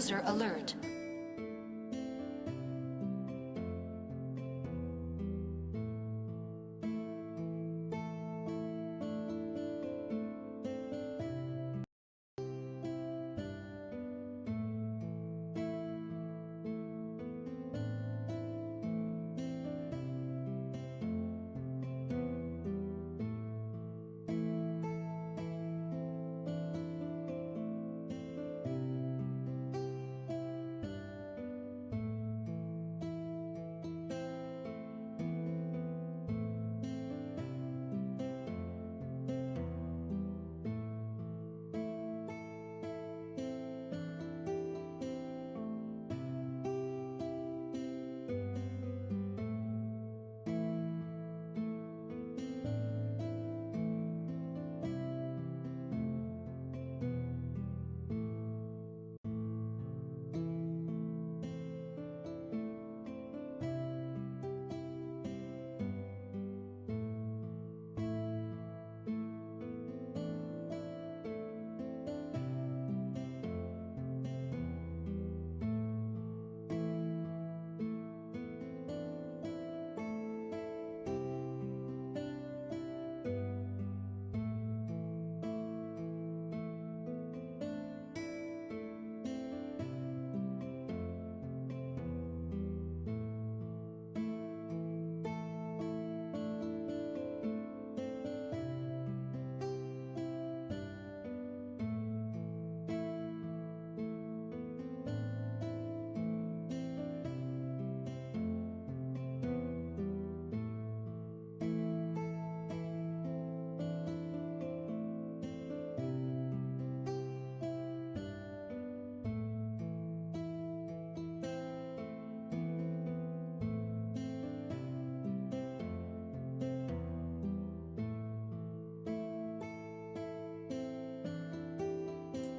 User alert.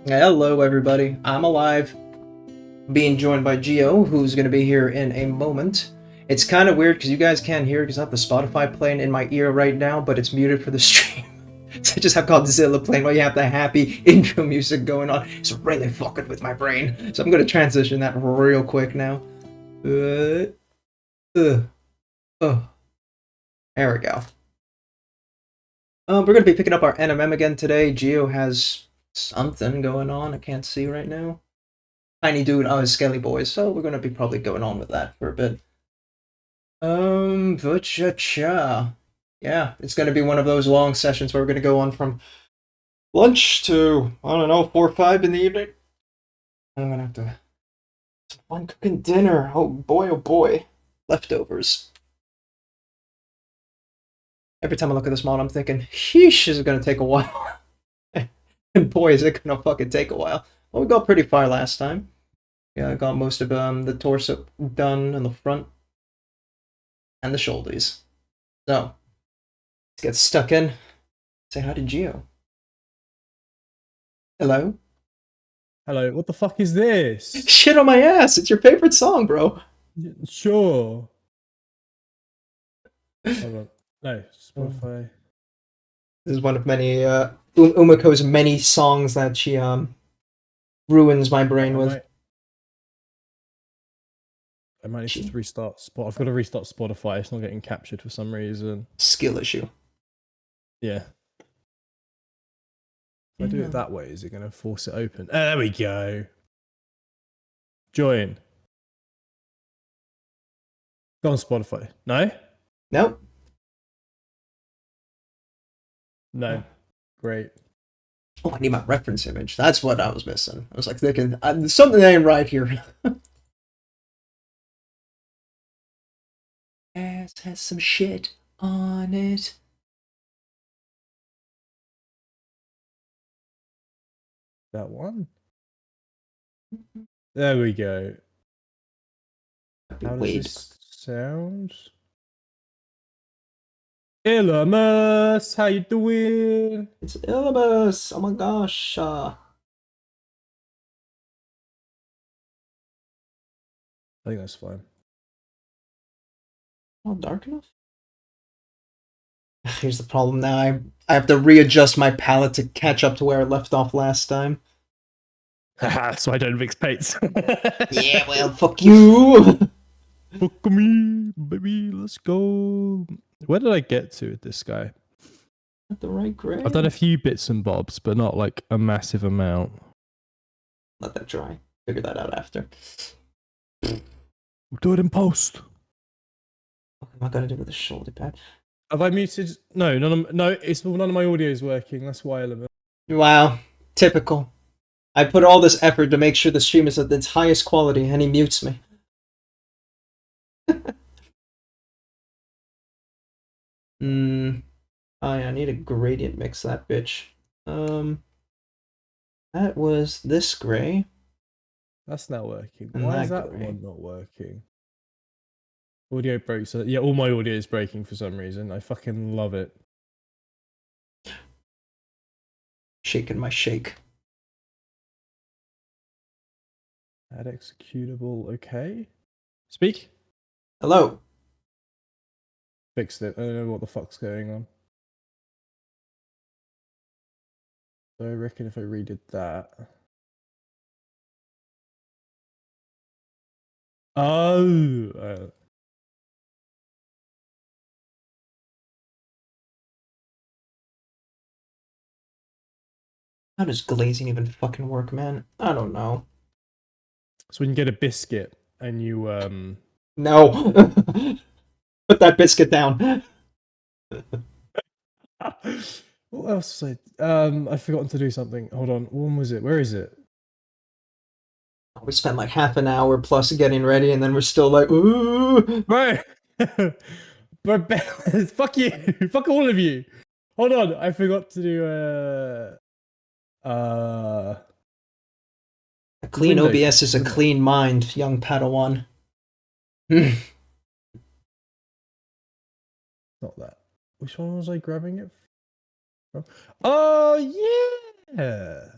Hello everybody, I'm alive, being joined by Gio, who's going to be here in a moment. It's kind of weird because you guys can't hear it because I have the Spotify playing in my ear right now, but it's muted for the stream. So I just have Godzilla playing while you have the happy intro music going on. It's really fucking with my brain. So I'm going to transition that real quick now. There we go. We're going to be picking up our NMM again today. Gio has something going on I can't see right now. Tiny dude, his Skelly Boys, so we're gonna be probably going on with that for a bit. Yeah, it's gonna be one of those long sessions where we're gonna go on from lunch to, I don't know, 4 or 5 in the evening. I'm gonna have to some fun cooking dinner. Oh boy. Leftovers. Every time I look at this mod, I'm thinking, sheesh, is it gonna take a while? And boy, is it gonna fucking take a while. Well, we got pretty far last time. Yeah, I got most of the torso done on the front and the shoulders. So, let's get stuck in. Say hi to Gio. Hello? Hello, what the fuck is this? Shit on my ass! It's your favorite song, bro! Sure. Hold on. No, Spotify. This is one of many, Umako's many songs that she, ruins my brain with. I might need to restart Spot. I've got to restart Spotify. It's not getting captured for some reason. Skill issue. Yeah. If I do it that way, is it going to force it open? There we go. Join. Go on Spotify. No? Nope. No. Great. Oh, I need my reference image. That's what I was missing. I was like thinking, something ain't right here. Ass has some shit on it. That one? There we go. How does this sound? Illumus, how you doing? It's Illumus! Oh my gosh! I think that's fine. Not dark enough? Here's the problem now. I have to readjust my palette to catch up to where I left off last time. Haha, so I don't mix paints. Yeah, well, fuck you. Fuck me, baby. Let's go. Where did I get to with this guy? Not the right I've done grade. a few bits and bobs, but not like a massive amount. Let that dry. Figure that out after. We'll do it in post. What am I gonna do with the shoulder pad? Have I muted? No, none of my audio is working. That's why I love it. Wow, typical. I put all this effort to make sure the stream is at its highest quality, and he mutes me. Oh yeah, I need a gradient mix that bitch. That was this gray. That's not working. And Why is that that gray. one not working? Audio broke. So yeah, all my audio is breaking for some reason. I fucking love it. Shaking my shake. Add executable. Okay. Speak. Hello. Fixed it. I don't know what the fuck's going on. So I reckon if I redid that. Oh. How does glazing even fucking work, man? I don't know. So when you get a biscuit and you No. Put that biscuit down. What else was I've forgotten to do something. Hold on. When was it? Where is it? We spent like half an hour plus getting ready, and then we're still like, ooh. Bro. Bro, fuck you. Fuck all of you. Hold on. I forgot to do A clean window OBS is a window. clean mind, young Padawan. Not that. Which one was I grabbing it from? Oh yeah.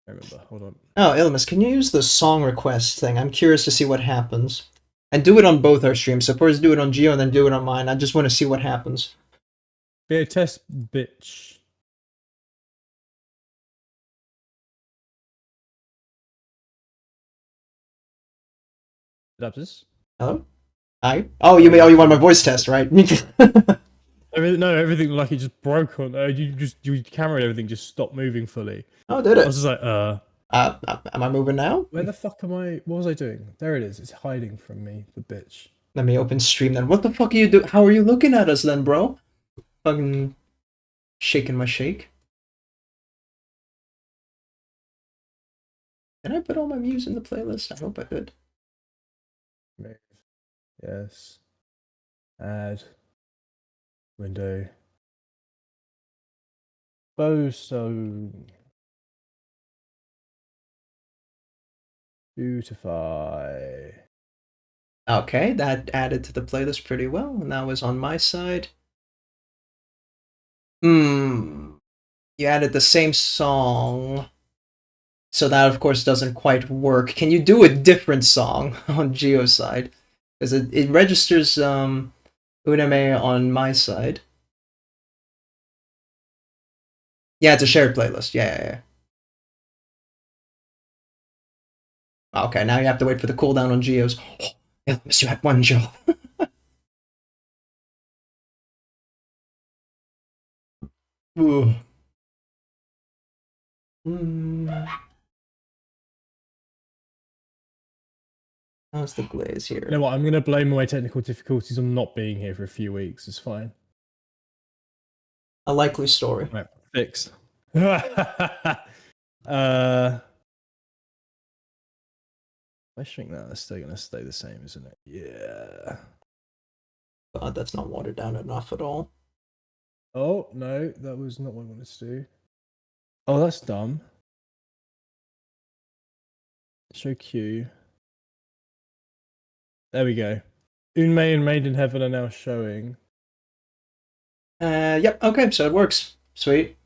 I remember. Hold on. Oh, Ilmus, can you use the song request thing? I'm curious to see what happens. And do it on both our streams. So first do it on Geo and then do it on mine. I just want to see what happens. Be a test, bitch. Adaptus. Hello? Hi? Oh, you want my voice test, right? Everything like it just broke on. Your camera and everything just stopped moving fully. Oh, did I it? was just like, Am I moving now? where the fuck am I? What was I doing? There it is. It's hiding from me, the bitch. Let me open stream then. What the fuck are you doing? How are you looking at us then, bro? Fucking shaking my shake. Did I put all my views in the playlist? I hope I did. Yes. Add. Window. Bowstone. Beautify. Okay, that added to the playlist pretty well, and that was on my side. You added the same song, so that of course doesn't quite work. Can you do a different song on Geo's side? Because it registers Uname on my side. Yeah, it's a shared playlist. Yeah. Okay, now you have to wait for the cooldown on Geo's. Oh, Ilmus, you had one job. Ooh. How's the glaze here? You know what? I'm going to blame my technical difficulties on not being here for a few weeks. It's fine. A likely story. Right, fixed. If I shrink that, that's still going to stay the same, isn't it? Yeah. God, that's not watered down enough at all. Oh, no, that was not what I wanted to do. Oh, that's dumb. Show Q. There we go. Unmei and Made in Heaven are now showing. Yep, okay, so it works. Sweet.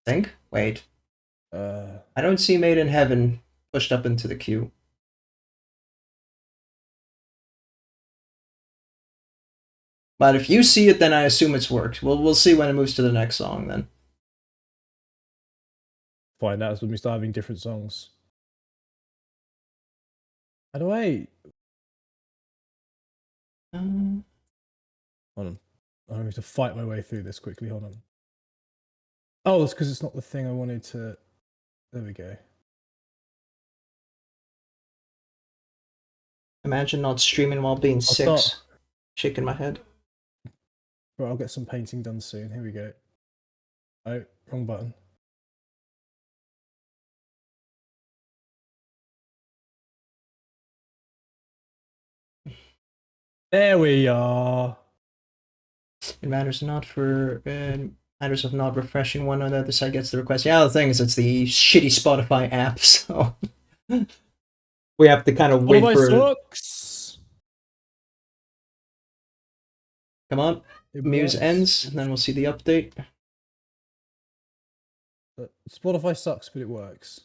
Think? Wait. I don't see Made in Heaven pushed up into the queue. But if you see it, then I assume it's worked. We'll see when it moves to the next song then. find out is when we start having different songs. How do I? Hold on. I need to fight my way through this quickly. Hold on. Oh, it's because it's not the thing I wanted to. There we go. Imagine not streaming while being sick. Start. Shaking my head. Right, I'll get some painting done soon. Here we go. Oh, wrong button. There we are. It matters not for matters of not refreshing one on the other side gets the request. Yeah, the thing is, it's the shitty Spotify app, so we have to kind of wait for. Sucks. Come on, Muse ends, and then we'll see the update. Spotify sucks, but it works.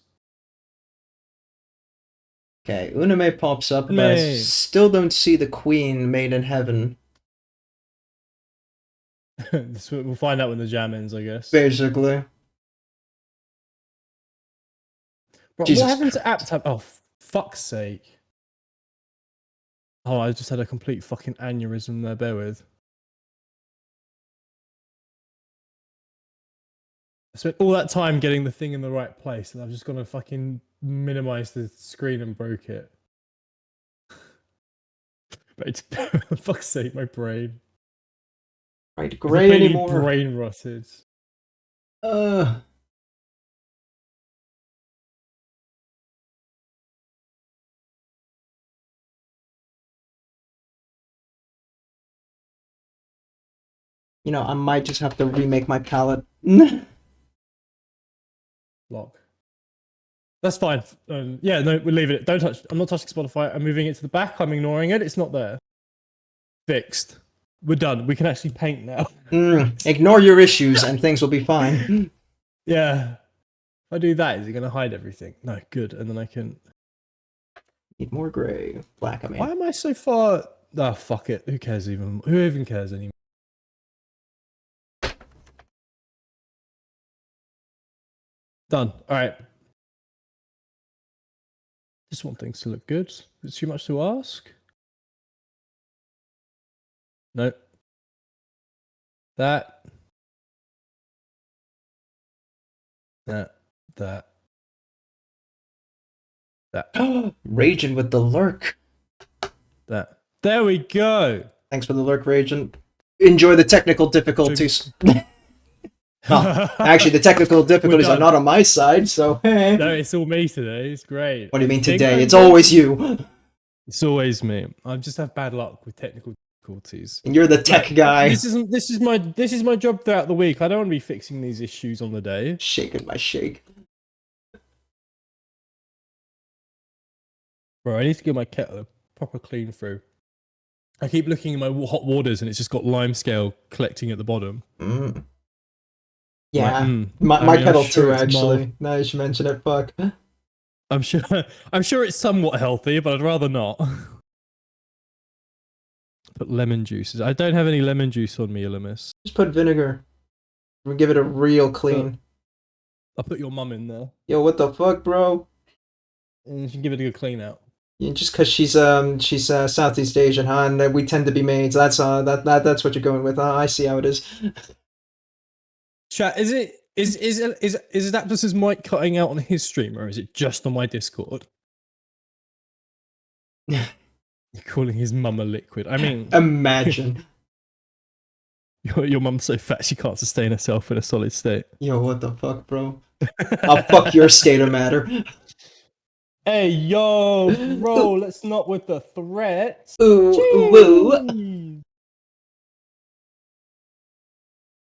Okay, Uname pops up, but I still don't see the Queen made in heaven. We'll find out when the jam ends, I guess. Basically. Bro, what happened to AppTab? Oh, fuck's sake. Oh, I just had a complete fucking aneurysm there, bear with. I spent all that time getting the thing in the right place, and I've just gonna fucking minimize the screen and broke it. But it's fuck's sake, my brain. Right, grey anymore. Brain rotted. You know, I might just have to remake my palette. Lock. That's fine. Yeah, no, we're leaving it. Don't touch. I'm not touching Spotify. I'm moving it to the back. I'm ignoring it. It's not there. Fixed. We're done. We can actually paint now. Ignore your issues and things will be fine. Yeah. If I do that, is it going to hide everything? No, good. And then I can... Need more grey. Black, I mean. Why am I so far... Ah, fuck it. Who cares even? Who even cares anymore? Done. All right. Just want things to look good. Is it too much to ask? No. That. Raging with the lurk. That. There we go. Thanks for the lurk, Raging. Enjoy the technical difficulties. Actually, the technical difficulties are not on my side, so hey. No, it's all me today. It's great. What do you mean today? It's always you. It's always me. I just have bad luck with technical difficulties. And you're the tech guy. This is my job throughout the week. I don't want to be fixing these issues on the day. Shaking my shake. Bro, I need to get my kettle a proper clean through. I keep looking at my hot waters and it's just got lime scale collecting at the bottom. Yeah, my kettle too, actually. Now you should mention it, fuck. I'm sure it's somewhat healthy, but I'd rather not. Put lemon juices. I don't have any lemon juice on me, Ilimis. Just put vinegar. We'll give it a real clean. I'll put your mum in there. Yo, what the fuck, bro? And you can give it a good clean out. Yeah, just because she's Southeast Asian, huh? And we tend to be maids. That's what you're going with. I see how it is. Chat, is Adaptus's mic cutting out on his stream, or is it just on my Discord? You're calling his mum a liquid. I mean, imagine. Your mum's so fat she can't sustain herself in a solid state. Yo, what the fuck, bro? I'll fuck your state of matter. Hey, yo, bro, let's not with the threats. Ooh, woo.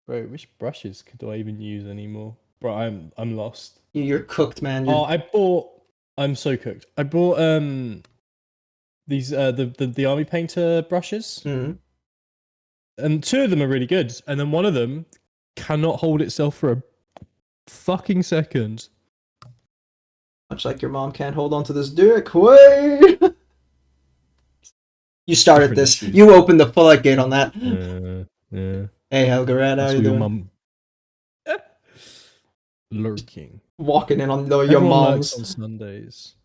Bro, which brushes do I even use anymore? Bro, I'm lost. You're cooked, man. I'm so cooked. I bought these the army painter brushes. And 2 of them are really good, and then one of them cannot hold itself for a fucking second. Much like your mom can't hold on to this dick. Wait! You started this. You opened the floodgate on that. Yeah. Hey, Helgarad, how you doing? lurking. Walking in on your Everyone mom's. lurks on Sundays.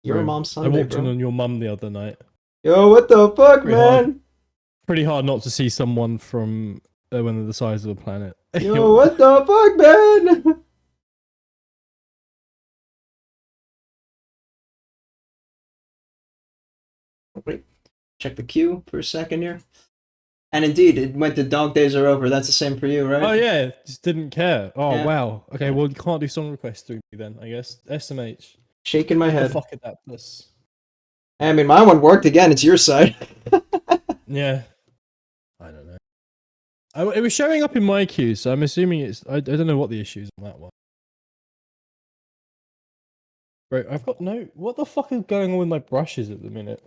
Your Bro, mom's I Sunday, walked in bro. on your mum the other night. Yo, what the fuck, Pretty hard. man? Pretty hard not to see someone from when they're the size of a planet. Yo, what the fuck, man? Wait, check the queue for a second here. And indeed, it went to Dog Days Are Over. That's the same for you, right? Oh yeah, just didn't care. Oh Yeah. wow. Okay, Yeah. well you can't do song requests through me then, I guess. SMH. Shaking my The head. fuck Adaptus. I mean, my one worked again. It's your side. Yeah. I don't know. It was showing up in my queue, so I'm assuming it's. I don't know what the issue is on that one. Bro, I've got no. What the fuck is going on with my brushes at the minute?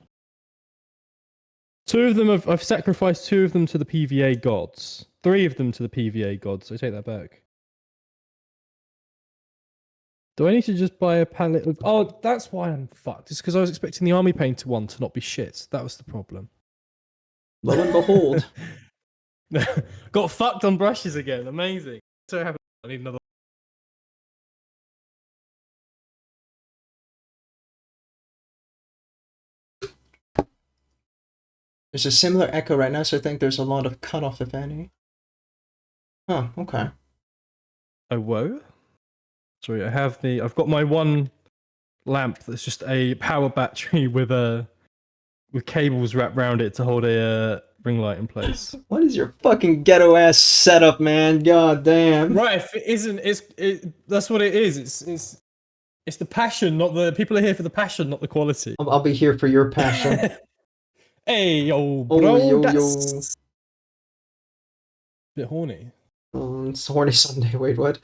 Two of them I've sacrificed 2 of them to the PVA gods. 3 of them to the PVA gods. I take that back. Do I need to just buy a palette of... Oh, that's why I'm fucked. It's because I was expecting the Army Painter one to not be shit. That was the problem. Lo and behold. Got fucked on brushes again. Amazing. So happy. I need another. There's a similar echo right now, so I think there's a lot of cutoff, if any. Oh, okay. Oh, whoa. Sorry, I've got my one lamp that's just a power battery with cables wrapped around it to hold a ring light in place. What is your fucking ghetto ass setup, man? God damn. Right, if it isn't, that's what it is. It's the passion, not the people are here for the passion, not the quality. I'll be here for your passion. Hey, yo, bro, yo, that's a bit horny. It's horny Sunday. Wait, what?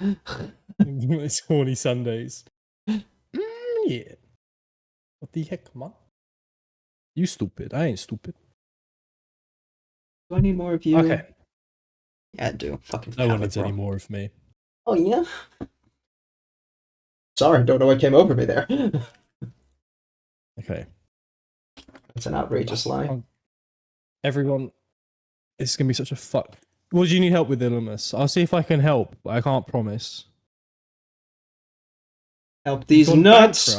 It's horny Sundays. Yeah. What the heck, man? You stupid. I ain't stupid. Do I need more of you? Okay. Yeah, I do. Fucking No one needs any more of me. Oh, yeah? Sorry, don't know what came over me there. Okay. That's an outrageous lie. Everyone, it's going to be such a fuck. What do you need help with, Illumus? I'll see if I can help, but I can't promise. Help these nuts!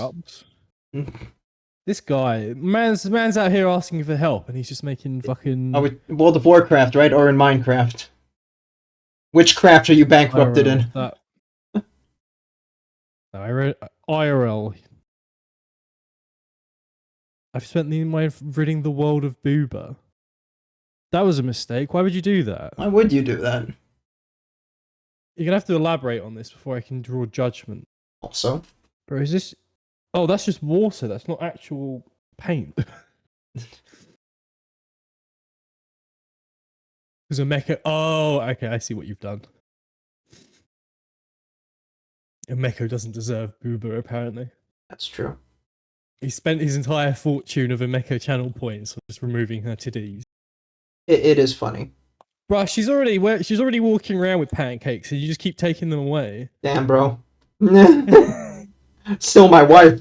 This guy, man's out here asking for help, and he's just making fucking... Oh, World of Warcraft, right? Or in Minecraft? Which craft are you bankrupted in? IRL. I've spent my ridding the world of Boober. That was a mistake. Why would you do that? Why would you do that? You're gonna have to elaborate on this before I can draw judgment. Also, bro, is this? Oh, that's just water. That's not actual paint. There's a mecha. Oh, okay. I see what you've done. A Meko doesn't deserve Boober, apparently. That's true. He spent his entire fortune of a Meko channel points on just removing her titties. It is funny. Bruh, she's already walking around with pancakes, and you just keep taking them away. Damn, bro. Still my wife.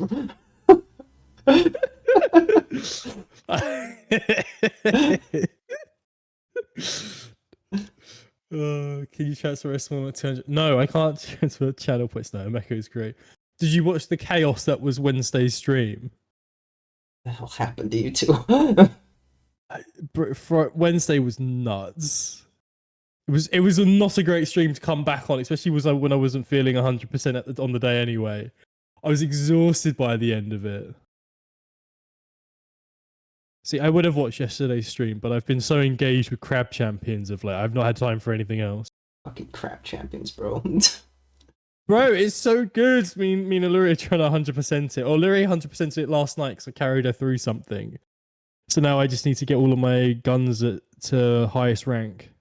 Can you transfer a small 200? No, I can't transfer channel points. No, Meko is great. Did you watch the chaos that was Wednesday's stream? What the hell happened to you two? Wednesday was nuts. It was not a great stream to come back on, especially when I wasn't feeling 100% on the day anyway. I was exhausted by the end of it. See, I would have watched yesterday's stream, but I've been so engaged with Crab Champions of late, I've not had time for anything else. Fucking Crab Champions, bro. Bro, it's so good. Me and Alluri are trying to 100% it. Or Alluri 100%ed it last night because I carried her through something. So now I just need to get all of my guns to highest rank.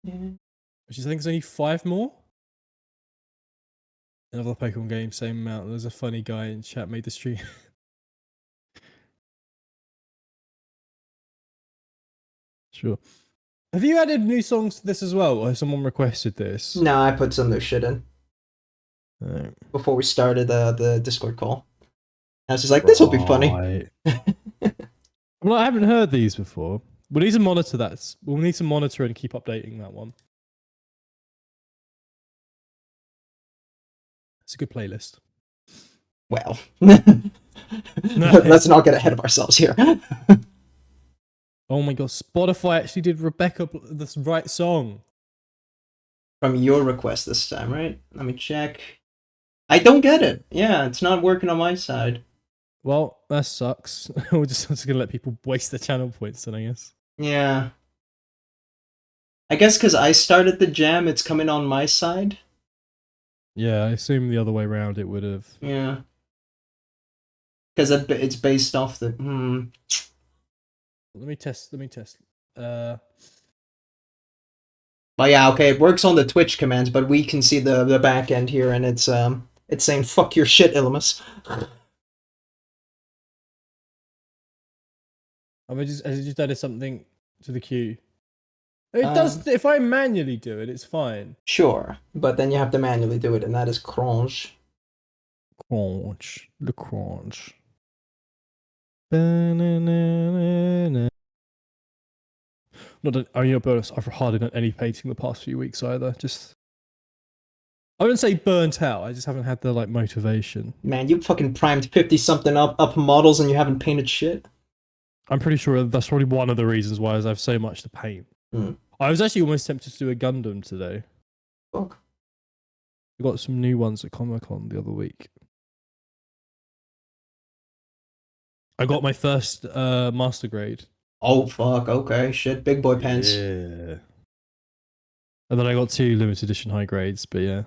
Yeah. Which is, I think, it's only 5 more. Another Pokemon game, same amount. There's a funny guy in chat made the stream. Sure. Have you added new songs to this as well, or has someone requested this? No, I put some new shit in. Before we started the Discord call. I was just like, this will be funny. Well, I haven't heard these before. We need to monitor that. We'll need to monitor and keep updating that one. It's a good playlist. Well, let's not get ahead of ourselves here. Oh my god, Spotify actually did Rebecca the right song. From your request this time, right? Let me check. I don't get it. Yeah, it's not working on my side. Well, that sucks. We're just gonna let people waste their channel points then, I guess. Yeah. I guess because I started the jam, it's coming on my side. Yeah, I assume the other way around it would have. Yeah. Because it's based off the... Let me test. But yeah, okay, it works on the Twitch commands, but we can see the back end here, and it's saying "fuck your shit, Illimus." Has it just added something to the queue? It does. If I manually do it, it's fine. Sure, but then you have to manually do it, and that is cronge. Crunch, the crunch. Not a bonus. I've hardly done any painting the past few weeks either. Just, I wouldn't say burnt out. I just haven't had the motivation. Man, you fucking primed 50-something up models, and you haven't painted shit. I'm pretty sure that's probably one of the reasons why I have so much to paint. I was actually almost tempted to do a Gundam today. Fuck. We got some new ones at Comic-Con the other week. I got my first master grade. Oh fuck, okay, shit, big boy pants. Yeah. And then I got 2 limited edition high grades, but yeah.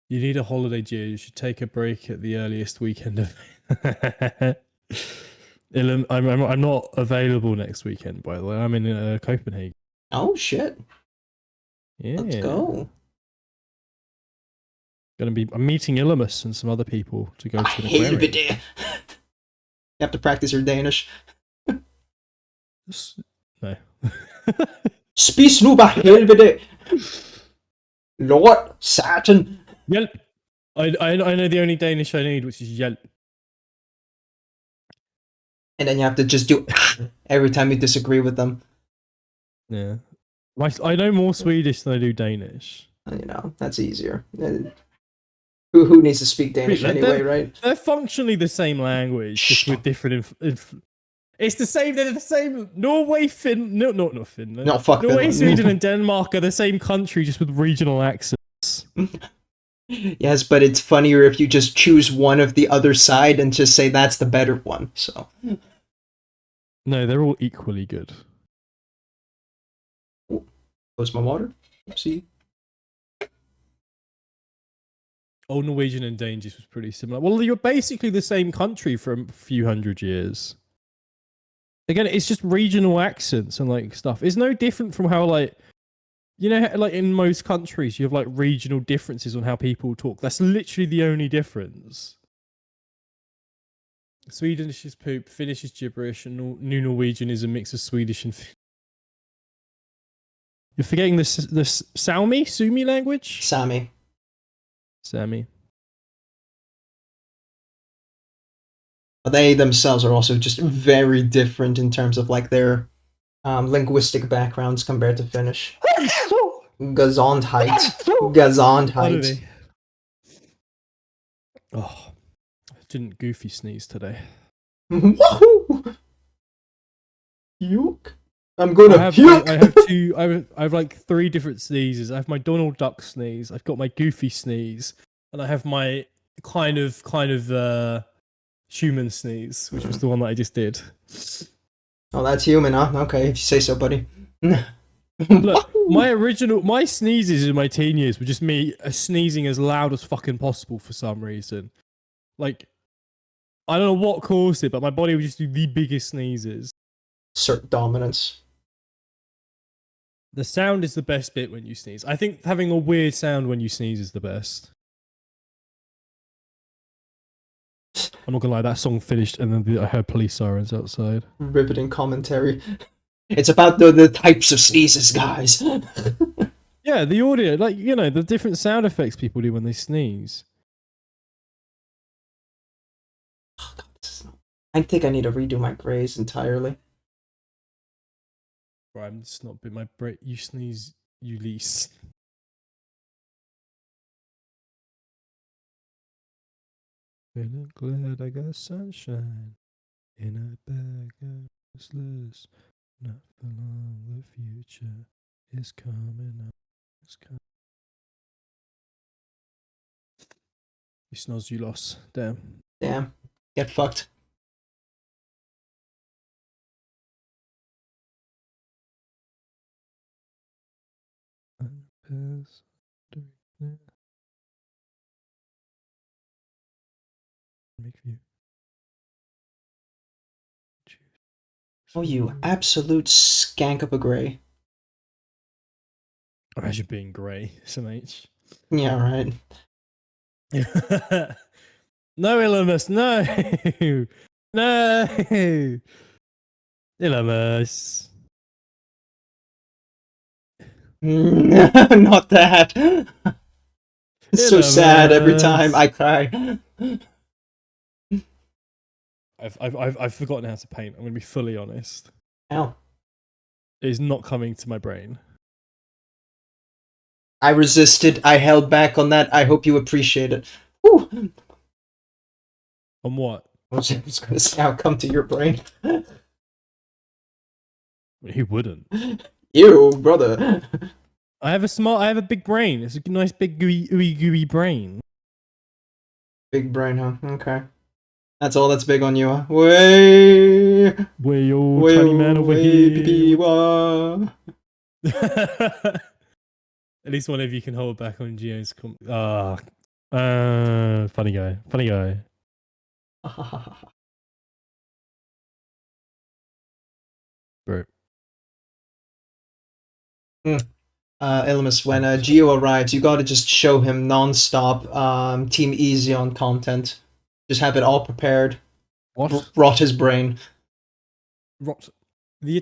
You need a holiday, Gio. You should take a break at the earliest weekend of... I'm not available next weekend, by the way. I'm in Copenhagen. Oh shit. Yeah. Let's go. I'm meeting Illimus and some other people to go to an aquarium. You have to practice your Danish. No. Spis nu bare helvede! Lord Satan! Hjælp! I know the only Danish I need, which is hjælp. And then you have to just do every time you disagree with them. Yeah. I know more Swedish than I do Danish. You know, that's easier. Who needs to speak Danish anyway, right? They're functionally the same language, just with different... It's the same. They're the same. Norway, Finland. Not Finland. No, fuck Norway, Finland. Sweden, and Denmark are the same country, just with regional accents. Yes, but it's funnier if you just choose one of the other side and just say that's the better one. So. No, they're all equally good. Close my water. See. Old Norwegian and Danish was pretty similar. Well, you're basically the same country for a few hundred years. Again, it's just regional accents and stuff. It's no different from how in most countries you have regional differences on how people talk. That's literally the only difference. Swedish is poop, Finnish is gibberish, and New Norwegian is a mix of Swedish and Finnish. You're forgetting the Sami language? Sami. They themselves are also just very different in terms of their linguistic backgrounds compared to Finnish. Gesundheit. Oh, I didn't goofy sneeze today. Woohoo! Yuck. I'm gonna puke. I have 3 different sneezes. I have my Donald Duck sneeze. I've got my goofy sneeze, and I have my kind of human sneeze, which was the one that I just did. Oh, that's human, huh? Okay, if you say so, buddy. Look, my sneezes in my teen years were just me sneezing as loud as fucking possible for some reason. I don't know what caused it, but my body would just do the biggest sneezes. Assert dominance. The sound is the best bit when you sneeze. I think having a weird sound when you sneeze is the best. I'm not gonna lie, that song finished and then I heard police sirens outside. Riveting commentary. It's about the types of sneezes, guys. Yeah, the audio, the different sound effects people do when they sneeze. Oh, God, I think I need to redo my grays entirely. Right, I'm just not bit my break. You sneeze, you lease. Feeling glad I got sunshine in a bag of useless. Not for long, the future is coming up. It's coming. You snoz, you lost. Damn. Damn. Get fucked. Make you. Oh, you absolute skank of a gray. Imagine being grey, SMH. Yeah, right. No, Ilamus, no! No! Ilamus. Not that. It's so sad every time I cry. I've forgotten how to paint. I'm going to be fully honest. Ow. It is not coming to my brain. I resisted. I held back on that. I hope you appreciate it. Whew. On what? I was just going to say how come to your brain. He wouldn't. Ew, brother. I have a big brain. It's a nice big gooey brain. Big brain, huh? Okay. That's all that's big on you, huh? Way, Tiny man over here. At least one of you can hold back on Gio's funny guy. Funny guy. Bro. Illimus, when Gio arrives, you gotta just show him non-stop Team Easy on content. Just have it all prepared. What? Rot his brain. Rot. The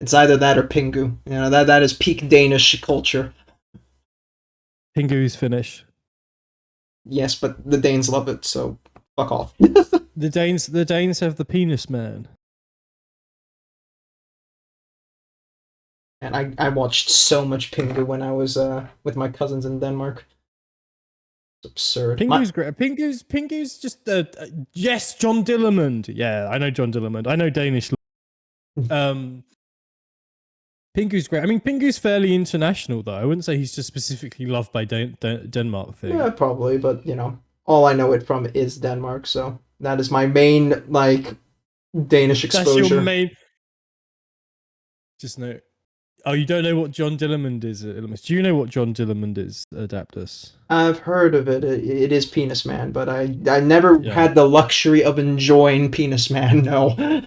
It's either that or Pingu. You know, that is peak Danish culture. Pingu's Finnish. Yes, but the Danes love it, so fuck off. The Danes have the penis man. And I watched so much Pingu when I was with my cousins in Denmark. It's absurd. Pingu's great. Pingu's just yes, John Dillermand. Yeah, I know John Dillermand. I know Danish. Pingu's great. I mean, Pingu's fairly international, though. I wouldn't say he's just specifically loved by Denmark thing. Yeah, probably, but you know, all I know it from is Denmark, so that is my main like Danish exposure. That's your main. Just know. Oh, you don't know what John Dillermand is? Do you know what John Dillermand is? Adaptus. I've heard of it. It is Penis Man, but I never had the luxury of enjoying Penis Man. No.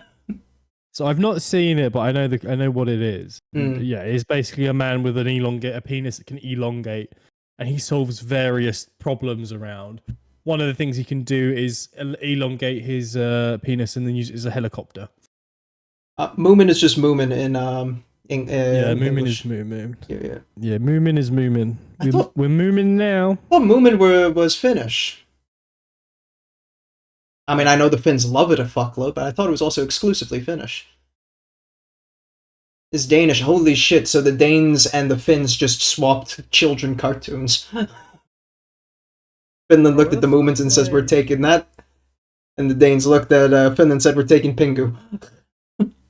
So I've not seen it, but I know what it is. Yeah, it's basically a man with a penis that can elongate, and he solves various problems around. One of the things he can do is elongate his penis and then use it as a helicopter. Moomin is just Moomin in yeah, Moomin English. is Moomin. Yeah, Moomin is Moomin. We're Moomin now. Well, Moomin was Finnish. I mean, I know the Finns love it a fuckload, but I thought it was also exclusively Finnish. It's Danish. Holy shit! So the Danes and the Finns just swapped children cartoons. Finland looked at the Moomins and says, "We're taking that," and the Danes looked at Finland and said, "We're taking Pingu."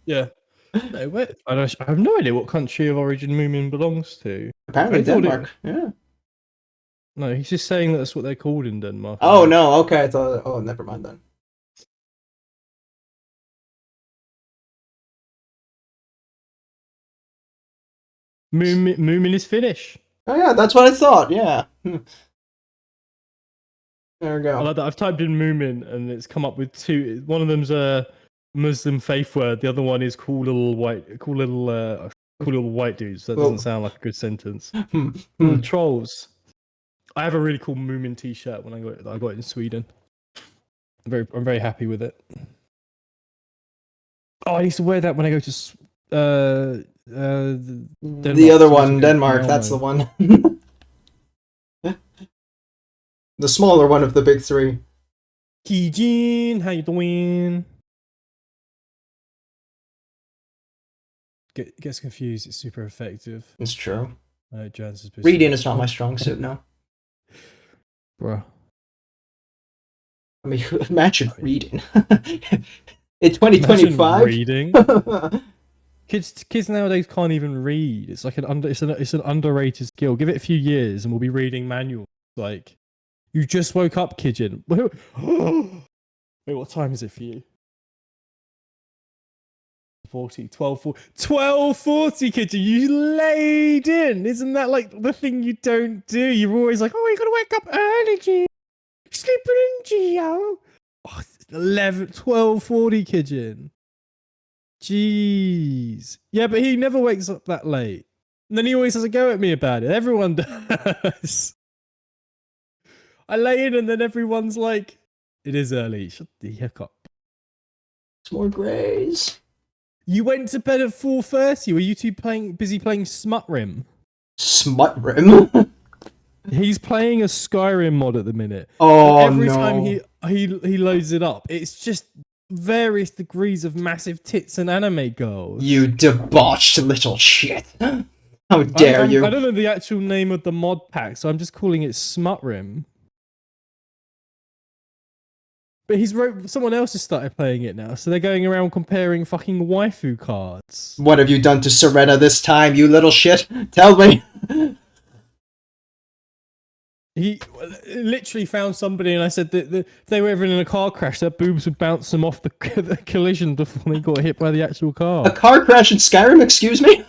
Yeah. No, I have no idea what country of origin Moomin belongs to. Apparently Denmark. Yeah. No, he's just saying that's what they're called in Denmark. Oh no, okay. I thought. Oh, never mind then. Moomin is Finnish. Oh yeah, that's what I thought. Yeah. There we go. I like that. I've typed in Moomin and it's come up with two. One of them's a Muslim faith word. The other one is cool little white dudes. That doesn't sound like a good sentence. Trolls. I have a really cool Moomin t-shirt when I got it in Sweden. I'm very happy with it. Oh, I used to wear that when I go to the other one, Denmark. That's the one. The smaller one of the big three. Kijin, how you doing? Gets confused. It's super effective. It's true. Jan's is Reading is not my strong suit now. Bruh. I mean, imagine reading. In 2025? Reading? Kids nowadays can't even read. It's like it's an underrated skill. Give it a few years and we'll be reading manuals. Like, you just woke up, Kijin. Wait, what time is it for you? 12:40, Kijin. You laid in. Isn't that like the thing you don't do? You're always like, oh, you gotta wake up early, G. Sleeping in, Gio. Oh, 12:40, Kijin. Jeez. Yeah, but he never wakes up that late. And then he always has a go at me about it. Everyone does. I lay in and then everyone's like, it is early. Shut the heck up. It's more grays. You went to bed at 4:30. Were you two busy playing Smutrim? Smutrim? He's playing a Skyrim mod at the minute. Oh, and every no. time he loads it up, it's just various degrees of massive tits and anime girls. You debauched little shit. How dare you? I don't know the actual name of the mod pack, so I'm just calling it Smutrim. But someone else has started playing it now, so they're going around comparing fucking waifu cards. What have you done to Serena this time, you little shit? Tell me. He literally found somebody, and I said that if they were ever in a car crash, their boobs would bounce them off the collision before they got hit by the actual car. A car crash in Skyrim, excuse me?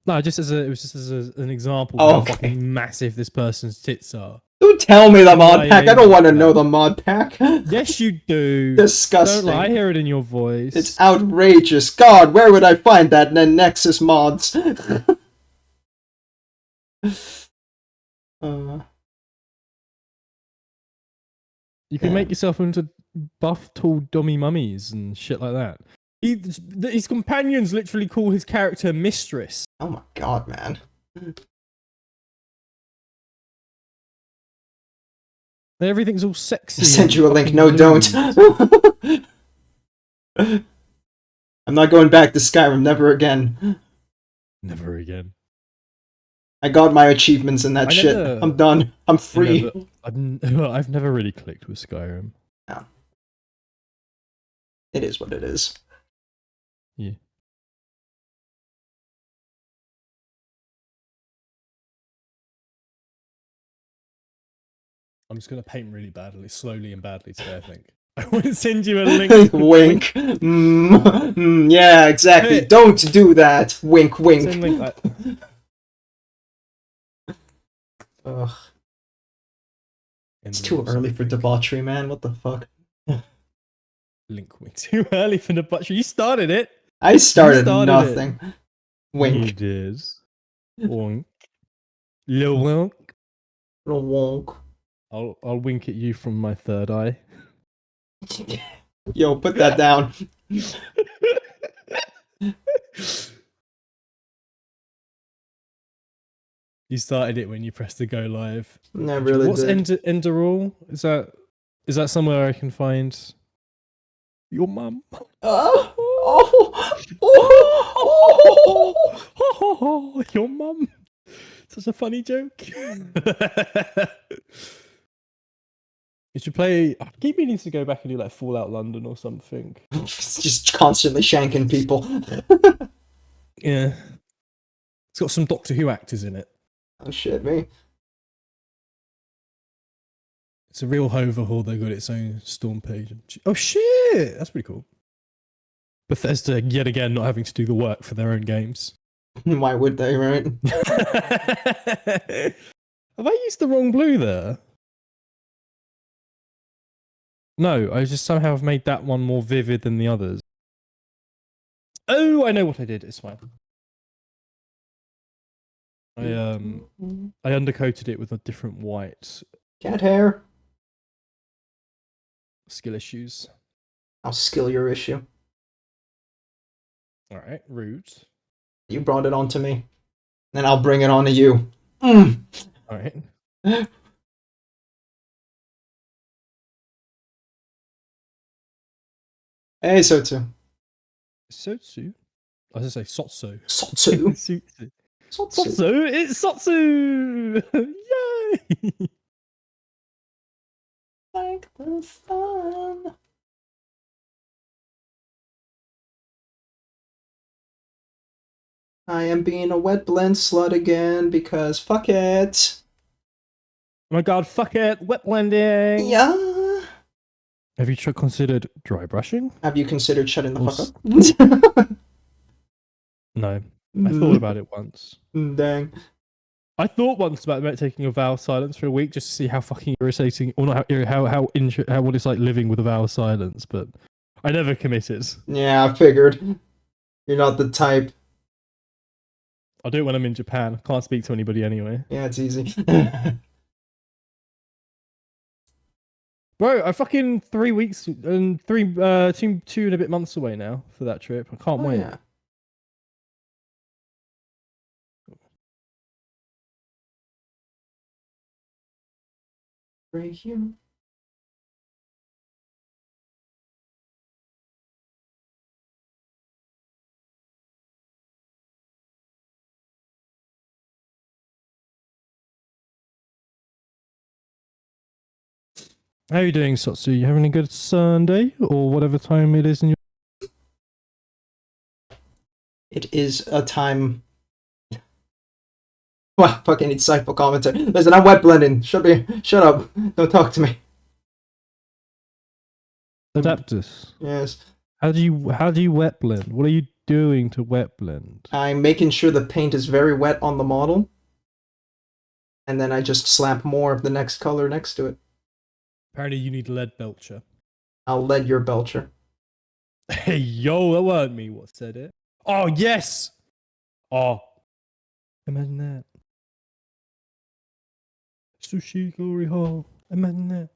No, it was just as an example Oh, of okay. how fucking massive this person's tits are. Don't tell me the mod pack. I don't want to know the mod pack. Yes, you do. Disgusting. Don't lie. I hear it in your voice. It's outrageous. God, where would I find that in Nexus mods? You can make yourself into buff, tall, dummy mummies and shit like that. His companions literally call his character Mistress. Oh my god, man. Everything's all sexy. I sent you a link. No, don't. I'm not going back to Skyrim. Never again. Never again. I got my achievements in that shit. I'm done. I'm free. I've never really clicked with Skyrim. No. It is what it is. Yeah. I'm just going to paint really badly, slowly and badly today, I think. I wouldn't send you a link. Wink. Yeah, exactly. Hey. Don't do that. Wink, wink. Send link that. Ugh. It's too early for debauchery, man. What the fuck? Link wink. Too early for debauchery. You started it. I started nothing. It. Wink. You did. Wink. Little wink. Little wonk. I'll wink at you from my third eye. Yo, put that down. You started it when you pressed the go live. I really What's did. Enderall? Is that somewhere I can find your mum? Your mum. Such a funny joke. You should play. I keep meaning to go back and do like Fallout London or something. Just constantly shanking people. Yeah. It's got some Doctor Who actors in it. Oh shit, me. It's a real overhaul. They got its own Storm page. Oh shit! That's pretty cool. Bethesda yet again not having to do the work for their own games. Why would they, right? Have I used the wrong blue there? No, I just somehow have made that one more vivid than the others. Oh, I know what I did. It's fine. I undercoated it with a different white. Cat hair. Skill issues. I'll skill your issue. All right, rude. You brought it on to me. Then I'll bring it on to you. All right. Hey, Sotsu. Sotsu? I was going to say Sotsu. Sotsu. Sotsu. Sotsu. Sotsu! It's Sotsu! Yay! Like the sun. I am being a wet blend slut again because fuck it. Oh my god, fuck it! Wet blending! Yeah. Have you considered dry brushing? Have you considered shutting the Or fuck up? No. I thought about it once. Dang. I thought once about taking a vow of silence for a week just to see how fucking irritating, or not how what it's like living with a vow of silence, but I never committed. Yeah, I figured. You're not the type. I'll do it when I'm in Japan. I can't speak to anybody anyway. Yeah, it's easy. Bro, I fucking 3 weeks and two and a bit months away now for that trip. I can't wait. Yeah. Right here. How are you doing, Sotsu? You having a good Sunday or whatever time it is in your... It is a time. Wow, fucking insightful commentary. Listen, I'm wet blending. Shut up. Don't talk to me. Adaptus. Yes. How do you wet blend? What are you doing to wet blend? I'm making sure the paint is very wet on the model. And then I just slap more of the next color next to it. Apparently you need lead belcher. I'll lead your belcher. Hey, yo, that weren't me what said it. Oh, yes! Oh. Imagine that. Sushi glory hole. Imagine that.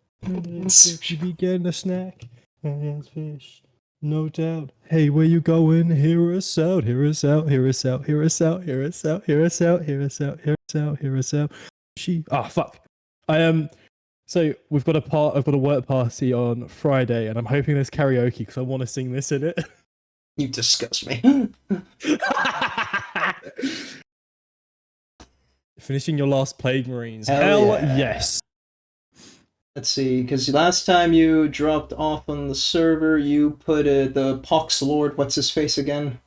You be getting a snack. And fish. No doubt. Hey, where you going? Hear us out. Hear us out. Hear us out. Hear us out. Hear us out. Hear us out. Hear us out. Hear us out. Hear us out. Fuck. So we've got I've got a work party on Friday, and I'm hoping there's karaoke because I want to sing this in it. You disgust me. Finishing your last Plague Marines. Hell Hell yeah. yes. Let's see, because last time you dropped off on the server, you put the Pox Lord, what's his face again?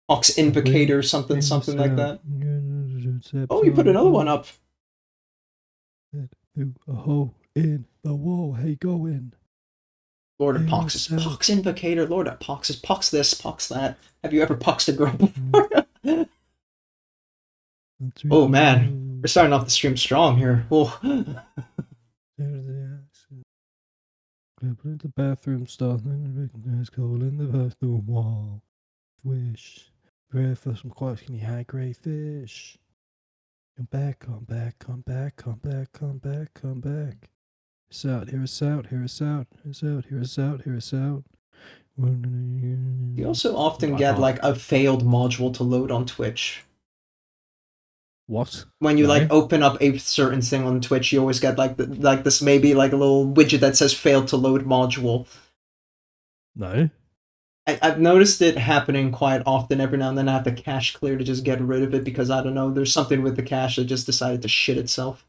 Pox Invocator, something like that. Oh, you put another one up. A hole in the wall. Hey, go in. Lord of Pox is Pox Invocator. Lord of Pox is Pox this, Pox that. Have you ever poxed a girl before? Oh man, we're starting off the stream strong here. Oh. In the bathroom stall, there's coal in the bathroom wall. Wish, pray for some quiet, skinny, high grade fish. Come back, come back, come back, come back, come back, come back. Hear us out, hear us out, hear us out, hear us out, hear us out. You also often get like a failed module to load on Twitch. What? When you like open up a certain thing on Twitch, you always get like this maybe like a little widget that says failed to load module. No. I've noticed it happening quite often. Every now and then I have to cache clear to just get rid of it because I don't know, there's something with the cache that just decided to shit itself.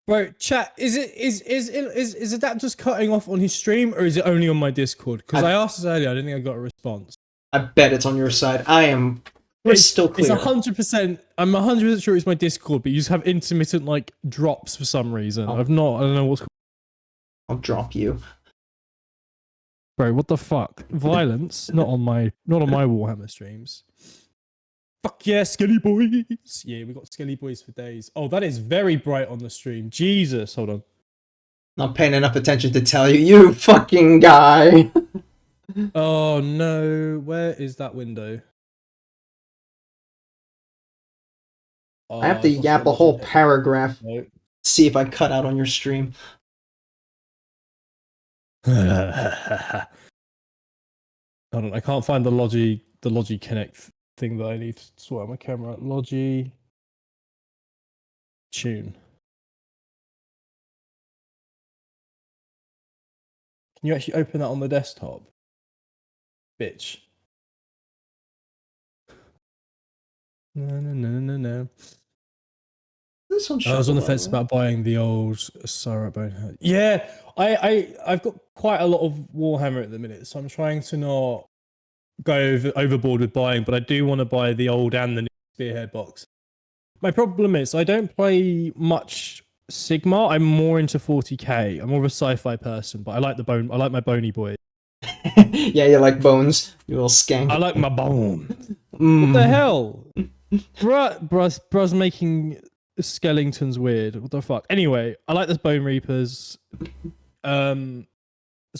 Bro, chat, is Adaptus cutting off on his stream or is it only on my Discord? Because I asked this earlier, I didn't think I got a response. I bet it's on your side. I am crystal clear. It's 100%. I'm 100% sure it's my Discord, but you just have intermittent like drops for some reason. I don't know what's. I'll drop you. Bro, what the fuck? Violence? not on my Warhammer streams. Fuck yeah, Skelly Boys! Yeah, we got Skelly Boys for days. Oh, that is very bright on the stream. Jesus, hold on. Not paying enough attention to tell you, you fucking guy. Oh no, where is that window? Oh, I have to yap a whole paragraph. No. See if I cut out on your stream. Hold on, I can't find the Logi Connect thing that I need to sort out my camera. Logi tune. Can you actually open that on the desktop? Bitch. No. This one's I was on the shuffle fence level. about buying the old Sarah Bonehead. Yeah, I've got quite a lot of Warhammer at the minute, so I'm trying to not go overboard with buying, but I do want to buy the old and the new Spearhead box. My problem is I don't play much Sigma. I'm more into 40k. I'm more of a sci-fi person, but I like my bony boy. Yeah, you like bones, you little skank. I like my bone. What the hell? Bruh's making skeletons weird. What the fuck? Anyway, I like the Bone Reapers. So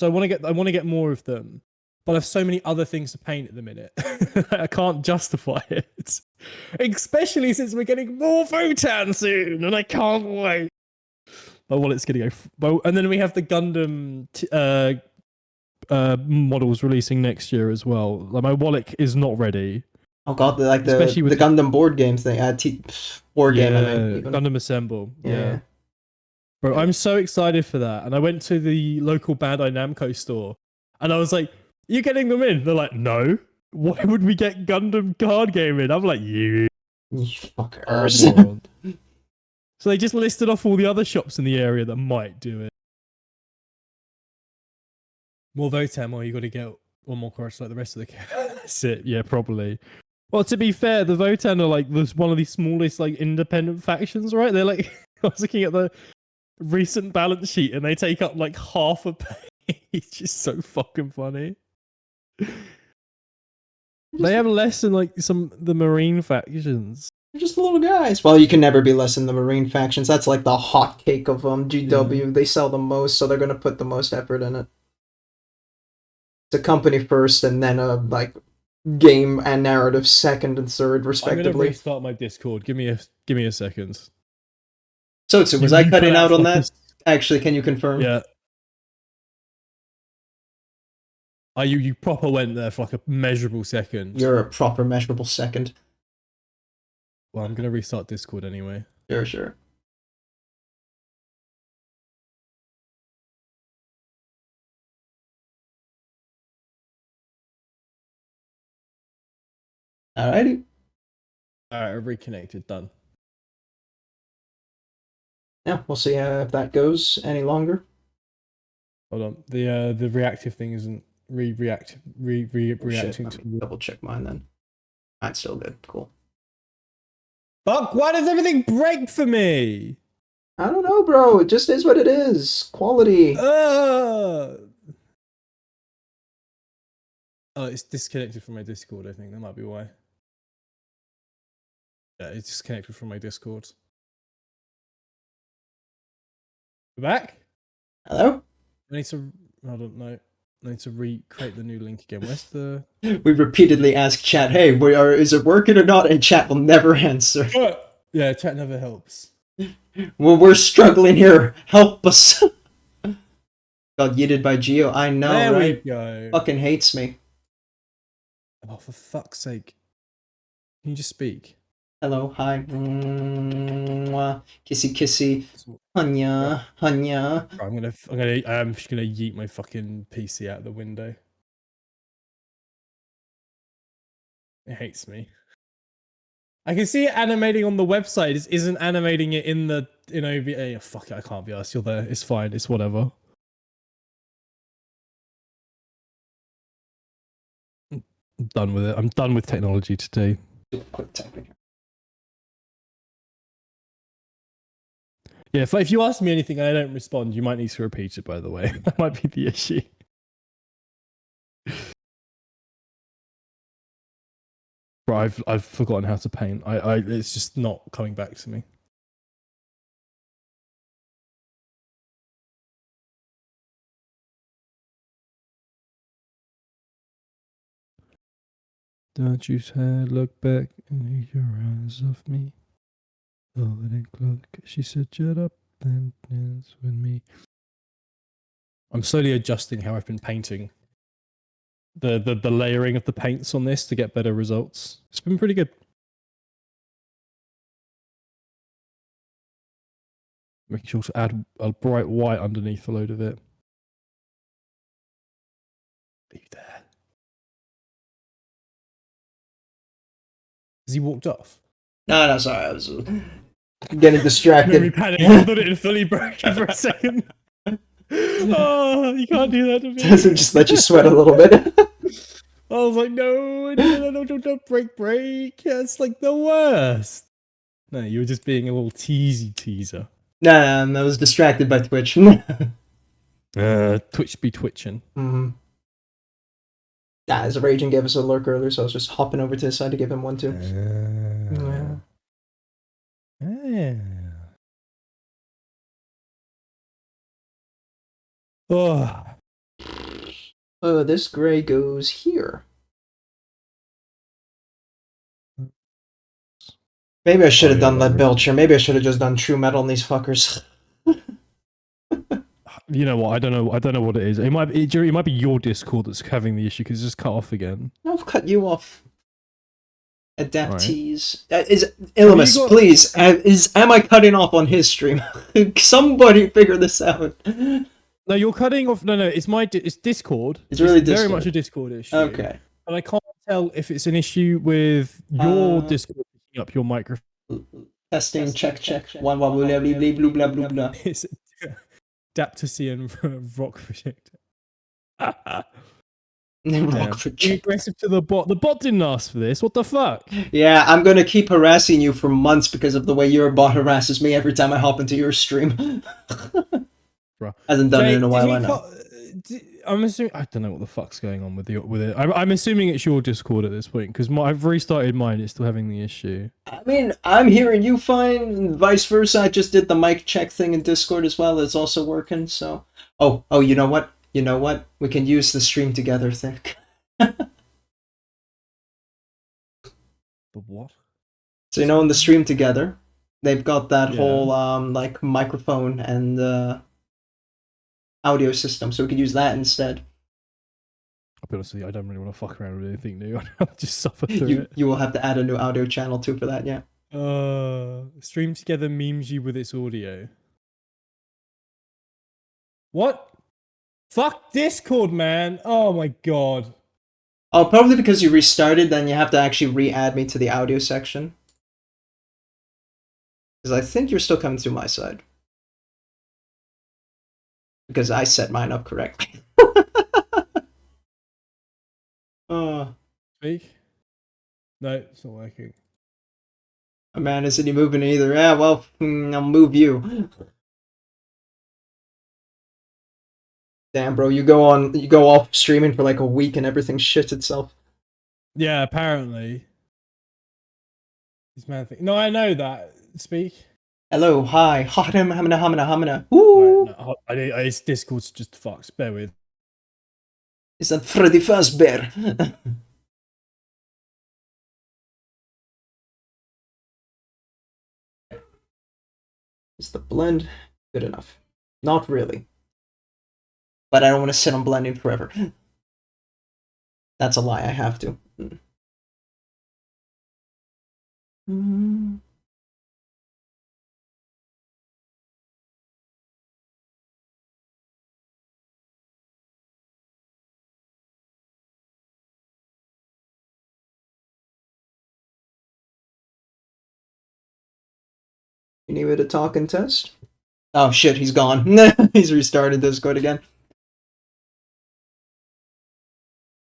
I want to get more of them, but I have so many other things to paint at the minute. I can't justify it, especially since we're getting more Votan soon, and I can't wait. My wallet's gonna go. And then we have the Gundam models releasing next year as well. Like my wallet is not ready. Oh god, like Especially the with Gundam board games thing. War game, I mean, even. Gundam Assemble. Yeah. Bro, Yeah. I'm so excited for that. And I went to the local Bandai Namco store and I was like, you getting them in? They're like, no. Why would we get Gundam card game in? I'm like, you fuckers. moron. So they just listed off all the other shops in the area that might do it. More Votem, or you got to get one more chorus like the rest of the cast. That's it. Yeah, probably. Well, to be fair, the Votan are like one of the smallest like independent factions, right? They're like, I was looking at the recent balance sheet and they take up like half a page. It's so fucking funny. They have less than like the Marine factions. They're just little guys. Well, you can never be less than the Marine factions. That's like the hot cake of GW. Yeah. They sell the most, so they're gonna put the most effort in it. It's a company first, and then a like game and narrative second and third, I'm respectively. gonna restart my Discord. Give me a second. So was I cutting out on like that? Actually, can you confirm? Yeah. You proper went there for like a measurable second. You're a proper measurable second. Well, I'm gonna restart Discord anyway. Sure. Alrighty. Alright, I've reconnected. Done. Yeah, we'll see if that goes any longer. Hold on. The reactive thing isn't reacting to double check mine then. That's still good. Cool. Fuck, why does everything break for me? I don't know, bro. It just is what it is. Quality. Oh, it's disconnected from my Discord, I think. That might be why. Yeah, it's disconnected from my Discord. We're back? Hello? I need to... I don't know. I need to recreate the new link again. Where's the... We repeatedly ask chat, hey, is it working or not? And chat will never answer. Yeah, chat never helps. Well, we're struggling here. Help us. Got yeeted by Geo. I know, there right? We go. Fucking hates me. Oh, for fuck's sake. Can you just speak? Hello, hi. Mwah. Kissy kissy. Hunya, hunya. I'm just gonna yeet my fucking PC out the window. It hates me. I can see it animating on the website. It isn't animating it in the OBA. Fuck it, I can't be asked. You're there. It's fine. It's whatever. I'm done with it. I'm done with technology today. Quick typing. Yeah, if you ask me anything and I don't respond, you might need to repeat it, by the way. That might be the issue. Bro, I've forgotten how to paint. It's just not coming back to me. Don't you say look back and leave your eyes off me. Oh, it ain't clock. She said, shut up and dance with me. I'm slowly adjusting how I've been painting. The layering of the paints on this to get better results. It's been pretty good. Making sure to add a bright white underneath a load of it. Has he walked off? No, sorry, I was getting distracted. Made me panic. I thought it had fully broken for a second. Oh, you can't do that to me. Doesn't just let you sweat a little bit. I was like, no, don't break. That's like the worst. No, you were just being a little teaser. Nah, I was distracted by Twitch. Twitch be twitching. Mm-hmm. Nah, as a Raging gave us a lurk earlier, so I was just hopping over to his side to give him one too. Yeah. Oh. This gray goes here. Maybe I should have done Lead Belcher. Maybe I should have just done True Metal on these fuckers. You know what? I don't know what it is. It might be your Discord that's having the issue because it's just cut off again. I've cut you off. Adaptees. Right. Is Illimus, please? Am I cutting off on his stream? Somebody figure this out. No, you're cutting off. No, it's it's Discord. It's really Discord. Very much a Discord issue. Okay. But I can't tell if it's an issue with your Discord picking up your microphone. Testing, check. One blah blah blah blah blah. It's Adaptusian rock projector. Being aggressive to the bot. The bot didn't ask for this. What the fuck? Yeah, I'm gonna keep harassing you for months because of the way your bot harasses me every time I hop into your stream. Bro. Hasn't done it in a while. I know. I'm assuming I don't know what the fuck's going on with it. I'm assuming it's your Discord at this point because I've restarted mine. It's still having the issue. I mean, I'm hearing you fine, and vice versa. I just did the mic check thing in Discord as well. It's also working. So, oh, you know what? We can use the stream together thing. The what? So in the stream together, they've got that whole like microphone and audio system, so we could use that instead. I'll be honest with you, I don't really want to fuck around with anything new. I'll just suffer through it. You will have to add a new audio channel too for that, yeah. Stream together memes you with its audio. What? Fuck Discord, man. Oh my god. Oh, probably because you restarted, then you have to actually re-add me to the audio section. Because I think you're still coming through my side. Because I set mine up correctly. Speak? No, it's not working. Oh man, isn't he moving either? Yeah, well, I'll move you. Damn, bro, you go off streaming for like a week and everything shits itself. Yeah, apparently. This man no, I know that. Speak. Hello, hi, hamina. Woo! No, it's Discord's just fucks. Bear with. Is that Freddy Fazbear? Is the blend good enough? Not really. But I don't want to sit on blending forever. That's a lie, I have to. You need me to talk and test? Oh shit, he's gone. He's restarted Discord again.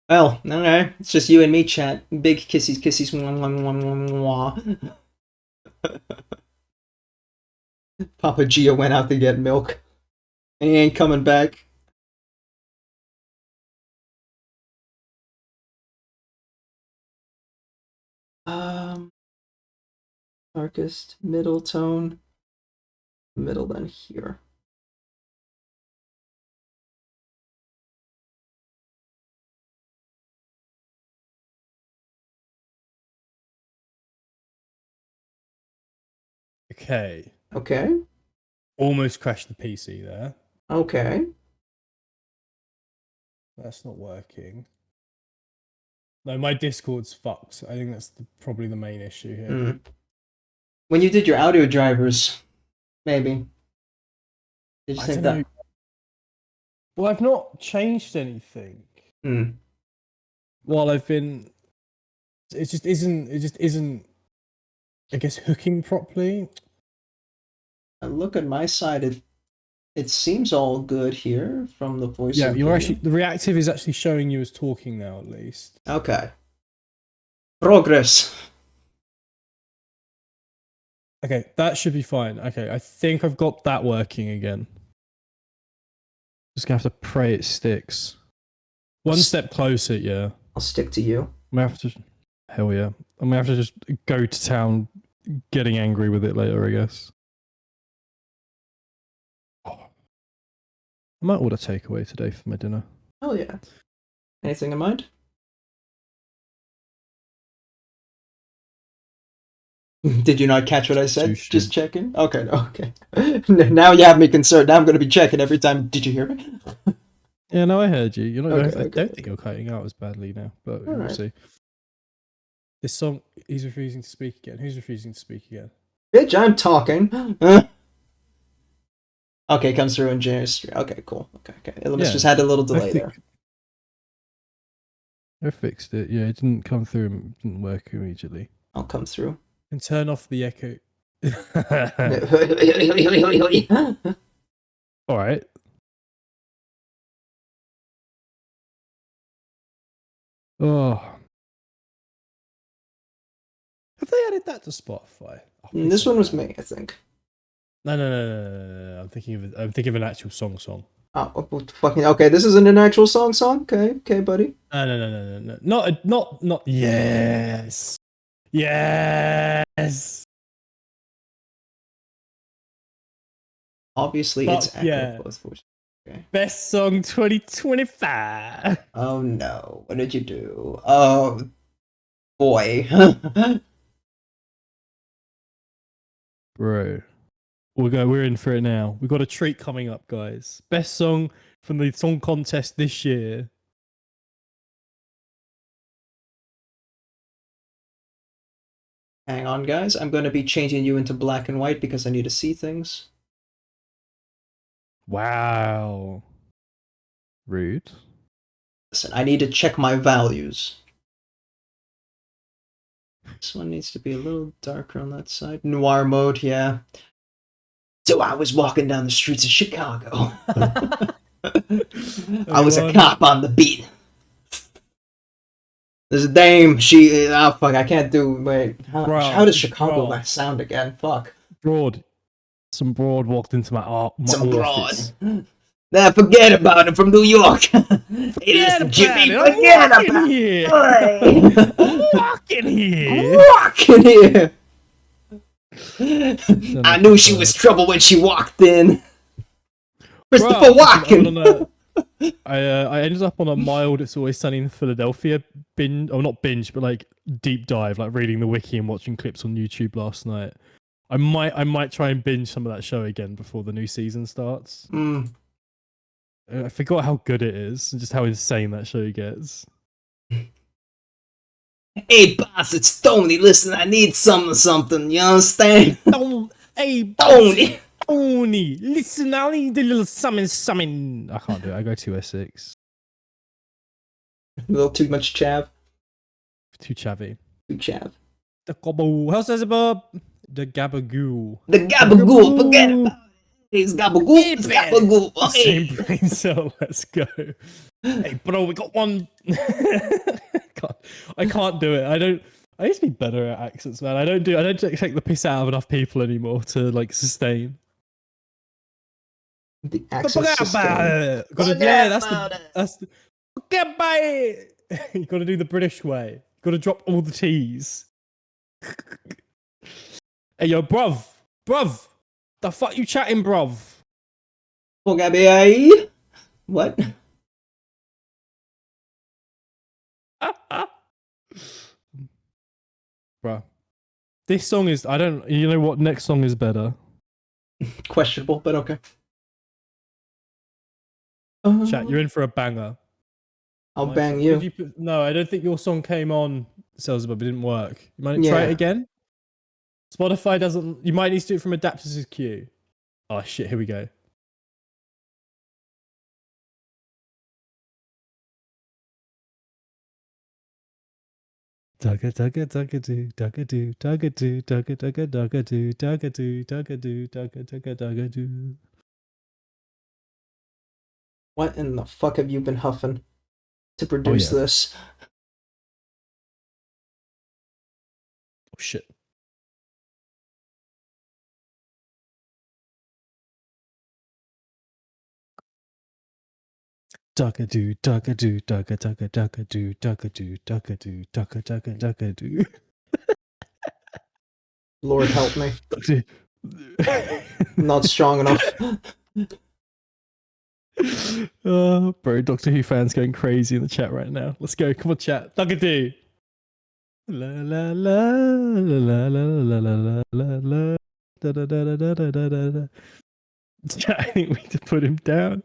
Well, okay. It's just you and me, chat. Big kissies. Papa Gio went out to get milk. And he ain't coming back. Darkest, middle tone. Middle then here. Okay. Okay. Almost crashed the PC there. Okay. That's not working. No, my Discord's fucked. I think that's probably the main issue here. When you did your audio drivers, maybe. Did you think that? Well, I've not changed anything. While I've been, it just isn't I guess hooking properly. I look at my side, it seems all good here from the voice Yeah, and you're video. actually the reactive is actually showing you as talking now, at least. Okay. Progress. Okay, that should be fine. Okay, I think I've got that working again. Just gonna have to pray it sticks. One step closer, yeah. I'll stick to you. I'm gonna have to. Hell yeah. I'm gonna have to just go to town getting angry with it later, I guess. I might order takeaway today for my dinner. Oh yeah. Anything in mind? Did you not catch what I said? Sushi. Just checking? Okay, okay. Now you have me concerned. Now I'm going to be checking every time. Did you hear me? Yeah, no, I heard you. You know, Okay, I okay, don't think you're cutting out as badly now, but All we'll right. see. This song, he's refusing to speak again. Who's refusing to speak again? Bitch, I'm talking. Okay, comes through in January. Okay, cool. Okay. Illumis just had a little delay there. I fixed it. Yeah, it didn't come through. It didn't work immediately. I'll come through. And turn off the echo. All right. Oh. Have they added that to Spotify? Oh, This one was me, I think. No. I'm thinking of an actual song. Oh, fucking okay. This isn't an actual song. Okay, buddy. No. Not. Yes. Obviously, Fuck it's echo yeah. both voices. Okay. Best song 2025. Oh no! What did you do? Oh boy. Bro. We're in for it now. We've got a treat coming up, guys. Best song from the song contest this year. Hang on, guys. I'm going to be changing you into black and white because I need to see things. Wow. Rude. Listen, I need to check my values. This one needs to be a little darker on that side. Noir mode, yeah. So I was walking down the streets of Chicago. I was a cop on the beat. There's a dame. She. Oh fuck! I can't do. Wait. How does Chicago sound again? Fuck. Some broad walked into my Some office. broad. Nah, forget about it. From New York. Hey, listen, Jimmy. Forget about it. Walking here. Walking here. I knew she was trouble when she walked in. Christopher Walken. I ended up on a mild It's Always Sunny in Philadelphia binge, or not binge, but like deep dive, like reading the wiki and watching clips on YouTube last night. I might try and binge some of that show again before the new season starts. I forgot how good it is and just how insane that show gets. Hey boss, it's Tony. Listen, I need something. You understand? Hey Tony. Tony, listen, I need a little something. I can't do it. I go too Essex. A little too much chav. Too chavvy. Too chav. The gobble. How says it, Bob? The gabagoo. The gabagoo. Forget about it. It's gabagoo. It's gabagoo. Okay. Same brain cell. Let's go. Hey, bro, we got one. I can't do it. I used to be better at accents, man. I don't take the piss out of enough people anymore to like sustain. The accent system. That's forget about it. You got to do the British way. You got to drop all the T's. Hey, yo, bruv, the fuck you chatting, bruv? What? Bruh. This song is, you know what next song is better? Questionable, but okay. Chat, you're in for a banger. I'll bang you. No, I don't think your song came on, Selzebub, it didn't work. You might try it again? Spotify doesn't, you might need to do it from Adaptus' queue. Oh shit, here we go. Dugga dugga dugga doo dugga doo dugga doo dugga dugga dugga doo dugga doo dugga doo dugga dugga dugga doo. What in the fuck have you been huffing to produce this? Oh shit. Dugga doo dugga doo dugga dugga dugga doo dugga doo dugga doo dugga dugga dugga doo. Lord help me. Not strong enough. Bro, Doctor Who fans going crazy in the chat right now. Let's go. Come on, chat. Dugga doo. La la la la la la la la la la da da da da da da da da. I think we need to put him down.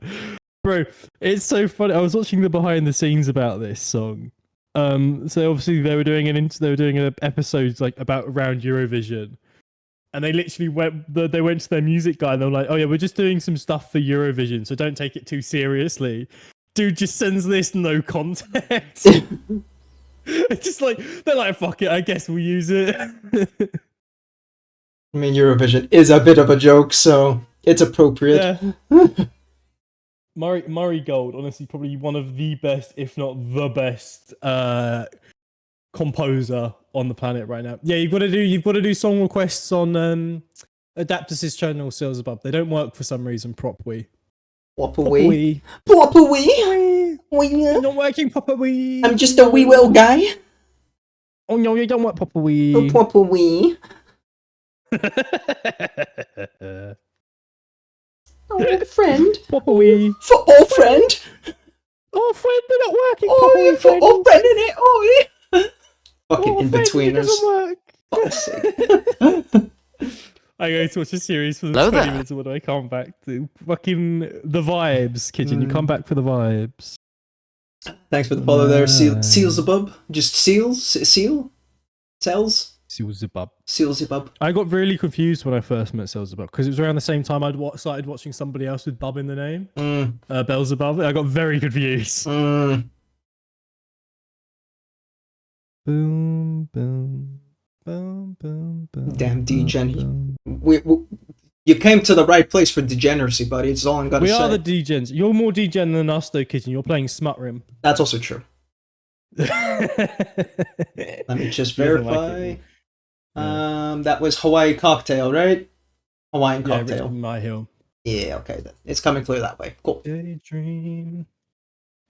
Bro, it's so funny. I was watching the behind the scenes about this song. So obviously they were doing an episode like about around Eurovision, and they literally went to their music guy and they were like, "Oh yeah, we're just doing some stuff for Eurovision, so don't take it too seriously." Dude just sends this no context. It's just like they're like, "Fuck it, I guess we'll use it." I mean, Eurovision is a bit of a joke, so it's appropriate. Yeah. Murray Gold, honestly, probably one of the best, if not the best, composer on the planet right now. Yeah, you've got to do song requests on Adaptus' channel, Sales Above. They don't work for some reason properly. Properly. You're not working properly. I'm just a wee little guy. Oh no, you don't work properly. Properly. Oh, friend. Properly. For all friend. Oh, friend, they're not working properly. For all friend in it. Oh, fucking in-betweeners. I go to watch a series for the 20 minutes and what do I come back to? Fucking the vibes, Kitchen. You come back for the vibes. Thanks for the follow there, Seals above. Just Seals? Seal? Cells? Sealzebub. Sealzebub. I got really confused when I first met Sealzebub because it was around the same time I'd started watching somebody else with Bub in the name. Beelzebub. I got very confused. Boom, boom, boom, boom, boom. Damn degen. You came to the right place for degeneracy, buddy. It's all I'm gonna say. We are the degens. You're more degen than us, though, Kitchen. You're playing Smut Rim. That's also true. Let me just verify. That was Hawaii Cocktail, right? Hawaiian Cocktail. My Hill. Yeah, okay. It's coming clear that way. Cool. Daydream.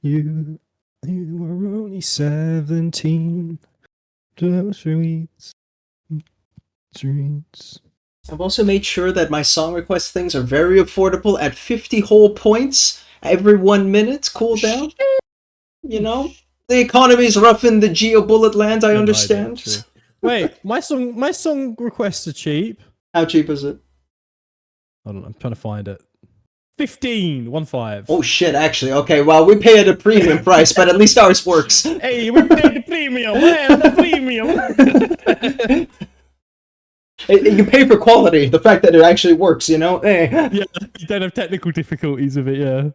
You were only 17. Streets. I've also made sure that my song request things are very affordable at 50 whole points every 1 minute cooldown. You know? The economy's rough in the geo-bullet land, I understand. Wait, my song requests are cheap. How cheap is it? Hold on, I'm trying to find it. 15. Oh shit, actually. Okay, well, we pay at a premium price, but at least ours works. Hey, we pay the premium, man, the premium. You pay for quality, the fact that it actually works, you know? Hey. Yeah, you don't have technical difficulties with it, yeah.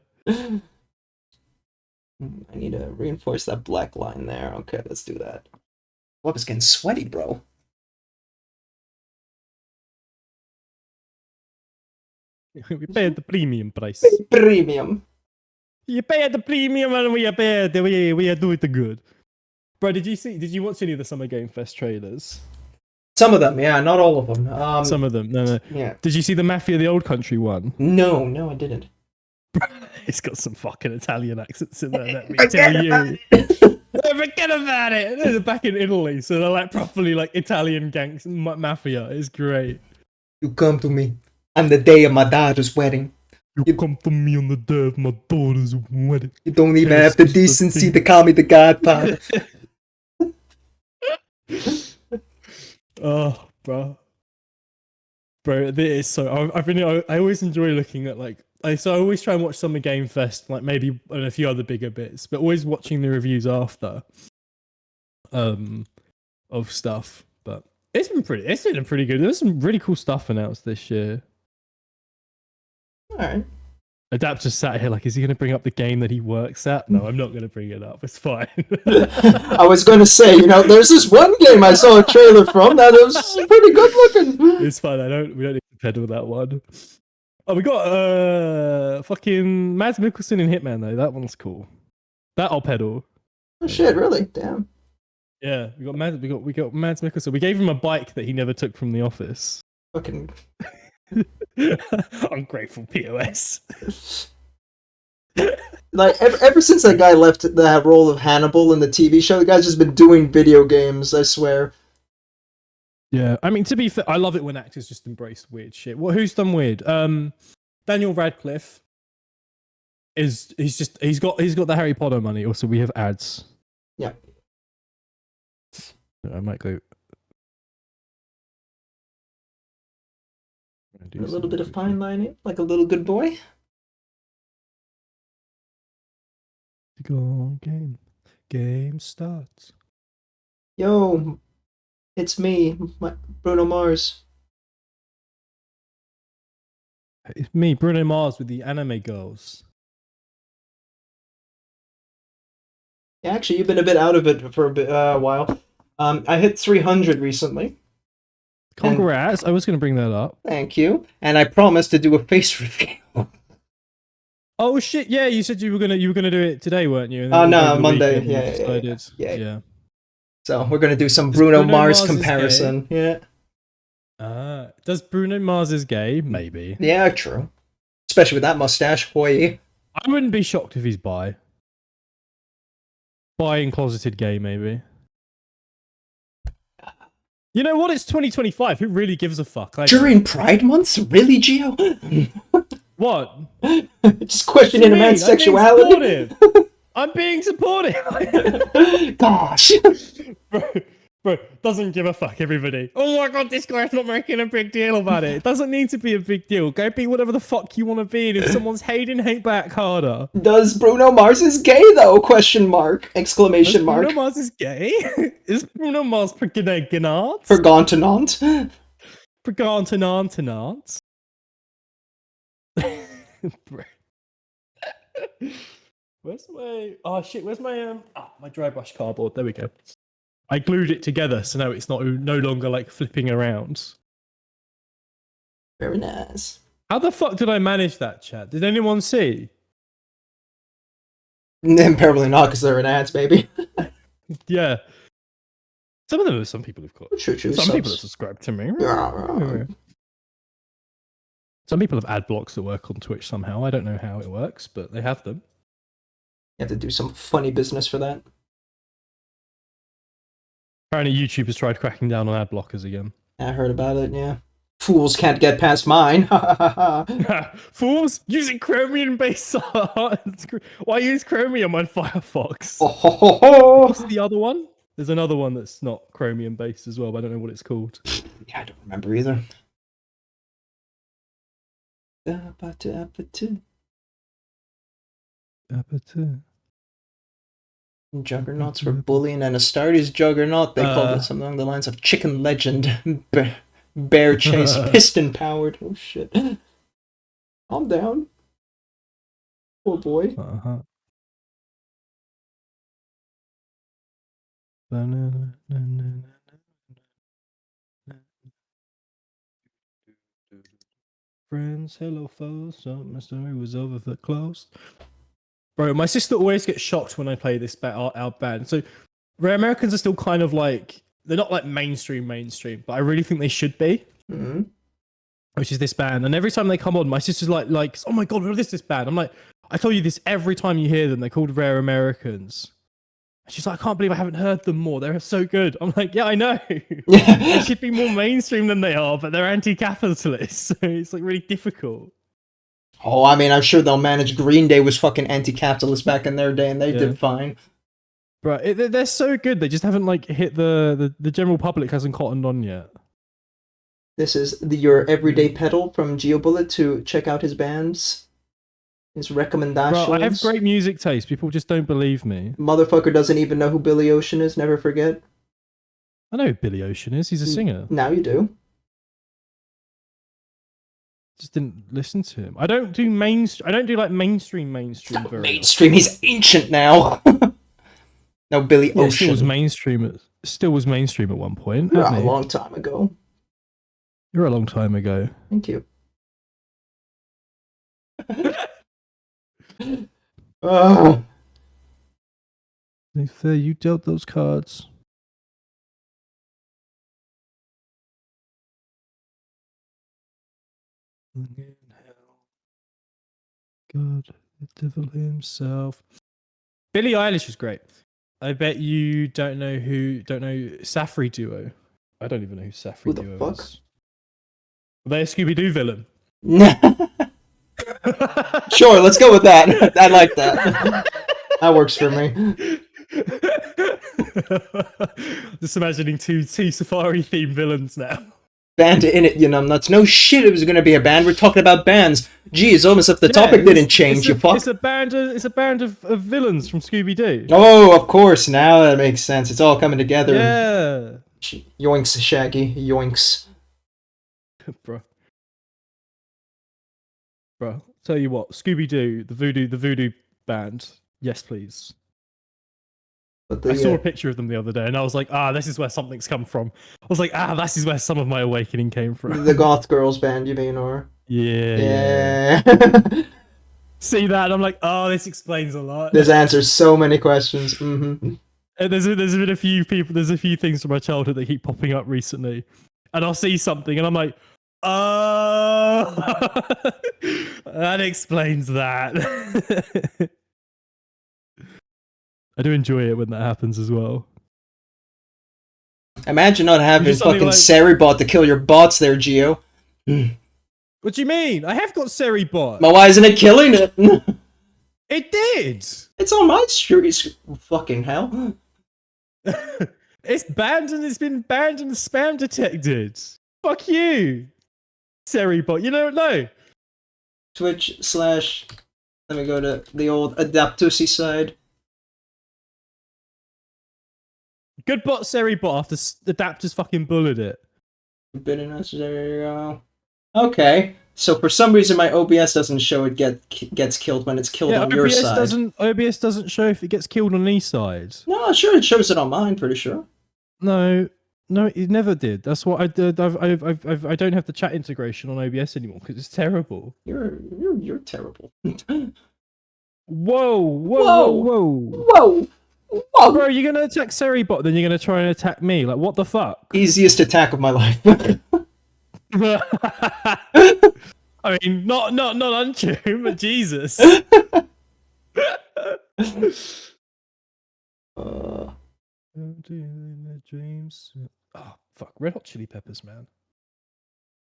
I need to reinforce that black line there. Okay, let's do that. What was getting sweaty, bro? We pay at the premium price. Premium. You pay at the premium and we do it good. Bro, did you watch any of the Summer Game Fest trailers? Some of them, yeah, not all of them. Some of them, no. Yeah. Did you see the Mafia the Old Country one? No, I didn't. It's got some fucking Italian accents in there, let me tell you. Forget about it! They're back in Italy, so they're like properly like Italian gangs mafia. It's great. You come to me on the day of my daughter's wedding. You come to me on the day of my daughter's wedding. You don't even have the decency to call me the Godfather. Oh, bro, it is so. I always enjoy looking at like. So I always try and watch Summer Game Fest, like maybe and a few other bigger bits, but always watching the reviews after, of stuff. But it's been pretty good. There's some really cool stuff announced this year. All right. Adaptus sat here like, is he going to bring up the game that he works at? No, I'm not going to bring it up. It's fine. I was going to say, there's this one game I saw a trailer from that was pretty good looking. It's fine. We don't need to peddle that one. Oh, we got fucking Mads Mikkelsen in Hitman though. That one's cool. That I'll peddle. Oh shit! Really? Damn. Yeah, we got Mads Mikkelsen. We gave him a bike that he never took from the office. Fucking ungrateful POS. Like ever since that guy left that role of Hannibal in the TV show, the guy's just been doing video games. I swear. Yeah, I mean, to be fair, I love it when actors just embrace weird shit. Who's done weird? Daniel Radcliffe he's got the Harry Potter money. Also, we have ads. Yeah. I might go. A little bit of fine lining, like a little good boy. Go on, game starts. Yo, it's me, Bruno Mars. It's me, Bruno Mars, with the anime girls. Yeah, actually, you've been a bit out of it for a while. I hit 300 recently. Congrats! I was going to bring that up. Thank you. And I promised to do a face review. Oh shit! Yeah, you said you were gonna do it today, weren't you? Oh no, Monday. Yeah. So we're gonna do some Bruno Mars comparison. Yeah. Does Bruno Mars is gay? Maybe. Yeah, true. Especially with that mustache. Hoy. I wouldn't be shocked if he's bi. Bi and closeted gay, maybe. You know what? It's 2025. Who really gives a fuck? Like, during Pride Month? Really, Gio? What? Just questioning a man's sexuality. I'm being supportive. Gosh. Bro, doesn't give a fuck, everybody. Oh my god, this guy's not making a big deal about it. It doesn't need to be a big deal. Go be whatever the fuck you want to be, and if someone's hating, hate back harder. Does Bruno Mars is gay, though? Question mark. Exclamation mark. Bruno Mars is gay? Is Bruno Mars pregnant? Pregantinant? Pregantinant? Where's my... Oh shit, where's my... my dry brush cardboard. There we go. I glued it together, so now it's no longer like flipping around. Very nice. How the fuck did I manage that, chat? Did anyone see? Apparently not, because they're in ads, baby. Yeah. Some people have got. True, some people have subscribed to me. Some people have ad blocks that work on Twitch somehow. I don't know how it works, but they have them. You have to do some funny business for that. Apparently YouTube has tried cracking down on ad blockers again. I heard about it, yeah. Fools can't get past mine. Fools using Chromium-based art. Why use Chromium on Firefox? What's the other one? There's another one that's not Chromium-based as well, but I don't know what it's called. Yeah, I don't remember either. Juggernauts were bullying and Astartes Juggernaut. They called it something along the lines of Chicken Legend. Bear Chase Piston Powered. Oh shit. Calm down. Poor boy. Friends, hello foes, my story was over for close. Bro, my sister always gets shocked when I play this our band. So, Rare Americans are still kind of like, they're not like mainstream, but I really think they should be. Mm-hmm. Which is this band. And every time they come on, my sister's like, oh my god, what is this band? I'm like, I tell you this every time you hear them. They're called Rare Americans. And she's like, I can't believe I haven't heard them more. They're so good. I'm like, yeah, I know. They should be more mainstream than they are, but they're anti-capitalist. So it's like really difficult. Oh, I mean, I'm sure they'll manage. Green Day was fucking anti-capitalist back in their day, and they did fine. Right, they're so good. They just haven't like hit the general public hasn't cottoned on yet. This is your everyday pedal from GeoBullet to check out his bands, his recommendations. Bro, I have great music taste. People just don't believe me. Motherfucker doesn't even know who Billy Ocean is. Never forget. I know who Billy Ocean is. He's a singer. Now you do. just didn't listen to him. I don't do like mainstream very mainstream. He's ancient now. No, Billy often. Ocean. Still was mainstream at one point. You're a long time ago. You're a long time ago. Thank you. Fair, you dealt those cards. God, the devil himself. Billie Eilish is great. I bet you don't know Safri Duo. I don't even know who Safri Duo is. Are they a Scooby-Doo villain? Sure, let's go with that. I like that. That works for me. Just imagining two Safari themed villains now. Band in it, you numbnuts. No shit, it was gonna be a band. We're talking about bands. Gee, it's almost if the topic didn't change. You fuck. It's a band of villains from Scooby Doo. Oh, of course. Now that makes sense. It's all coming together. Yeah. Yoinks, Shaggy. Yoinks. Bro. Tell you what, Scooby Doo, the Voodoo band. Yes, please. I saw a picture of them the other day, and I was like, this is where something's come from. I was like, this is where some of my awakening came from. The Goth Girls band, you mean, or? Yeah. See that, and I'm like, this explains a lot. This answers so many questions. Mm-hmm. And there's been a few things from my childhood that keep popping up recently, and I'll see something, and I'm like, that explains that. I do enjoy it when that happens as well. Imagine not having fucking Seribot to kill your bots there, Geo. What do you mean? I have got Seribot. But why isn't it killing it? It did. It's on my stream. Fucking hell. It's banned and it's been banned and spam detected. Fuck you, Seribot. You don't know. Twitch / let me go to the old Adaptusy side. Good bot, Seribot, after Adaptus fucking bullied it. Bitterness, there you go. Okay, so for some reason my OBS doesn't show it gets killed when it's killed on your side. OBS doesn't show if it gets killed on any side. No, sure, it shows it on mine, pretty sure. No, it never did. That's what I did. I don't have the chat integration on OBS anymore because it's terrible. You're terrible. Whoa! Whoa. Bro, you're gonna attack Seribot, then you're gonna try and attack me. Like, what the fuck? Easiest attack of my life. I mean, not untrue, but Jesus. Dreams. Oh fuck, Red Hot Chili Peppers, man.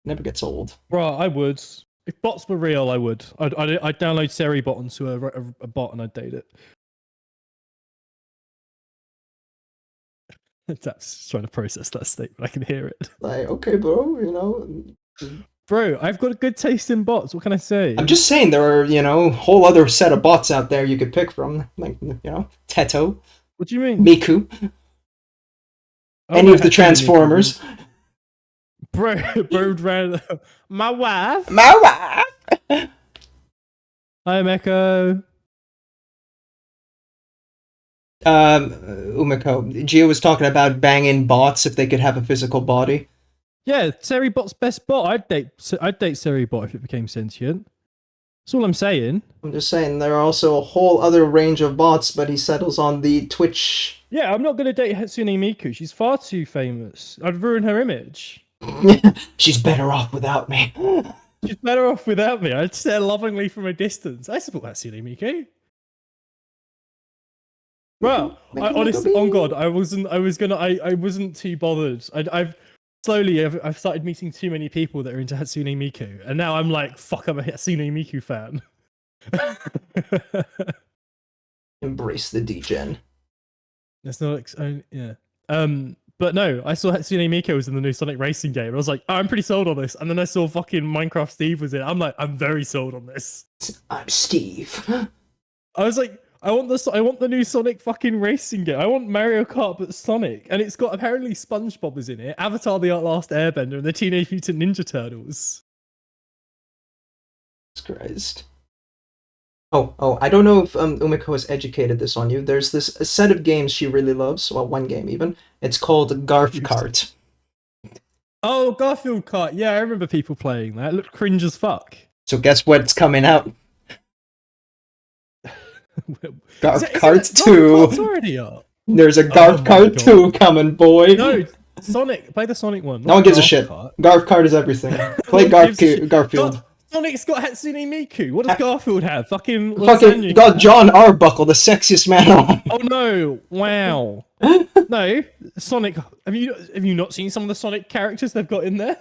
Never gets old. Bro, I would. If bots were real, I would. I'd download Seribot onto a bot and I'd date it. That's trying to process that statement. I can hear it. Like, okay, bro, you know. Bro, I've got a good taste in bots. What can I say? I'm just saying there are, a whole other set of bots out there you could pick from. Like, Teto. What do you mean? Miku. Any of the Transformers. Bro ran. My wife. Hi, Meko. Umiko, Gio was talking about banging bots if they could have a physical body. Yeah, Seribot's best bot. I'd date Seribot if it became sentient. That's all I'm saying. I'm just saying there are also a whole other range of bots, but he settles on the Twitch. Yeah, I'm not going to date Hatsune Miku. She's far too famous. I'd ruin her image. She's better off without me. She's better off without me. I'd stare lovingly from a distance. I support Hatsune Miku. Bro, honestly, on God, I wasn't too bothered. I've started meeting too many people that are into Hatsune Miku, and now I'm like, fuck, I'm a Hatsune Miku fan. Embrace the degen. That's not yeah. But no, I saw Hatsune Miku was in the new Sonic Racing game, and I was like, I'm pretty sold on this. And then I saw fucking Minecraft Steve was in it. I'm like, I'm very sold on this. I'm Steve. I was like, I want the new Sonic fucking racing game. I want Mario Kart but Sonic, and it's got apparently SpongeBob is in it, Avatar: The Last Airbender, and the Teenage Mutant Ninja Turtles. Christ. Oh, I don't know if Umiko has educated this on you. There's a set of games she really loves, well, one game even. It's called Garf Kart. Oh, Garfield Kart. Yeah, I remember people playing that. It looked cringe as fuck. So guess what's coming out? Garf Kart 2. Already up. There's a Garf Kart 2 coming, boy. No, Sonic. Play the Sonic one. No one gives a shit. Garf Kart is everything. Play Garfield. Sonic's got Hatsune Miku. What does Garfield have? Fucking got John Arbuckle, the sexiest man alive. Oh no! Wow. No, Sonic. Have you not seen some of the Sonic characters they've got in there?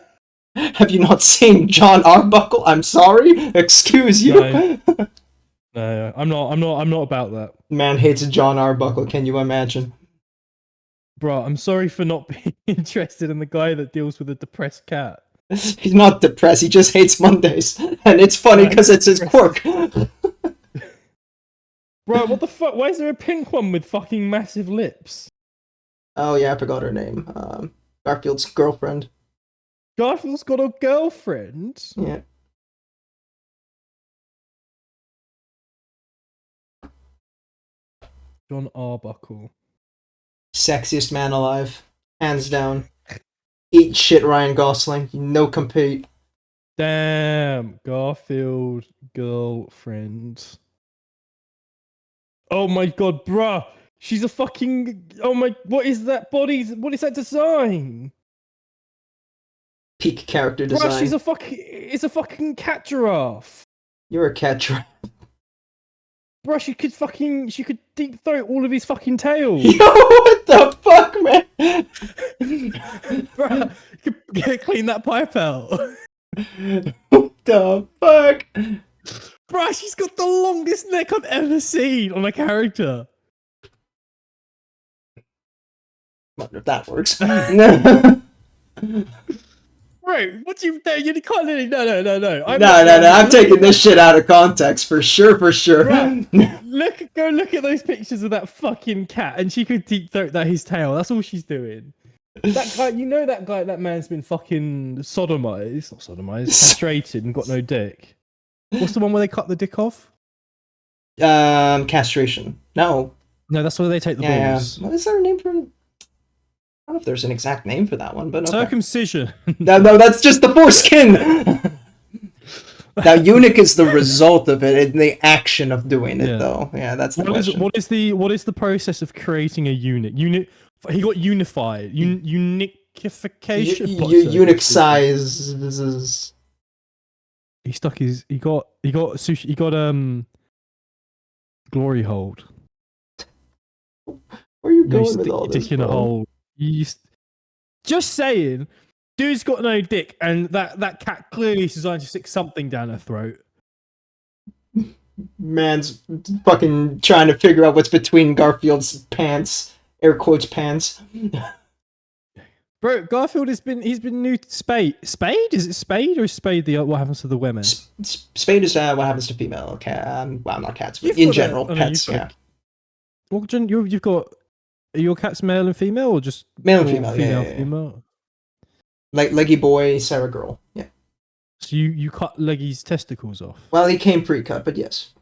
Have you not seen John Arbuckle? I'm sorry. Excuse you. No, I'm not about that. Man hates John Arbuckle. Can you imagine? Bro, I'm sorry for not being interested in the guy that deals with a depressed cat. He's not depressed, he just hates Mondays. And it's funny because it's his quirk. Bro, what the fuck? Why is there a pink one with fucking massive lips? Oh yeah, I forgot her name. Garfield's girlfriend. Garfield's got a girlfriend? Yeah. John Arbuckle. Sexiest man alive. Hands down. Eat shit, Ryan Gosling. No compete. Damn. Garfield girlfriend. Oh my god, bruh. She's a fucking... Oh my... What is that body? What is that design? Peak character design. Bruh, she's a fucking... It's a fucking cat giraffe. You're a cat giraffe. Bruh, she could deep throat all of his fucking tails. Yo, what the fuck, man? Bruh, clean that pipe out. What the fuck? Bruh, she's got the longest neck I've ever seen on a character. I wonder if that works. Bro, what do you do? You can't literally... No. No. I'm taking this shit out of context for sure. Bruh, go look at those pictures of that fucking cat, and she could deep throat his tail. That's all she's doing. That guy, that man's been fucking sodomized, not sodomized, castrated, and got no dick. What's the one where they cut the dick off? Castration. No, that's where they take the balls. Yeah. What is there a name for? I don't know if there's an exact name for that one, but okay. Circumcision. No, that's just the foreskin. Now, eunuch is the result of it, and the action of doing it, though. Yeah, that's the question. What is the process of creating a eunuch? He got unified. Unification. Eunuch sizes. He got sushi. He got glory hold. Where are you going with all this? Dick in a hole. Just saying, dude's got no dick, and that cat clearly is designed to stick something down her throat. Man's fucking trying to figure out what's between Garfield's pants, air quotes pants. Bro, Garfield he's been new to Spade. Spade? Is it Spade or is Spade the what happens to the women? Spade is what happens to female cat. Well, not cats, but in general, pets. Yeah. Well, you've got. Are your cats male and female, or just male and female? Female. Like Leggy boy, Sarah girl. Yeah. So you cut Leggy's testicles off? Well, he came pre-cut, but yes.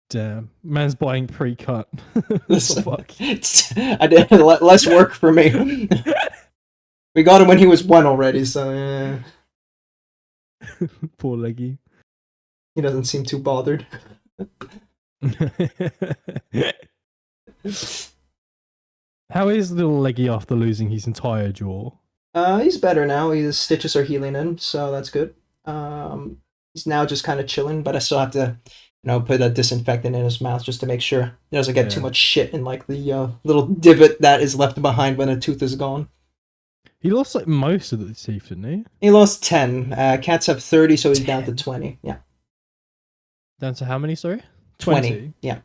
Damn, man's buying pre-cut. Listen, fuck? I did less work for me. We got him when he was 1 already, so yeah. Poor Leggy. He doesn't seem too bothered. How is little Leggy after losing his entire jaw? He's better now. His stitches are healing in, so that's good. He's now just kind of chilling, but I still have to, put a disinfectant in his mouth just to make sure he doesn't get too much shit in like the little divot that is left behind when a tooth is gone. He lost like most of the teeth, didn't he? He lost 10. Cats have 30, so he's 10. Down to 20. Yeah. Down to how many? Sorry, 20. Yeah.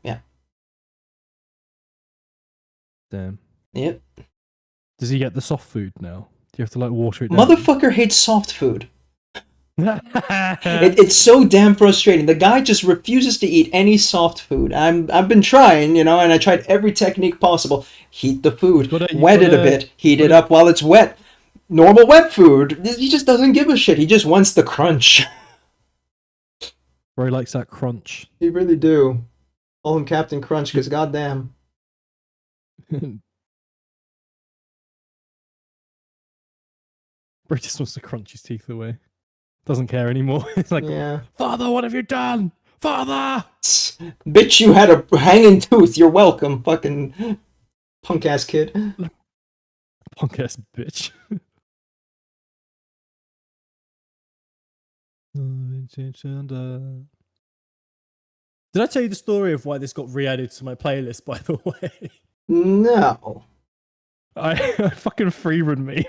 Damn. Yep. Does he get the soft food now? Do you have to like water it down? Motherfucker hates soft food. It's so damn frustrating. The guy just refuses to eat any soft food. I've been trying, and I tried every technique possible. Heat the food, wet it a bit, heat it up while it's wet. Normal wet food. He just doesn't give a shit. He just wants the crunch. Roy likes that crunch. He really do. Call him Captain Crunch, because goddamn. Bro just wants to crunch his teeth away. Doesn't care anymore. It's like, yeah. Father, what have you done? Father! Bitch, you had a hanging tooth. You're welcome, fucking punk-ass kid. Punk-ass bitch. Did I tell you the story of why this got re-added to my playlist, by the way? No. I fucking free-run me.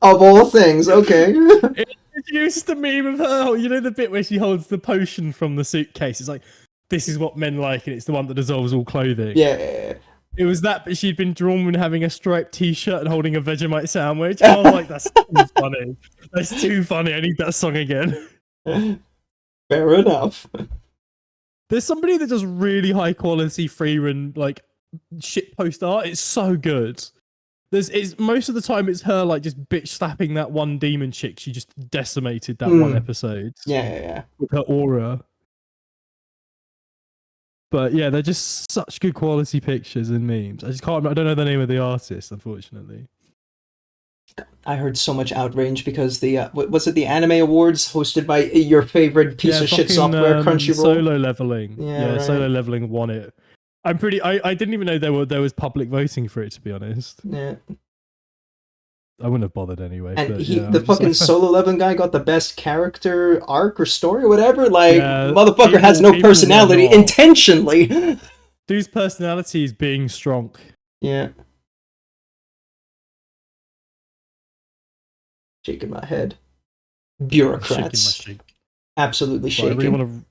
Of all things, okay. It introduced the meme of her, you know the bit where she holds the potion from the suitcase? It's like, this is what men like, and it's the one that dissolves all clothing. Yeah. It was that, but she'd been drawn when having a striped t-shirt and holding a Vegemite sandwich. And I was like, that's too funny. That's too funny. I need that song again. Fair enough. There's somebody that does really high quality free run like shit post art. It's so good. It's most of the time it's her like just bitch slapping that one demon chick. She just decimated that one episode. Yeah. With her aura. But yeah, they're just such good quality pictures and memes. I don't know the name of the artist, unfortunately. I heard so much outrage because the was it the Anime Awards hosted by your favorite piece of shit software, Crunchyroll? Solo Leveling. Yeah, right. Solo Leveling won it. I didn't even know there was public voting for it, to be honest. Yeah. I wouldn't have bothered anyway. And but, the fucking Solo Leveling guy got the best character arc or story or whatever. Like, motherfucker has no personality intentionally. Dude's personality is being strong. Yeah. Shaking my head. Bureaucrats. Shaking my shake. Absolutely shaking. I really want to.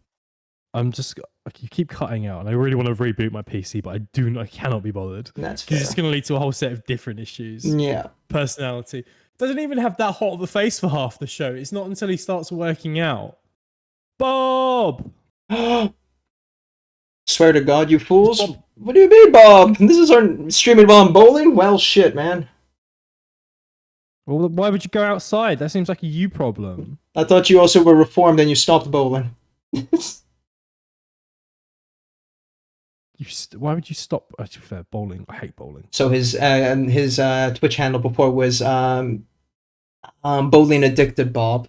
You keep cutting out, and I really want to reboot my PC, but I cannot be bothered. That's fair. It's going to lead to a whole set of different issues. Yeah. Personality. Doesn't even have that hot of a face for half the show. It's not until he starts working out. Bob! Swear to God, you fools. Bob. What do you mean, Bob? This is our streaming while I'm bowling? Well, shit, man. Well, why would you go outside? That seems like a you problem. I thought you also were reformed and you stopped bowling. Why would you stop? Fair, bowling. I hate bowling. So his Twitch handle before was Bowling Addicted Bob.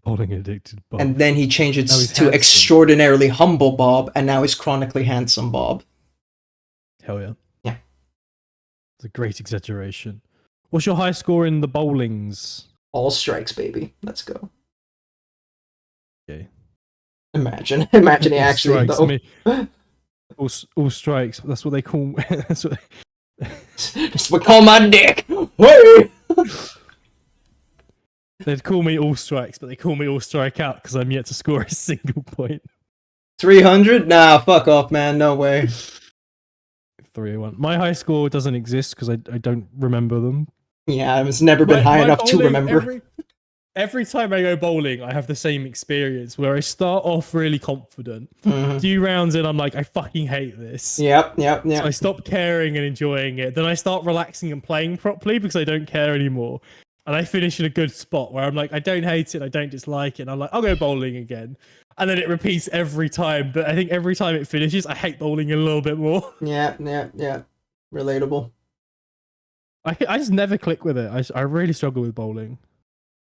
Bowling Addicted Bob. And then he changed it to Extraordinarily Humble Bob, and now he's Chronically Handsome Bob. Hell yeah. Yeah. It's a great exaggeration. What's your high score in the bowlings? All strikes, baby. Let's go. Okay. Imagine he actually strikes me. All strikes. That's what they call. That's what we call my dick. Hey! They'd call me all strikes, but they call me all strike out because I'm yet to score a single point. 300? Nah, fuck off, man. No way. 301. My high score doesn't exist because I don't remember them. Yeah, it's never been high enough to remember. Every time I go bowling, I have the same experience where I start off really confident. Few rounds in, I'm like, I fucking hate this. Yep. So I stop caring and enjoying it. Then I start relaxing and playing properly because I don't care anymore. And I finish in a good spot where I'm like, I don't hate it, I don't dislike it. And I'm like, I'll go bowling again. And then it repeats every time. But I think every time it finishes, I hate bowling a little bit more. Yeah. Relatable. I just never click with it. I really struggle with bowling.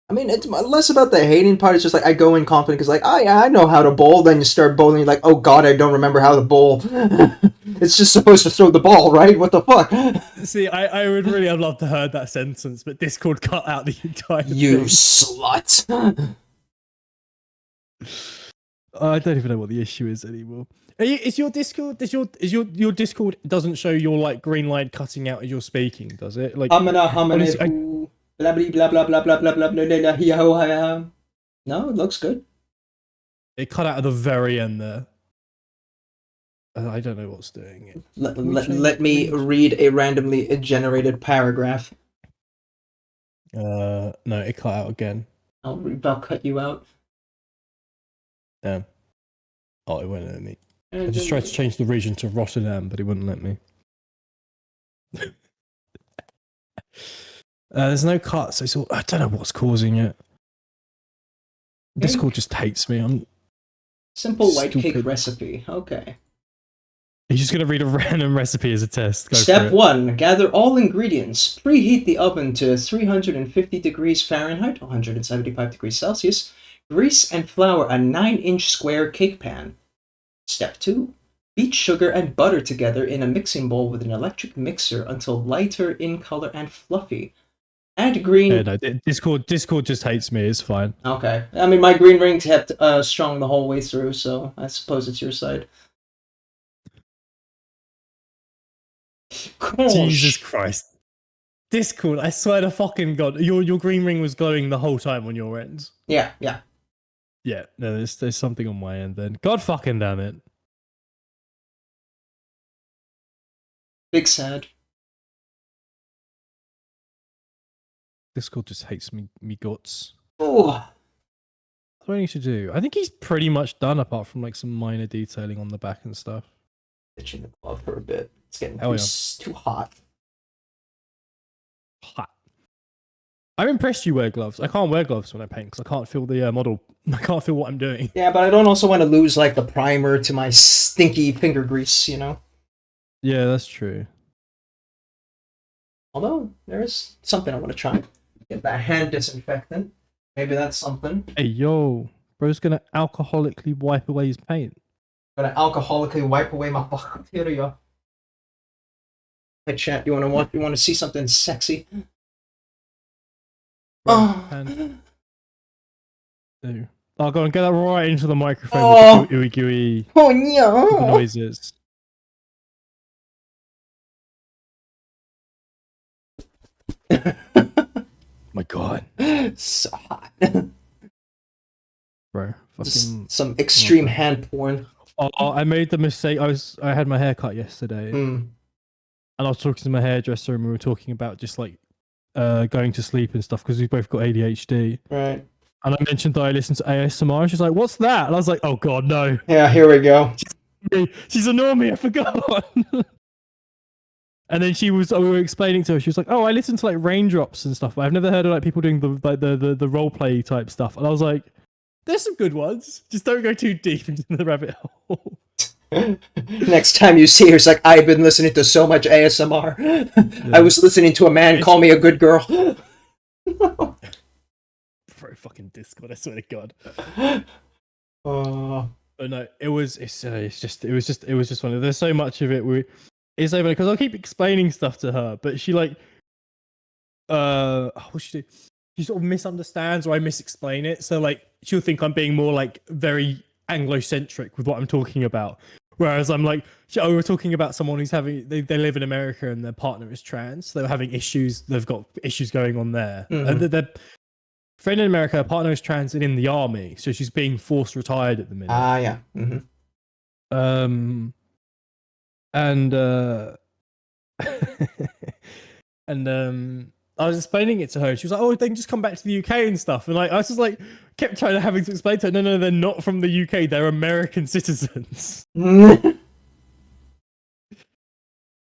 I mean, it's less about the hating part. It's just like I go in confident because, like, oh yeah, I know how to bowl. Then you start bowling, you're like, oh god, I don't remember how to bowl. It's just supposed to throw the ball, right? What the fuck? See, I would really have loved to heard that sentence, but Discord cut out the entire You thing. slut. I don't even know what the issue is anymore. Is your Discord? Is your Discord doesn't show your like green line cutting out as you're speaking? Does it? Like blah blah blah blah blah blah blah blah. No, it looks good. It cut out at the very end there. I don't know what's doing it. Let me read a randomly generated paragraph. No, it cut out again. I'll cut you out. Damn. Oh, it won't let me. I just tried to change the region to Rotterdam, but it wouldn't let me. There's no cut, so it's all, I don't know what's causing it. Discord just hates me. I'm simple white cake stupid. recipe. Okay. You're just gonna read a random recipe as a test. Go Step for it. 1. Gather all ingredients. Preheat the oven to 350 degrees Fahrenheit, 175 degrees Celsius. Grease and flour a 9-inch square cake pan. Step 2. Beat sugar and butter together in a mixing bowl with an electric mixer until lighter in color and fluffy. Add green... Yeah, no, Discord just hates me. It's fine. Okay. I mean, my green ring kept strong the whole way through, so I suppose it's your side. Gosh. Jesus Christ. Discord, I swear to fucking God, your green ring was glowing the whole time on your end. Yeah. Yeah, no, there's something on my end then. God fucking damn it. Big sad. Discord just hates me guts. Oh. What do I need to do? I think he's pretty much done apart from like some minor detailing on the back and stuff. Itching the glove for a bit. It's getting too hot. Hot. I'm impressed you wear gloves. I can't wear gloves when I paint because I can't feel the model. I can't feel what I'm doing. Yeah, but I don't also want to lose like the primer to my stinky finger grease, you know? Yeah, that's true. Although, there is something I want to try. Get that hand disinfectant. Maybe that's something. Hey, yo. Bro's gonna alcoholically wipe away his paint. I'm gonna alcoholically wipe away my bacteria. Hey, chat, you want to see something sexy? And I'll go and get that right into the microphone with the ooey gooey no. noises. My God, so hot, bro. Fucking some extreme hand porn. Oh, I made the mistake. I had my hair cut yesterday, and I was talking to my hairdresser, and we were talking about just like going to sleep and stuff because we both got ADHD. Right. And I mentioned that I listened to ASMR, and she's like, "What's that?" And I was like, "Oh God, no." Yeah, here we go. She's annoying me. I forgot. And then we were explaining to her. She was like, "Oh, I listen to like raindrops and stuff, but I've never heard of like people doing the role play type stuff." And I was like, "There's some good ones. Just don't go too deep into the rabbit hole." Next time you see her, it's like, "I've been listening to so much ASMR. Yeah. I was listening to a man call me a good girl." Bro, fucking Discord! I swear to God. But no, it was just funny. There's so much of it. It's so funny because I'll keep explaining stuff to her, but she like, what she do? She sort of misunderstands or I misexplain it. So like, she'll think I'm being more like very Anglo-centric with what I'm talking about. Whereas I'm like, we're talking about someone who's having, they live in America and their partner is trans. So they're having issues. They've got issues going on there. And their friend in America, her partner is trans and in the army. So she's being forced retired at the minute. Yeah. And I was explaining it to her. She was like, "Oh, they can just come back to the UK and stuff." And like, I was just like, kept trying to having to explain to her, no, they're not from the UK. They're American citizens. Well,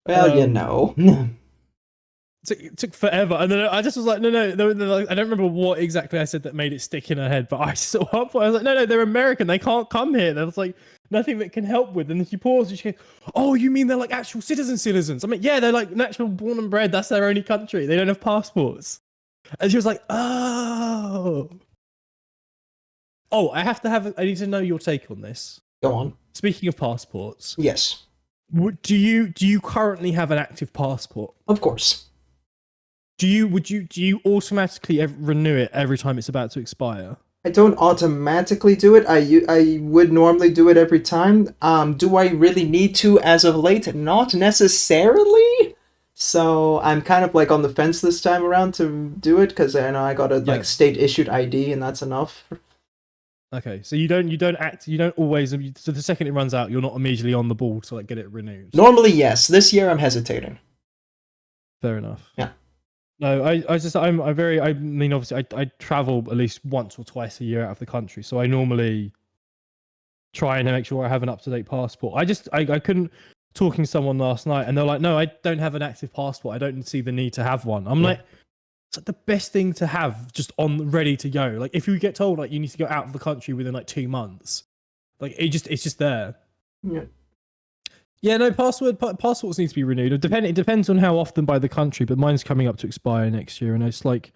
you know. It took forever, and then I just was like, no. I don't remember what exactly I said that made it stick in her head, but I saw up. I was like, no, they're American. They can't come here. There's like nothing that can help with. And then she paused and she goes, "Oh, you mean they're like actual citizens?" I mean, yeah, they're like natural born and bred. That's their only country. They don't have passports. And she was like, "Oh, I need to know your take on this." Go on. Speaking of passports, yes. Do you currently have an active passport? Of course. Do you automatically renew it every time it's about to expire? I don't automatically do it. I would normally do it every time. Do I really need to as of late? Not necessarily. So I'm kind of like on the fence this time around to do it because I know I got a like state issued ID and that's enough. Okay, so you don't always. So the second it runs out, you're not immediately on the ball to like get it renewed. Normally, yes. This year, I'm hesitating. Fair enough. Yeah. No, I mean, obviously, I travel at least once or twice a year out of the country, so I normally try and make sure I have an up-to-date passport. I couldn't talking to someone last night, and they're like, "No, I don't have an active passport. I don't see the need to have one." I'm like, It's like the best thing to have just on ready to go. Like if you get told like you need to go out of the country within like 2 months, like it's just there. Yeah. Yeah, no, passports need to be renewed. It depends on how often by the country, but mine's coming up to expire next year, and it's like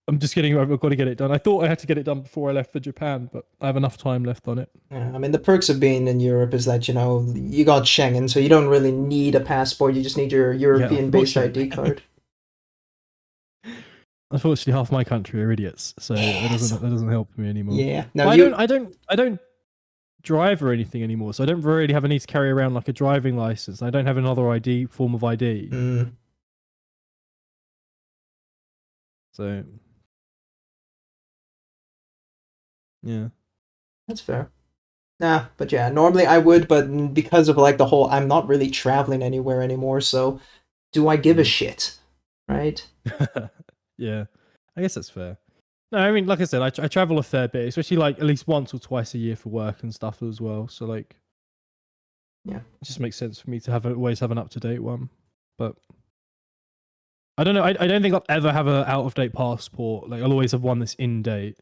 I've got to get it done. I thought I had to get it done before I left for Japan, but I have enough time left on it. Yeah, I mean, the perks of being in Europe is that, you know, you got Schengen, so you don't really need a passport. You just need your European-based ID card. Unfortunately, half my country are idiots, so that doesn't help me anymore. Yeah. No, I don't drive or anything anymore, so I don't really have a need to carry around like a driving license. I don't have another form of ID. So yeah, that's fair. Nah, but yeah, normally I would, but because of like the whole, I'm not really traveling anywhere anymore, so do I give a shit, right? Yeah, I guess that's fair. No, I mean, like I said, I travel a fair bit, especially like at least once or twice a year for work and stuff as well. So like, yeah, it just makes sense for me to always have an up to date one. But I don't know. I don't think I'll ever have an out of date passport. Like I'll always have one that's in date.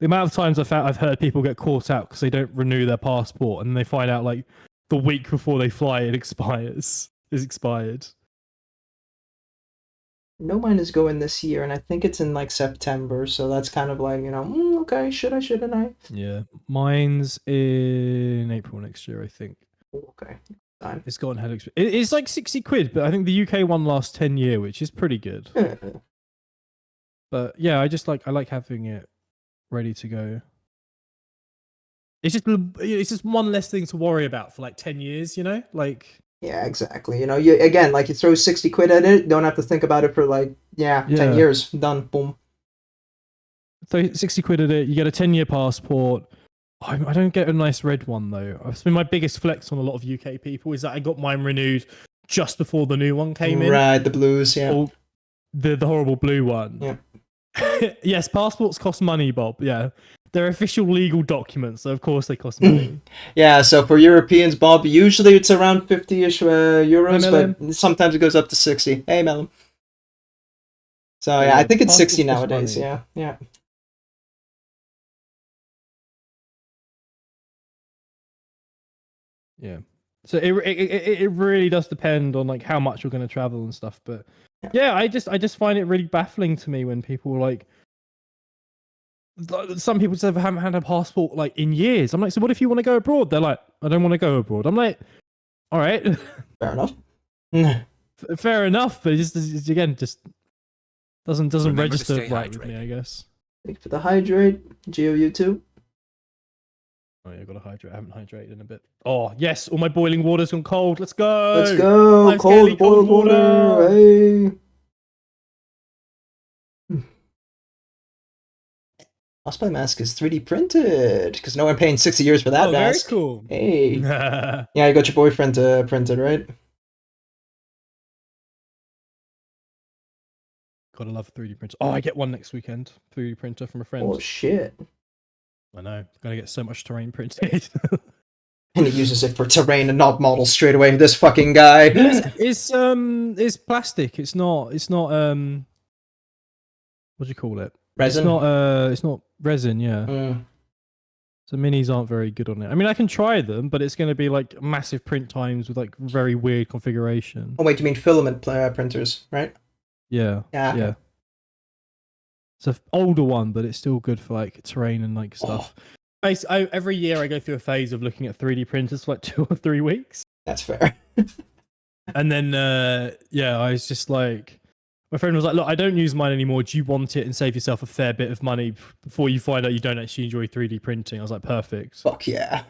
The amount of times I've heard people get caught out because they don't renew their passport and they find out like the week before they fly it is expired. No, mine is going this year, and I think it's in like September, so that's kind of like, you know, okay, shouldn't I? Yeah, mine's in April next year, I think. Okay, fine. It's gotten hell expensive. It's like 60 quid, but I think the UK one lasts 10 years, which is pretty good. But yeah, I like having it ready to go. It's just one less thing to worry about for like 10 years, you know? Like yeah, exactly. You know, you throw 60 quid at it, don't have to think about it for like 10 years. Done. Boom. So 60 quid at it, you get a 10-year passport. I don't get a nice red one though. It's been my biggest flex on a lot of UK people is that I got mine renewed just before the new one came in. Right, the blues, yeah. Or the horrible blue one. Yeah. Yes, passports cost money, Bob. Yeah. They're official legal documents, so of course they cost money. Yeah, so for Europeans, Bob, usually it's around 50-ish euros, but sometimes it goes up to 60. Hey, Melon. So yeah, I think it's 60 nowadays. Yeah, yeah. Yeah. So it really does depend on like how much you're going to travel and stuff, but yeah, I just find it really baffling to me when people like some people just haven't had a passport like in years. I'm like, so what if you want to go abroad? They're like, I don't want to go abroad. I'm like, all right, fair enough. Fair enough, but just doesn't register right with me, I guess. Thank you for the hydrate, GOU too. Oh yeah, I've got to hydrate. I haven't hydrated in a bit. Oh yes, all my boiling water's gone cold. Let's go. Let's go. Cold boiled water. Hey. Cosplay mask is 3D printed because no one paying 60 years for that mask. Very cool. Hey. Yeah, you got your boyfriend to print it, right? Gotta love a 3D printer. Oh, I get one next weekend. 3D printer from a friend. Oh shit. I know. Gonna get so much terrain printed. And he uses it for terrain and not models straight away. This fucking guy. It's plastic. It's not what do you call it? Resin? It's not resin, yeah. So minis aren't very good on it. I mean, I can try them, but it's going to be like massive print times with like very weird configuration. Oh wait, you mean filament printers, right? Yeah. Yeah. It's an older one, but it's still good for like terrain and like stuff. Every year I go through a phase of looking at 3D printers for like 2 or 3 weeks. That's fair. And then, I was just like, my friend was like, look, I don't use mine anymore. Do you want it and save yourself a fair bit of money before you find out you don't actually enjoy 3D printing? I was like, perfect. Fuck yeah.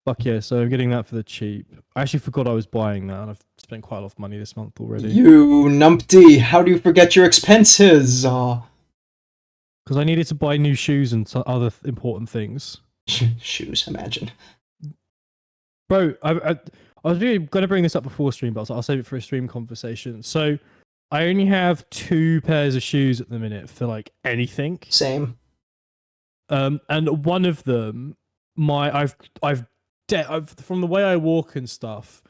Fuck yeah. So I'm getting that for the cheap. I actually forgot I was buying that and I've spent quite a lot of money this month already. You numpty. How do you forget your expenses? Because I needed to buy new shoes and other important things. Shoes, imagine. Bro, I was really going to bring this up before stream, but I'll save it for a stream conversation. So I only have 2 pairs of shoes at the minute for like anything. Same. And one of them, I've from the way I walk and stuff,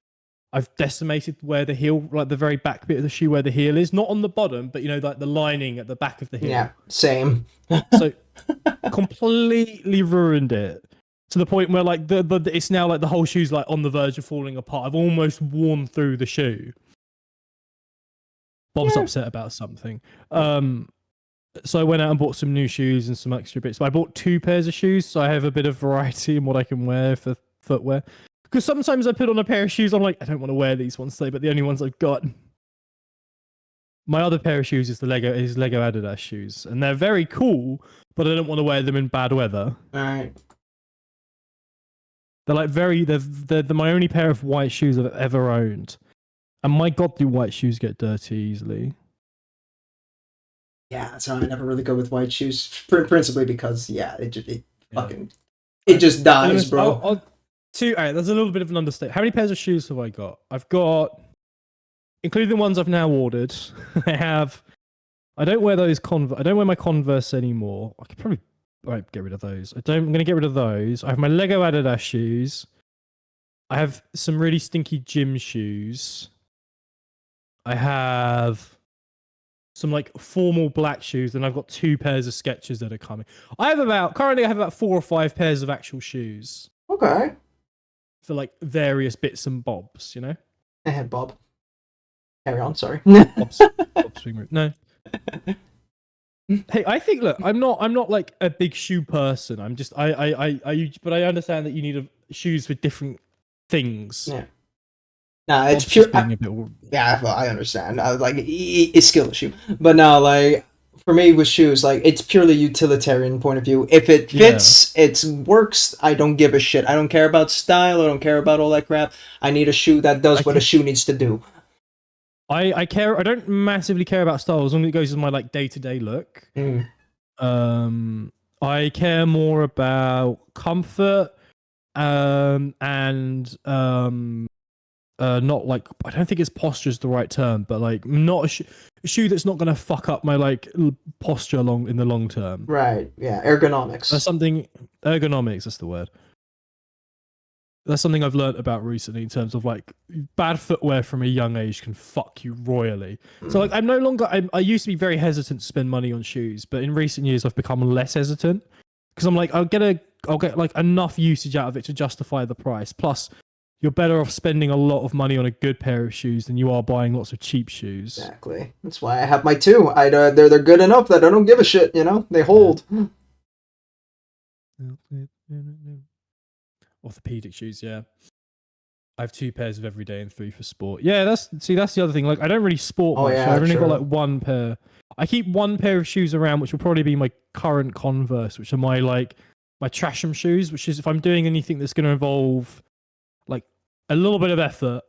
I've decimated where the heel, like the very back bit of the shoe where the heel is, not on the bottom, but like the lining at the back of the heel. Yeah, same. So completely ruined it to the point where like the it's now like the whole shoe's like on the verge of falling apart. I've almost worn through the shoe. Bob's upset about something. So I went out and bought some new shoes and some extra bits. But I bought 2 pairs of shoes, so I have a bit of variety in what I can wear for footwear. Because sometimes I put on a pair of shoes, I'm like, I don't want to wear these ones today, but the only ones I've got. My other pair of shoes is Lego Adaptus shoes, and they're very cool, but I don't want to wear them in bad weather. All right. They're like they're my only pair of white shoes I've ever owned, and my God, do white shoes get dirty easily? Yeah, so I never really go with white shoes, principally because it just dies, bro. All right, there's a little bit of an understatement. How many pairs of shoes have I got? I've got, including the ones I've now ordered. I don't wear those I don't wear my Converse anymore. I could probably get rid of those. I'm going to get rid of those. I have my Lego Adaptus shoes. I have some really stinky gym shoes. I have some like formal black shoes, and I've got 2 pairs of Skechers that are coming. Currently I have about 4 or 5 pairs of actual shoes. Okay. For like various bits and bobs, you know? Bob. Carry on, sorry. Bob's no. Hey, I think, look, I'm not like a big shoe person. I'm just but I understand that you need shoes for different things. Yeah. Nah, it's pure. Yeah, well, I understand. It's skill issue, but no, like for me with shoes, like it's purely utilitarian point of view. If it fits, it works. I don't give a shit. I don't care about style. I don't care about all that crap. I need a shoe that does what a shoe needs to do. I don't massively care about style as long as it goes with my like day-to-day look. I care more about comfort, and not like, I don't think it's posture is the right term, but like not a shoe that's not going to fuck up my like posture in the long term. Right. Yeah. Ergonomics. Ergonomics. That's the word. That's something I've learned about recently in terms of like bad footwear from a young age can fuck you royally. So like I'm no longer, I used to be very hesitant to spend money on shoes, but in recent years I've become less hesitant because I'm like, I'll get like enough usage out of it to justify the price. Plus you're better off spending a lot of money on a good pair of shoes than you are buying lots of cheap shoes. Exactly. That's why I have my 2. They're good enough that I don't give a shit, you know? They hold. Orthopedic shoes, yeah. I have 2 pairs of everyday and 3 for sport. Yeah, that's the other thing. Like I don't really sport much. Yeah, I've only got like 1 pair. I keep 1 pair of shoes around, which will probably be my current Converse, which are my Trasham shoes, which is if I'm doing anything that's going to involve like a little bit of effort,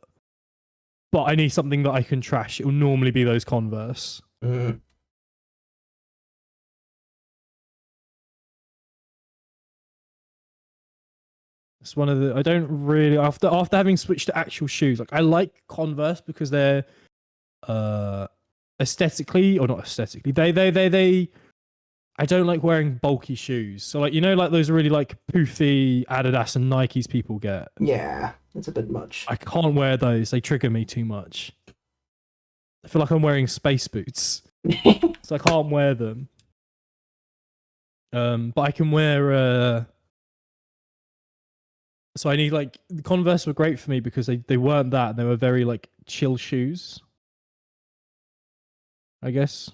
but I need something that I can trash. It will normally be those Converse. It's one of the, I don't really, after having switched to actual shoes, like I like Converse because they're aesthetically, or not aesthetically, they I don't like wearing bulky shoes. So like, you know, like those really like poofy Adidas and Nikes people get. Yeah, that's a bit much. I can't wear those. They trigger me too much. I feel like I'm wearing space boots. So I can't wear them. But I can wear so I need like, the Converse were great for me because they weren't that. They were very like chill shoes, I guess.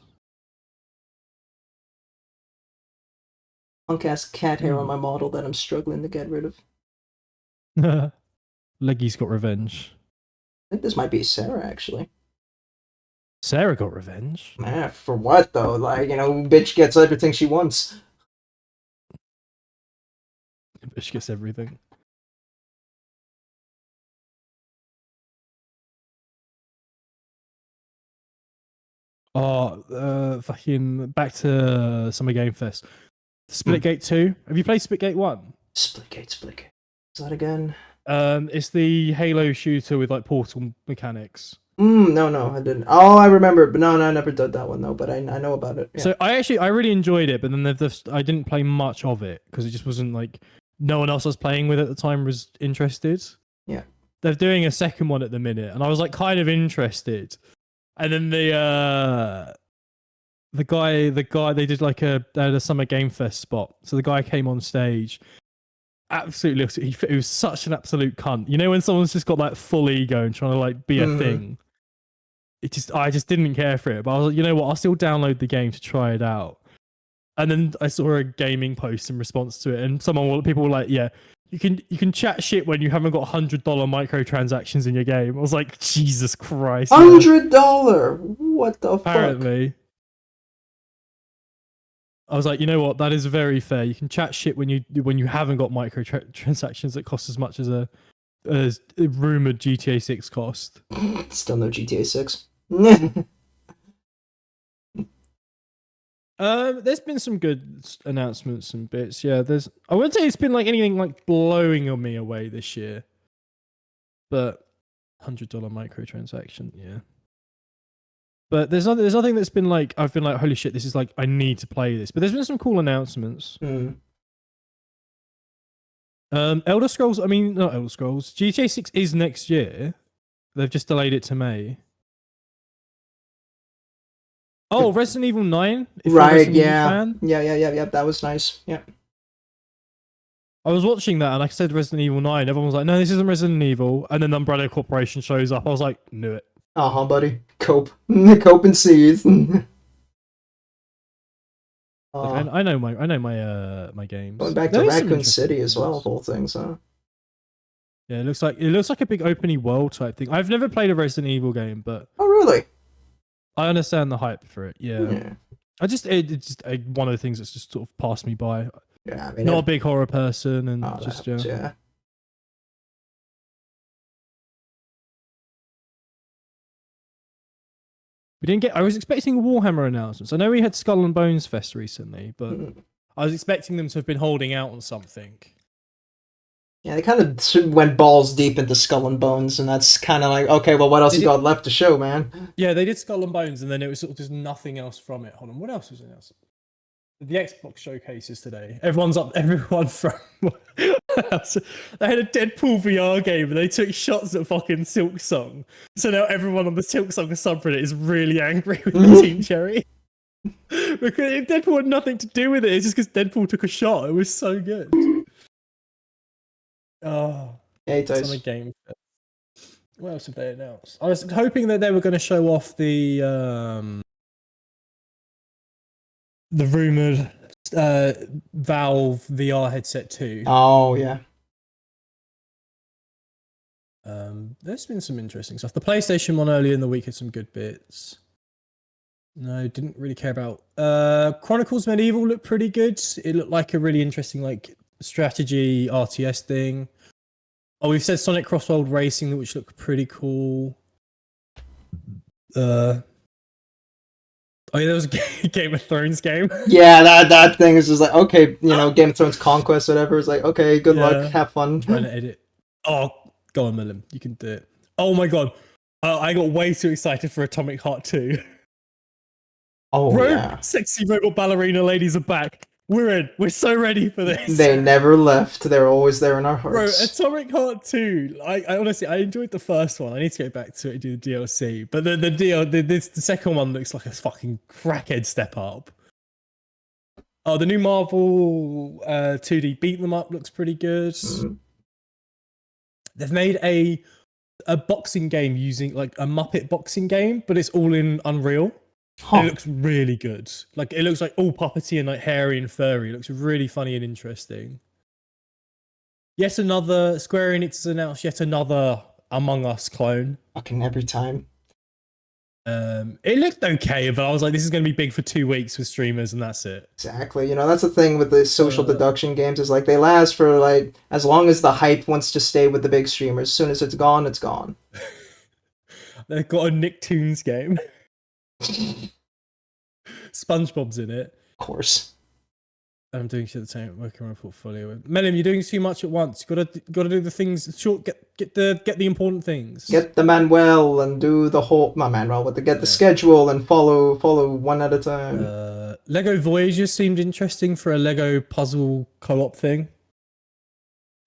Punk ass cat hair on my model that I'm struggling to get rid of. Leggy's got revenge. I think this might be Sarah, actually. Sarah got revenge? For what, though? Like, you know, bitch gets everything she wants. Bitch gets everything. Fucking back to Summer Game Fest. Splitgate 2. Have you played Splitgate 1? Splitgate. Is that again? It's the Halo shooter with like portal mechanics. No, I didn't. Oh, I remember, but no, I never did that one though. But I know about it. Yeah. So I really enjoyed it, but then I didn't play much of it because it just wasn't like no one else I was playing with at the time was interested. Yeah. they're doing a second one at the minute, and I was like kind of interested. And then the guy they did like they had a summer game fest spot. So the guy came on stage. Absolutely, he was such an absolute cunt. You know when someone's just got like full ego and trying to like be a thing. I just didn't care for it. But I was like, you know what? I'll still download the game to try it out. And then I saw a gaming post in response to it, and people were like, "Yeah, you can chat shit when you haven't got $100 microtransactions in your game." I was like, Jesus Christ, $100. What the apparently. fuck? I was like, you know what? That is very fair. You can chat shit when you haven't got microtransactions that cost as much as a rumored GTA 6 cost. Still no GTA 6. There's been some good announcements and bits. Yeah, I wouldn't say it's been like anything like blowing on me away this year, but $100 microtransaction, yeah. But there's nothing that's been like I've been like, holy shit, this is like I need to play this. But there's been some cool announcements. Elder Scrolls. I mean, not Elder Scrolls. GTA 6 is next year. They've just delayed it to May. Oh, Resident Evil 9. Right, yeah. Yeah. That was nice. Yeah. I was watching that and I said Resident Evil 9. Everyone was like, no, this isn't Resident Evil. And then Umbrella Corporation shows up. I was like, knew it. Buddy. Cope. Cope and seas. I know my games. Going back to Raccoon City as well, whole thing, so. Yeah, it looks like a big open world type thing. I've never played a Resident Evil game, but oh really? I understand the hype for it. Yeah. It's just one of the things that's just sort of passed me by. Yeah, I mean, not a big horror person, and yeah. We didn't get. I was expecting Warhammer announcements. I know we had Skull and Bones Fest recently, but I was expecting them to have been holding out on something. Yeah, they kind of went balls deep into Skull and Bones, and that's kind of like, okay, well, what else you got left to show, man? Yeah, they did Skull and Bones, and then it was sort of just nothing else from it. Hold on, what else was announced? The Xbox showcases today. Everyone from they had a Deadpool VR game and they took shots at fucking Silksong. So now everyone on the Silksong subreddit is really angry with Team Cherry. Because Deadpool had nothing to do with it. It's just because Deadpool took a shot. It was so good. Oh, hey, it's on a game. What else have they announced? I was hoping that they were going to show off the rumored Valve VR headset 2. Oh yeah. There's been some interesting stuff. The PlayStation one earlier in the week had some good bits. No, didn't really care about. Chronicles Medieval looked pretty good. It looked like a really interesting like strategy RTS thing. Oh, we've said Sonic Crossworld Racing, which looked pretty cool. Oh yeah, there was a Game of Thrones game. Yeah, that thing is just like, okay, Game of Thrones Conquest, whatever. It's like, okay, good luck, have fun. Trying to edit. Oh, go on, Milim, you can do it. Oh my god, I got way too excited for Atomic Heart 2. Oh yeah, sexy robot ballerina ladies are back. We're in. We're so ready for this. They never left. They're always there in our hearts. Bro, Atomic Heart 2. I honestly, I enjoyed the first one. I need to go back to it and do the DLC. But the second one looks like a fucking crackhead step up. Oh, the new Marvel 2D beat 'em up looks pretty good. They've made a boxing game using like a Muppet boxing game, but it's all in Unreal. It looks really good. Like it looks like all puppety and like hairy and furry. It looks really funny and interesting. Yet another Square Enix has announced yet another Among Us clone. Fucking every time. It looked okay, but I was like, this is going to be big for 2 weeks with streamers, and that's it. Exactly. That's the thing with the social deduction games is like they last for like as long as the hype wants to stay with the big streamers. As soon as it's gone, it's gone. They've got a Nicktoons game. SpongeBob's in it. Of course. I'm doing shit at the time, working on a portfolio. Melim, you're doing too much at once. You gotta do the things short. Get the important things. Get the Manuel and do the whole Manuel. Get the schedule and follow one at a time. Lego Voyager seemed interesting for a Lego puzzle co-op thing.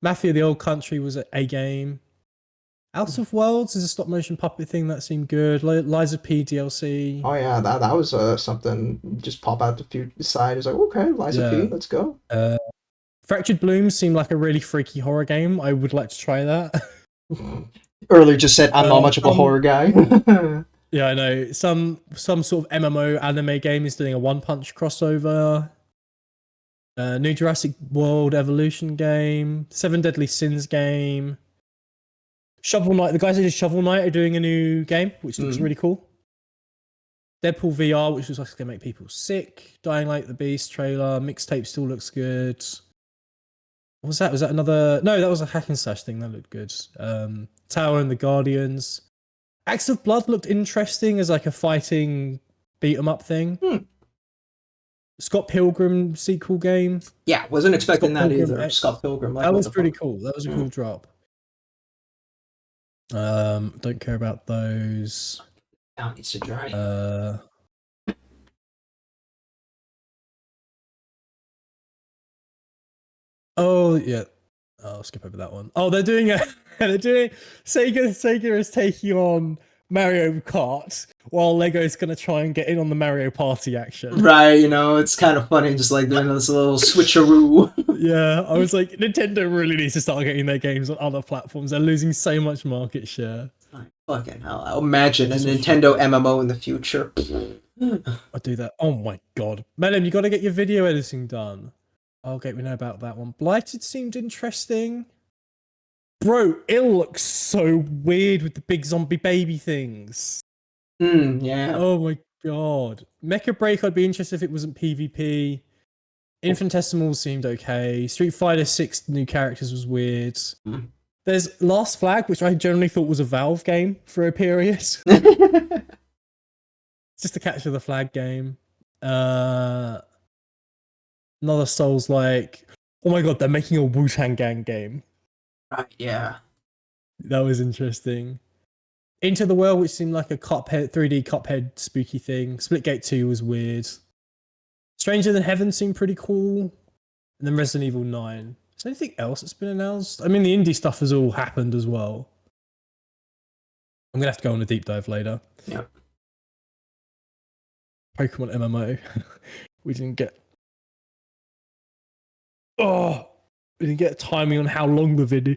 Mafia: The Old Country was a game. Out of Worlds is a stop motion puppet thing that seemed good. Lies of P DLC. Oh yeah, that was something. Just pop out the side. It's like, okay, Liza P, Yeah. let's go. Fractured Blooms seemed like a really freaky horror game. I would like to try that. Earlier just said I'm not much of a horror guy. Yeah, I know. Some sort of MMO anime game is doing a One Punch crossover. New Jurassic World Evolution game. Seven Deadly Sins game. Shovel Knight. The guys who did Shovel Knight are doing a new game, which looks really cool. Deadpool VR, which looks like it's going to make people sick. Dying Light the Beast trailer. Mixtape still looks good. What was that? Was that another? No, that was a hack and slash thing. That looked good. Tower and the Guardians. Acts of Blood looked interesting as like a fighting beat 'em up thing. Scott Pilgrim sequel game. Yeah, wasn't expecting that either. X. Scott Pilgrim. Like, That was pretty cool. That was a cool drop. Don't care about those. Now it needs to dry. Oh yeah. I'll skip over that one. Oh, they're doing Sega is taking on Mario Kart while Lego's gonna try and get in on the Mario Party action. Right, you know, it's kind of funny just like doing this little switcheroo. Yeah, I was like, Nintendo really needs to start getting their games on other platforms. They're losing so much market share. Fucking hell. I'll imagine a Nintendo MMO in the future. I'll do that. Oh my god. Melon, you gotta get your video editing done. Okay, we know about that one. Blighted seemed interesting. Bro, it looks so weird with the big zombie baby things. Yeah. Oh my god. Mecha Break, I'd be interested if it wasn't PvP. Infinitesimal seemed okay. Street Fighter 6 new characters was weird. There's Last Flag, which I generally thought was a Valve game for a period. It's just a Capture the Flag game. Another Souls-like. Oh my god, they're making a Wu-Tang Gang game. Right, yeah. That was interesting. Into the World, which seemed like a Cuphead, 3D Cuphead spooky thing. Splitgate 2 was weird. Stranger Than Heaven seemed pretty cool. And then Resident Evil 9. Is there anything else that's been announced? I mean, the indie stuff has all happened as well. I'm going to have to go on a deep dive later. Yeah. Pokemon MMO. We didn't get... Oh! We didn't get timing on how long the video...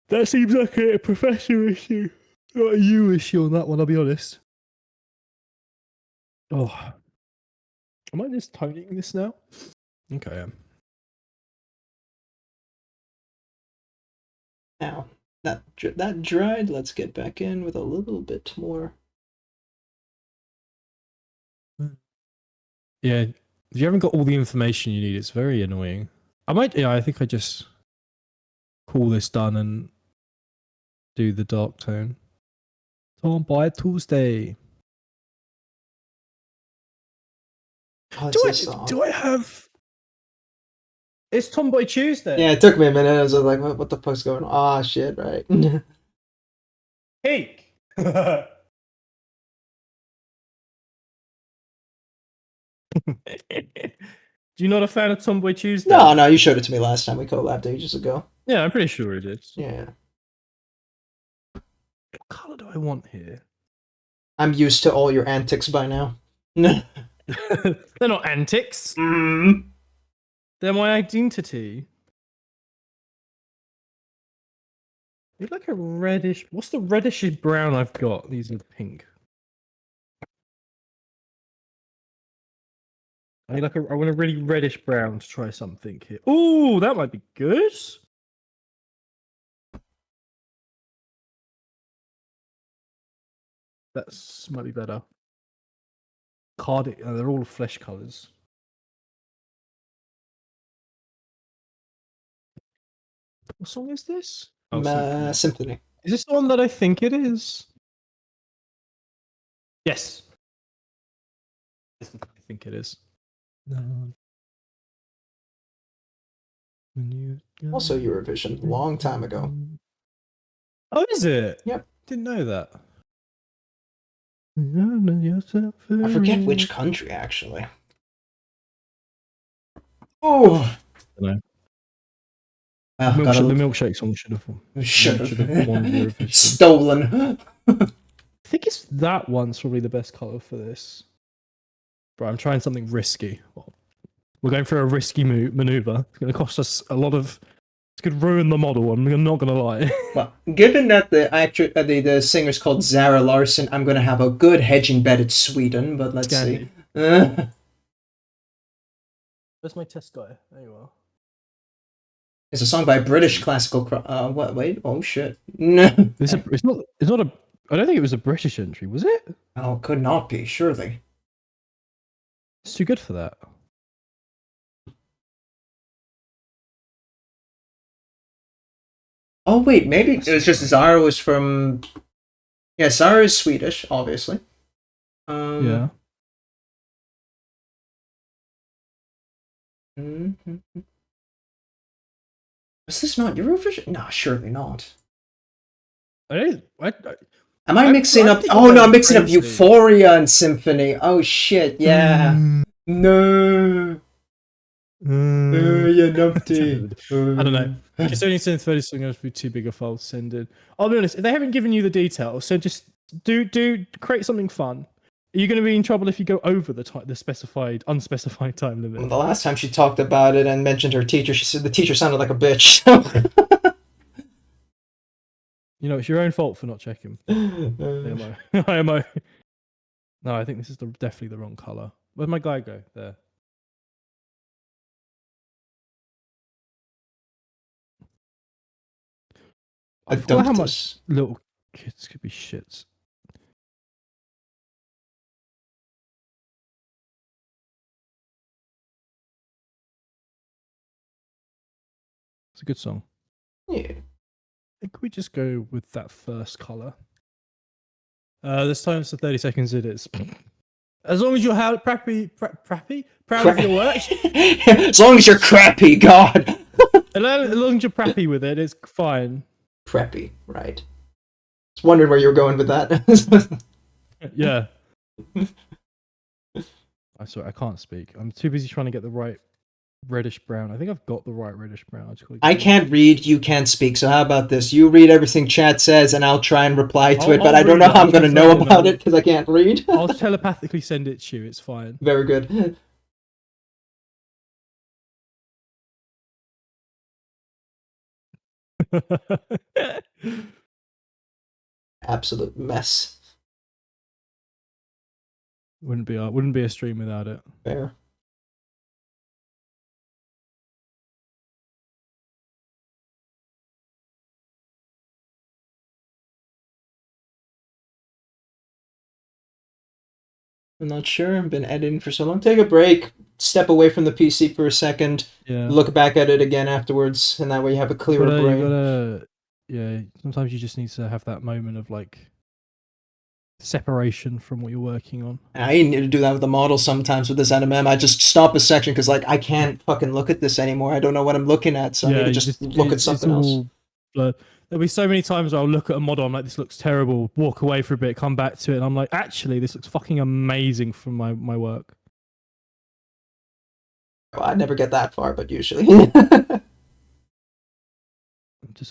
That seems like a professor issue. Not a you issue on that one, I'll be honest. Oh. Am I just toning this now? Okay, I am. Now, that dried, let's get back in with a little bit more. Yeah, if you haven't got all the information you need, it's very annoying. I think I just call this done and do the dark tone. On by Tuesday. Oh, do I have... It's Tomboy Tuesday. Yeah, it took me a minute. I was like, what the fuck's going on? Ah, shit, right. Cake! Do you not a fan of Tomboy Tuesday? No, you showed it to me last time we collabed ages ago. Yeah, I'm pretty sure it is. Yeah. What color do I want here? I'm used to all your antics by now. They're not antics. They're my identity. You're like a reddish... What's the reddish brown I've got? These are pink. I want a really reddish brown to try something here. Ooh, that might be good. That's might be better. They're all flesh colors. What song is this? Oh, Symphony. Is this the one that I think it is? Yes. I think it is. Also Eurovision, long time ago. Oh, is it? Yep. Didn't know that. I forget which country, actually. Oh! Oh, The milkshake song should have won Eurovision. Stolen. I think it's that one's probably the best color for this. Bro, I'm trying something risky. We're going for a risky maneuver. It's going to cost us a lot of. It could ruin the model. I'm not going to lie. Well, given that the singer's called Zara Larsson, I'm going to have a good hedging bet at Sweden. But let's see. Where's my test guy? There you are. It's a song by British classical. What? Wait. Oh shit. No. It's not a. I don't think it was a British entry, was it? Oh, could not be. Surely. It's too good for that. Oh wait, maybe it was just Zara was from. Yeah, Zara is Swedish, obviously. Yeah. Mm-hmm. Was this not Eurovision? No, surely not. Am I mixing up? Oh no, I'm mixing up Euphoria and Symphony. Oh shit, yeah. No. You're naughty. I don't know. Considering send 30 is going to be too big a file to send in. I'll be honest, if they haven't given you the details, so just do create something fun. Are you going to be in trouble if you go over the unspecified time limit? Well, the last time she talked about it and mentioned her teacher, she said the teacher sounded like a bitch. You know, it's your own fault for not checking. IMO. IMO. No, I think this is definitely the wrong color. Where'd my guy go? There. I forgot how much little kids could be shits. It's a good song. Yeah. I think we just go with that first color. This time it's the 30 seconds it is. As long as you're proud of your work. As long as you're crappy, God. As long as you're preppy with it, it's fine. Preppy, right. Just wondered where you were going with that. Yeah. I'm sorry, I can't speak. I'm too busy trying to get the right reddish brown. I think I've got the right reddish brown. I can't read, you can't speak, so how about this? You read everything chat says and I'll try and reply to it, but I don't know how I'm going to know about it because I can't read. I'll telepathically send it to you, it's fine. Very good. Absolute mess. Wouldn't be a stream without it. Fair. I'm not sure. I've been editing for so long. Take a break. Step away from the PC for a second. Yeah. Look back at it again afterwards, and that way you have a clearer brain. Yeah. Sometimes you just need to have that moment of like separation from what you're working on. I need to do that with the model sometimes with this NMM. I just stop a section because like I can't fucking look at this anymore. I don't know what I'm looking at, so I need to just look at something else. There'll be so many times where I'll look at a model, I'm like, this looks terrible, walk away for a bit, come back to it, and I'm like, actually, this looks fucking amazing from my work. Well, I never get that far, but usually.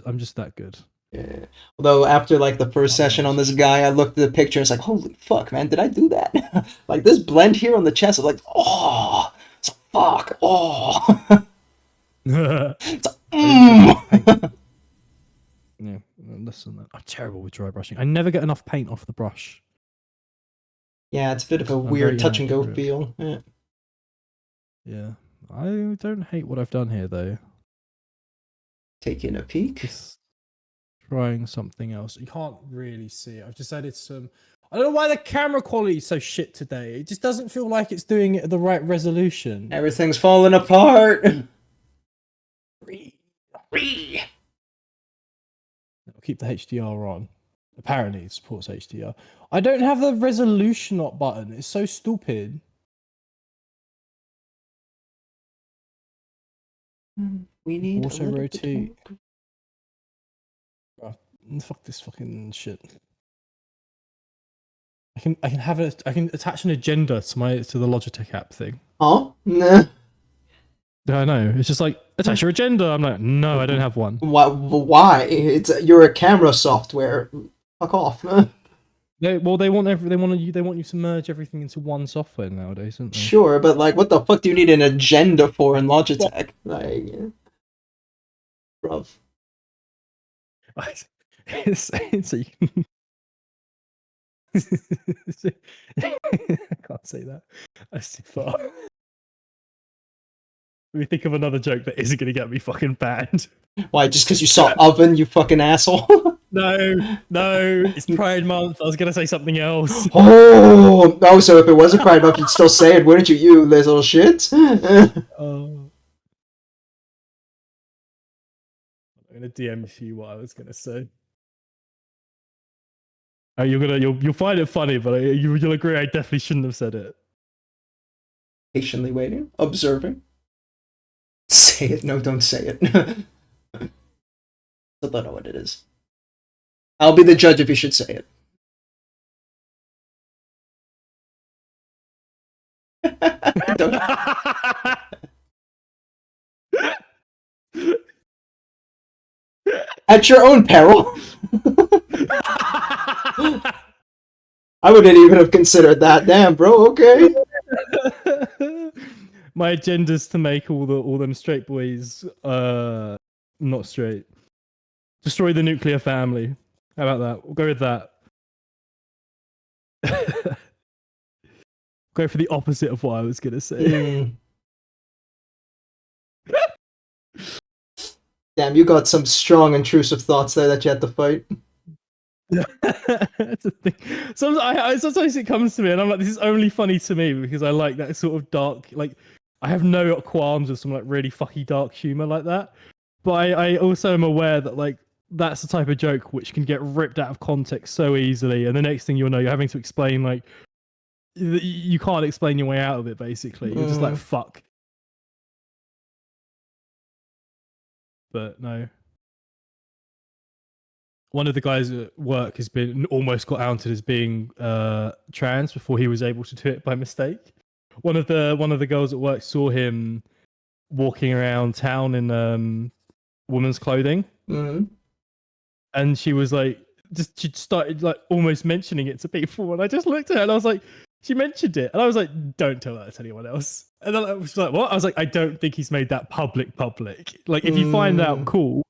I'm just that good. Yeah. Although after like the first session on this guy, I looked at the picture and it's like, holy fuck, man, did I do that? Like this blend here on the chest, I'm like, oh, it's a fuck, oh. It's a, Yeah, listen, I'm terrible with dry brushing. I never get enough paint off the brush. Yeah, it's a bit of a weird touch and go feel. Yeah. Yeah, I don't hate what I've done here though. Taking a peek. Just trying something else. You can't really see it. I've just added some. I don't know why the camera quality is so shit today. It just doesn't feel like it's doing it at the right resolution. Everything's falling apart. I'll keep the HDR on. Apparently it supports HDR. I don't have the resolution up button. It's so stupid. We need auto rotate. Oh, fuck this fucking shit. I can attach an agenda to the Logitech app thing. Oh? Nah. Yeah, I know. It's just like Attach your agenda. I'm like, no, I don't have one. Why? You're a camera software. Fuck off. They want you to merge everything into one software nowadays, don't they? Sure, but like, what the fuck do you need an agenda for in Logitech? Like, bruv. So you can... I can't say that. That's too far. Let me think of another joke that isn't going to get me fucking banned. Why? Just because you saw oven, you fucking asshole? No, it's Pride Month. I was going to say something else. Oh, no, so if it wasn't Pride Month, you'd still say it, wouldn't you, you little shit? I'm going to DM you what I was going to say. You'll find it funny, but you'll agree I definitely shouldn't have said it. Patiently waiting, observing. Say it. No, don't say it. I don't know what it is. I'll be the judge if you should say it. At your own peril. I wouldn't even have considered that. Damn, bro. Okay. My agenda's to make all them straight boys not straight. Destroy the nuclear family. How about that? We'll go with that. Go for the opposite of what I was gonna say. Damn, you got some strong intrusive thoughts there that you had to fight. That's the thing. Sometimes it comes to me and I'm like, this is only funny to me because I like that sort of dark, like, I have no qualms with some like really fucky dark humor like that. But I also am aware that like that's the type of joke which can get ripped out of context so easily, and the next thing you'll know, you're having to explain like you can't explain your way out of it. Basically, you're just like fuck. But no. One of the guys at work has been almost got outed as being trans before he was able to do it by mistake. One of the girls at work saw him walking around town in women's clothing, and she was like, she started like almost mentioning it to people, and I just looked at her and I was like, she mentioned it, and I was like, don't tell that to anyone else. And then I was like, what? I was like, I don't think he's made that public. Like, if you find out, cool.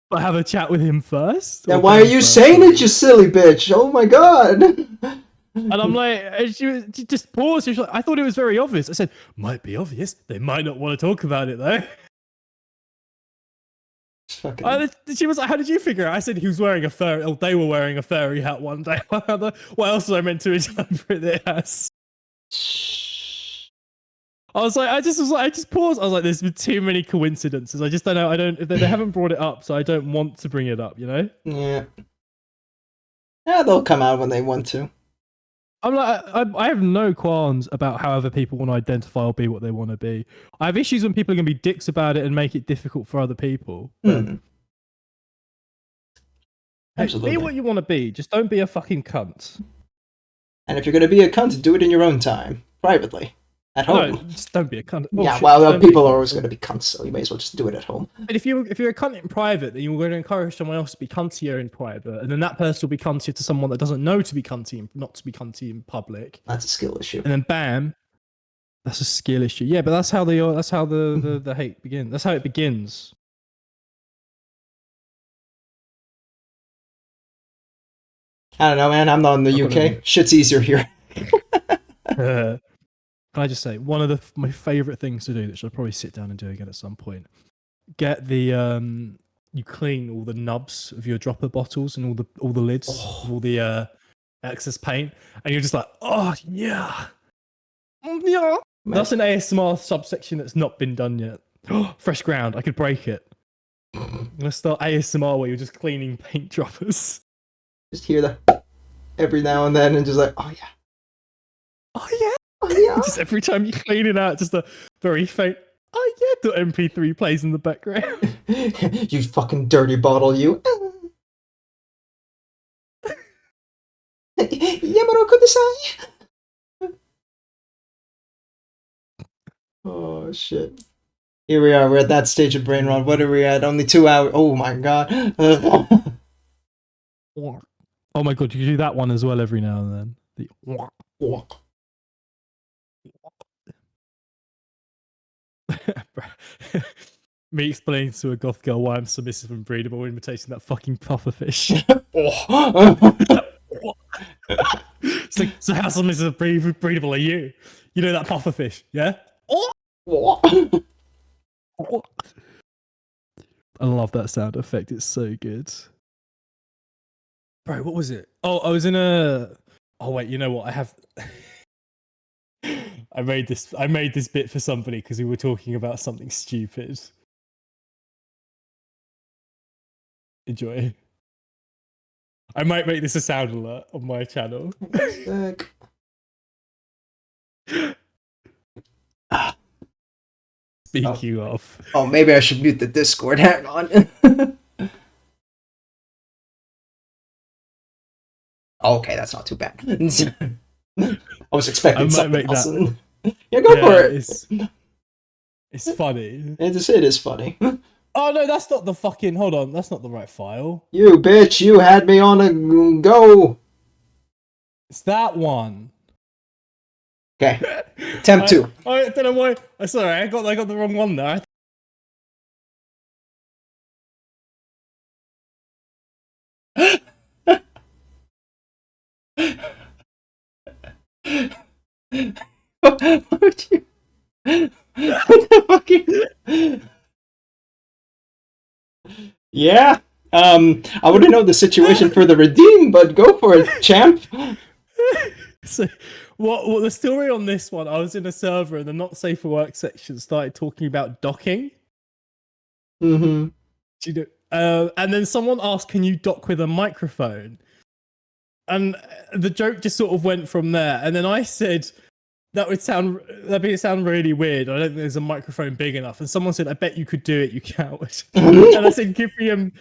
But have a chat with him first. Now, why are you saying it, you silly bitch? Oh my god. And I'm like, and she just paused. She was like, I thought it was very obvious. I said, might be obvious. They might not want to talk about it though. She was like, how did you figure it? I said he was wearing a furry. Oh, they were wearing a furry hat one day. What else was I meant to interpret it as? I was like, I just paused. I was like, there's been too many coincidences. I just don't know. They haven't brought it up, so I don't want to bring it up, you know? Yeah. Yeah, they'll come out when they want to. I'm like, I have no qualms about however people want to identify or be what they want to be. I have issues when people are going to be dicks about it and make it difficult for other people. But Absolutely. Be what you want to be. Just don't be a fucking cunt. And if you're going to be a cunt, do it in your own time, privately. At home. No, just don't be a cunt. Oh, yeah, well, people are always going to be cunts, so you may as well just do it at home. But if you're a cunt in private, then you're going to encourage someone else to be cuntier in private, and then that person will be cuntier to someone that doesn't know to be cunty and not to be cunty in public. That's a skill issue. And then bam, that's a skill issue. Yeah, but that's how the hate begins. That's how it begins. I don't know, man. I'm not in the UK. Shit's easier here. Can I just say, one of my favorite things to do, that I'll probably sit down and do again at some point, get the you clean all the nubs of your dropper bottles and all the lids, all the excess paint, and you're just like, oh yeah, yeah. That's an ASMR subsection that's not been done yet. Fresh ground, I could break it. I'm gonna start ASMR where you're just cleaning paint droppers. Just hear that every now and then, and just like, oh yeah, oh yeah. Oh, yeah. Just every time you clean it out, just a very faint "oh yeah" .mp3 plays in the background. You fucking dirty bottle, you. Yamaro kudasai. Oh shit. Here we are. We're at that stage of brain rot. What are we at? Only 2 hours. Oh my god. Oh my god, you do that one as well every now and then. The me explaining to a goth girl why I'm submissive and breedable, imitating that fucking pufferfish. So how submissive and breedable are you? You know that pufferfish, yeah? I love that sound effect. It's so good. Bro, what was it? Oh, I was in a... Oh, wait, you know what? I have... I made this bit for somebody because we were talking about something stupid. Enjoy. I might make this a sound alert on my channel. Speaking of. Oh, maybe I should mute the Discord. Hang on. Okay, that's not too bad. I was expecting something else. Yeah, go for it. It's funny. It is funny. Oh no, that's not the fucking... Hold on, that's not the right file. You bitch, you had me on a go. It's that one. Okay. Attempt 2. I don't know why. Sorry, I got the wrong one there. What would you... What the fucking... Yeah. I wouldn't know the situation for the redeem, but go for it, champ. So, what the story on this one? I was in a server, and the not safe for work section started talking about docking. Mm-hmm. Do you know? And then someone asked, "Can you dock with a microphone?" And the joke just sort of went from there. And then I said, that'd sound really weird. I don't think there's a microphone big enough. And someone said, "I bet you could do it, you coward." And I said, give me a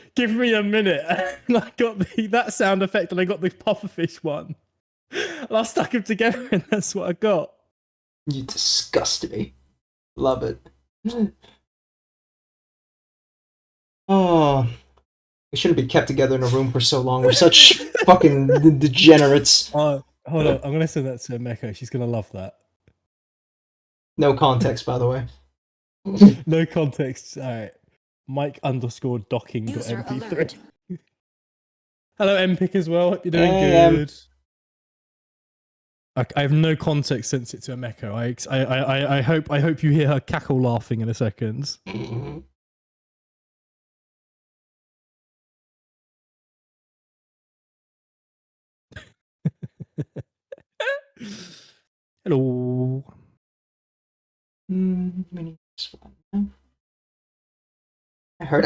minute. And I got that sound effect, and I got the pufferfish one. And I stuck them together, and that's what I got. You disgust me. Love it. Oh, we shouldn't be kept together in a room for so long. We're such fucking degenerates. Hold on, I'm gonna send that to Meko. She's gonna love that. No context, by the way. No context. All right. Mike_docking.mp3. Hello, MPick as well. Hope you're doing good. I have no context sent it to Meko. I hope you hear her cackle laughing in a second. Hello. I heard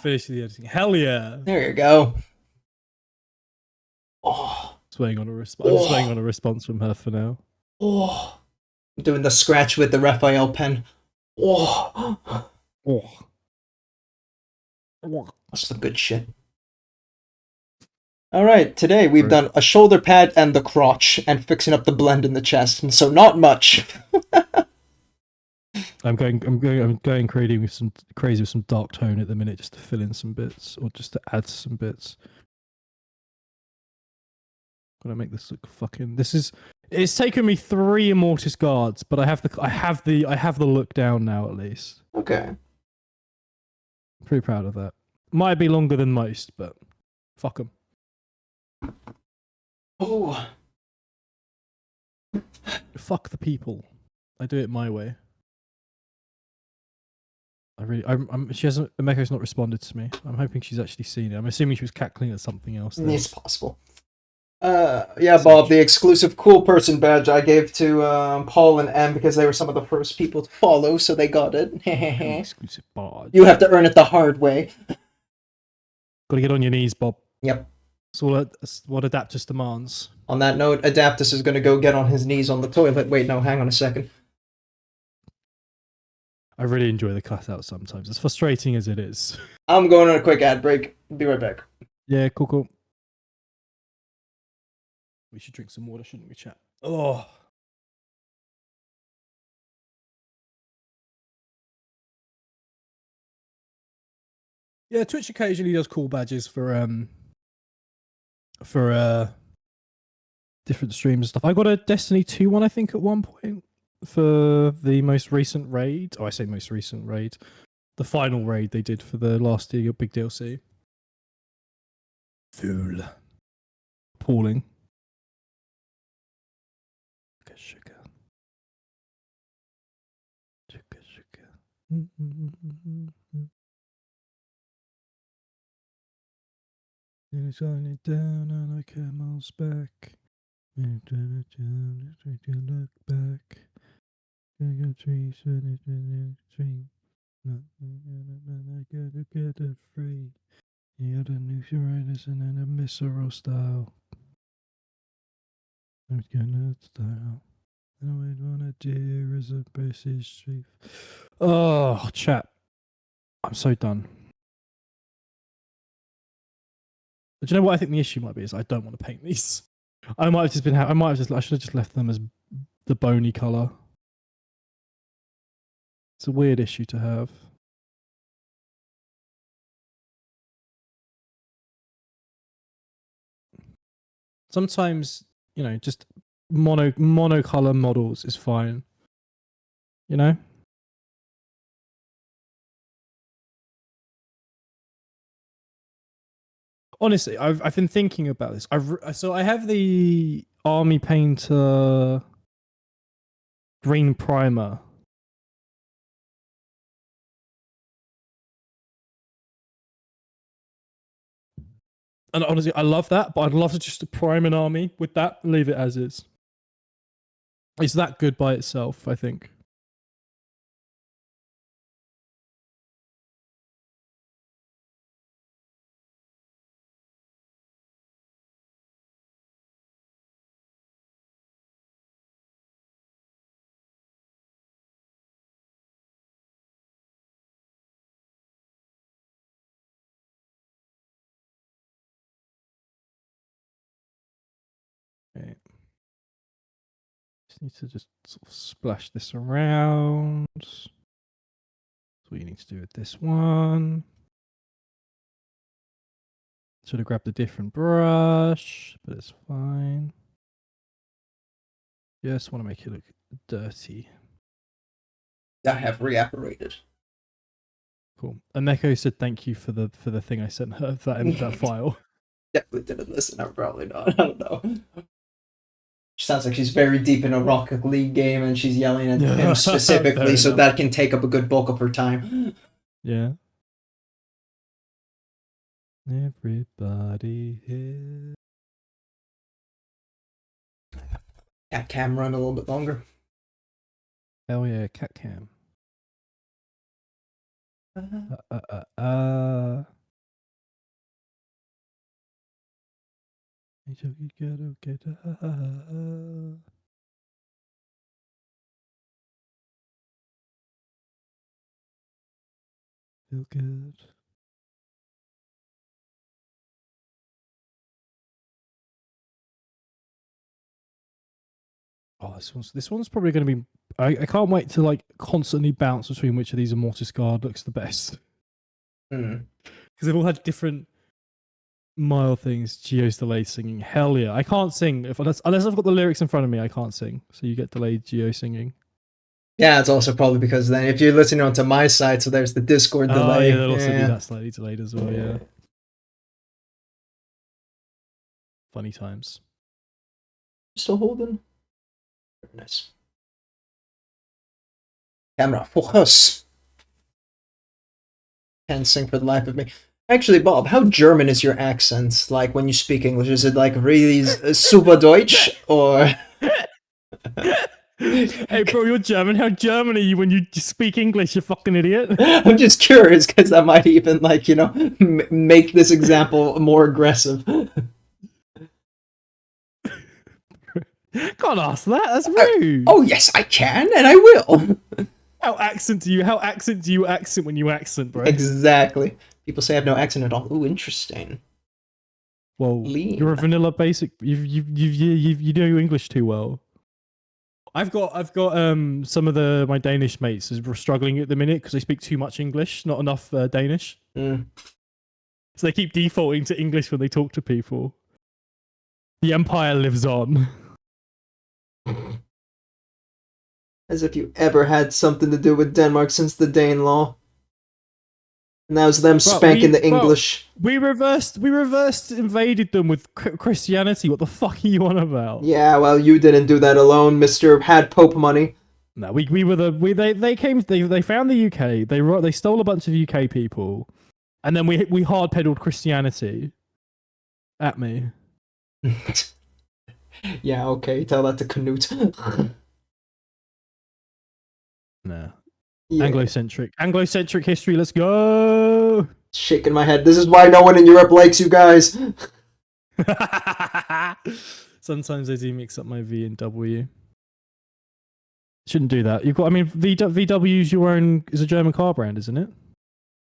Finish the editing. Hell yeah. There you go. Oh. I'm waiting on a response. I'm just waiting on a response from her for now. Oh. I'm doing the scratch with the Raphael pen. Oh. That's some good shit. Alright, today we've done a shoulder pad and the crotch, and fixing up the blend in the chest, and so not much. I'm going crazy with some dark tone at the minute, just to fill in some bits, or just to add some bits. Gotta make this look fucking... It's taken me 3 Immortus Guards, but I have the look down now at least. Okay. I'm pretty proud of that. Might be longer than most, but fuck them. Oh. Fuck the people. I do it my way. Meko's not responded to me. I'm hoping she's actually seen it. I'm assuming she was cackling at something else. Then. It's possible. Yeah, Bob, the exclusive cool person badge I gave to Paul and M because they were some of the first people to follow, so they got it. Exclusive badge. You have to earn it the hard way. Gotta get on your knees, Bob. Yep. That's what Adaptus demands. On that note, Adaptus is gonna go get on his knees on the toilet. Wait, no, hang on a second. I really enjoy the cutout sometimes, as frustrating as it is. I'm going on a quick ad break. Be right back. Yeah, cool. We should drink some water, shouldn't we, chat? Oh. Yeah, Twitch occasionally does call badges for different streams and stuff. I got a Destiny 2 one, I think, at one point for the most recent raid. Oh, I say most recent raid. The final raid they did for the last year, big DLC. Fool. Appalling. Sugar. It's only down on a camel's back. And turn it down, you look back. Got trees, tree. I gotta get it free. You got a new riders and then a visceral style. I'm gonna style. And I wanna do is a basic street. Oh, chat. I'm so done. But you know what I think the issue might be is I don't want to paint these. I should have just left them as the bony color. It's a weird issue to have. Sometimes, you know, just monocolor models is fine. You know? Honestly, I've been thinking about this. So I have the Army Painter green primer. And honestly, I love that, but I'd love to just prime an army with that and leave it as is. It's that good by itself, I think. Okay. Just need to just sort of splash this around. That's what you need to do with this one. Should have grabbed a different brush, but it's fine. Just want to make it look dirty. I have reapparated. Cool. Ameko said thank you for the thing I sent her, that file. Definitely didn't listen. I'm probably not. I don't know. She sounds like she's very deep in a Rocket League game and she's yelling at him specifically, so that can take up a good bulk of her time. Yeah. Everybody here. Cat cam run a little bit longer. Hell yeah, cat cam. Feel good. Oh, this one's probably going to be. I can't wait to like constantly bounce between which of these Immortus Guard looks the best. Because they've all had different mild things. Geo's delayed singing. Hell yeah! I can't sing unless I've got the lyrics in front of me. I can't sing, so you get delayed Geo singing. Yeah, it's also probably because then if you're listening onto my side, so there's the Discord delay. Yeah, they'll also be that slightly delayed as well. Yeah. Funny times. Still holding. Very nice. Camera focus. Can't sing for the life of me. Actually, Bob, how German is your accent? Like when you speak English, is it like really super Deutsch or? Hey, bro, you're German. How German are you when you speak English? You fucking idiot. I'm just curious because that might even like make this example more aggressive. Can't ask that. That's rude. Oh yes, I can, and I will. How accent do you accent when you accent, bro? Exactly. People say I have no accent at all. Ooh, interesting. Well, Lean. you're a vanilla basic. You know English too well. I've got some of my Danish mates are struggling at the minute because they speak too much English, not enough Danish. Mm. So they keep defaulting to English when they talk to people. The empire lives on. As if you ever had something to do with Denmark since the Danelaw. And that was them spanking the English. We reversed invaded them with Christianity. What the fuck are you on about? Yeah, well, you didn't do that alone, Mr. Had Pope money. No, they found the UK. They stole a bunch of UK people, and then we hard pedaled Christianity at me. Yeah, okay, tell that to Canute. Nah. Yeah. Anglo-centric history. Let's go. Shaking my head. This is why no one in Europe likes you guys. Sometimes I do mix up my V and W. Shouldn't do that. You've got. I mean, VW's your own. Is a German car brand, isn't it?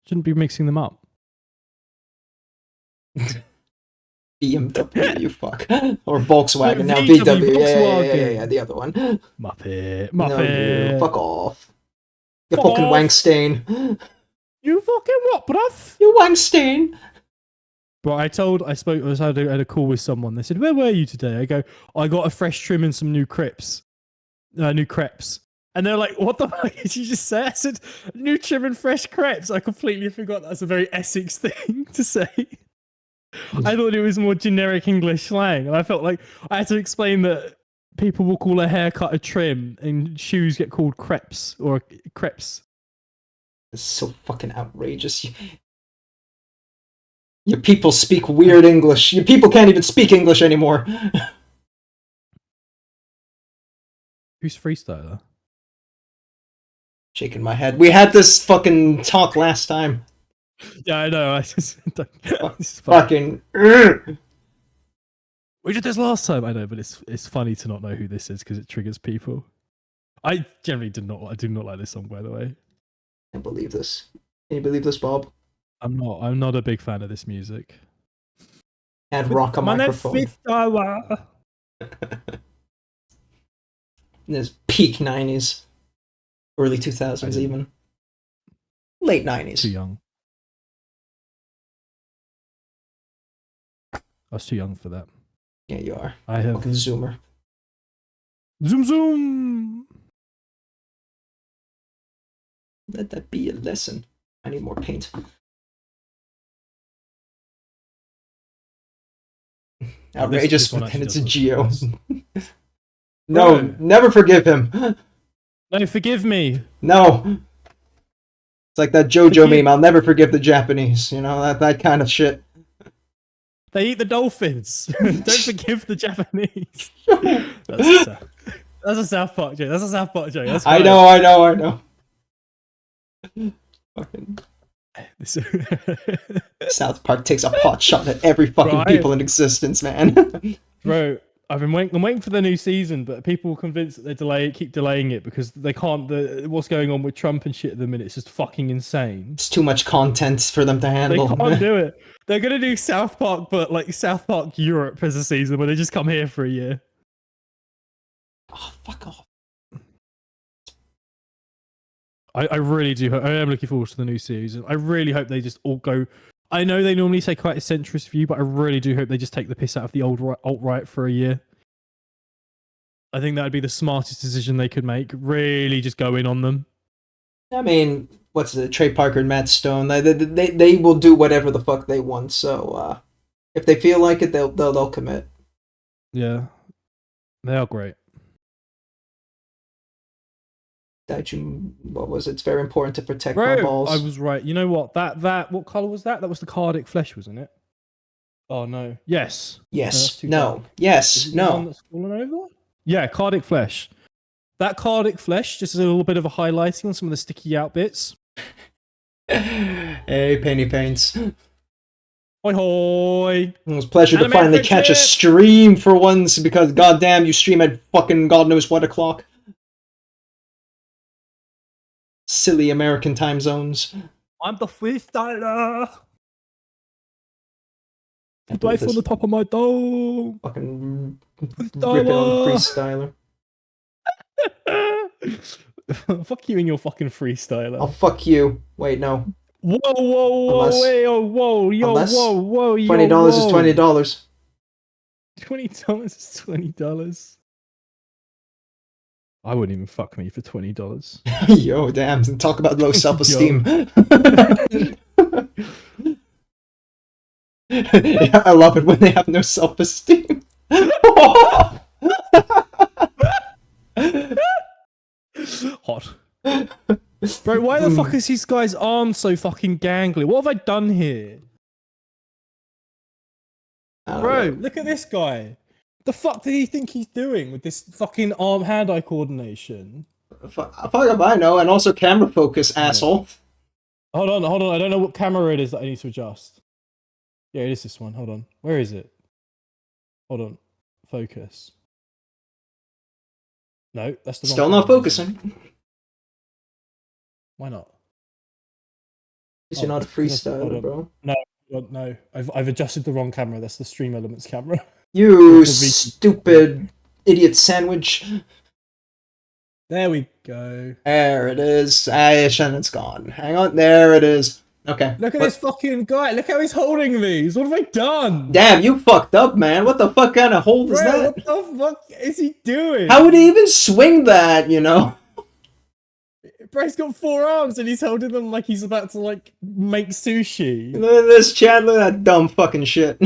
Shouldn't be mixing them up. BMW, you fuck. Or Volkswagen, now VW, VW. Yeah, the other one. Muppet. No, you. Fuck off. You Fuck fucking off. Wankstein. You fucking what, bruv? You Wankstein. But I had a call with someone. They said, "Where were you today?" I go, "I got a fresh trim and some new crepes." And they're like, "What the fuck did you just say?" I said, "New trim and fresh crepes." I completely forgot that's a very Essex thing to say. I thought it was more generic English slang, and I felt like I had to explain that people will call a haircut a trim and shoes get called crepes or crepes. It's so fucking outrageous. Your people speak weird English. Your people can't even speak English anymore. Who's freestyler? Shaking my head. We had this fucking talk last time. Yeah, I know. I just fucking. We did this last time. I know, but it's funny to not know who this is because it triggers people. I generally do not like this song, by the way. I can't believe this. Can you believe this, Bob? I'm not a big fan of this music. And rock a microphone. This peak 90s. Early 2000s even. Late 90s. Too young. I was too young for that. Yeah, you are. I have fucking zoomer. Zoom. Let that be a lesson. I need more paint. Outrageous, but then it's a Geo. No, Bro. Never forgive him. No, forgive me. No. It's like that JoJo meme, I'll never forgive the Japanese. You know, that kind of shit. They eat the dolphins. Don't forgive the Japanese. That's a South Park joke. That's I know. Fucking South Park takes a pot shot at every fucking people in existence, man. Bro, I'm waiting for the new season, but people are convinced that they keep delaying it because they can't. What's going on with Trump and shit at the minute is just fucking insane. It's too much content for them to handle. They can't do it. They're gonna do South Park, but like South Park Europe as a season where they just come here for a year. Oh, fuck off. I really do. I am looking forward to the new season. I really hope they just all go. I know they normally say quite a centrist view, but I really do hope they just take the piss out of the old alt-right for a year. I think that would be the smartest decision they could make. Really just go in on them. I mean, what's it? Trey Parker and Matt Stone. They will do whatever the fuck they want. So if they feel like it, they'll commit. Yeah, they are great. What was it? It's very important to protect my balls. I was right. You know what? That what color was that? That was the Cardiac Flesh, wasn't it? Oh no. Yes. Yes. No. Yes. No. One that's fallen over? Yeah, Cardiac Flesh. That Cardiac Flesh, just a little bit of a highlighting on some of the sticky out bits. Hey, Penny Paints. Hoi hoi. It was a pleasure to finally catch a stream for once, because goddamn, you stream at fucking God knows what o'clock. Silly American time zones. I'm the freestyler. Dice on the top of my dome. Fucking ripping on freestyler. Fuck you and your fucking freestyler. Oh, fuck you. Wait, no. Whoa, whoa, Unless- whoa, yo, whoa, yo, unless whoa, whoa, yo, $20 is whoa. $20. $20 is $20. I wouldn't even fuck me for $20. Yo, damn. Talk about low self-esteem. Yeah, I love it when they have no self-esteem. Hot. Bro, why the fuck is these guys' arms so fucking gangly? What have I done here? Bro, look at this guy. The fuck did he think he's doing with this fucking arm-hand-eye coordination? Fuck if I know, and also camera focus, asshole. Hold on. I don't know what camera it is that I need to adjust. Yeah, it is this one. Hold on. Where is it? Hold on. Focus. No, that's the wrong Still not camera, focusing. Why not? You're not a freestyler, bro. No. I've adjusted the wrong camera. That's the Stream Elements camera. You stupid idiot sandwich. There we go. There it is. And it's gone. Hang on. There it is. Okay. Look at this fucking guy. Look how he's holding these. What have I done? Damn, you fucked up, man. What the fuck kind of hold is that? What the fuck is he doing? How would he even swing that, you know? Bro, he's got 4 arms and he's holding them like he's about to, like, make sushi. Look at this, Chad. Look at that dumb fucking shit.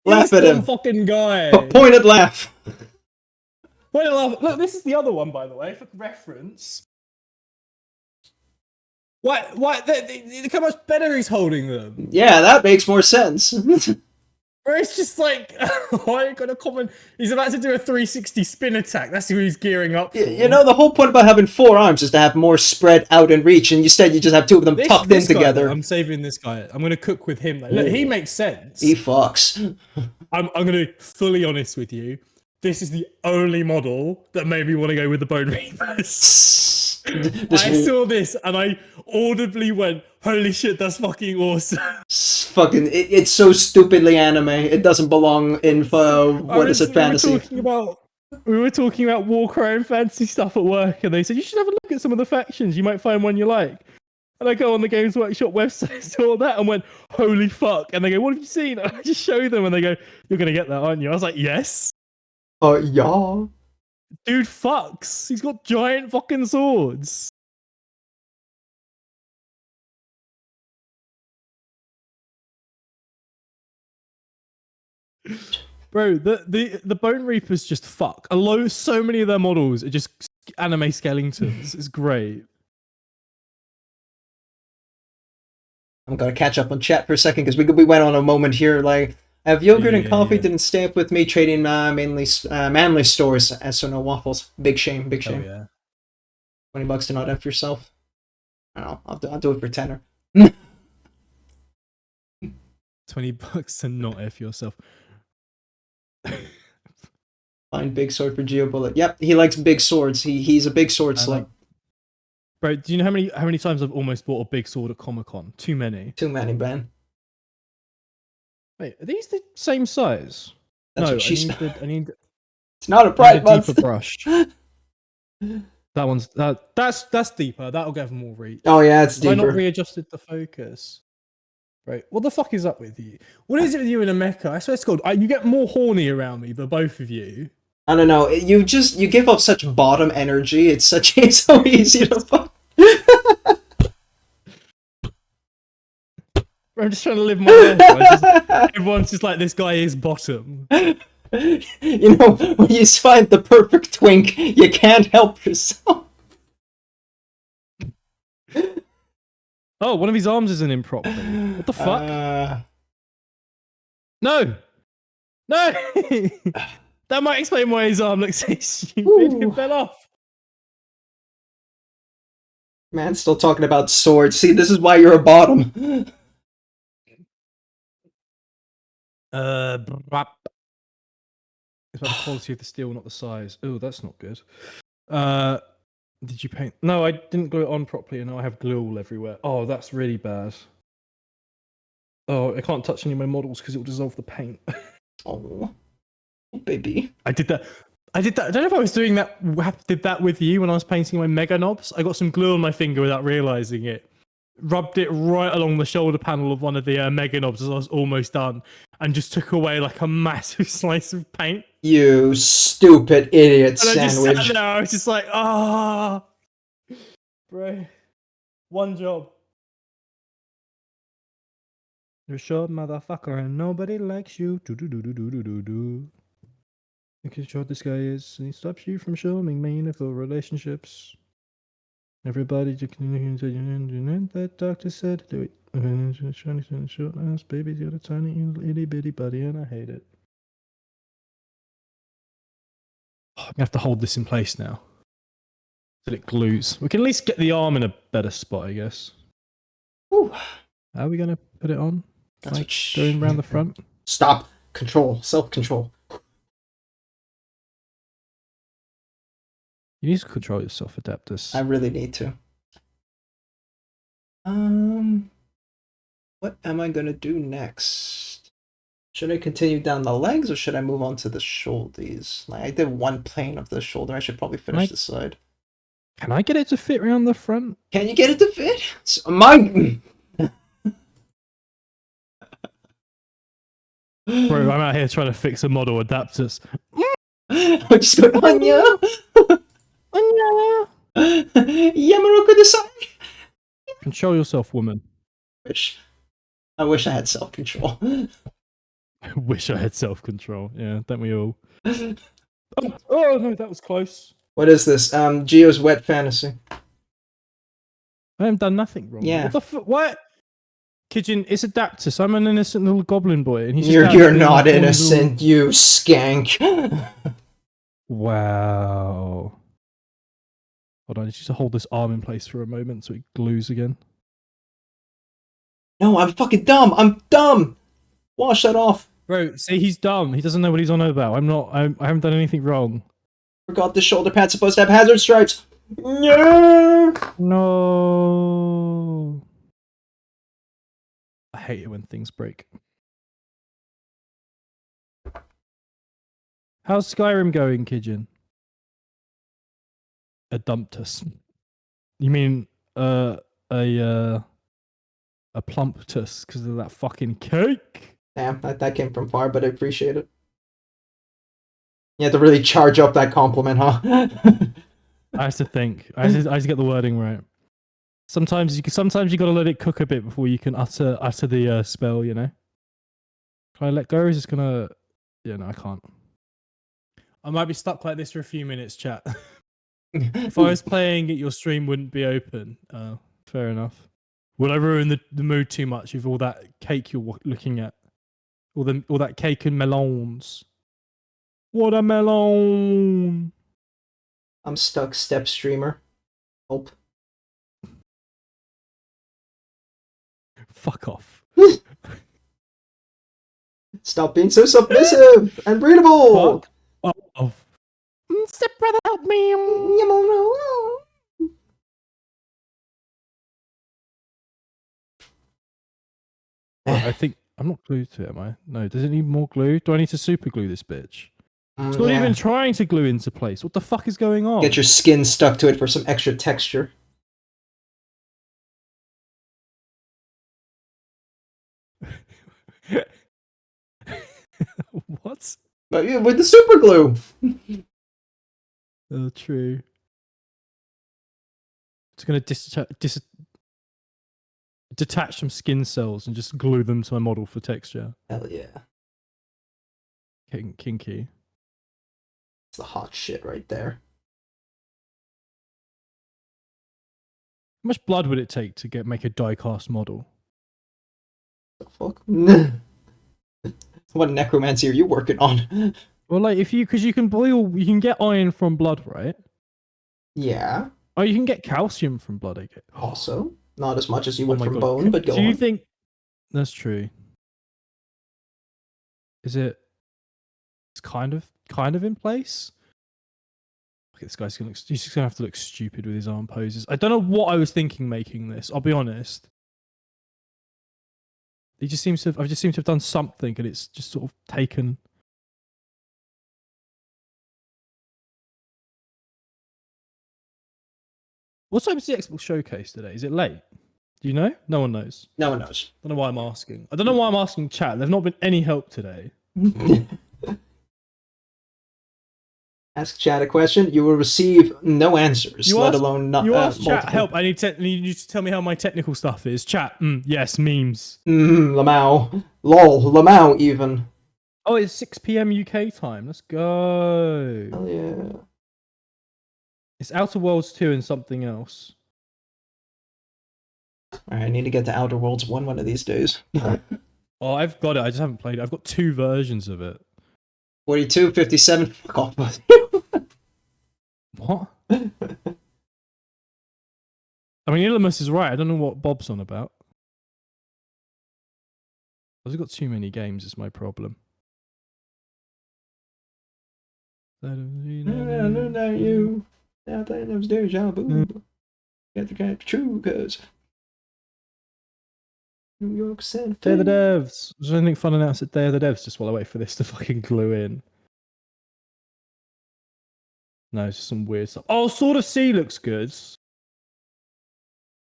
Laugh at him. Fucking guy. Pointed laugh. Pointed laugh. Look, this is the other one, by the way, for reference. What? Look how much better he's holding them. Yeah, that makes more sense. Where it's just like, why are you gonna comment? He's about to do a 360 spin attack. That's who he's gearing up for. You know, the whole point about having 4 arms is to have more spread out and reach, and instead you just have 2 of them tucked in together. I'm saving this guy. I'm gonna cook with him. Look, he makes sense. He fucks. I'm gonna be fully honest with you. This is the only model that made me want to go with the Bone Reapers. I saw this and I audibly went, holy shit, that's fucking awesome. It's so stupidly anime. It doesn't belong in, fantasy? We were talking about Warcry and fantasy stuff at work, and they said, you should have a look at some of the factions. You might find one you like. And I go on the Games Workshop website, saw that, and went, holy fuck. And they go, what have you seen? And I just show them, and they go, you're going to get that, aren't you? I was like, yes. Yeah. Dude fucks. He's got giant fucking swords. Bro, the Bone Reapers just fuck. So many of their models are just anime skeletons. It's great. I'm gonna catch up on chat for a second because we went on a moment here. Like, I have yogurt and coffee didn't stay up with me. Trading mainly manly stores as so no waffles. Big shame. Big shame. Oh, yeah. $20 to not F yourself. I don't know. I'll do it for $10. $20 to not F yourself. Find big sword for Geo Bullet. Yep, he likes big swords. He's a big sword slut. Bro, do you know how many times I've almost bought a big sword at Comic-Con? Too many. Too many, Ben. Wait, are these the same size? That's no, what she said. I need. It's not a Pride Month. Deeper brush. That one's that's deeper. That'll give more reach. Oh yeah, it's deeper. I not readjusted the focus. Right, what the fuck is up with you? What is it with you and a mecha? I swear to God, you get more horny around me, the both of you. I don't know. You give off such bottom energy. It's so easy to fuck. I'm just trying to live my life. Everyone's just like, this guy is bottom. You know, when you find the perfect twink, you can't help yourself. Oh, one of his arms isn't in properly. What the fuck? No! That might explain why his arm looks so stupid. It fell off. Man, still talking about swords. See, this is why you're a bottom. It's about the quality of the steel, not the size. Oh, that's not good. Did you paint? No, I didn't glue it on properly, and now I have glue all everywhere. Oh, that's really bad. Oh, I can't touch any of my models because it will dissolve the paint. Oh, baby. I did that. I don't know if I was doing that. Did that with you when I was painting my mega knobs? I got some glue on my finger without realizing it. Rubbed it right along the shoulder panel of one of the mega knobs as I was almost done, and just took away like a massive slice of paint. You stupid idiot And sandwich. I just sat there. I was just like, ah, bro, one job. You're a short motherfucker, and nobody likes you. Do do do do do do do do. Look how short this guy is, and he stops you from showing meaningful relationships. Everybody, that doctor said, do it. Short ass baby's got a tiny itty bitty body, and I hate it. I'm gonna have to hold this in place now, so it glues. We can at least get the arm in a better spot, I guess. Whew. How are we gonna put it on? That's like what going around the front. Stop. Control. Self-control. You need to control yourself, Adaptus. I really need to. What am I gonna do next? Should I continue down the legs or should I move on to the shoulders? Like I did one plane of the shoulder. I should probably finish the side. Can I get it to fit around the front? Can you get it to fit? It's my. Bro, I'm out here trying to fix a model Adaptus. I just go Anya. Anya. Yamaroku desai. Control yourself, woman. I wish I had self-control. I wish I had self-control. Yeah, don't we all? Oh no, that was close. What is this? Geo's wet fantasy. I haven't done nothing wrong. Yeah. What the what? Kitchen, it's Adaptus. I'm an innocent little goblin boy, and he's You're not innocent, you skank. Wow. Hold on, I need you to hold this arm in place for a moment so it glues again. No, I'm fucking dumb. I'm dumb. Wash that off. Bro, see, he's dumb. He doesn't know what he's on about. I haven't done anything wrong. Forgot the shoulder pad's supposed to have hazard stripes. No. No. I hate it when things break. How's Skyrim going, Kijin? Adaptus. You mean a plumptus because of that fucking cake? Damn, that came from far, but I appreciate it. You had to really charge up that compliment, huh? I have to think. I have to get the wording right. Sometimes you gotta let it cook a bit before you can utter the spell. You know. Can I let go? Or is this gonna? Yeah, no, I can't. I might be stuck like this for a few minutes, chat. If I was playing it, your stream wouldn't be open. Fair enough. Would I ruin the mood too much with all that cake you're looking at? All that cake and melons. What a melon! I'm stuck, step streamer. Help. Fuck off. Stop being so submissive and breedable. Fuck off. Step brother, help me. I think I'm not glued to it, am I? No, does it need more glue? Do I need to super glue this bitch? It's not even trying to glue into place. What the fuck is going on? Get your skin stuck to it for some extra texture. What? But yeah, with the super glue. Oh, true. It's gonna detach some skin cells and just glue them to my model for texture. Hell yeah. Kinky. It's the hot shit right there. How much blood would it take to make a die-cast model? The fuck? What necromancy are you working on? Well, like because you can get iron from blood, right? Yeah. Oh, you can get calcium from blood, I guess. Also, not as much as you would from God. bone, but go on. Do you think that's true? Is it? It's kind of in place. Okay, this guy's he's just gonna have to look stupid with his arm poses. I don't know what I was thinking making this. I'll be honest. He just seems to have, I just seem to have done something, and it's just sort of taken. What time is the Xbox showcase today? Is it late? Do you know? No one knows. No one knows. I don't know why I'm asking. I don't know why I'm asking chat. There've not been any help today. Ask chat a question, you will receive no answers, let alone not. You ask chat help. I need you to tell me how my technical stuff is. Chat. Yes, memes. Lamau. Lol. Lamau even. Oh, it's 6 p.m. UK time. Let's go. Hell yeah. It's Outer Worlds 2 and something else. Alright, I need to get to Outer Worlds 1 one of these days. Oh, I've got it. I just haven't played it. I've got 2 versions of it. 42, 57. Fuck off. What? I mean, Illumus is right. I don't know what Bob's on about. I've got too many games. Is my problem. You. Now that was deja vu. Got the kind of true, cause New York City. Day of the Devs. Was there anything fun announced at Day of the Devs? Just while I wait for this to fucking glue in. No, it's just some weird stuff. Oh, Sword of Sea looks good.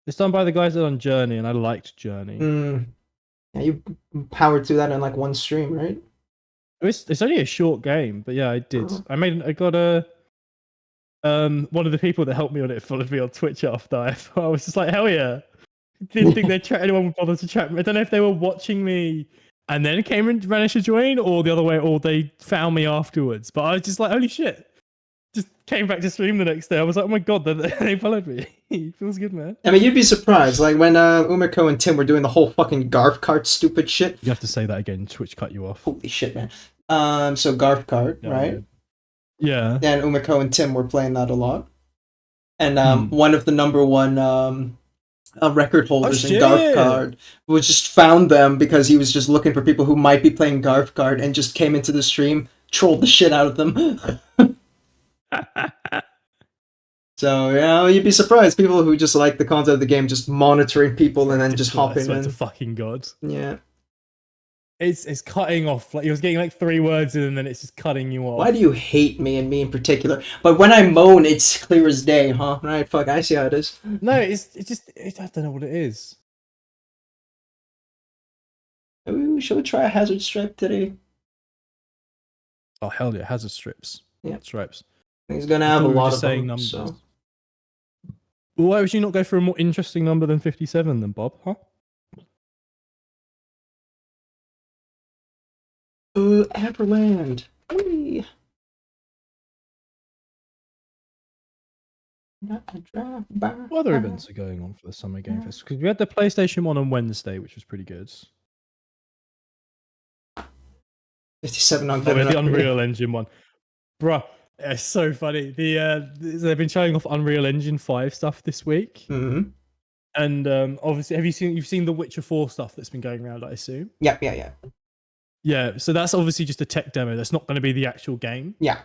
It's done by the guys that done Journey, and I liked Journey. Yeah, you powered through that in like one stream, right? It's only a short game, but yeah, I did. I got a one of the people that helped me on it followed me on Twitch after. I was just like, hell yeah. Didn't think anyone would bother to chat. I don't know if they were watching me and then came and managed to join, or the other way, or they found me afterwards. But I was just like, holy shit. Just came back to stream the next day. I was like, oh my god, they followed me. It feels good, man. I mean, you'd be surprised. Like when Umiko and Tim were doing the whole fucking Garf Cart stupid shit. You have to say that again. Twitch cut you off. Holy shit, man. So Garf Cart, right? Yeah. And Umiko and Tim were playing that a lot. And one of the number one record holders in Garf Cart was just found them because he was just looking for people who might be playing Garf Cart and just came into the stream, trolled the shit out of them. So, you know, you'd be surprised. People who just like the content of the game, just monitoring people and then just hopping in. To fucking god. Yeah. It's cutting off. Like, he was getting like 3 words in and then it's just cutting you off. Why do you hate me and me in particular? But when I moan, it's clear as day, huh? Right, fuck, I see how it is. No, it's just, I don't know what it is. Ooh, shall we try a hazard stripe today? Oh, hell yeah, hazard strips. Yeah. Stripes. He's gonna have a lot of them, numbers. so... Well, why would you not go for a more interesting number than 57 then, Bob, huh? Everland. Whee! What other events are going on for the Summer Game Fest? Because we had the PlayStation 1 on Wednesday, which was pretty good. 57 on the Unreal Engine one. Bruh, it's so funny. They've been showing off Unreal Engine 5 stuff this week. Mm-hmm. And obviously, you've seen the Witcher 4 stuff that's been going around, I assume? Yeah. Yeah, so that's obviously just a tech demo. That's not going to be the actual game. Yeah.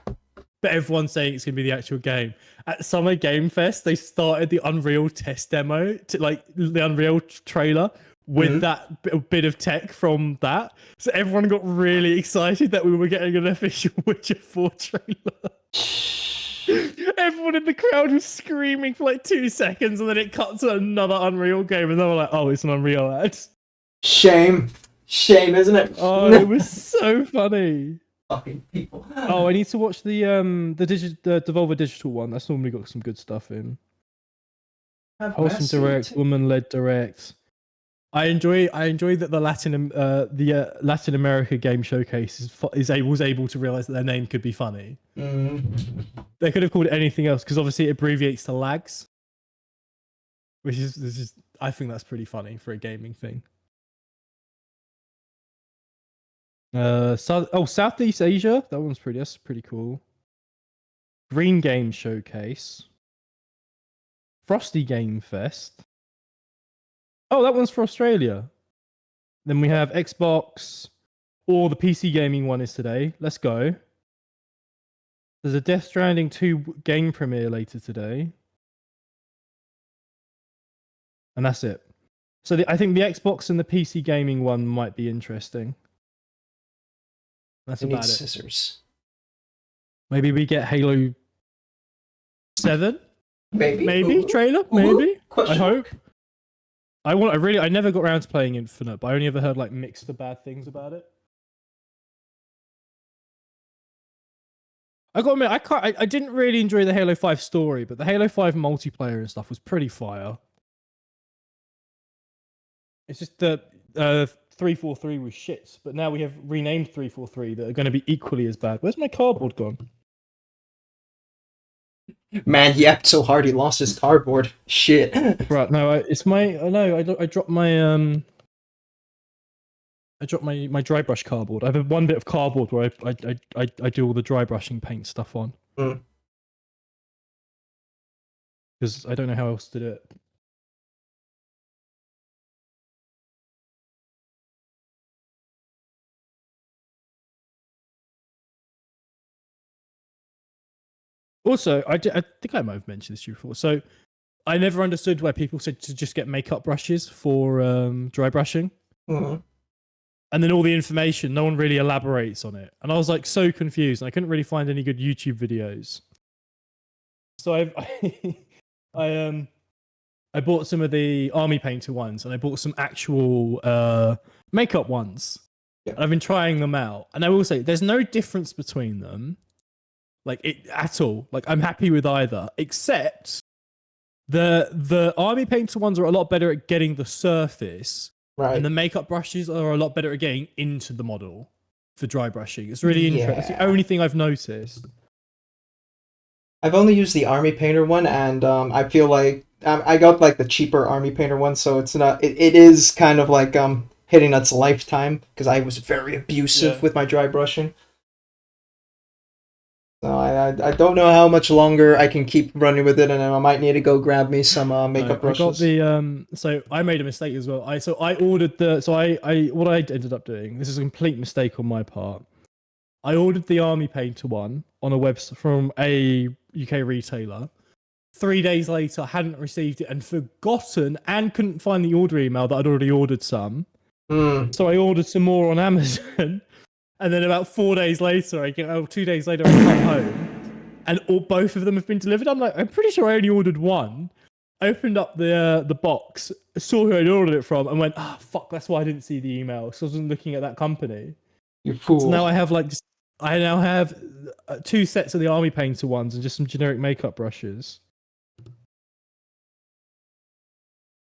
But everyone's saying it's going to be the actual game. At Summer Game Fest, they started the Unreal test demo, the Unreal trailer, with that bit of tech from that. So everyone got really excited that we were getting an official Witcher 4 trailer. Everyone in the crowd was screaming for like 2 seconds, and then it cut to another Unreal game, and they were like, oh, it's an Unreal ad. Shame, isn't it? Oh, it was so funny. Fucking people. Oh, I need to watch the Devolver Digital one. That's normally got some good stuff in. Wholesome direct, woman-led direct. I enjoy that the Latin America game showcase was able to realize that their name could be funny. They could have called it anything else because obviously it abbreviates to lags, which is I think that's pretty funny for a gaming thing. Southeast Asia, that's pretty cool. Green Game Showcase, Frosty Game Fest. Oh, that one's for Australia. Then we have Xbox, or the PC gaming one is today. Let's go. There's a Death Stranding 2 game premiere later today. And that's it. So I think the Xbox and the PC gaming one might be interesting. That's I need about it. scissors. Maybe we get Halo 7. Maybe. Ooh. Trailer. Ooh. Maybe. Question I mark? hope. I never got around to playing Infinite, but I only ever heard like mixed to bad things about it. I gotta admit, I didn't really enjoy the Halo 5 story, but the Halo 5 multiplayer and stuff was pretty fire. It's just that 343 was shit, but now we have renamed 343 that are going to be equally as bad. Where's my cardboard gone? Man, he yapped so hard he lost his cardboard. Shit. Right, no, it's my. No, I dropped my I dropped my dry brush cardboard. I have one bit of cardboard where I do all the dry brushing paint stuff on. Because I don't know how else to do it. Also, I think I might have mentioned this to you before. So I never understood why people said to just get makeup brushes for dry brushing. And then all the information, no one really elaborates on it. And I was like so confused. And I couldn't really find any good YouTube videos. So I bought some of the army painter ones, and I bought some actual makeup ones. Yeah. I've been trying them out, and I will say there's no difference between them, like it at all. Like I'm happy with either, except the army painter ones are a lot better at getting the surface, right? And the makeup brushes are a lot better at getting into the model for dry brushing. It's really interesting. That's the only thing I've noticed. I've only used the army painter one, and I feel like I got like the cheaper army painter one, so it's not. It is kind of like hitting its lifetime because I was very abusive with my dry brushing. So I don't know how much longer I can keep running with it, and I might need to go grab me some makeup brushes. I got the so I made a mistake as well. I ordered the what I ended up doing. This is a complete mistake on my part. I ordered the army painter one on a website from a UK retailer. 3 days later, I hadn't received it and forgotten and couldn't find the order email that I'd already ordered some. So I ordered some more on Amazon. And then about 4 days later, 2 days later, I come home and both of them have been delivered. I'm like, I'm pretty sure I only ordered one. I opened up the box, saw who I'd ordered it from, and went, oh, fuck, that's why I didn't see the email. Because I wasn't looking at that company. You fool. So now I now have 2 sets of the army painter ones and just some generic makeup brushes.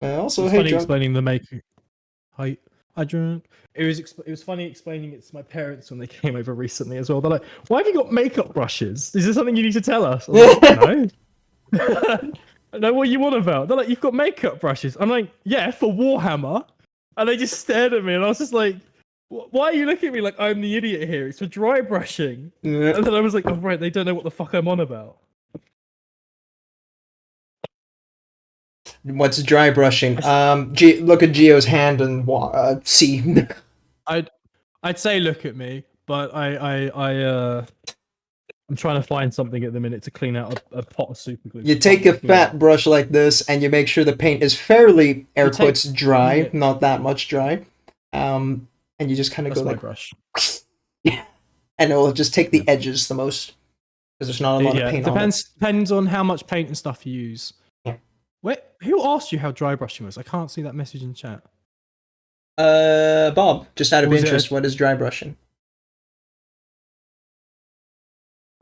Also, it's funny explaining the makeup. Hi, drunk. It was funny explaining it to my parents when they came over recently as well. They're like, "Why have you got makeup brushes? Is there something you need to tell us?" I was like, no. I know what you want about. They're like, "You've got makeup brushes." I'm like, "Yeah, for Warhammer." And they just stared at me, and I was just like, "Why are you looking at me like I'm the idiot here? It's for dry brushing." And then I was like, "Oh right, they don't know what the fuck I'm on about." What's dry brushing? Look at Geo's hand and see. I'd say look at me, but I'm trying to find something at the minute to clean out a pot of super glue. You take a fat brush like this, and you make sure the paint is fairly air quotes dry, not that much dry. And you just kind of go like brush. Yeah, and it will just take the edges the most because there's not a lot of paint on it. Depends on how much paint and stuff you use. Who asked you how dry brushing was? I can't see that message in chat. Bob, just out of interest, what is dry brushing?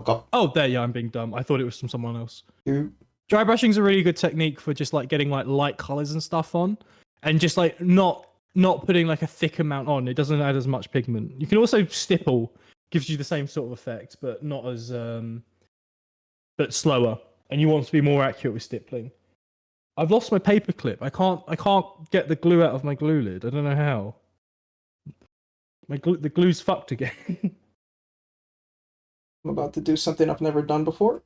Oh, there, yeah, I'm being dumb. I thought it was from someone else. Dry brushing is a really good technique for just like getting like light colors and stuff on, and just like not putting like a thick amount on. It doesn't add as much pigment. You can also stipple, gives you the same sort of effect, but not as but slower. And you want to be more accurate with stippling. I've lost my paper clip. I can't get the glue out of my glue lid. I don't know how. The glue's fucked again. I'm about to do something I've never done before,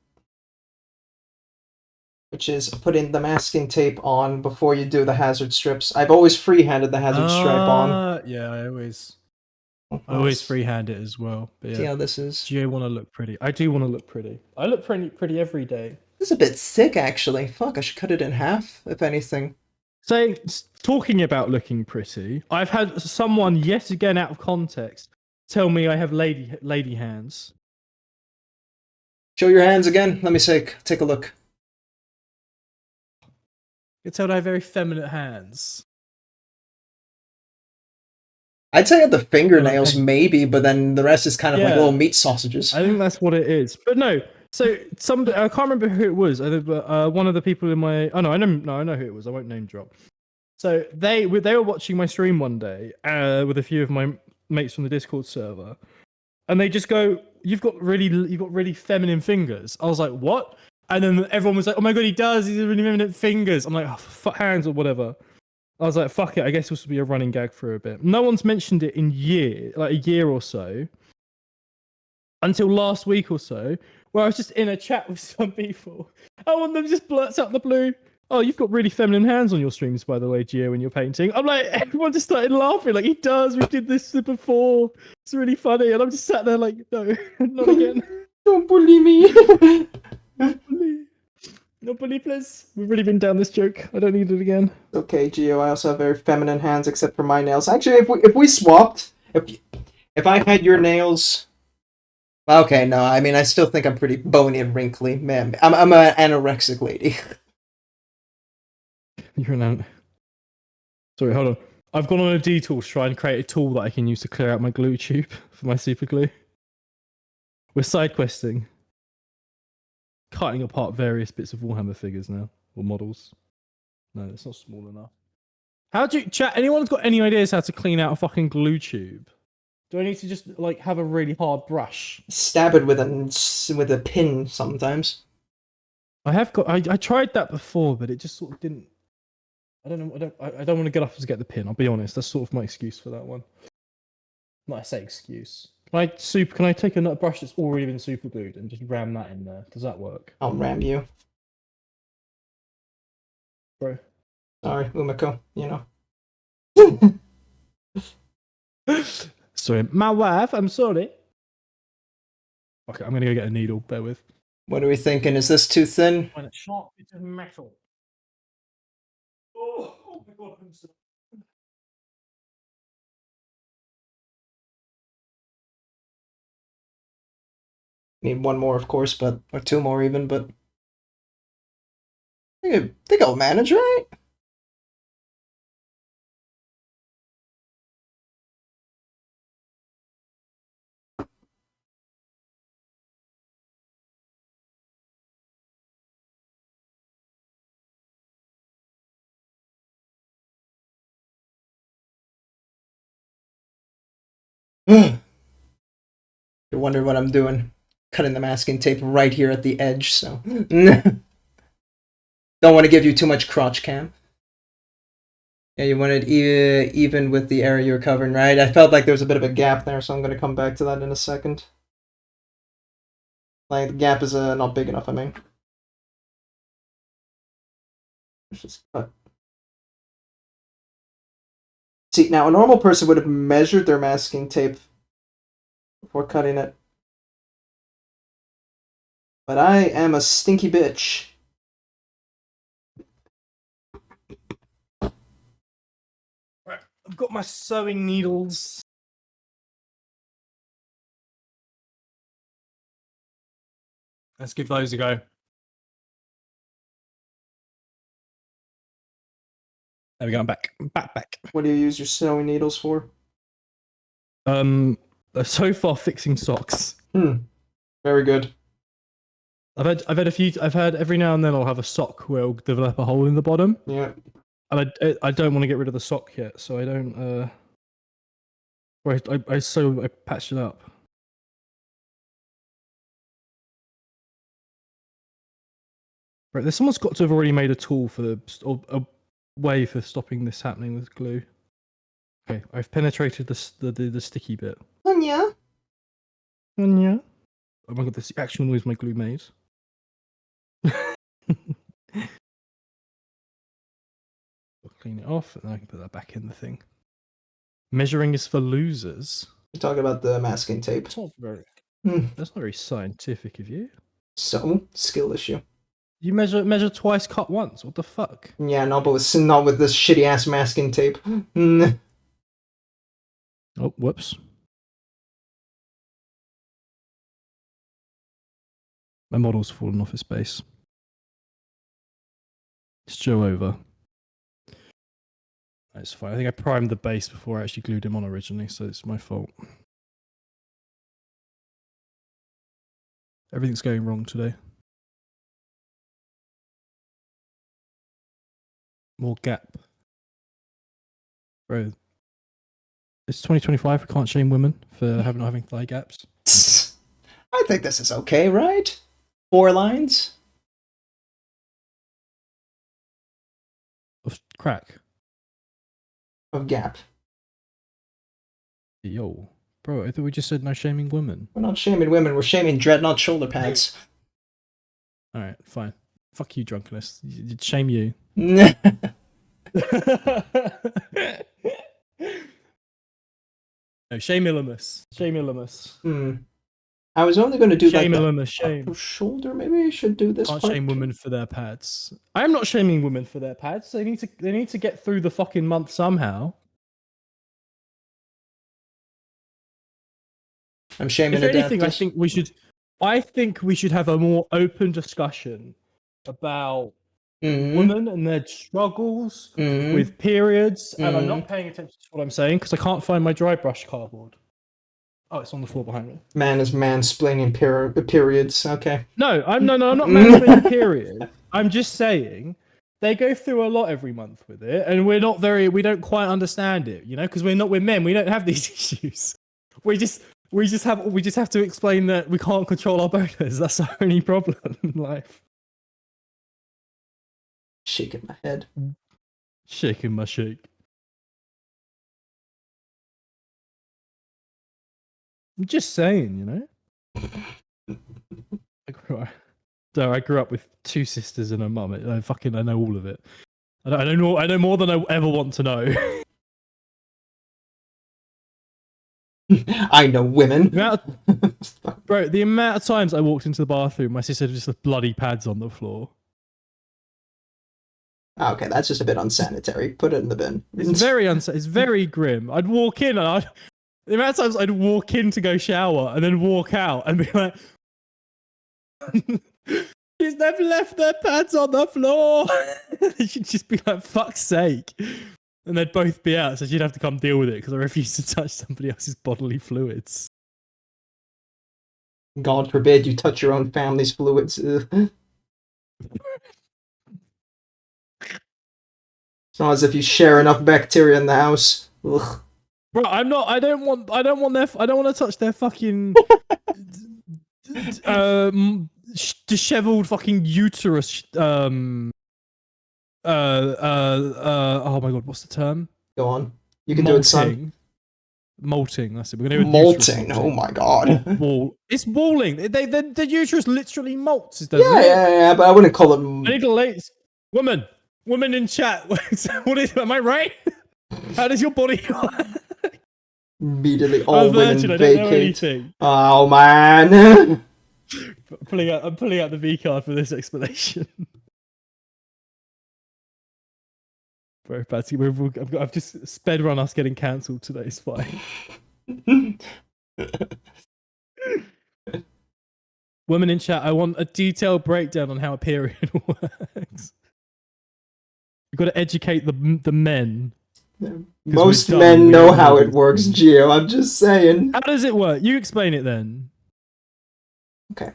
which is putting the masking tape on before you do the hazard strips. I've always freehanded the hazard stripe on. Yeah, I always freehand it as well. But yeah. See how this is. Do you want to look pretty? I do want to look pretty. I look pretty every day. This is a bit thick, actually. Fuck, I should cut it in half, if anything. talking about looking pretty, I've had someone yet again out of context tell me I have lady hands. Show your hands again. Let me take a look. You can tell I have very feminine hands. I'd say at the fingernails, maybe, but then the rest is kind of like Yeah. little meat sausages. I think that's what it is. But no, so I can't remember who it was. I think one of the people in my I know who it was. I won't name drop. So they were watching my stream one day with a few of my mates from the Discord server, and they just go, "You've got really feminine fingers." I was like, "What?" And then everyone was like, "Oh my god, he does. He's really feminine fingers." I'm like, oh, hands or whatever. I was like, "Fuck it." I guess this will be a running gag for a bit. No one's mentioned it in a year or so. Until last week or so, where I was just in a chat with some people. And one of them just blurts out the blue, "Oh, you've got really feminine hands on your streams, by the way, Gio, when you're painting." I'm like, everyone just started laughing. Like, he does. We did this before. It's really funny. And I'm just sat there like, no, not again. Don't bully me. No bully, please. We've already been down this joke. I don't need it again. Okay, Gio, I also have very feminine hands except for my nails. Actually, if we swapped, if I had your nails... Okay, no, I mean, I still think I'm pretty bony and wrinkly. Man, I'm an anorexic lady. You're an Sorry, hold on. I've gone on a detour to try and create a tool that I can use to clear out my glue tube for my super glue. We're side questing. Cutting apart various bits of Warhammer figures now, or models. No, it's not small enough. How do you chat? Anyone's got any ideas how to clean out a fucking glue tube? Do I need to just like have a really hard brush? Stab it with a pin sometimes. I tried that before, but it just sort of didn't. I don't know. I don't want to get up to get the pin. I'll be honest. That's sort of my excuse for that one. Not I say excuse. Can I take a nut brush that's already been super glued and just ram that in there? Does that work? I'll ram you. Bro. Sorry, Umiko, you know. Sorry, my wife, I'm sorry. Okay, I'm gonna go get a needle, bear with. What are we thinking? Is this too thin? Find a sharp bit of metal. Oh my god, I'm so... Need one more, of course, or two more even, but... I think I'll manage, right? You're wondering what I'm doing. Cutting the masking tape right here at the edge, so... Don't want to give you too much crotch cam. Yeah, you wanted even with the area you're covering, right? I felt like there was a bit of a gap there, so I'm going to come back to that in a second. Like, the gap is not big enough, I mean. Let's just cut. See, now a normal person would have measured their masking tape before cutting it. But I am a stinky bitch. Right, I've got my sewing needles. Let's give those a go. There we go, I'm back. Back. What do you use your sewing needles for? So far fixing socks. Very good. I've had every now and then I'll have a sock where it'll develop a hole in the bottom. Yeah. And I don't want to get rid of the sock yet, so I don't I patched it up. Right, someone's got to have already made a tool for a way for stopping this happening with glue. Okay, I've penetrated the sticky bit. Anya. Oh my god, this is the actual noise my glue made. I'll clean it off, and then I can put that back in the thing. Measuring is for losers. You're talking about the masking tape. That's not very scientific of you. So, skill issue. You measure twice, cut once. What the fuck? Yeah, no, but not with this shitty ass masking tape. Mm. Oh, whoops. My model's fallen off its base. It's Joe over. That's fine. I think I primed the base before I actually glued him on originally, so it's my fault. Everything's going wrong today. More gap. Bro, it's 2025. We can't shame women for not having thigh gaps. I think this is okay, right? 4 lines? Of crack. Of gap. Yo. Bro, I thought we just said no shaming women. We're not shaming women, we're shaming dreadnought shoulder pads. Alright, fine. Fuck you, drunkenness. Shame you. No, shame Illimus. Shame Illimus. I was only going to do shame like Illimus, shame. Shoulder, maybe I should do this Can't part. shame women for their pads. I'm not shaming women for their pads. They need to get through the fucking month somehow. I'm shaming if anything, Adaptus. I think we should have a more open discussion about women and their struggles with periods. And I'm not paying attention to what I'm saying because I can't find my dry brush cardboard. Oh, it's on the floor behind me. Man is mansplaining periods. Okay. No, I'm not mansplaining period. I'm just saying they go through a lot every month with it, and we don't quite understand it, you know, because we're men. We don't have these issues. We just have to explain that we can't control our boners. That's our only problem in life. Shaking my head. Shaking my shake. I'm just saying, you know. I grew up with 2 sisters and a mum. I know all of it. I know more than I ever want to know. I know women. Bro, the amount of times I walked into the bathroom, my sister just left bloody pads on the floor. Okay, that's just a bit unsanitary. Put it in the bin. It's very it's very grim. I'd walk in and the amount of times I'd walk in to go shower and then walk out and be like, she's never left their pads on the floor. She'd just be like, fuck's sake. And they'd both be out, so she'd have to come deal with it because I refuse to touch somebody else's bodily fluids. God forbid you touch your own family's fluids. It's not as if you share enough bacteria in the house. Ugh. Bro, I don't want to touch their fucking disheveled fucking uterus. Oh my god, what's the term? Go on. You can do it, son. Molting. That's it. We're gonna do molting. Oh my god. It's walling. The uterus literally molts. Yeah, but I wouldn't call it. I need a late woman in chat. Am I right? How does your body? Immediately all women vacate. I don't know anything. Oh man. I'm pulling out the V card for this explanation. Bro, Patsy, I've just sped run us getting cancelled today. It's fine. Women in chat, I want a detailed breakdown on how a period works. You've got to educate the men. Most men know how it works, Gio. I'm just saying. How does it work? You explain it then. Okay.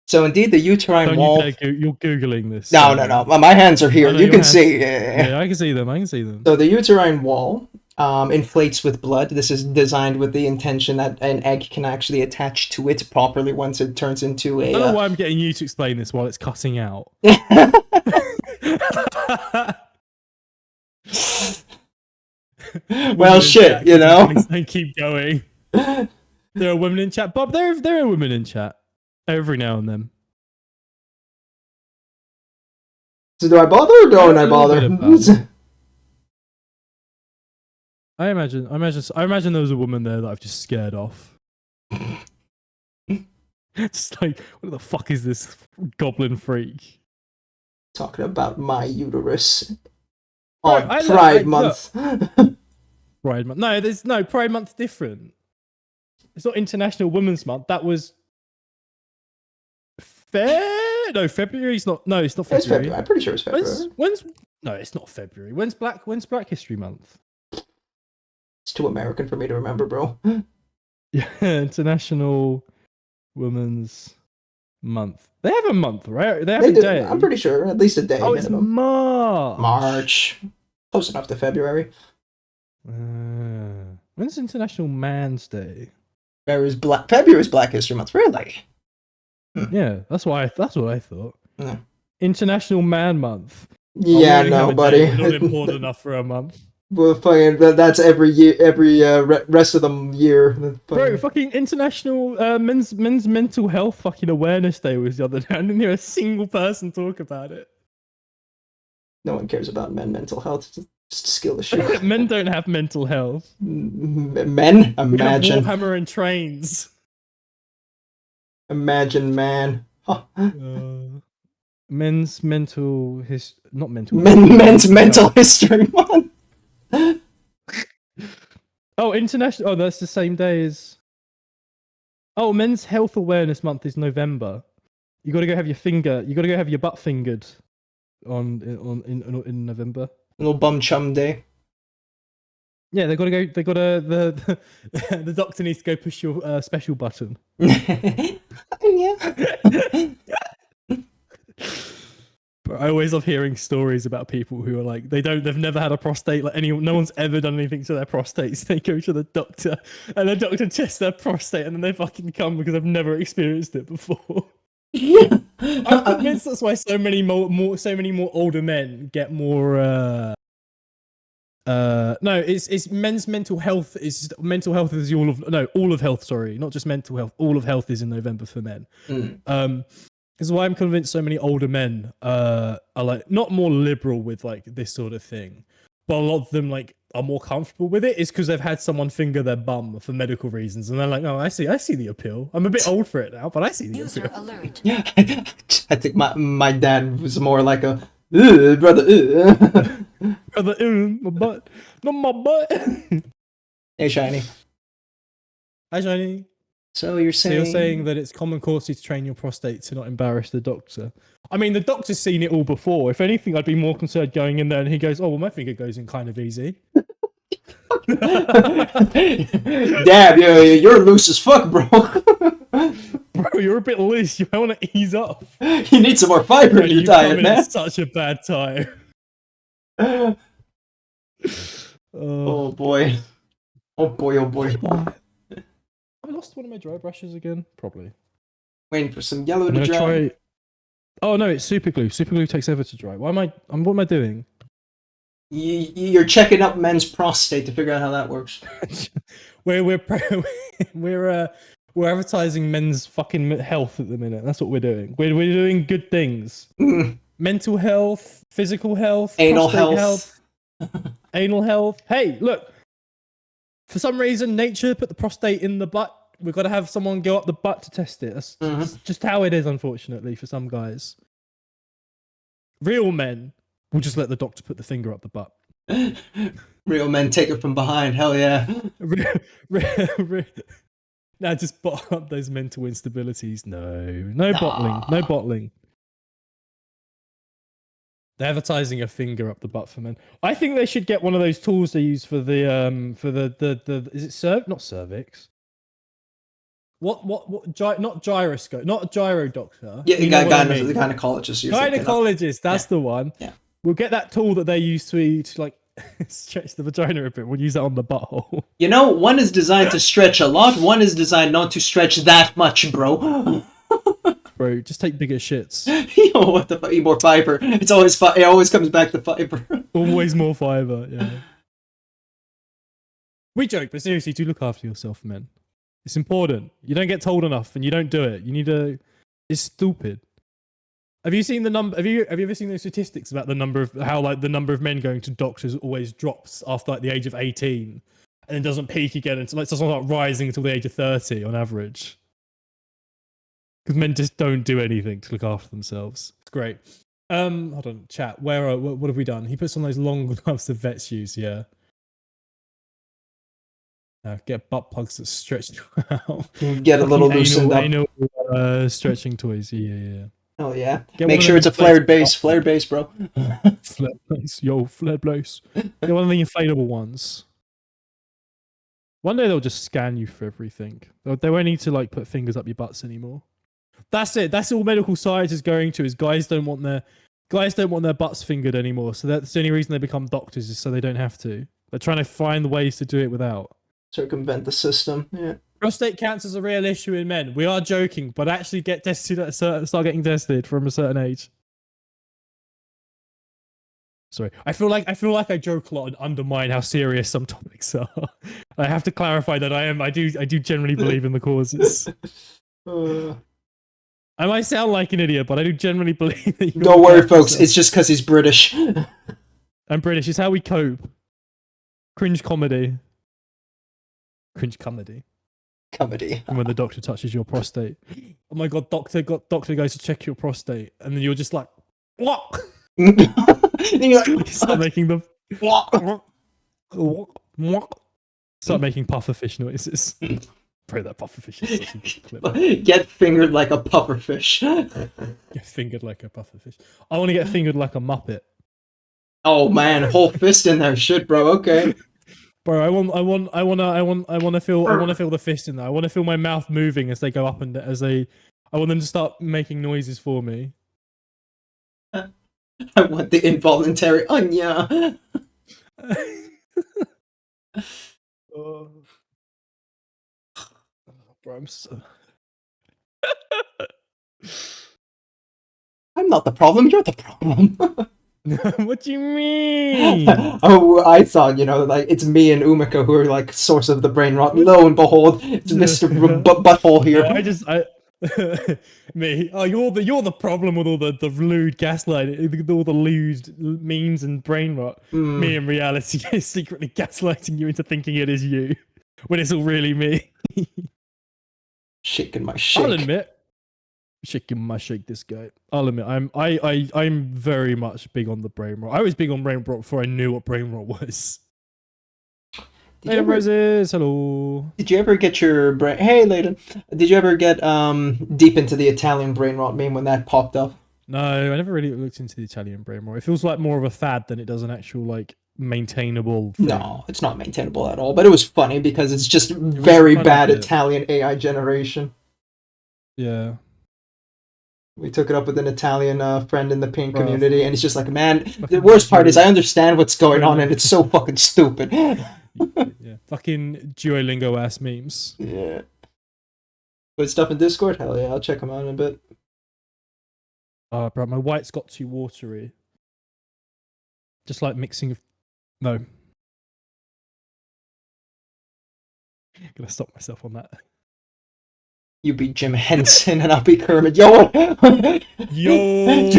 So indeed, the uterine wall. You're googling this. No. My hands are here. You can see. Yeah, I can see them. So the uterine wall inflates with blood. This is designed with the intention that an egg can actually attach to it properly once it turns into a. I don't know why I'm getting you to explain this while it's cutting out. Well, shit, you know. And keep going. There are women in chat, Bob. There are women in chat every now and then. So do I bother or don't I bother? I imagine there was a woman there that I've just scared off. Just like, what the fuck is this goblin freak? Talking about my uterus Bro, on Pride Month. Pride Month. No, there's no Pride Month's different. It's not International Women's Month. That was No, February's not. No, it's not February. It's February. I'm pretty sure it's February. No, it's not February. When's Black History Month? It's too American for me to remember, bro. Yeah, International Women's Month. They have a month, right? They have a day. I'm pretty sure, at least a day. Oh, it's March. March. Close enough to February. When's International Man's Day? February's Black History Month. Really? Yeah, that's what I thought. Yeah. International Man Month. Yeah, no, buddy. It's not important enough for a month. Well, fucking, that's every year, rest of the year. Bro, fucking International Men's Mental Health fucking Awareness Day was the other day. I didn't hear a single person talk about it. No one cares about mental health. Just skill the shit. Men don't have mental health. Men? Imagine. Warhammer and trains. Imagine, man. Huh. Men's mental not mental. Men's mental history month. Oh, international. Oh, that's the same day as. Oh, Men's Health Awareness Month is November. You got to go have your butt fingered in November. A little bum chum day. Yeah, they got to go. They got to the doctor needs to go push your special button. Yeah. But I always love hearing stories about people who are like they've never had a prostate. Like no one's ever done anything to their prostates. They go to the doctor and the doctor tests their prostate and then they fucking come because I've never experienced it before. Yeah. I'm convinced that's why so many more older men get more. No, it's men's mental health is all of health. Sorry, not just mental health. All of health is in November for men. This is why I'm convinced so many older men are like not more liberal with like this sort of thing, but a lot of them like are more comfortable with it. Is because they've had someone finger their bum for medical reasons, and they're like, "Oh, I see the appeal. I'm a bit old for it now, but I see the User appeal." alert. Yeah, I think my dad was more like a brother. Brother, my butt, not my butt. Hey, Shiny. Hi, Shiny. So you're saying that it's common courtesy to train your prostate to not embarrass the doctor. I mean, the doctor's seen it all before. If anything, I'd be more concerned going in there and he goes, "Oh, well, my finger goes in kind of easy." Dad, you're loose as fuck, bro. Bro, you're a bit loose. You want to ease up. You need some more fiber in your diet, man. At such a bad time. Oh boy. Oh boy, oh boy. I lost one of my dry brushes again? Probably. Waiting for some yellow to dry. Oh no, it's super glue. Super glue takes ever to dry. What am I doing? You're checking up men's prostate to figure out how that works. we're advertising men's fucking health at the minute. That's what we're doing. We're doing good things. Mental health, physical health, anal health. Anal health. Hey, look. For some reason, nature put the prostate in the butt. We've got to have someone go up the butt to test it. That's just how it is, unfortunately, for some guys. Real men will just let the doctor put the finger up the butt. Real men take it from behind. Hell yeah. Now just bottle up those mental instabilities. No bottling. They're advertising a finger up the butt for men. I think they should get one of those tools they use for the is it not cervix? What not gyroscope, not gyro doctor. Yeah, the gynecologist. Gynecologist, that's the one. Yeah. We'll get that tool that they use to like stretch the vagina a bit. We'll use that on the butthole. You know, one is designed to stretch a lot, one is designed not to stretch that much, bro. Bro, just take bigger shits. Yo, what the fuck? Eat more fiber. It always comes back to fiber. Always more fiber, yeah. We joke, but seriously, do look after yourself, men. It's important. You don't get told enough and you don't do it. You need to... It's stupid. Have you seen the number... Have you ever seen those statistics about the number of... How, like, the number of men going to doctors always drops after, like, the age of 18 and then doesn't peak again until, like, it doesn't start rising until the age of 30 on average? Because men just don't do anything to look after themselves. It's great. Hold on, chat. What have we done? He puts on those long gloves the vets use. Yeah. Get butt plugs that stretch out. Get a little loosened up. Anal stretching toys. Yeah. Oh yeah. Get Make sure it's a flared base. Flared base, bro. Flared base. Yo, flared base. Get one of the inflatable ones. One day they'll just scan you for everything. They won't need to like put fingers up your butts anymore. That's it. That's all medical science is going to. Is guys don't want their butts fingered anymore. So that's the only reason they become doctors, is so they don't have to. They're trying to find ways to do it without. Circumvent the system. Yeah. Prostate cancer is a real issue in men. We are joking, but actually get tested start getting tested from a certain age. Sorry, I feel like I joke a lot and undermine how serious some topics are. I have to clarify that I do generally believe in the causes. I might sound like an idiot, but I do generally believe that. Don't worry, folks. It's just because he's British. I'm British. It's how we cope. Cringe comedy. Cringe comedy. Comedy. And when the doctor touches your prostate. Oh my god, doctor goes to check your prostate, and then you're just like, what? And you're like, You start making them. Start making pufferfish noises. Pray that pufferfish is such a good clip. Get fingered like a pufferfish. Get fingered like a pufferfish. I want to get fingered like a muppet. Oh man, whole fist in there, shit, bro. Okay. Bro, I want to feel the fist in there. I want to feel my mouth moving as they go up and I want them to start making noises for me. I want the involuntary anya. Oh. Bro, I'm so... I'm not the problem, you're the problem. What do you mean? Oh, I thought, like, it's me and Umiko who are, like, source of the brain rot. Lo and behold, it's Mr. Butthole here. Me. Oh, you're the problem with all the lewd gaslighting, all the lewd memes and brain rot. Me, in reality, is secretly gaslighting you into thinking it is you, when it's all really me. Shaking my shake. I'll admit, shaking my shake. This guy. I'll admit, I'm very much big on the brain rot. I was big on brain rot before I knew what brain rot was. Hey, Roses, hello. Did you ever get your brain? Hey, Layden. Did you ever get deep into the Italian brain rot meme when that popped up? No, I never really looked into the Italian brain rot. It feels like more of a fad than it does an actual like maintainable thing. No, it's not maintainable at all. But it was funny because it's just very bad Italian AI generation. Yeah. We took it up with an Italian friend in the pink community, and he's just like, man, the worst part is I understand what's going on, and it's so fucking stupid. Yeah, fucking Duolingo ass memes. Yeah. Put stuff in Discord? Hell yeah, I'll check them out in a bit. Oh, bro, my white's got too watery. Just like mixing of... No. I'm gonna stop myself on that. You be Jim Henson and I'll be Kermit. Yo! Yo!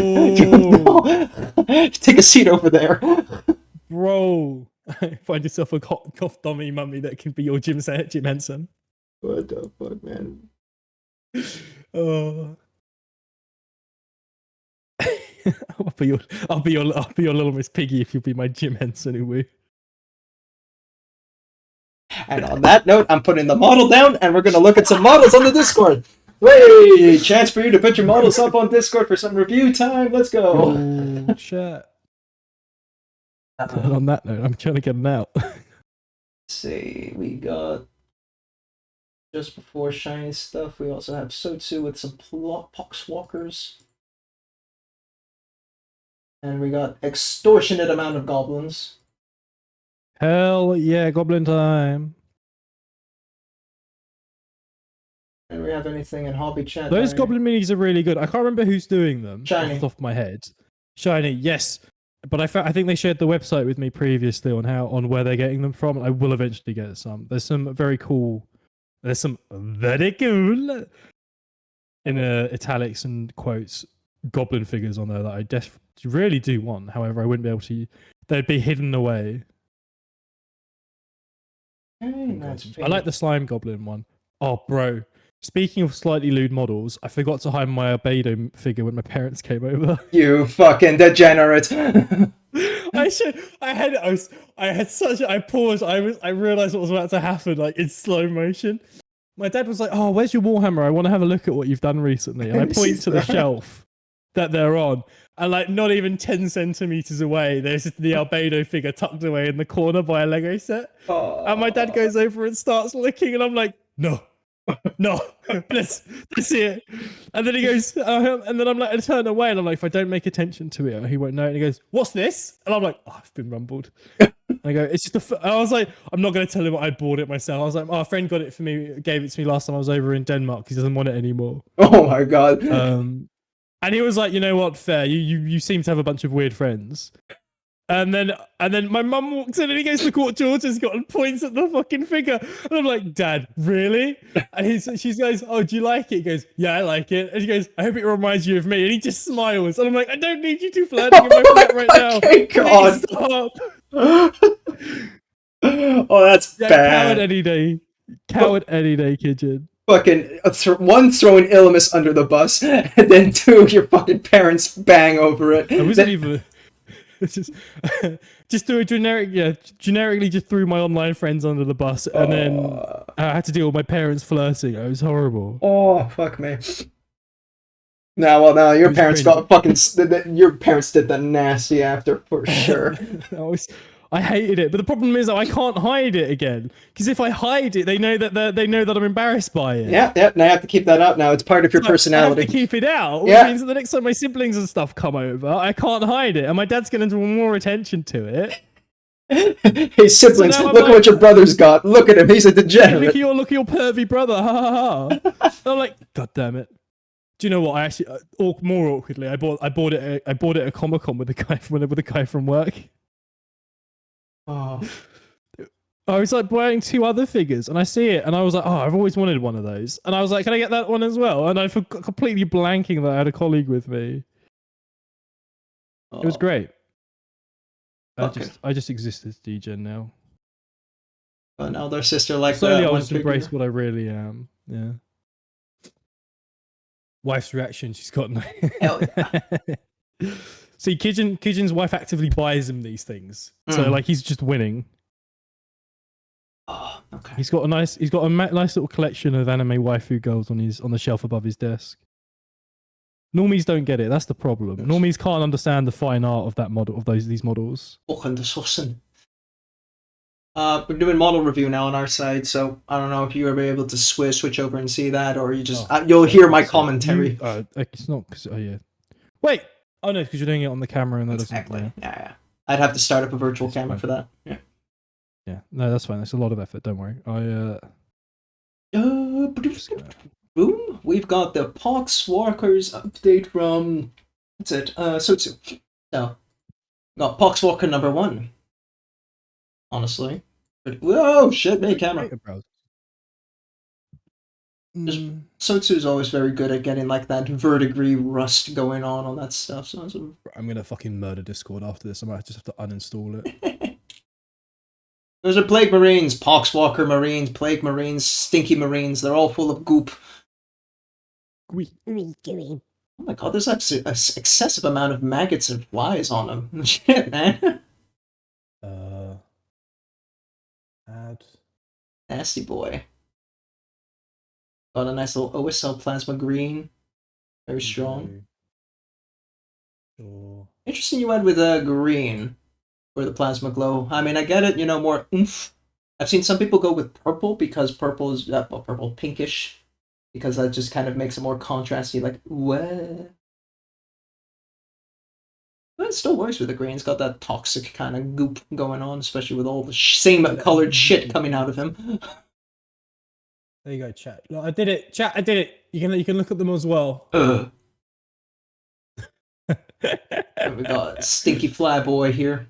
Take a seat over there. Bro! Find yourself a cough dummy mummy that can be your Jim Henson. What the fuck, man? Oh. I'll be your little Miss Piggy if you'll be my Jim Henson, Uwu. And on that note, I'm putting the model down, and we're going to look at some models on the Discord. Hey, chance for you to put your models up on Discord for some review time. Let's go. Oh, chat. And on that note, I'm trying to get them out. Let's see, we got just before shiny stuff. We also have Sotsu with some Poxwalkers. And we got extortionate amount of goblins. Hell yeah, goblin time. And we have anything in hobby chat? Those goblin minis are really good. I can't remember who's doing them. Shiny. Off the top of my head. Shiny, yes. But I think they shared the website with me previously on where they're getting them from. I will eventually get some. There's some very cool. There's some very cool in italics and quotes goblin figures on there that I really do want. However, I wouldn't be able to. They'd be hidden away. Hey, nice. I like the slime goblin one. Oh, bro. Speaking of slightly lewd models, I forgot to hide my Albedo figure when my parents came over. You fucking degenerate. I paused. I realized what was about to happen, like in slow motion. My dad was like, "Oh, where's your Warhammer? I want to have a look at what you've done recently." And I point to the shelf that they're on, and like not even 10 centimeters away, there's just the Albedo figure tucked away in the corner by a Lego set. And my dad goes over and starts looking, and I'm like, "No, no, let's see it." And then he goes, and then I'm like, I turn away, and I'm like, if I don't make attention to it, he won't know. And he goes, "What's this?" And I'm like, "Oh, I've been rumbled." I go, "It's just I was like, I'm not going to tell him I bought it myself. I was like, "Oh, a friend got it for me, gave it to me last time I was over in Denmark because he doesn't want it anymore." Oh my god. And he was like, "You know what? Fair. You seem to have a bunch of weird friends." And then my mum walks in and he goes, "Look what George has got," and points at the fucking figure. And I'm like, "Dad, really?" And she goes, "Oh, do you like it?" He goes, "Yeah, I like it." And she goes, "I hope it reminds you of me." And he just smiles. And I'm like, "I don't need you to flirting in my flat right now. God. Please stop." Oh, that's bad. Coward any day. Coward any day, Kitchen. Fucking one, throwing Illimus under the bus, and then two, your fucking parents bang over it. I wasn't even. Just threw a generically just threw my online friends under the bus, and then I had to deal with my parents flirting. It was horrible. Oh, fuck me. No, your parents got fucking. Your parents did the nasty after for sure. I hated it, but the problem is that I can't hide it again. Because if I hide it, they know that I'm embarrassed by it. Yeah. Now I have to keep that up. Now it's part of your personality. I have to keep it out, which means that the next time my siblings and stuff come over, I can't hide it, and my dad's going to draw more attention to it. Hey siblings, so look at what your brother's got. Look at him, he's a degenerate. Look at your pervy brother. Ha ha ha. I'm like, God damn it. Do you know what? I actually more awkwardly, I bought it at a Comic-Con with a guy from work. Oh. I was like buying two other figures, and I see it, and I was like, "Oh, I've always wanted one of those." And I was like, "Can I get that one as well?" And I forgot completely blanking that I had a colleague with me. It was great. I just exist as DGen now. An elder sister like slowly that. I'll just embrace what I really am. Yeah. Wife's reaction, she's got no. Hell yeah. See, Kijin's wife actively buys him these things, so like he's just winning. Oh, okay. He's got a nice little collection of anime waifu girls on the shelf above his desk. Normies don't get it. That's the problem. Normies can't understand the fine art of that model, of these models. We're doing model review now on our side, so I don't know if you'll be able to switch over and see that, or you just you'll hear my commentary. It's not because yeah. Wait. Oh no, because you're doing it on the camera and that exactly. doesn't. Yeah. I'd have to start up a virtual camera for that. Yeah. Yeah. No, that's fine. That's a lot of effort. Don't worry. Boom. We've got the Poxwalkers update from what's it? Sotsu. So got Poxwalker number 1. Honestly. But, whoa, shit, me camera. Sotsu's always very good at getting like that verdigris rust going on that stuff. So I'm gonna fucking murder Discord after this. I might just have to uninstall it. Those are Plague Marines, Poxwalker Marines, Plague Marines, Stinky Marines. They're all full of goop. Oh my god, there's actually an excessive amount of maggots and flies on them. Shit, man. Nasty boy. Got a nice little OSL plasma green. Very strong. Sure. Interesting you went with green for the plasma glow. I mean, I get it, more oomph. I've seen some people go with purple because purple is purple pinkish, because that just kind of makes it more contrasty. Like what? But it still works with the green. It's got that toxic kind of goop going on, especially with all the same colored shit coming out of him. There you go, chat. Look, I did it, chat. I did it. You can look at them as well. We got Stinky Flyboy here.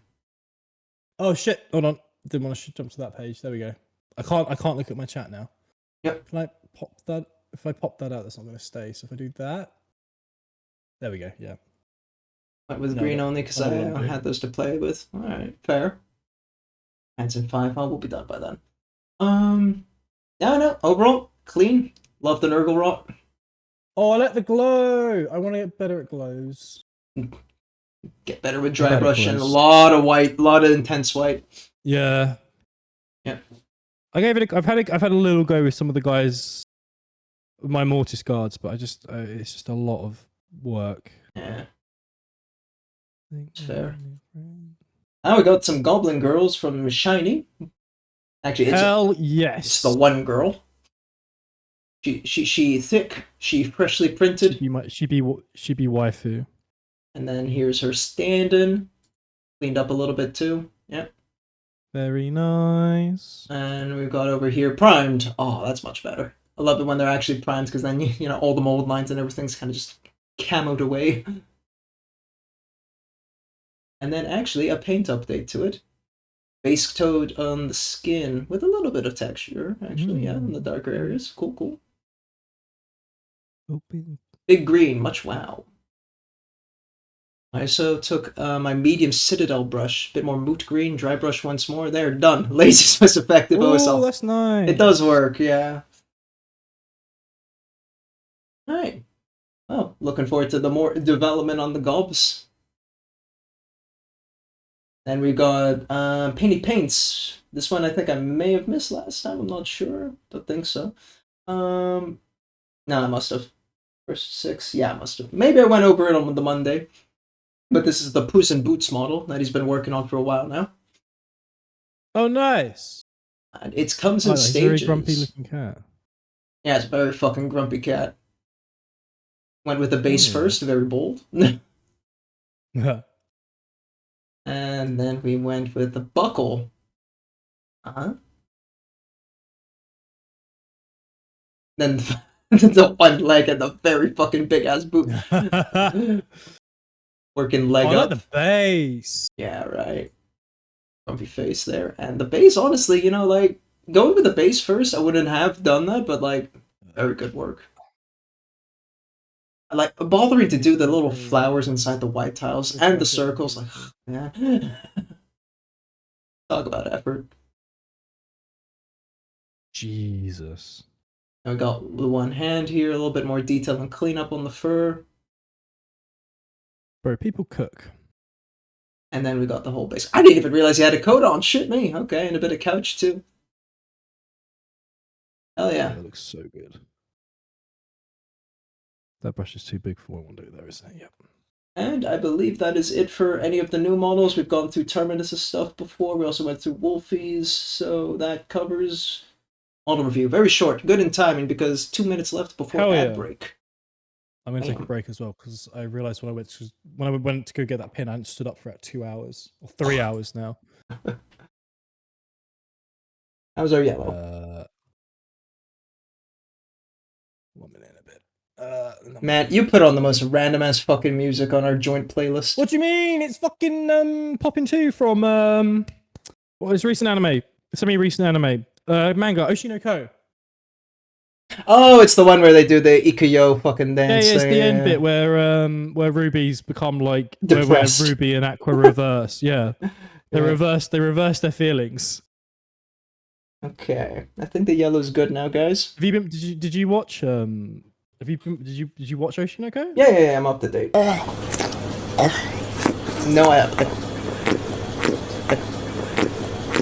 Oh shit! Hold on. Didn't want to jump to that page. There we go. I can't look at my chat now. Yep. Can I pop that? If I pop that out, that's not going to stay. So if I do that, there we go. Yeah. Went with green only because I had those to play with. All right, fair. Hands in 5. We'll be done by then. No. Overall, clean. Love the Nurgle Rot. Oh, I like the glow. I want to get better at glows. Get better with I'm dry bad at brush and a glows. lot of white, a lot of intense white. Yeah. Yeah. I gave it. I've had a little go with some of the guys, with my Mortis guards, but it's just a lot of work. Yeah. It's fair. Now we got some Goblin Girls from Shiny. Actually, it's the one girl. She thick. She freshly printed. She be waifu. And then here's her stand-in, cleaned up a little bit too. Yeah. Very nice. And we've got over here primed. Oh, that's much better. I love it when they're actually primed because then you know all the mold lines and everything's kind of just camoed away. And then actually a paint update to it. Base coat on the skin with a little bit of texture, actually, yeah, in the darker areas. Cool, cool. Open. Big green, much wow. I also took my medium Citadel brush, a bit more moot green, dry brush once more. There, done. Lazy Swiss effective OSL. Oh, that's nice. It does work, yeah. Alright. Well, looking forward to the more development on the gobs. Then we got Painty Paints. This one I think I may have missed last time. I'm not sure. Don't think so. No, I must have. First 6? Yeah, I must have. Maybe I went over it on the Monday. But this is the Puss in Boots model that he's been working on for a while now. Oh, nice. And it comes in stages. He's a very grumpy looking cat. Yeah, it's a very fucking grumpy cat. Went with the base first, very bold. Yeah. And then we went with the buckle. Then the one leg and the very fucking big ass boot. Working leg up. I like the base. Yeah, right. Grumpy face there. And the base, honestly, you know, like, going with the base first, I wouldn't have done that, but, like, very good work. I like bothering to do the little flowers inside the white tiles and the circles. Like, yeah. Talk about effort. Jesus. And we got the one hand here, a little bit more detail and cleanup on the fur. Bro, people cook. And then we got the whole base. I didn't even realize he had a coat on. Shit me. Okay, and a bit of couch too. Hell yeah. That looks so good. That brush is too big for what I want to do there, isn't it? Yep. And I believe that is it for any of the new models. We've gone through Terminus' stuff before. We also went through Wolfie's, so that covers model review. Very short, good in timing because 2 minutes left before ad break. I'm going to take a break as well because I realized when I went to go get that pin, I hadn't stood up for 2 hours or 3 hours now. How's our yellow? 1 minute and a bit. Matt, you put on the most random ass fucking music on our joint playlist. What do you mean? It's fucking Poppin' 2 from what was recent anime? Semi-recent anime. Manga, Oshinoko. Oh, it's the one where they do the Ikuyo fucking dance. Yeah, it's the end bit where Ruby's become like where Ruby and Aqua reverse. Yeah. They reverse their feelings. Okay. I think the yellow's good now, guys. Have you been did you watch did you watch Oshinoko? Yeah, I'm up to date. No, I have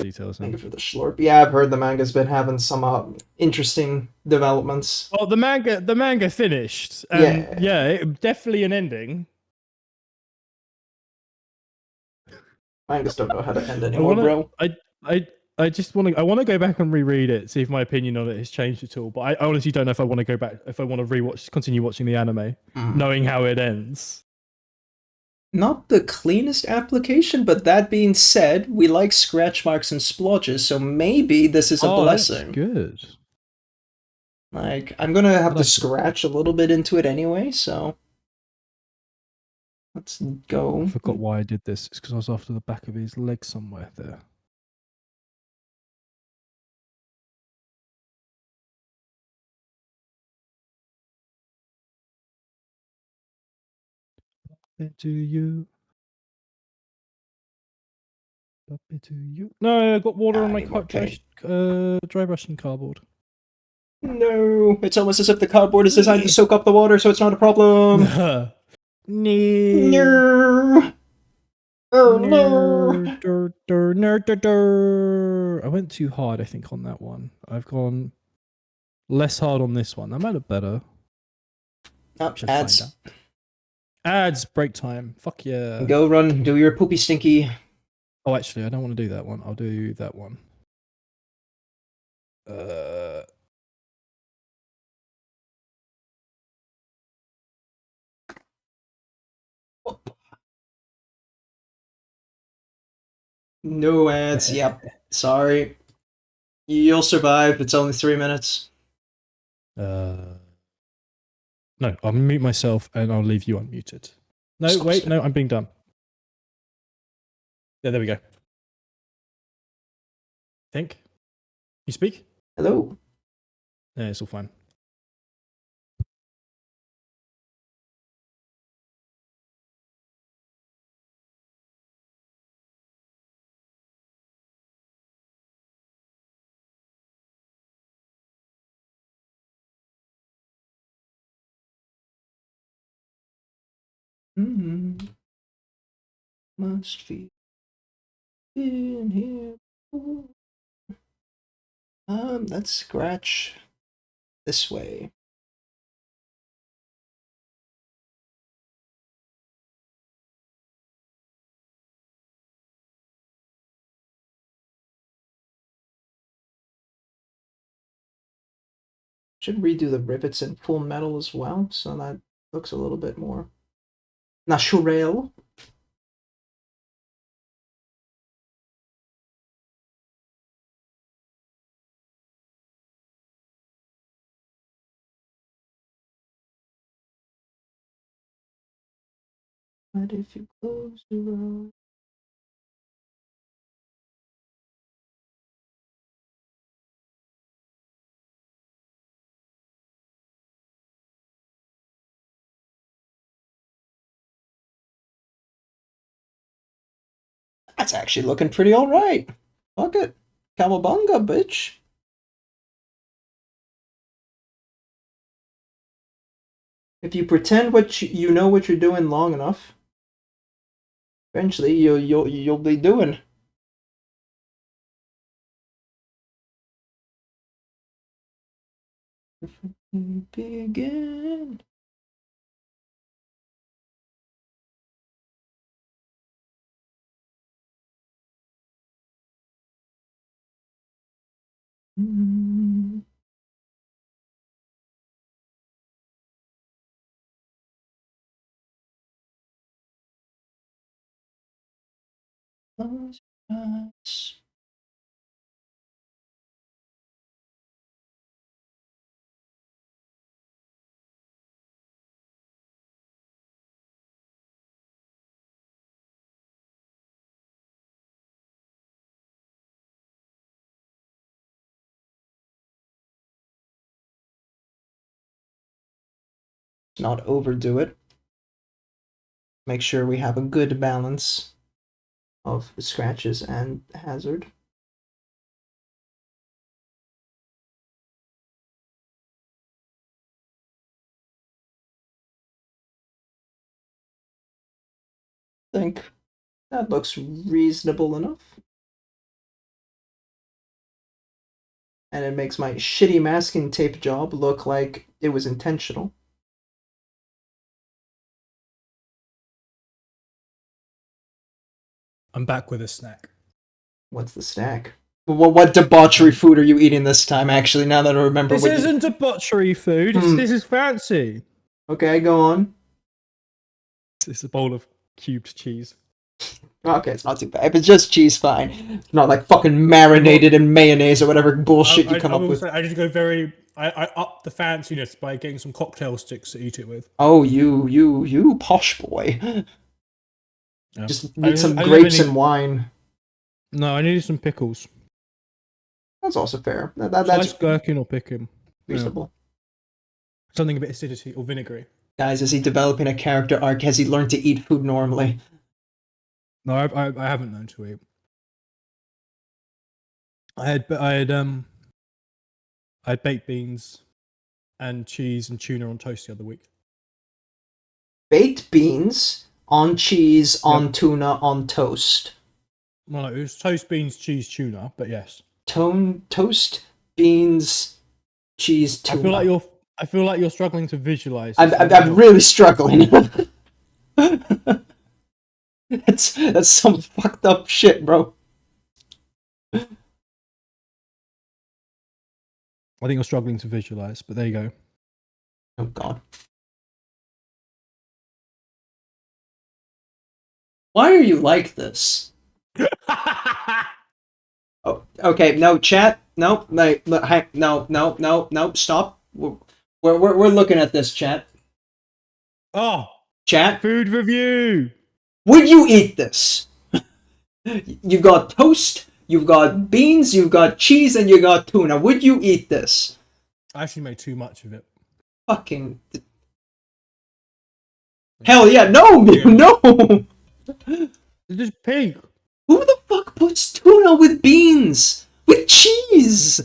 details. Thank you for the slurp. Yeah, I've heard the manga's been having some interesting developments. Well, the manga finished. Definitely an ending. Mangas don't know how to end anymore, bro. I just want to go back and reread it, see if my opinion on it has changed at all. But I honestly don't know if I want to go back, if I want to continue watching the anime, knowing how it ends. Not the cleanest application, but that being said, we like scratch marks and splotches, so maybe this is a blessing. That's good. Like, I'm gonna have to scratch a little bit into it anyway, so let's go. I forgot why I did this. It's because I was after the back of his leg somewhere there. To you. To you. No, I got water on my dry brushing cardboard. No, it's almost as if the cardboard is designed to soak up the water, so it's not a problem. No. No. Oh no. I went too hard, I think, on that one. I've gone less hard on this one. That might look better. Oh, Should ads. find out. Ads, break time. Fuck yeah. Go run, do your poopy stinky. Oh, actually, I don't want to do that one. I'll do that one. No ads. Yep. Sorry. You'll survive. It's only 3 minutes. No, I'll mute myself and I'll leave you unmuted. No, Stop wait, it. no, I'm being done. Yeah, there we go. Think? You speak? Hello. Yeah, it's all fine. Must be in here. Let's scratch this way. Should redo the rivets in full metal as well, so that looks a little bit more natural. But if you close your eyes. That's actually looking pretty alright. Fuck it. Cowabunga, bitch. If you pretend you know what you're doing long enough, eventually you'll be doing. Begin. Close your eyes. Not overdo it. Make sure we have a good balance of scratches and hazard. I think that looks reasonable enough. And it makes my shitty masking tape job look like it was intentional. I'm back with a snack. What's the snack? What debauchery food are you eating this time, actually, now that I remember This what isn't debauchery food. This is fancy. Okay, go on. It's a bowl of cubed cheese. Okay, it's not too bad. If it's just cheese, fine. It's not like fucking marinated in mayonnaise or whatever bullshit you come up with. I just go very... I up the fanciness by getting some cocktail sticks to eat it with. Oh, you posh boy. Yeah. Just need some grapes and wine. No, I needed some pickles. That's also fair. That's Sliced gherkin or pickle. reasonable. Yeah. Something a bit acidity or vinegary. Guys, is he developing a character arc? Has he learned to eat food normally? No, I haven't learned to eat. I had I had baked beans and cheese and tuna on toast the other week. Baked beans on cheese, on tuna, on toast. Well, it was toast, beans, cheese, tuna, but yes. Toast, beans, cheese, tuna. I feel like you're struggling to visualize. I'm really struggling. That's some fucked up shit, bro. I think you're struggling to visualize, but there you go. Oh god. Why are you like this? Oh, okay. No, chat. No, no, stop. We're looking at this, chat. Oh, chat. Food review. Would you eat this? You've got toast, you've got beans, you've got cheese, and you got tuna. Would you eat this? I actually made too much of it. Fucking hell yeah! No, no. It's just pig. Who the fuck puts tuna with beans? With cheese?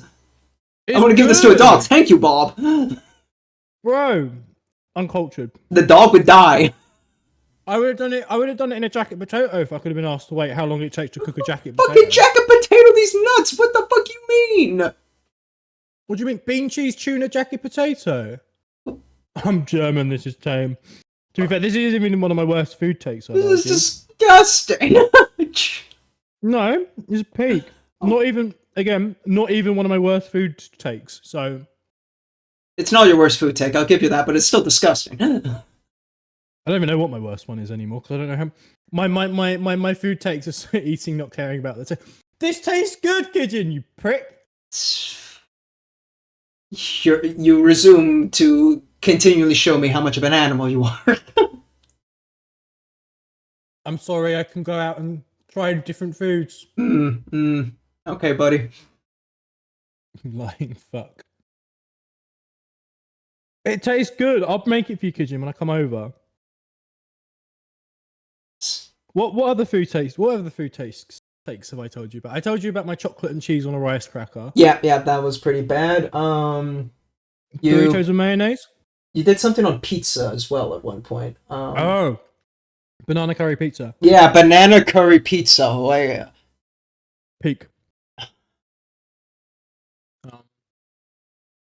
I'm gonna give this to a dog. Thank you, Bob. Bro, uncultured. The dog would die. I would have done it. I would have done it in a jacket potato if I could have been asked to wait how long it takes to cook a jacket potato. Fucking jacket potato, these nuts! What the fuck you mean? What do you mean? Bean, cheese, tuna, jacket potato? I'm German. This is tame. To be fair, this isn't even one of my worst food takes. This is disgusting. No, it's pig. Not even one of my worst food takes. So it's not your worst food take. I'll give you that, but it's still disgusting. I don't even know what my worst one is anymore because I don't know how. My food takes are eating, not caring about the This tastes good, Gidgeon, you prick. You resume to continually show me how much of an animal you are. I'm sorry, I can go out and try different foods. Okay, buddy. Lying fuck. It tastes good. I'll make it for you, Gidgeon, when I come over. What other food tastes? What other food takes have I told you about? I told you about my chocolate and cheese on a rice cracker. Yeah, that was pretty bad. Doritos and mayonnaise. You did something on pizza as well at one point. Banana curry pizza. Yeah, banana curry pizza. Like, peak.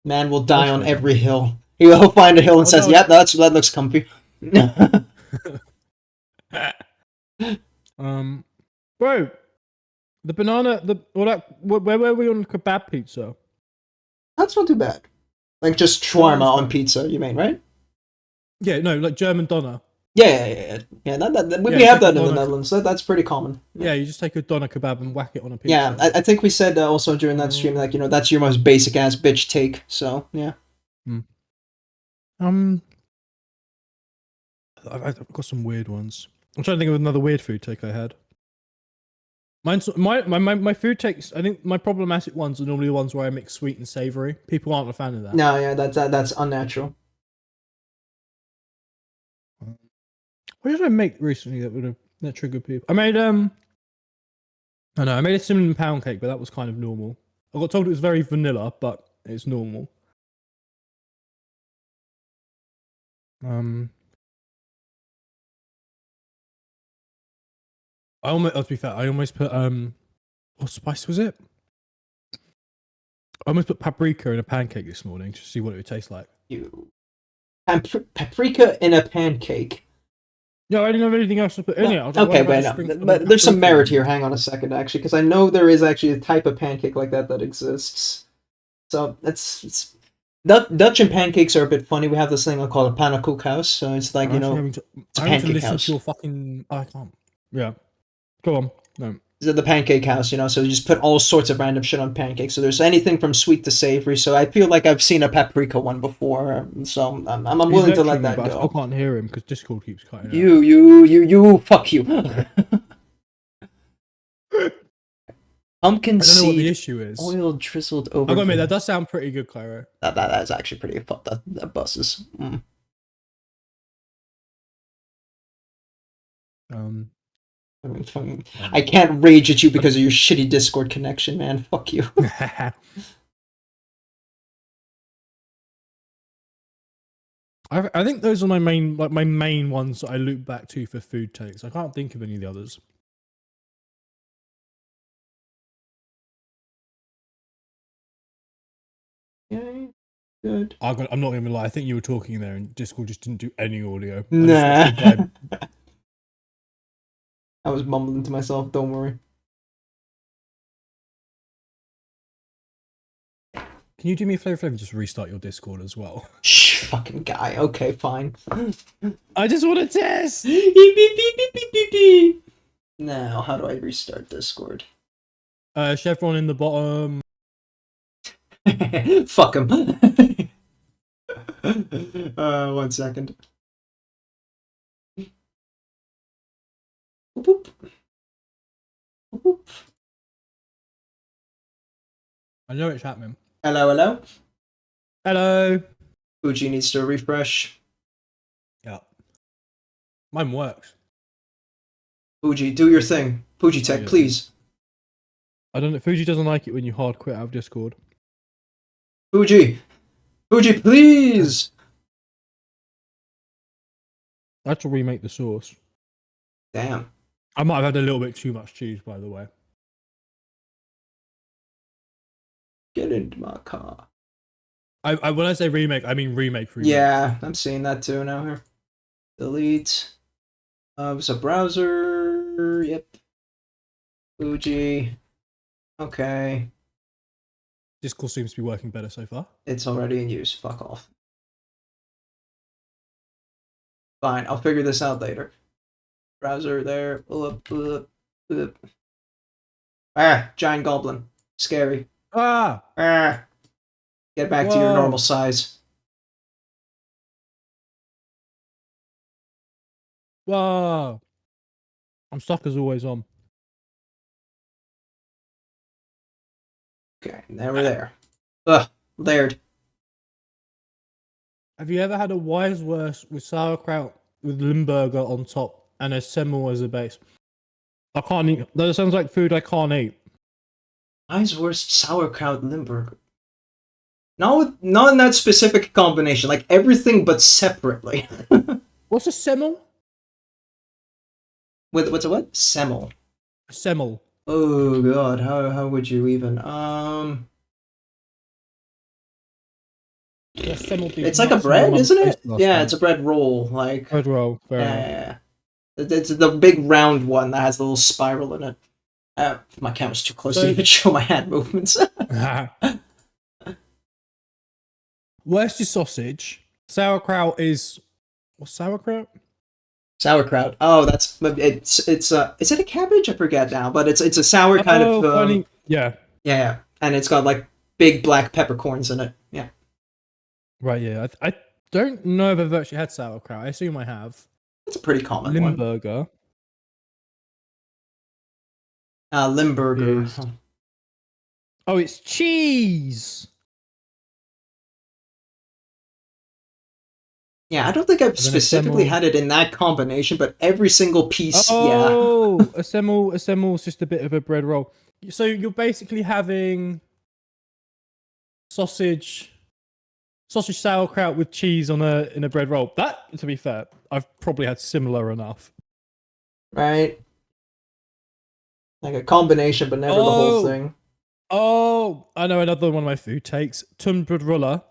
Man will die on every hill. He'll find a hill and says, "Yeah, that looks comfy." Bro, the banana, where were we on kebab pizza? That's not too bad. Like just shawarma on pizza, you mean, right? Yeah, no, like German doner. Yeah. We have that in the Netherlands. That's pretty common. Yeah, you just take a doner kebab and whack it on a pizza. Yeah, I think we said also during that stream, like, that's your most basic ass bitch take. So yeah. I've got some weird ones. I'm trying to think of another weird food take I had. My food takes. I think my problematic ones are normally the ones where I mix sweet and savory. People aren't a fan of that. No, yeah, that's unnatural. What did I make recently that triggered people? I made I made a cinnamon pound cake, but that was kind of normal. I got told it was very vanilla, but it's normal. To be fair, I almost put what spice was it? I almost put paprika in a pancake this morning to see what it would taste like. Paprika in a pancake. No, I didn't have anything else to put in it. Okay, but there's some merit here. Hang on a second, actually, because I know there is actually a type of pancake like that exists. So it's Dutch and pancakes are a bit funny. We have this thing called a pannenkoekhuis, so it's like it's a pancake house. I can't. Yeah, go on. No. The pancake house, so you just put all sorts of random shit on pancakes. So there's anything from sweet to savory. So I feel like I've seen a paprika one before. So I'm willing to let that go. I can't hear him because Discord keeps cutting out. You, fuck you. Pumpkin seed. I don't know what the issue is. Oil drizzled over. I gotta admit, that does sound pretty good, Cairo. That's actually pretty fun. That buses. I can't rage at you because of your shitty Discord connection, man. Fuck you. I think those are my main ones that I loop back to for food takes. I can't think of any of the others. Okay, good. I'm not gonna lie. I think you were talking there, and Discord just didn't do any audio. Nah. I think I I was mumbling to myself, don't worry. Can you do me a favor and just restart your Discord as well? Shh, fucking guy. Okay, fine. I just want to test! Now, how do I restart Discord? Chevron in the bottom. Fuck him. 1 second. Boop. Boop. I know it's happening. Hello, hello. Hello! Fuji needs to refresh. Yeah. Mine works. Fuji, do your thing. Fuji Tech, Yeah. please. I don't know. Fuji doesn't like it when you hard quit out of Discord. Fuji! Fuji, please! I had to remake the sauce. Damn. I might have had a little bit too much cheese, by the way. Get into my car. When I say remake, I mean remake. Yeah, I'm seeing that too now here. Delete. It's a browser. Yep. Fuji. Okay. Discord seems to be working better so far. It's already in use. Fuck off. Fine, I'll figure this out later. Browser there. Ah, giant goblin. Scary. Ah! Get back to your normal size. Whoa! I'm stuck as always on. Okay, now we're there. Ugh, layered. Have you ever had a wise wurst with sauerkraut with Limburger on top and a semmel as a base? I can't eat. That sounds like food I can't eat. Mine's worst sauerkraut Limburger. Not in that specific combination, like everything but separately. What's a semmel? What's a what? Semmel. Semmel. Oh god, how would you even Yeah, semmel it's like a bread, isn't it? Yeah, it's a bread roll, like bread roll. Fair enough. yeah. It's the big round one that has a little spiral in it. My camera's too close to even show my hand movements. Where's your sausage? Sauerkraut is what's sauerkraut? Sauerkraut. Oh, it's is it a cabbage? I forget now, but it's a sour kind of yeah, and it's got like big black peppercorns in it. Yeah. Right. Yeah. I don't know if I've actually had sauerkraut. I assume I have. It's a pretty common Limburger. one. Limburger. Is... Oh, it's cheese. Yeah, I don't think I've specifically had it in that combination, but every single piece, yeah. A semmel is just a bit of a bread roll. So you're basically having sausage sauerkraut with cheese in a bread roll. That, to be fair, I've probably had similar enough. Right? Like a combination, but never the whole thing. Oh, I know another one of my food takes. Tunnbrödrulle.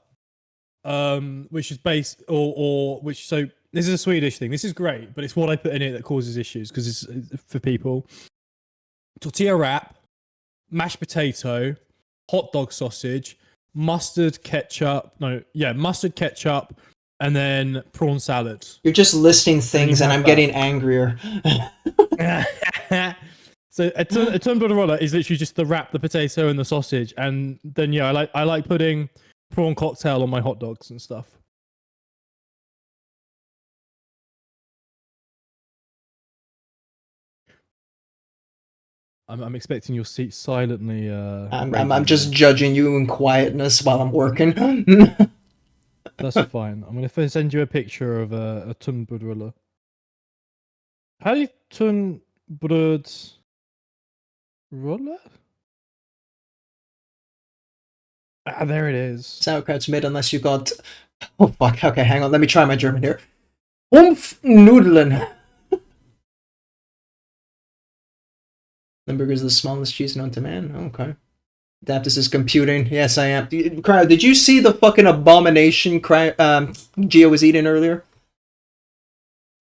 Which is based which so this is a Swedish thing. This is great, but it's what I put in it that causes issues because it's for people. Tortilla wrap, mashed potato, hot dog sausage, mustard ketchup, and then prawn salad. You're just listing things, and I'm getting angrier. So a tunnbrödrulle is literally just the wrap, the potato, and the sausage, and then I like putting prawn cocktail on my hot dogs and stuff. I'm expecting your seat silently. I'm just judging you in quietness while I'm working. That's fine. I'm gonna send you a picture of a tunnbrödrulle. How do you tunnbrödrulle? Ah, there it is. Sauerkraut's made unless you got Oh fuck. Okay, hang on. Let me try my German here. Nudeln. Limburger is the smallest cheese known to man. Okay. Adaptus is computing. Yes, I am. Crowd, did you see the fucking abomination Gio was eating earlier?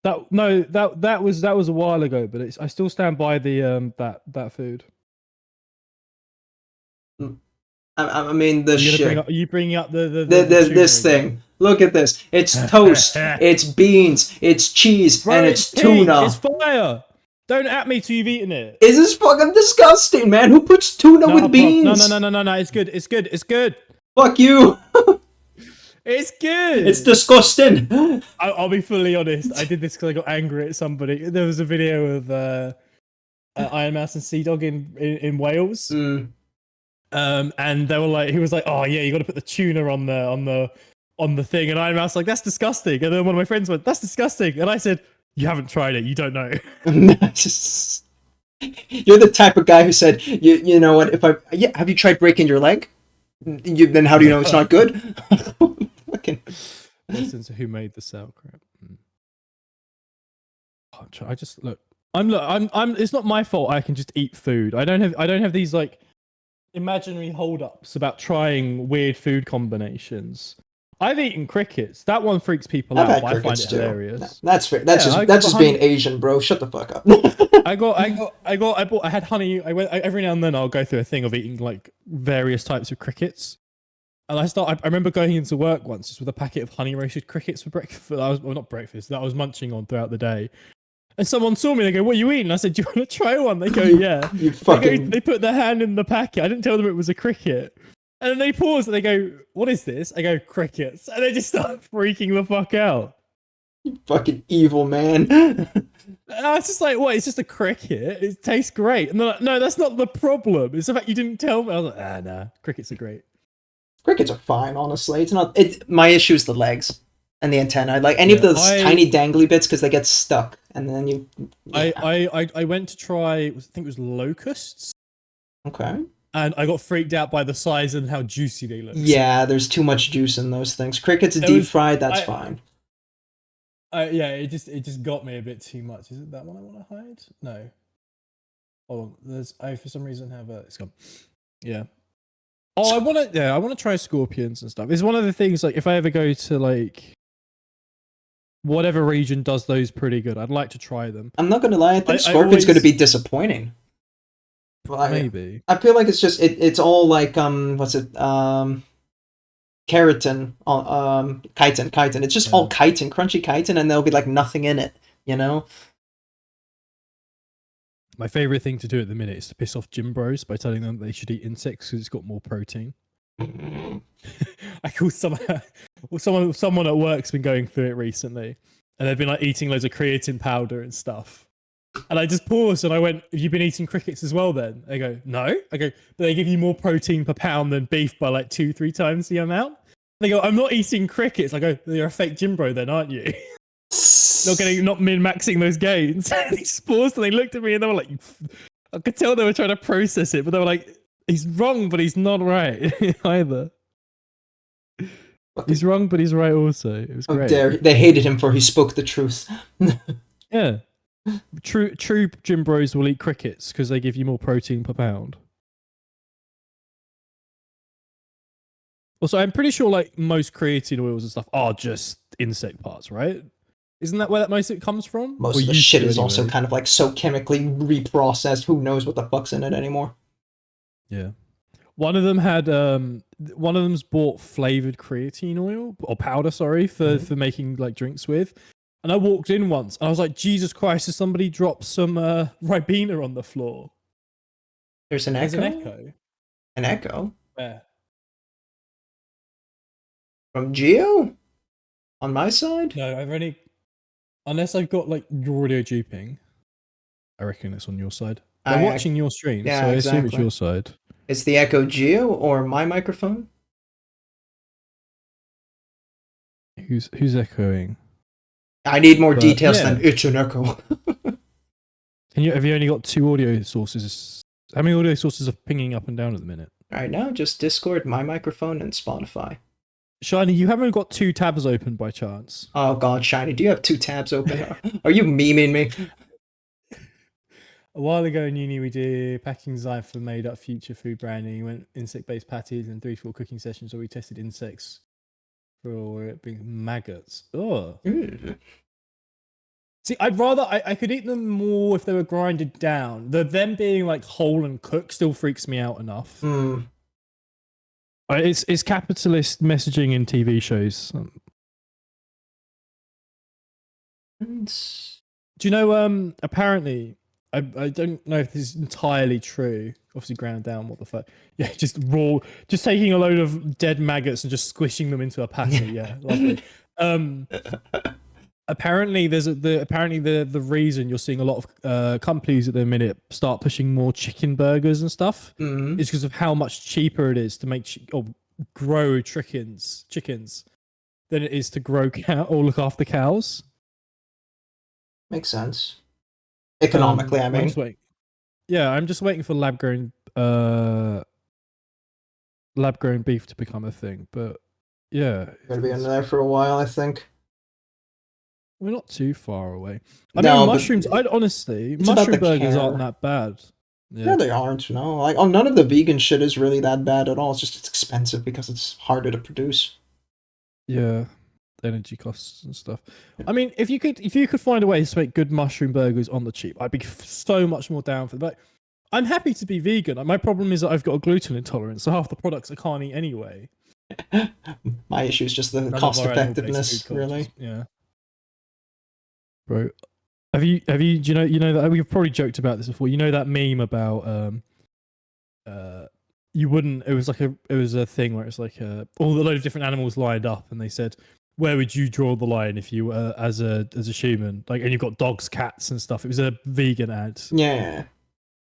That was a while ago, but I still stand by the that food. I mean, the shit. Are you bringing up the this thing? Look at this. It's toast. It's beans. It's cheese, Bro, and it's tuna. It's fire. Don't at me till you've eaten it. Is this fucking disgusting, man? Who puts tuna with beans? No. It's good. It's good. It's good. Fuck you. It's good. It's disgusting. I'll be fully honest. I did this because I got angry at somebody. There was a video of Iron Mouse and Sea Dog in Wales. Mm. And they were like, he was like, "Oh yeah, you got to put the tuna on the thing." And Iron Mouse like, "That's disgusting." And then one of my friends went, "That's disgusting." And I said, "You haven't tried it. You don't know." You're the type of guy who said, "You know what? Have you tried breaking your leg? Then how do you know it's not good?" Fucking. Listen to who made the sauerkraut. I just look. I'm. It's not my fault. I can just eat food. I don't have these like imaginary hold-ups about trying weird food combinations. I've eaten crickets. That one freaks people out. But I find it hilarious. No, that's fair. That's just being Asian, bro. Shut the fuck up. I had honey. Every now and then I'll go through a thing of eating like various types of crickets. And I remember going into work once just with a packet of honey roasted crickets for breakfast. Not breakfast. That I was munching on throughout the day. And someone saw me, they go, "What are you eating?" I said, "Do you want to try one?" They go, "Yeah." They put their hand in the packet. I didn't tell them it was a cricket. And then they pause and they go, "What is this?" I go, "Crickets." And they just start freaking the fuck out. You fucking evil man. I was just like, "What? It's just a cricket. It tastes great." And they're like, "No, that's not the problem. It's the fact you didn't tell me." I was like, "Nah, crickets are great." Crickets are fine, honestly. It's not. My issue is the legs and the antenna. Like any of those tiny dangly bits because they get stuck, and then you. Yeah. I went to try. I think it was locusts. Okay. And I got freaked out by the size and how juicy they look. Yeah, there's too much juice in those things. Crickets deep fried, that's fine. Yeah, it just got me a bit too much. Is it that one I want to hide? No. Hold on. I for some reason have a. It's gone. Yeah. Oh, I want to try scorpions and stuff. It's one of the things, like, if I ever go to, like, whatever region does those pretty good, I'd like to try them. I'm not going to lie, I think scorpion's going to be disappointing. Maybe. I feel like it's just, it's all like, what's it, keratin, chitin. It's just all chitin, crunchy chitin, and there'll be, like, nothing in it, you know? My favorite thing to do at the minute is to piss off gym bros by telling them they should eat insects because it's got more protein. I call someone at work's been going through it recently, and they've been like eating loads of creatine powder and stuff. And I just paused and I went, "Have you been eating crickets as well then?" They go, "No." I go, "But they give you more protein per pound than beef by like 2-3 times the amount." They go, "I'm not eating crickets." I go, "You're a fake gym bro then, aren't you?" Not min-maxing those gains. They just paused and they looked at me and they were like, I could tell they were trying to process it, but they were like, "He's wrong, but he's not right either." He's wrong, but he's right also. It was great. Dare. They hated him for he spoke the truth. Yeah. True gym bros will eat crickets because they give you more protein per pound. Also, I'm pretty sure like most creatine oils and stuff are just insect parts, right? Isn't that where most of it comes from? Most of the shit is also kind of like so chemically reprocessed. Who knows what the fuck's in it anymore? Yeah. One of them had one of them's bought flavored creatine oil or powder, sorry, for making like drinks with. And I walked in once and I was like, "Jesus Christ, has somebody dropped some Ribena on the floor?" There's an echo. An echo. An echo? Where? From Geo? On my side? No, I've only... Unless I've got, like, your audio duping. I reckon it's on your side. I'm watching your stream, so I assume it's your side. Is the echo Geo or my microphone? Who's echoing? I need more details than it's an echo. Have you only got 2 audio sources? How many audio sources are pinging up and down at the minute? Right now, just Discord, my microphone, and Spotify. Shiny, you haven't got 2 tabs open by chance? Oh god, Shiny, do you have 2 tabs open? Are you memeing me? A while ago in uni, we did packing design for made up future food branding. We went insect-based patties and 3 full cooking sessions where we tested insects for it being maggots. Oh. See, I'd rather I could eat them more if they were grinded down. Them being like whole and cooked still freaks me out enough. Mm. It's capitalist messaging in TV shows. Do you know? Apparently, I don't know if this is entirely true. Obviously, ground down. What the fuck? Yeah, just raw. Just taking a load of dead maggots and just squishing them into a patty. Yeah, lovely. Apparently, the reason you're seeing a lot of companies at the minute start pushing more chicken burgers and stuff is because of how much cheaper it is to make or grow chickens than it is to grow or look after cows. Makes sense. Economically, I mean. I'm just waiting for lab grown beef to become a thing, but yeah, Gotta be in there for a while, I think. We're not too far away. I mean, mushrooms. I'd honestly, mushroom burgers aren't that bad. Yeah, they aren't. No, like none of the vegan shit is really that bad at all. It's just it's expensive because it's harder to produce. Yeah, energy costs and stuff. I mean, if you could find a way to make good mushroom burgers on the cheap, I'd be so much more down for that. But I'm happy to be vegan. My problem is that I've got a gluten intolerance, so half the products I can't eat anyway. My issue is just the cost effectiveness, really. Yeah. Bro, have you do you know that we've probably joked about this before? You know that meme about you wouldn't, it was a thing where it's like all the load of different animals lined up and they said, where would you draw the line if you were as a human, like, and you've got dogs, cats and stuff. It was a vegan ad. Yeah.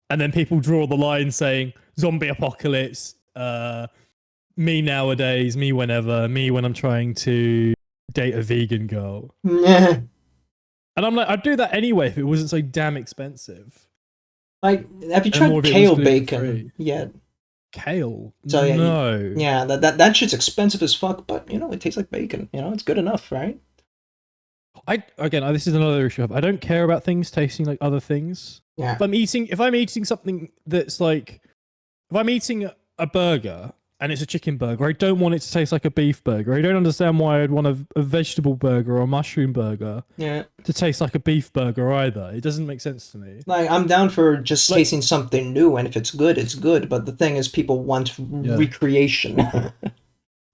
And then people draw the line saying zombie apocalypse, me nowadays, me whenever, me when I'm trying to date a vegan girl. Yeah. And I'm like, I'd do that anyway if it wasn't so damn expensive. Like, have you tried kale bacon yet? Kale? So, yeah, no. Yeah, that shit's expensive as fuck, but, you know, it tastes like bacon. You know, it's good enough, right? This is another issue. I don't care about things tasting like other things. Yeah. If I'm eating something that's like, if I'm eating a burger and it's a chicken burger, I don't want it to taste like a beef burger. I don't understand why I'd want a vegetable burger or a mushroom burger to taste like a beef burger either. It doesn't make sense to me. Like, I'm down for just tasting something new, and if it's good, it's good. But the thing is, people want recreation.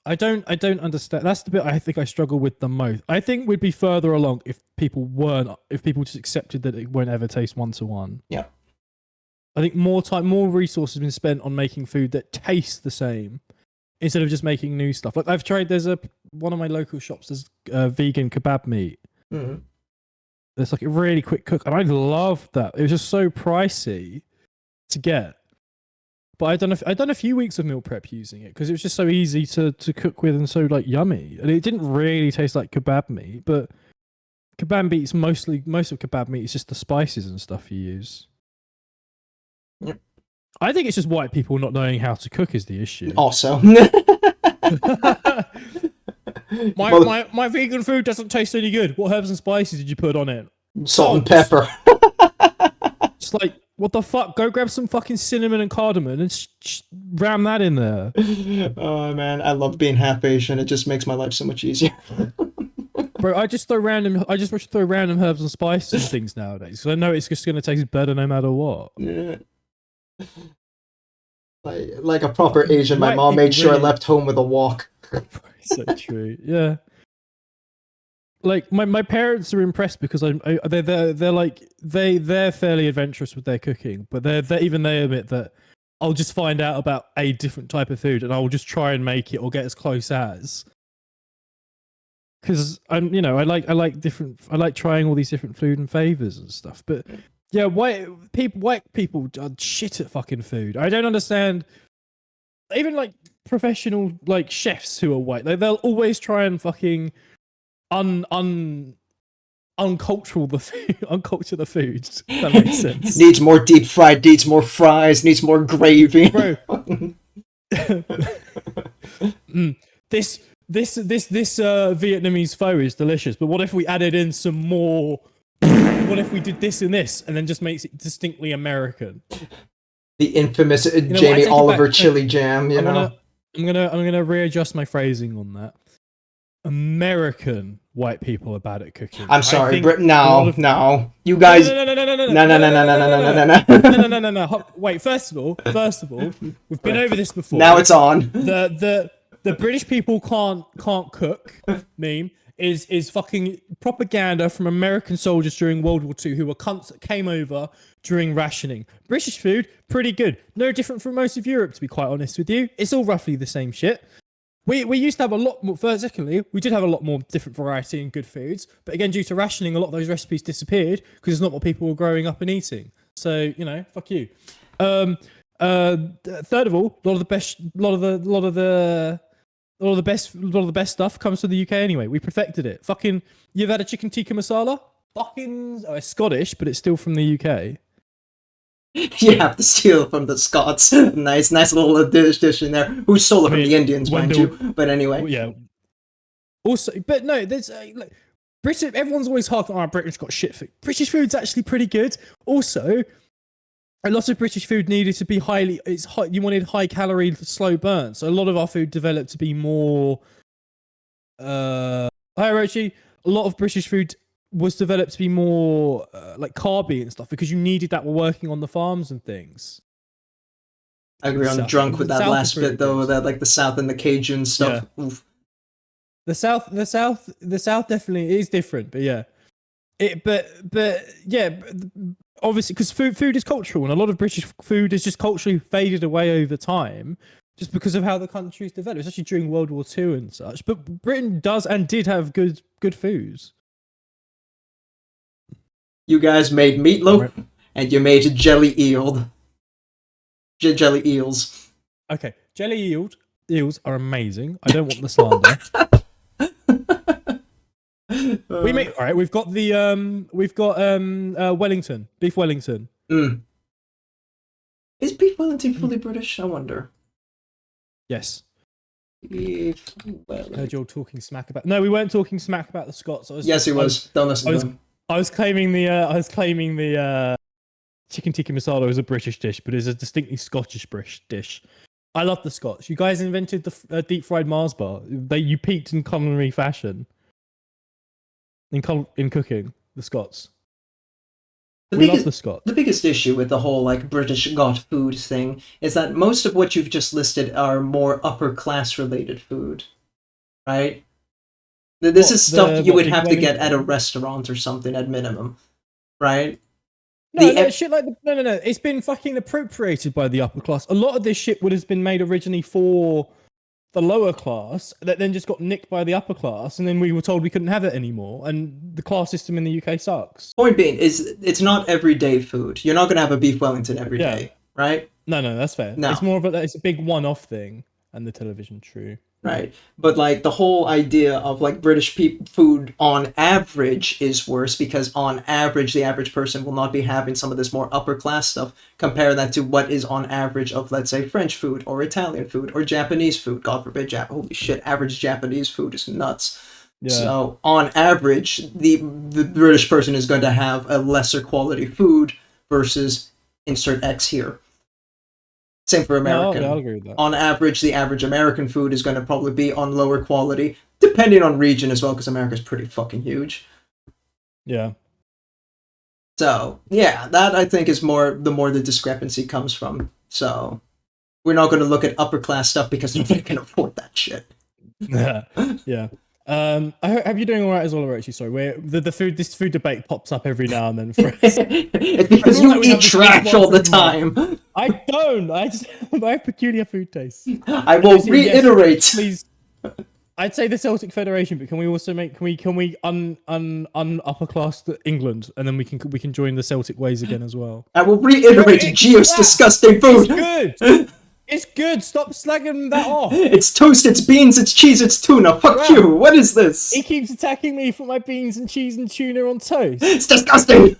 I don't understand. That's the bit I think I struggle with the most. I think we'd be further along if people just accepted that it won't ever taste one-to-one. Yeah. I think more resources have been spent on making food that tastes the same instead of just making new stuff. Like I've tried, there's one of my local shops does vegan kebab meat. Mm-hmm. It's like a really quick cook, and I loved that. It was just so pricey to get. But I'd done a few weeks of meal prep using it because it was just so easy to cook with and so like yummy. And it didn't really taste like kebab meat, but kebab meat is most of kebab meat is just the spices and stuff you use. Yep. I think it's just white people not knowing how to cook is the issue. Also. my vegan food doesn't taste any good. What herbs and spices did you put on it? Salt and pepper. It's like, what the fuck? Go grab some fucking cinnamon and cardamom and ram that in there. Oh man, I love being half Asian. It just makes my life so much easier. Bro, I just throw random herbs and spices and things nowadays because I know it's just gonna taste better no matter what. Yeah. Like a proper Asian, my mom made sure I left home with a wok. So true. Yeah. Like my parents are impressed because they're fairly adventurous with their cooking, but they admit that I'll just find out about a different type of food and I'll just try and make it or get as close as. Because I like trying all these different food and flavors and stuff, but yeah, white people are shit at fucking food. I don't understand. Even like professional like chefs who are white, they'll always try and fucking unculture the food. That makes sense. Needs more deep fried, needs more fries, needs more gravy. Bro. Vietnamese pho is delicious, but what if we added in some more? What if we did this and this, and then just makes it distinctly American? The infamous Jamie Oliver chili jam. You know, I'm gonna readjust my phrasing on that. American white people are bad at cooking. I'm sorry, no, you guys, no. Wait, first of all, we've been over this before. Now it's on. The British people can't cook meme is fucking propaganda from American soldiers during World War II who were cunts that came over during rationing. British food, pretty good. No different from most of Europe, to be quite honest with you. It's all roughly the same shit. We used to have a lot more, secondly, we did have a lot more different variety and good foods, but again, due to rationing, a lot of those recipes disappeared because it's not what people were growing up and eating. So, you know, fuck you. Third of all, a lot of the best stuff comes from the UK anyway. We perfected it. Fucking, you've had a chicken tikka masala? Fucking, it's Scottish, but it's still from the UK. You have to steal from the Scots. Nice little dish in there. Who stole it from the Indians, mind you? But anyway. Yeah. Also, but no, there's British. Everyone's always harking on British got shit food. British food's actually pretty good. Also, a lot of British food needed to be you wanted high calorie, slow burn. So a lot of our food developed to be more. Hi, Orochi. A lot of British food was developed to be more like carby and stuff because you needed that while working on the farms and things. I agree. I'm drunk with that last bit though. That like the South and the Cajun stuff. Yeah. Oof. The South definitely is different, but yeah, obviously because food is cultural and a lot of British food has just culturally faded away over time. Just because of how the country's developed, especially during World War II and such. But Britain does and did have good foods. You guys made meatloaf, and you made jelly eel. Jelly eels. Okay, jelly eels are amazing. I don't want the slander. We've got Wellington, beef Wellington. Is beef Wellington fully British? I wonder. Yes. Beef Wellington. I heard you all talking smack about. No, we weren't talking smack about the Scots. Yes, he was. Don't listen to him. I was claiming the chicken tikka masala was a British dish, but it's a distinctly Scottish dish. I love the Scots. You guys invented the deep fried Mars bar. You peaked in culinary fashion. In cooking, the Scots. Love the Scots. The biggest issue with the whole like British got food thing is that most of what you've just listed are more upper class related food, right? This is stuff you would have to get at a restaurant or something at minimum, right? Shit like no. It's been fucking appropriated by the upper class. A lot of this shit would have been made originally for the lower class that then just got nicked by the upper class, and then we were told we couldn't have it anymore. And the class system in the UK sucks. Point being is it's not everyday food. You're not going to have a beef Wellington every day, right? No, that's fair. No. It's more of it's a big one-off thing, and the television, true. Right, but like the whole idea of like British food on average is worse because on average the average person will not be having some of this more upper class stuff. Compare that to what is on average of, let's say, French food or Italian food or Japanese food. God forbid, holy shit, average Japanese food is nuts. Yeah. So on average, the British person is going to have a lesser quality food versus insert X here. Same for American. No, I'll agree with that. On average, the average American food is going to probably be on lower quality, depending on region as well, because America's pretty fucking huge. Yeah. So, yeah, that I think is the more the discrepancy comes from. So, we're not going to look at upper class stuff because nobody can afford that shit. Yeah. I hope you're doing all right as well, actually. Sorry, this food debate pops up every now and then for us. It's because you eat trash all the time. I don't. I have peculiar food tastes. I will reiterate. Yes, please. I'd say the Celtic Federation, but can we also upper class England, and then we can join the Celtic ways again as well. I will reiterate Geo's disgusting food. It's good. It's good. Stop slagging that off. It's toast, it's beans, it's cheese, it's tuna. Fuck you. What is this? He keeps attacking me for my beans and cheese and tuna on toast. It's disgusting.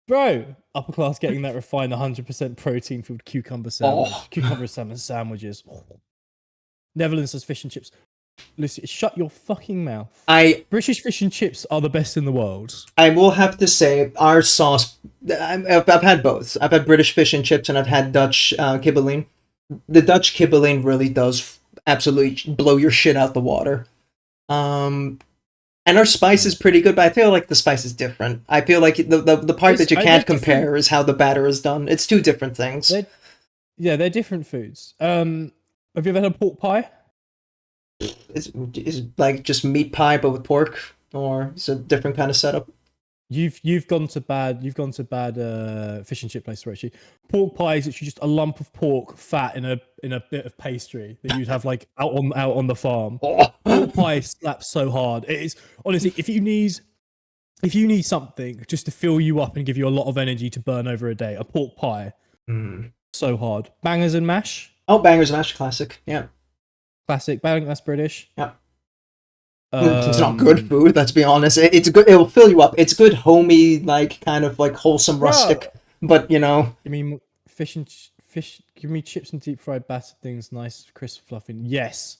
Bro, upper class getting that refined 100% protein filled cucumber salmon sandwiches. Netherlands does fish and chips. Lucy, shut your fucking mouth. British fish and chips are the best in the world. I will have to say, our sauce, I've had both. I've had British fish and chips, and I've had Dutch kibbeling. The Dutch kibbeling really does absolutely blow your shit out the water. And our spice is pretty good, but I feel like the spice is different. I feel like the part that you can't compare is how the batter is done. It's two different things. They're different foods. Have you ever had a pork pie? Is like just meat pie but with pork, or is it a different kind of setup? You've gone to bad fish and chip place, actually. Pork pie is actually just a lump of pork fat in a bit of pastry that you'd have like out on the farm. Oh. Pork pie slaps so hard. It is honestly, if you need something just to fill you up and give you a lot of energy to burn over a day, a pork pie. So hard. Bangers and mash. Oh, bangers and mash, classic. Yeah. Classic. Bang, that's British. Yeah. It's not good food, let's be honest. It's good. It'll fill you up. It's good, homey, like kind of like wholesome rustic. But you know, you mean fish? Give me chips and deep fried battered things, nice, crisp, fluffy. Yes.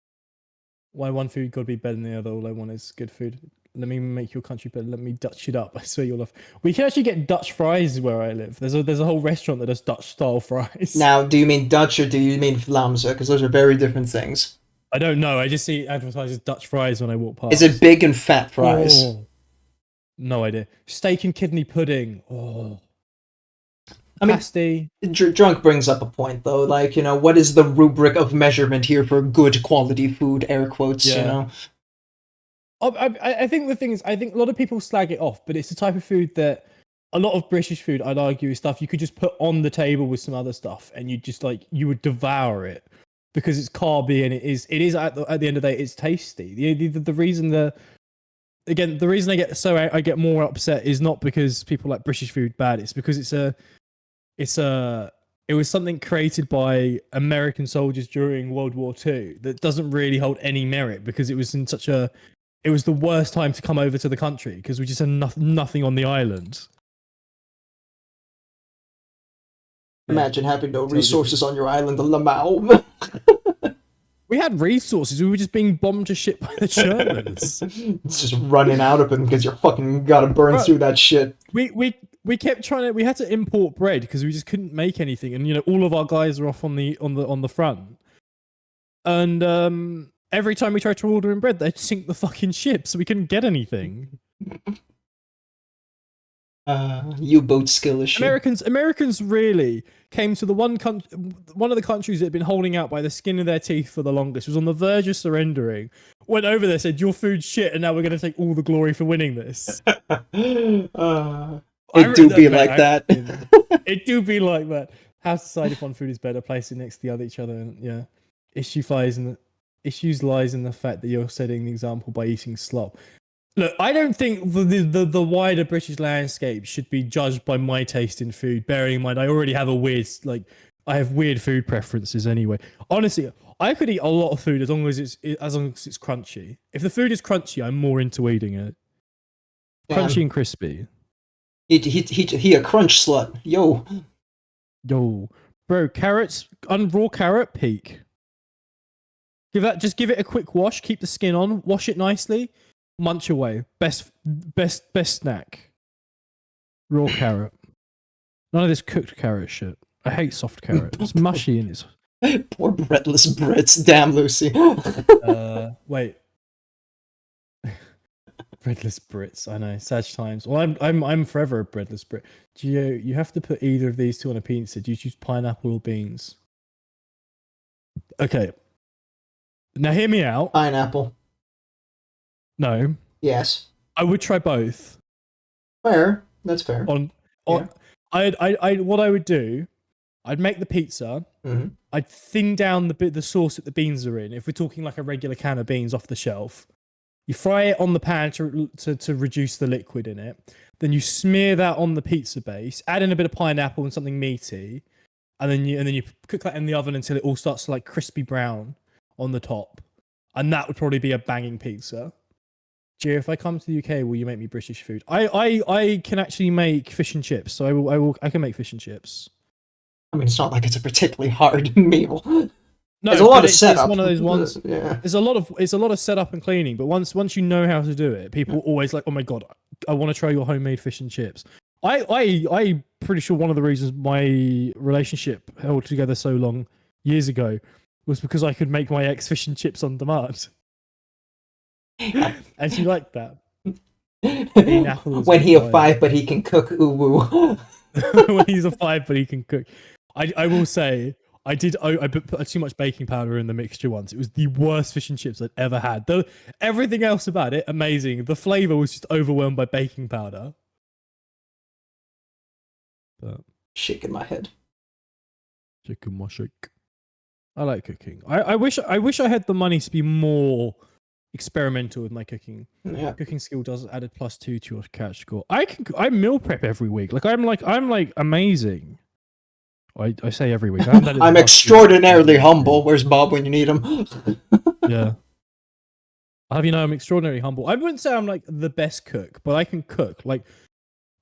Why one food got to be better than the other? All I want is good food. Let me make your country better. Let me Dutch it up. I swear you'll love. We can actually get Dutch fries where I live. There's a whole restaurant that does Dutch style fries. Now, do you mean Dutch or do you mean Vlaamse? Because those are very different things. I don't know. I just see advertised as Dutch fries when I walk past. Is it big and fat fries? Oh, no idea. Steak and kidney pudding. Oh. I mean, pasty. Drunk brings up a point, though. Like, you know, what is the rubric of measurement here for good quality food? Air quotes, you know? I think the thing is, I think a lot of people slag it off, but it's the type of food that a lot of British food, I'd argue, is stuff you could just put on the table with some other stuff, and you would devour it. Because it's carby and it is at the end of the day, it's tasty. The reason the reason I get more upset is not because people like British food bad. It's because it was something created by American soldiers during World War II that doesn't really hold any merit because it was the worst time to come over to the country because we just had nothing on the island. Imagine having no resources on your island of Lamau. We had resources. We were just being bombed to shit by the Germans. It's just running out of them because you're fucking gotta burn through that shit. We kept trying to. We had to import bread because we just couldn't make anything, and all of our guys are off on the front. And every time we tried to order in bread, they'd sink the fucking ship, so we couldn't get anything. U-boat skill issue. Americans really came to the one of the countries that had been holding out by the skin of their teeth for the longest, was on the verge of surrendering, went over there, said, your food's shit, and now we're going to take all the glory for winning this. It do be like that. It do be like that. How to decide if one food is better, place it next to each other, and yeah. Issues lies in the fact that you're setting the example by eating slop. Look, I don't think the wider British landscape should be judged by my taste in food, bearing in mind I already have I have weird food preferences anyway. Honestly, I could eat a lot of food as long as it's crunchy. If the food is crunchy, I'm more into eating it. Crunchy and crispy. He a crunch slut. Yo, bro, carrots, raw carrot, peak. Just give it a quick wash, keep the skin on, wash it nicely. Munch away. Best snack. Raw carrot. None of this cooked carrot shit. I hate soft carrot. It's mushy and it's... Poor breadless Brits. Damn, Lucy. Wait. Breadless Brits. I know. Sad times. Well, I'm forever a breadless Brit. You have to put either of these two on a pizza. Do you choose pineapple or beans? Okay. Now hear me out. Pineapple. No. Yes. I would try both. Fair. That's fair. What I would do, I'd make the pizza. Mm-hmm. I'd thin down the sauce that the beans are in. If we're talking like a regular can of beans off the shelf, you fry it on the pan to reduce the liquid in it. Then you smear that on the pizza base. Add in a bit of pineapple and something meaty, and then you cook that in the oven until it all starts to like crispy brown on the top, and that would probably be a banging pizza. Gio, if I come to the UK, will you make me British food? I can actually make fish and chips, so I can make fish and chips. I mean, it's not like it's a particularly hard meal. No, it's a lot of It's setup. one of those ones. Yeah. It's a lot of setup and cleaning, but once you know how to do it, people always like, oh my god, I want to try your homemade fish and chips. I'm pretty sure one of the reasons my relationship held together so long years ago was because I could make my ex fish and chips on demand, and she liked that. When he a 5, but he can cook. Ooh woo. When he's a 5, but he can cook. I will say, I put too much baking powder in the mixture once. It was the worst fish and chips I'd ever had. Though everything else about it, amazing. The flavor was just overwhelmed by baking powder. But Shaking my head. Shaking my shake. I like cooking. I wish I had the money to be more experimental with my cooking. Yeah. Cooking skill does added +2 to your catch score. I meal prep every week. I'm amazing. I say every week. I'm extraordinarily humble. Where's Bob when you need him? Yeah. I'll have you know I'm extraordinarily humble. I wouldn't say I'm like the best cook, but I can cook. Like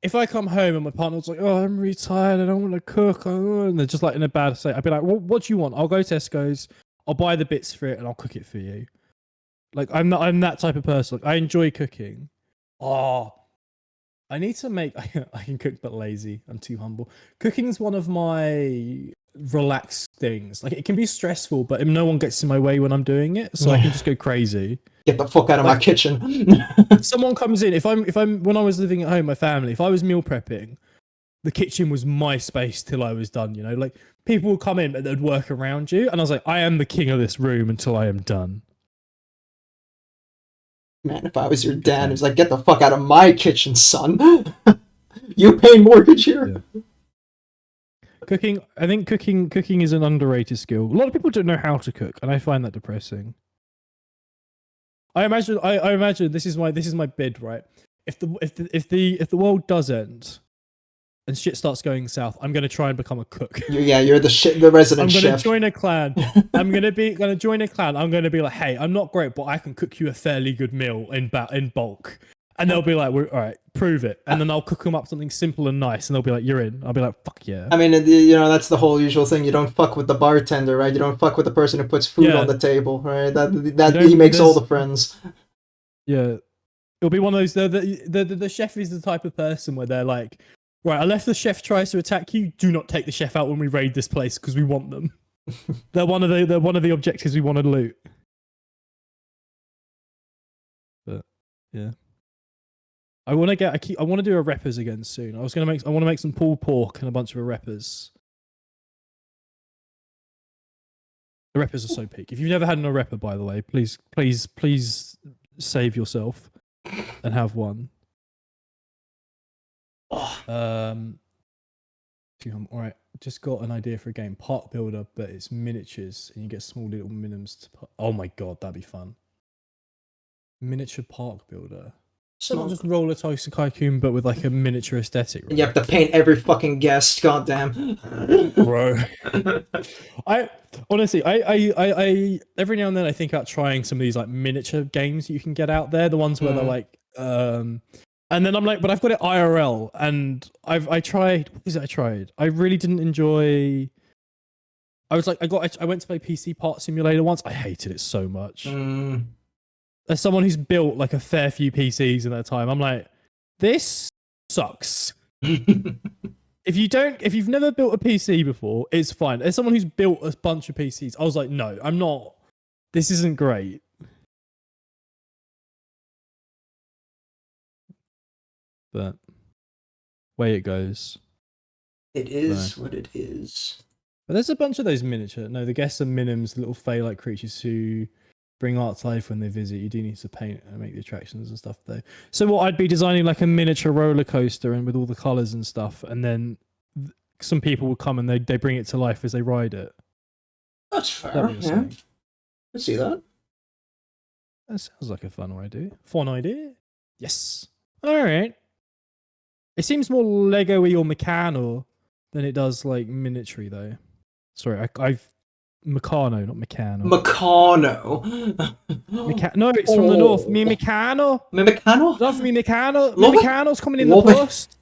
if I come home and my partner's like, "Oh, I'm really tired. I don't want to cook," and they're just like in a bad state, I'd be like, "What do you want? I'll go to Tesco's. I'll buy the bits for it, and I'll cook it for you." Like I'm that type of person. Like, I enjoy cooking. Oh, I need to make. I can cook, but lazy. I'm too humble. Cooking's one of my relaxed things. Like it can be stressful, but no one gets in my way when I'm doing it, so I can just go crazy. Get the fuck out of my kitchen. Someone comes in. If I'm when I was living at home, my family. If I was meal prepping, the kitchen was my space till I was done. You know, like people would come in and they'd work around you, and I was like, I am the king of this room until I am done. Man, if I was your dad, it's like, get the fuck out of my kitchen, son. You pay mortgage here. Yeah. Cooking, I think cooking is an underrated skill. A lot of people don't know how to cook, and I find that depressing. I imagine this is my bid, right? If the world does end and shit starts going south, I'm gonna try and become a cook. You're the resident chef. I'm gonna join a clan. I'm gonna join a clan. I'm gonna be like, hey, I'm not great, but I can cook you a fairly good meal in bulk. And they'll be like, all right, prove it. And then I'll cook them up something simple and nice, and they'll be like, you're in. I'll be like, fuck yeah. I mean, that's the whole usual thing. You don't fuck with the bartender, right? You don't fuck with the person who puts food on the table, right? That he makes all the friends. Yeah, it'll be one of those. The chef is the type of person where they're like, right, unless the chef tries to attack you, do not take the chef out when we raid this place because we want them. they're one of the objectives we want to loot. But yeah. I want to do a reppers again soon. I want to make some pulled pork and a bunch of reppers. The reppers are so peak. If you've never had an repper, by the way, please save yourself and have one. All right. Just got an idea for a game, Park Builder, but it's miniatures and you get small little minims to put. Oh my god, that'd be fun. Miniature Park Builder. So not just Roller Tycoon, but with like a miniature aesthetic. Right? You have to paint every fucking guest. Goddamn, bro. I honestly, I every now and then I think about trying some of these like miniature games you can get out there. The ones where they're like, and then I'm like, but I've got it IRL, and I tried. What was it? I tried. I really didn't enjoy. I was like, I went to play PC Part Simulator once. I hated it so much. As someone who's built like a fair few PCs in that time, I'm like, this sucks. If you've never built a PC before, it's fine. As someone who's built a bunch of PCs, I was like, no, I'm not. This isn't great. But way it goes. It is what it is. But there's a bunch of those miniature. No, the guests are minims, little fey-like creatures who bring art to life when they visit. You do need to paint and make the attractions and stuff though. So what I'd be designing like a miniature roller coaster and with all the colours and stuff, and then some people will come and they bring it to life as they ride it. That's fair. Yeah, I see that. That sounds like a fun idea. Fun idea. Yes. All right. It seems more Lego-y or Meccano than it does like miniature though. Sorry, I've Meccano, not Meccano. Meccano. No, it's from the north. Me Meccano. Me Meccano? Love me Meccano. Me Meccano's coming in the post.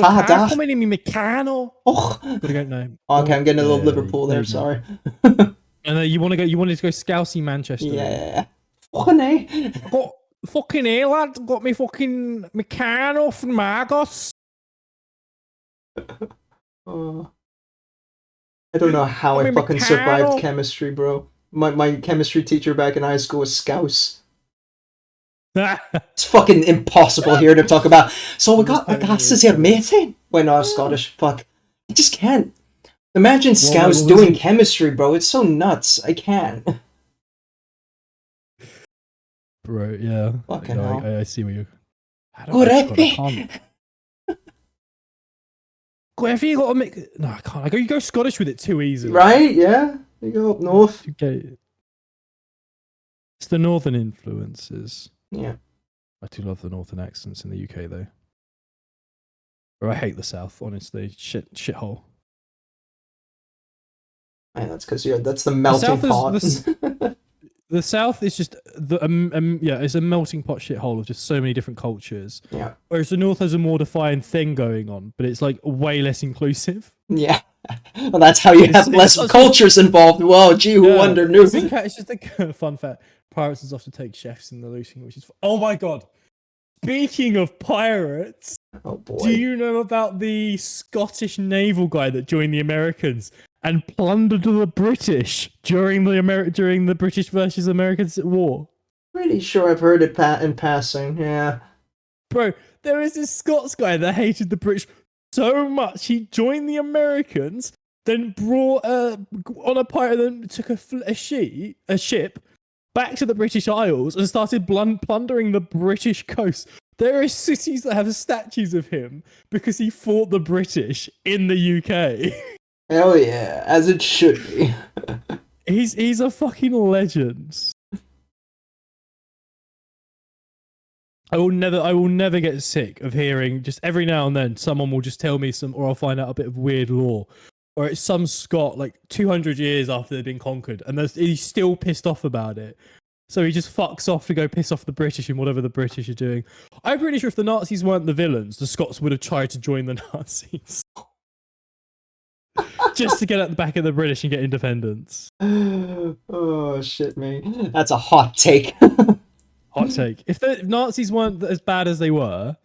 got a car coming in me Meccano. Oh. Gotta go, no. Okay, I'm getting a little Yeah, Liverpool there, no. sorry. And you wanted to go Scousey Manchester. Yeah. Fucking A. Got fucking A, lad. Got me fucking Meccano from Margos. I don't know how I fucking survived Meccano. chemistry, bro. My chemistry teacher back in high school was Scouse. It's fucking impossible here to talk about. So we got gases here, matey. Wait, no, I'm Scottish. Fuck. I just can't. Imagine Scouse doing chemistry, bro. It's so nuts. I can't. Bro, yeah. Fucking no, hell. I see what you. Goretti. Goretti, you gotta make. No, I can't. You go Scottish with it too easily. Right? Yeah. You go up north. Okay. It's the northern influences. Yeah. I do love the northern accents in the UK though. Or I hate the south, honestly. Shithole. Man, that's because that's the melting pot. The south is just it's a melting pot shithole of just so many different cultures. Yeah. Whereas the north has a more defined thing going on, but it's like way less inclusive. Yeah. Well, that's how you have less cultures involved. Whoa, gee, who wonder knew? It's just a fun fact. Pirates often take chefs in the looting, which is oh my god. Speaking of pirates, oh boy, do you know about the Scottish naval guy that joined the Americans and plundered the British during the British versus American War? Pretty sure I've heard it in passing. Yeah, bro, there was this Scots guy that hated the British so much he joined the Americans, then brought on a pirate, then took a ship back to the British Isles and started plundering the British coast. There are cities that have statues of him because he fought the British in the UK. Hell yeah, as it should be. He's a fucking legend. I will never get sick of hearing just every now and then someone will just tell me or I'll find out a bit of weird lore. Or it's some Scot like 200 years after they've been conquered and he's still pissed off about it. So he just fucks off to go piss off the British in whatever the British are doing. I'm pretty sure if the Nazis weren't the villains, the Scots would have tried to join the Nazis. Just to get at the back of the British and get independence. Oh, shit, me. That's a hot take. Hot take. If the Nazis weren't as bad as they were,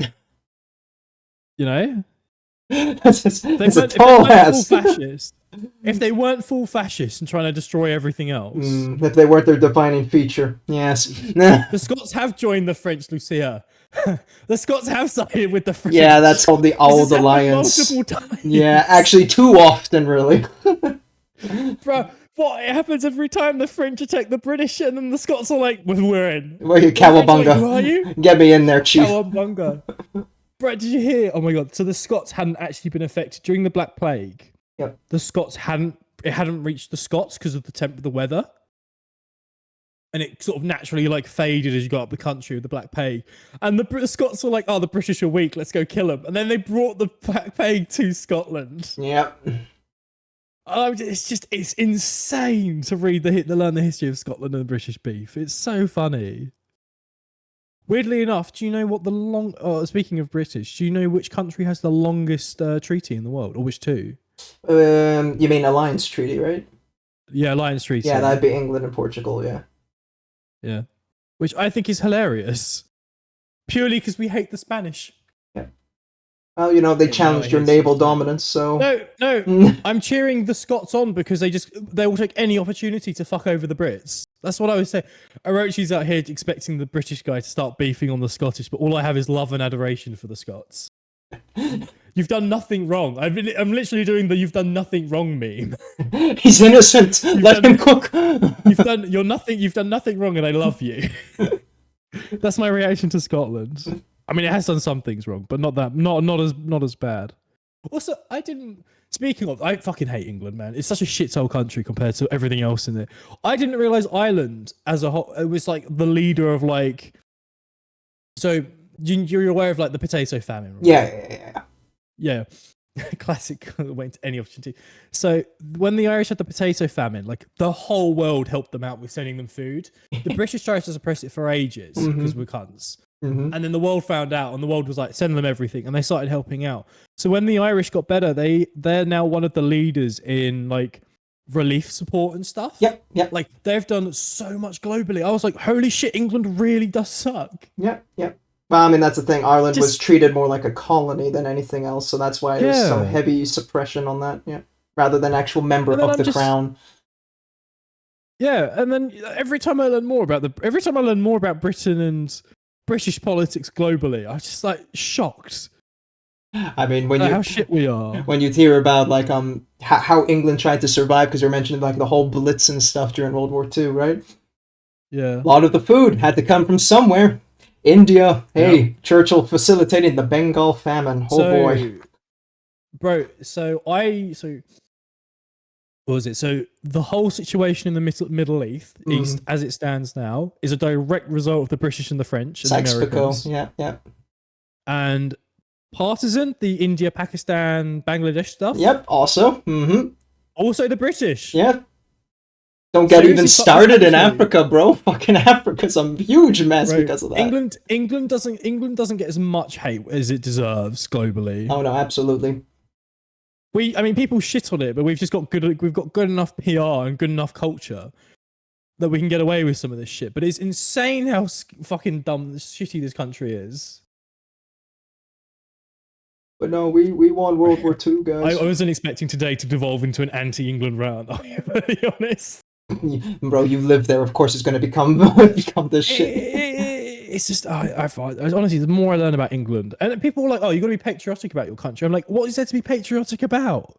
you know? It's a tall ass. If they weren't full fascists and trying to destroy everything else. If they weren't their defining feature, yes. The Scots have joined the French Lucia. The Scots have sided with the French. Yeah, that's called the Old Alliance. Multiple times. Yeah, actually too often, really. Bro, what happens every time the French attack the British and then the Scots are like, we're in. Well, you cowabunga. Like, who are you? Get me in there, chief. Cowabunga. Bro, did you hear? Oh my god! So the Scots hadn't actually been affected during the Black Plague. Yep. The Scots hadn't reached the Scots because of the weather, and it sort of naturally like faded as you got up the country with the Black Plague. And the Scots were like, "Oh, the British are weak. Let's go kill them." And then they brought the Black Plague to Scotland. Yep. It's insane to learn the history of Scotland and the British beef. It's so funny. Weirdly enough, do you know what speaking of British, do you know which country has the longest treaty in the world, or which two? You mean Alliance Treaty, right? Yeah, Alliance Treaty. Yeah, that'd be England and Portugal, yeah. Yeah. Which I think is hilarious. Purely because we hate the Spanish. Yeah. Well, they challenged your naval dominance, so... No, I'm cheering the Scots on because they will take any opportunity to fuck over the Brits. That's what I would say. Orochi's out here expecting the British guy to start beefing on the Scottish, but all I have is love and adoration for the Scots. You've done nothing wrong. I'm literally doing the "you've done nothing wrong" meme. He's innocent. Let him cook. You've done nothing wrong, and I love you. That's my reaction to Scotland. I mean, it has done some things wrong, but not as bad. Also, speaking of, I fucking hate England, man. It's such a shithole country compared to everything else in it. I didn't realize Ireland as a whole, it was like the leader of like. So you're aware of like the potato famine, right? Yeah. Yeah. classic went to any opportunity. So when the Irish had the potato famine, like the whole world helped them out with sending them food. The British tried to suppress it for ages because we're cunts. And then the world found out, and the world was like, send them everything, and they started helping out. So when the Irish got better, they're now one of the leaders in like relief support and stuff. Yep. Like they've done so much globally. I was like, holy shit, England really does suck. Yep. Well, I mean, that's the thing. Ireland was treated more like a colony than anything else, so that's why there's some heavy suppression on that. Yeah, rather than actual member of the crown. Yeah, and then every time I learn more about Britain and British politics globally, I'm just like shocked. I mean, how shit we are. When you hear about like how England tried to survive, because you're mentioning like the whole Blitz and stuff during World War II, right? Yeah, a lot of the food had to come from somewhere. India, hey, Churchill facilitating the Bengal famine. Oh boy, bro. So what was it? So the whole situation in the Middle East, as it stands now, is a direct result of the British and the French and the Americans. Yeah. And partisan, the India, Pakistan, Bangladesh stuff. Yep. Also, also the British. Yeah. Don't get even started in Africa, bro. Fucking Africa's a huge mess because of that. England doesn't get as much hate as it deserves globally. Oh no, absolutely. People shit on it, but we've got good enough PR and good enough culture that we can get away with some of this shit. But it's insane how fucking dumb, shitty this country is. But no, we won World War II, guys. I wasn't expecting today to devolve into an anti-England round. I'll be very honest. Bro, you live there. Of course, it's going to become this shit. It's just, I find, honestly, the more I learn about England, and people are like, "Oh, you got to be patriotic about your country." I'm like, "What is there to be patriotic about?"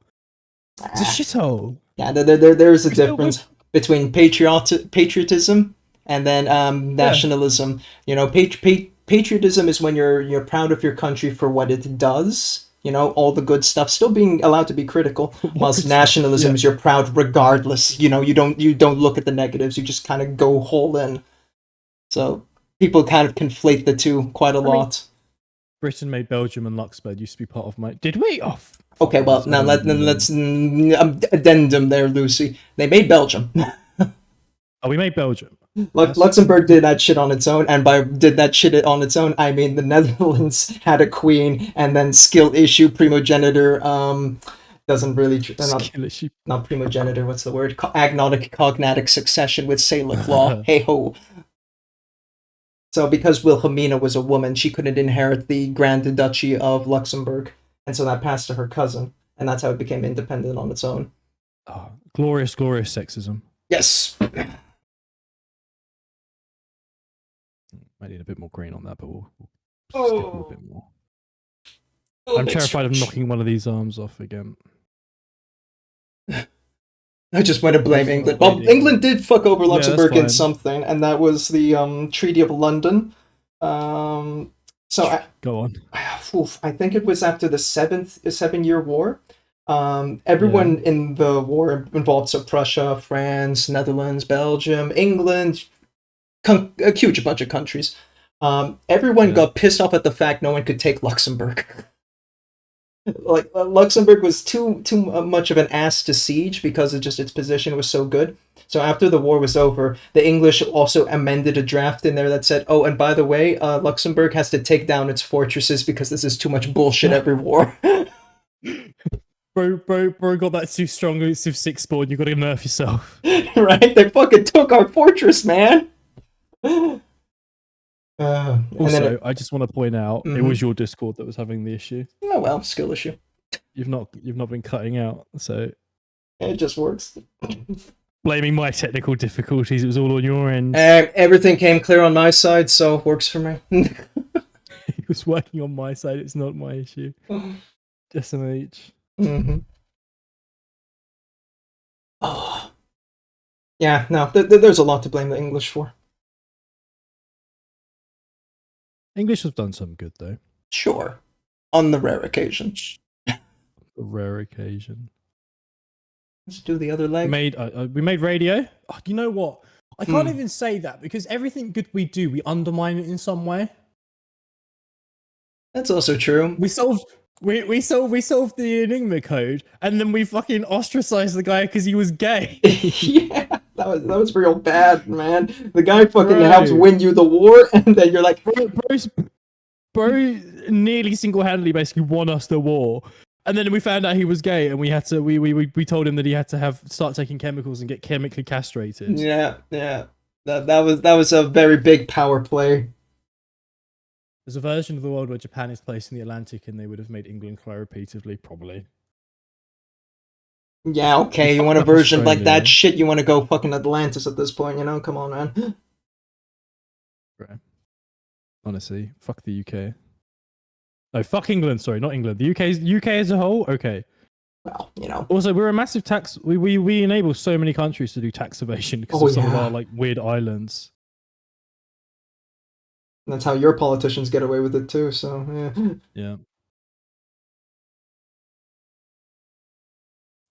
It's a shithole. Yeah, there's a difference between patriotism and then nationalism. You know, patriotism is when you're proud of your country for what it does. You know, all the good stuff, still being allowed to be critical. Whilst nationalism is you're proud regardless. You know, you don't look at the negatives. You just kind of go whole in. So people kind of conflate the two quite a lot. Britain made Belgium and Luxembourg used to be part of my. Did we? Oh. Okay, well now let's addendum there, Lucy. They made Belgium. Oh, we made Belgium. Luxembourg did that shit on its own, and by did that shit on its own, I mean the Netherlands had a queen, and then skill issue primogenitor doesn't really not primogenitor. What's the word? Cognatic succession with Salic law. Hey ho. So because Wilhelmina was a woman, she couldn't inherit the Grand Duchy of Luxembourg, and so that passed to her cousin, and that's how it became independent on its own. Oh, glorious sexism. Yes. I need a bit more green on that, but we'll stick with a bit more. I'm terrified of knocking one of these arms off again. I just want to blame England. Well, England did fuck over Luxembourg in something, and that was the Treaty of London. Go on. I think it was after the 7-year war. Everyone in the war involved, so Prussia, France, Netherlands, Belgium, England, a huge bunch of countries. Everyone got pissed off at the fact no one could take Luxembourg. Like Luxembourg was too much of an ass to siege because its position was so good. So after the war was over, the English also amended a draft in there that said, "Oh, and by the way, Luxembourg has to take down its fortresses because this is too much bullshit every war." Bro got that too strong with Civ 6 spawn. You got to nerf yourself. Right? They fucking took our fortress, man. Also, I just want to point out it was your Discord that was having the issue. Oh well, skill issue. You've not been cutting out, so it just works. Blaming my technical difficulties, it was all on your end. Everything came clear on my side, so it works for me. It was working on my side. It's not my issue. Just an H. Oh. Yeah, no, there's a lot to blame the English for. English has done some good, though. Sure. On the rare occasion. A rare occasion. Let's do the other leg. We made radio. Oh, you know what? I can't even say that because everything good we do, we undermine it in some way. That's also true. We We solved the Enigma code, and then we fucking ostracized the guy because he was gay. Yeah, that was real bad, man. The guy fucking Bro. helps win you the war, and then you're like, bro nearly single-handedly basically won us the war. And then we found out he was gay, and we had to we told him that he had to start taking chemicals and get chemically castrated. yeah. That was a very big power play. There's a version of the world where Japan is placed in the Atlantic, and they would have made England cry repeatedly, probably. Yeah, okay, you want a version like that shit, you want to go fucking Atlantis at this point, you know? Come on, man. Right. Honestly, fuck the UK. No, fuck England, sorry, not England. The UK as a whole, okay. Well, you know. Also, we're a massive tax... We enable so many countries to do tax evasion because of some of our, like, weird islands. That's how your politicians get away with it, too, so, yeah. Yeah.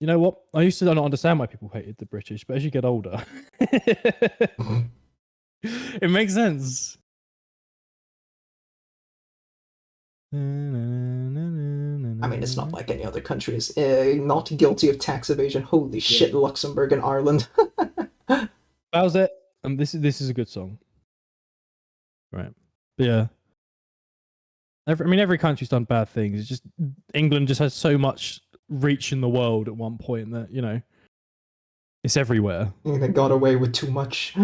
You know what? I used to not understand why people hated the British, but as you get older, it makes sense. I mean, it's not like any other country is not guilty of tax evasion. Holy shit, Luxembourg and Ireland. How's it? This is a good song. Right. But yeah. Every country's done bad things. It's just England just has so much reach in the world at one point that, you know, it's everywhere. They got away with too much.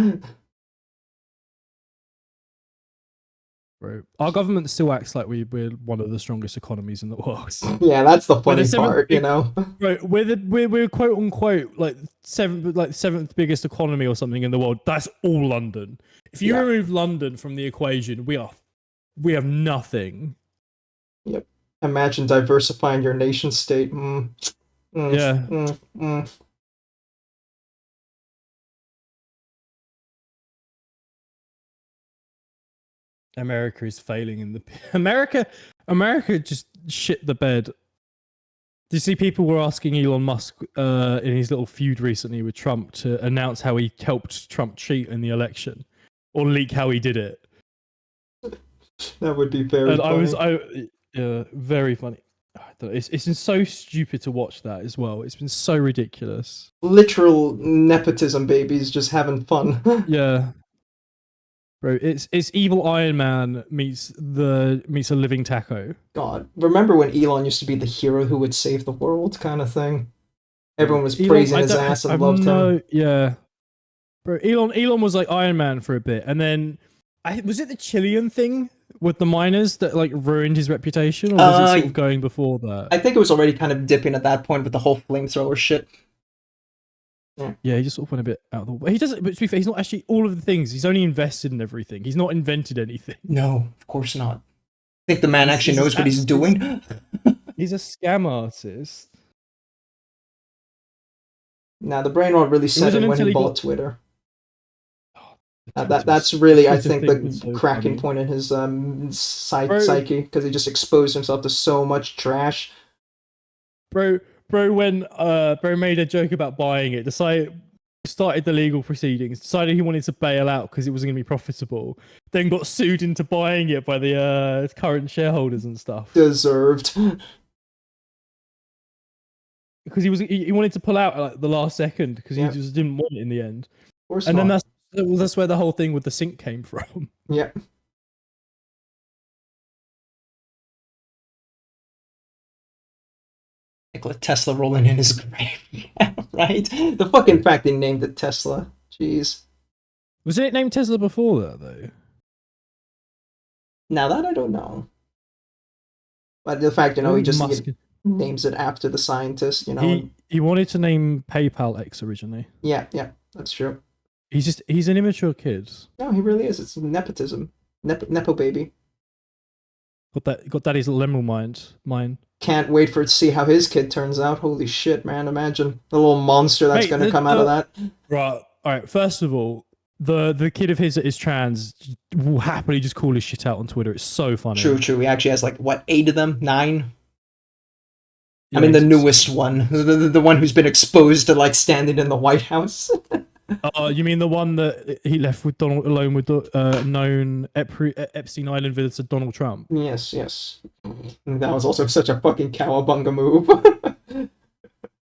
Right. Our government still acts like we're one of the strongest economies in the world. Yeah, that's the funny part, you know. Right, we're quote unquote like seventh biggest economy or something in the world. That's all London. If you remove London from the equation, we have nothing. Yep. Imagine diversifying your nation state. America is failing in the America just shit the bed. Do you see people were asking Elon Musk in his little feud recently with Trump to announce how he helped Trump cheat in the election or leak how he did it? That would be very funny. Very funny. It's been so stupid to watch that as well. It's been so ridiculous. Literal nepotism babies just having fun. Yeah. Bro, it's evil Iron Man meets a living taco. God, remember when Elon used to be the hero who would save the world, kind of thing? Everyone was praising his ass and loved him. Yeah, bro, Elon was like Iron Man for a bit, and then was it the Chilean thing with the miners that like ruined his reputation, or was it sort of going before that? I think it was already kind of dipping at that point with the whole flamethrower shit. Yeah, he just sort of went a bit out of the way. He doesn't, but to be fair, he's not actually all of the things. He's only invested in everything. He's not invented anything. No, of course not. I think the man actually knows what he's doing. He's a scam artist. Now, the brain rot really set in when he bought Twitter. That's really, I think, the cracking point in his psyche, because he just exposed himself to so much trash. Bro made a joke about buying it, started the legal proceedings, decided he wanted to bail out because it wasn't going to be profitable, then got sued into buying it by the current shareholders and stuff. Deserved. Because he wanted to pull out at like the last second because he just didn't want it in the end. And then that's where the whole thing with the sink came from. Yeah. Nikola Tesla rolling in his grave. Yeah, right? The fucking fact they named it Tesla. Jeez. Was it named Tesla before that, though? Now that I don't know. But the fact, he just names it after the scientist, He wanted to name PayPal X originally. Yeah, that's true. He's an immature kid. No, he really is. It's nepotism. Nepo baby. Got daddy's lemon mind. Can't wait for it to see how his kid turns out. Holy shit, man. Imagine the little monster that's going to come out of that. Right. All right. First of all, the kid of his that is trans will happily just call his shit out on Twitter. It's so funny. True. He actually has 8 of them? 9? Yeah, I mean, the newest one. The one who's been exposed to standing in the White House. Oh, you mean the one that he left with Donald alone with the known Epstein Island visitor Donald Trump? Yes, yes. That was also such a fucking cowabunga move.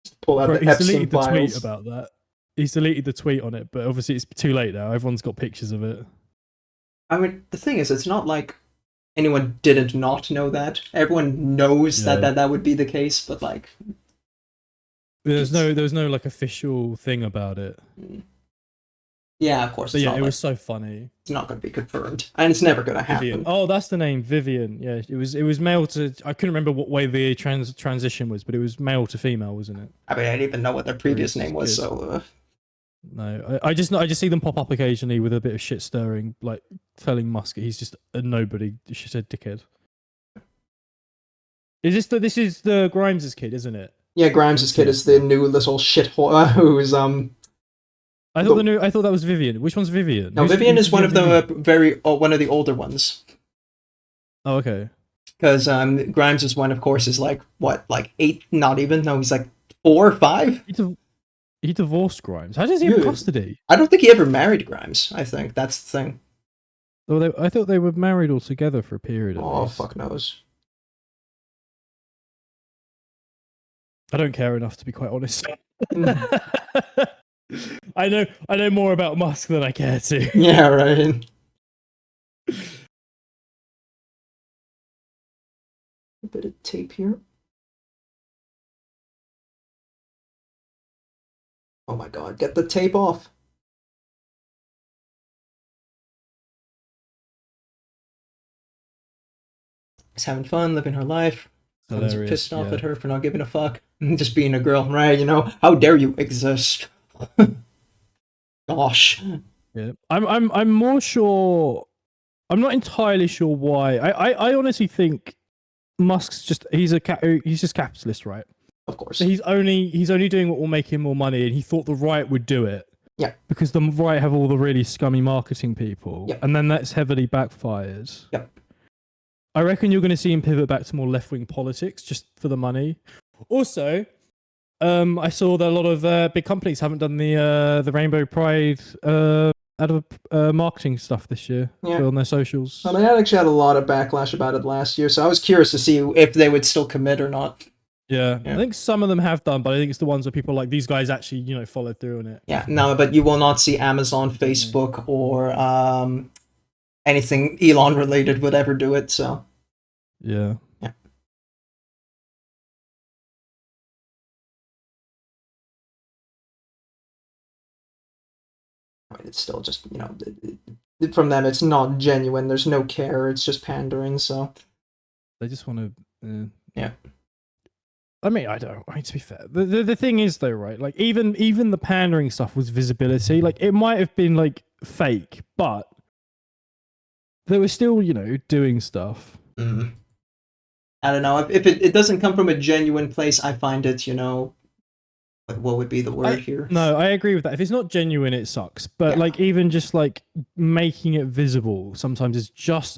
Just pull out Bro, the he's Epstein deleted the tweet files. about that. He's deleted the tweet on it, but obviously it's too late now. Everyone's got pictures of it. I mean, the thing is, it's not like anyone didn't not know that. Everyone knows Yeah. that would be the case, but like, There's no like official thing about it. yeah, of course. But yeah, it was so funny. It's not going to be confirmed, and it's never going to happen. Vivian. Oh, that's the name, Vivian. Yeah, it was male to. I couldn't remember what way the transition was, but it was male to female, wasn't it? I mean, I didn't even know what their previous name was, good. so. No, I just see them pop up occasionally with a bit of shit stirring, like telling Musk he's just a nobody, she's a dickhead. This is the Grimes's kid, isn't it? Yeah, Grimes's kid is the new little shithole who's I thought that was Vivian. Which one's Vivian? No, Vivian is one of the one of the older ones. Oh, okay. Because Grimes' one, of course, is like what, like 8? Not even. No, he's like 4 or 5. He divorced Grimes. How does he have custody? I don't think he ever married Grimes. I think that's the thing. Oh, I thought they were married all together for a period. Oh, fuck knows. I don't care enough, to be quite honest. I know more about Musk than I care to. Yeah, right. A bit of tape here. Oh my god, get the tape off. She's having fun, living her life. Someone's pissed off at her for not giving a fuck. Just being a girl, right? You know, how dare you exist? Gosh. Yeah, I'm more sure. I'm not entirely sure why. I honestly think Musk's he's just capitalist, right? Of course. So he's only doing what will make him more money, and he thought the right would do it. Yeah. Because the right have all the really scummy marketing people, yep. And then that's heavily backfired. Yep. I reckon you're going to see him pivot back to more left-wing politics just for the money. Also, I saw that a lot of big companies haven't done the Rainbow Pride marketing stuff this year on their socials. Well, they actually had a lot of backlash about it last year, so I was curious to see if they would still commit or not. Yeah, I think some of them have done, but I think it's the ones where people are like, these guys actually, followed through on it. Yeah, no, but you will not see Amazon, Facebook, or anything Elon related would ever do it, so. Yeah. Yeah. It's still just, from them, it's not genuine. There's no care. It's just pandering, so. They just want to. Yeah. I mean, to be fair, the thing is though, right? Like even the pandering stuff was visibility. Like it might have been like fake, but they were still, doing stuff. Mm. I don't know. If it doesn't come from a genuine place, I find it, what would be the word here? No, I agree with that. If it's not genuine, it sucks. But like even just like making it visible sometimes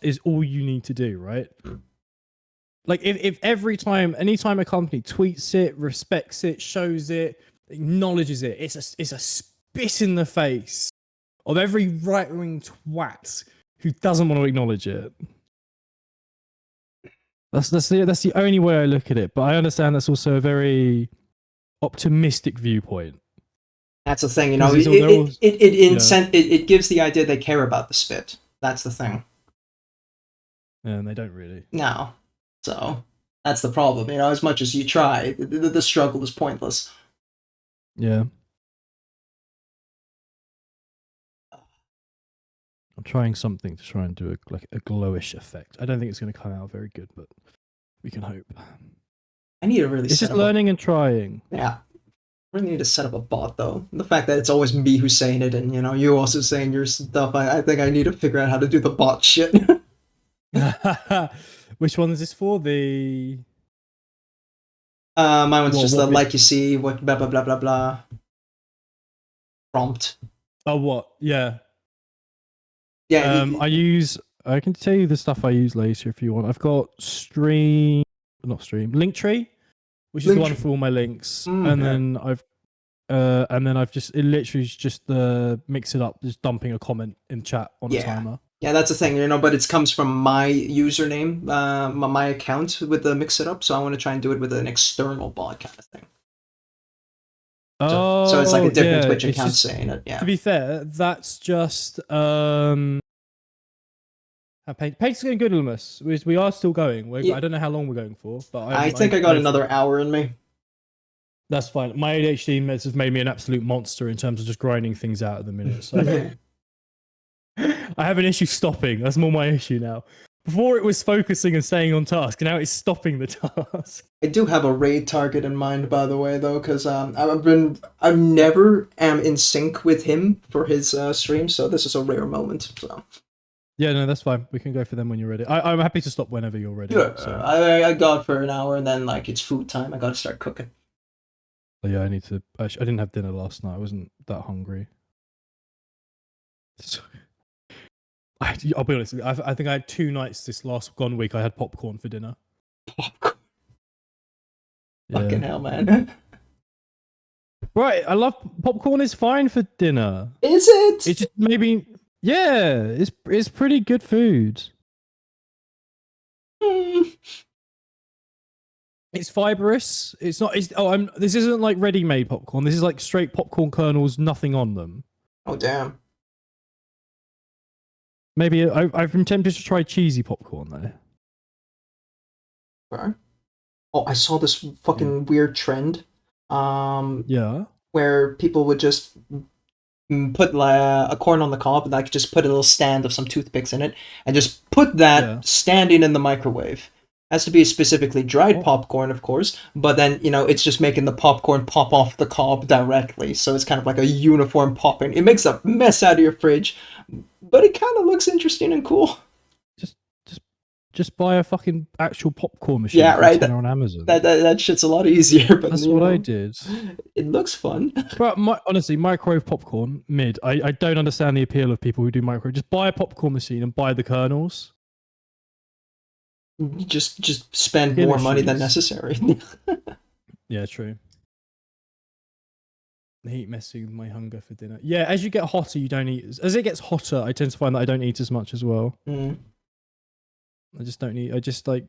is all you need to do, right? Mm. Like if anytime a company tweets it, respects it, shows it, acknowledges it, it's a spit in the face of every right-wing twat who doesn't want to acknowledge it. That's the only way I look at it. But I understand that's also a very optimistic viewpoint. That's the thing, it gives the idea they care about the spit. That's the thing. Yeah, and they don't really. No. So that's the problem. As much as you try, the struggle is pointless. Yeah. I'm trying something to try and do a glowish effect. I don't think it's going to come out very good, but we can hope. I need to really. It's just learning and trying. Yeah. I really need to set up a bot though. The fact that it's always me who's saying it, and you also saying your stuff. I think I need to figure out how to do the bot shit. Which one is this for? The my one's just the like you see what blah blah blah blah blah prompt. Oh, what? Yeah. Yeah. I can tell you the stuff I use later if you want. I've got Linktree, which is the one for all my links, and then and then it literally is just the mix it up, just dumping a comment in chat on a timer. Yeah, that's the thing, but it comes from my username, my account with the mix it up. So I want to try and do it with an external bot kind of thing. So it's like a different Twitch account saying it. Yeah. To be fair, that's just Paint's going good, Illumus. We are still going. I don't know how long we're going for, but I think I got another hour in me. That's fine. My ADHD meds have made me an absolute monster in terms of just grinding things out at the minute. So I have an issue stopping. That's more my issue now. Before it was focusing and staying on task, and now it's stopping the task. I do have a raid target in mind, by the way, though, because I never am in sync with him for his stream, so this is a rare moment. So. Yeah, no, that's fine. We can go for them when you're ready. I'm happy to stop whenever you're ready. Yeah, so. I got for an hour, and then it's food time. I got to start cooking. Oh, yeah, I need to. I didn't have dinner last night. I wasn't that hungry. So, I'll be honest. I think I had 2 nights this last week. I had popcorn for dinner. Popcorn. Yeah. Fucking hell, man. Right, I love popcorn. Is fine for dinner. Is it? It's just maybe. Yeah, it's pretty good food. It's fibrous. It's not. This isn't like ready-made popcorn. This is like straight popcorn kernels, nothing on them. Oh damn. Maybe I've been tempted to try cheesy popcorn though. Okay. Oh, I saw this fucking weird trend. Yeah. Where people would just put a corn on the cob and just put a little stand of some toothpicks in it and just put that standing in the microwave. Has to be specifically dried popcorn, of course, but then, it's just making the popcorn pop off the cob directly, so it's kind of like a uniform popping. It makes a mess out of your fridge, but it kind of looks interesting and cool. Just buy a fucking actual popcorn machine. Yeah, right. On Amazon. That shit's a lot easier. But that's what I did. It looks fun. But honestly, microwave popcorn, mid. I don't understand the appeal of people who do microwave. Just buy a popcorn machine and buy the kernels. Just spend more money than necessary. Yeah, true. The heat messing with my hunger for dinner. Yeah, as you get hotter, you don't eat. As it gets hotter, I tend to find that I don't eat as much as well. I just don't eat. I just like.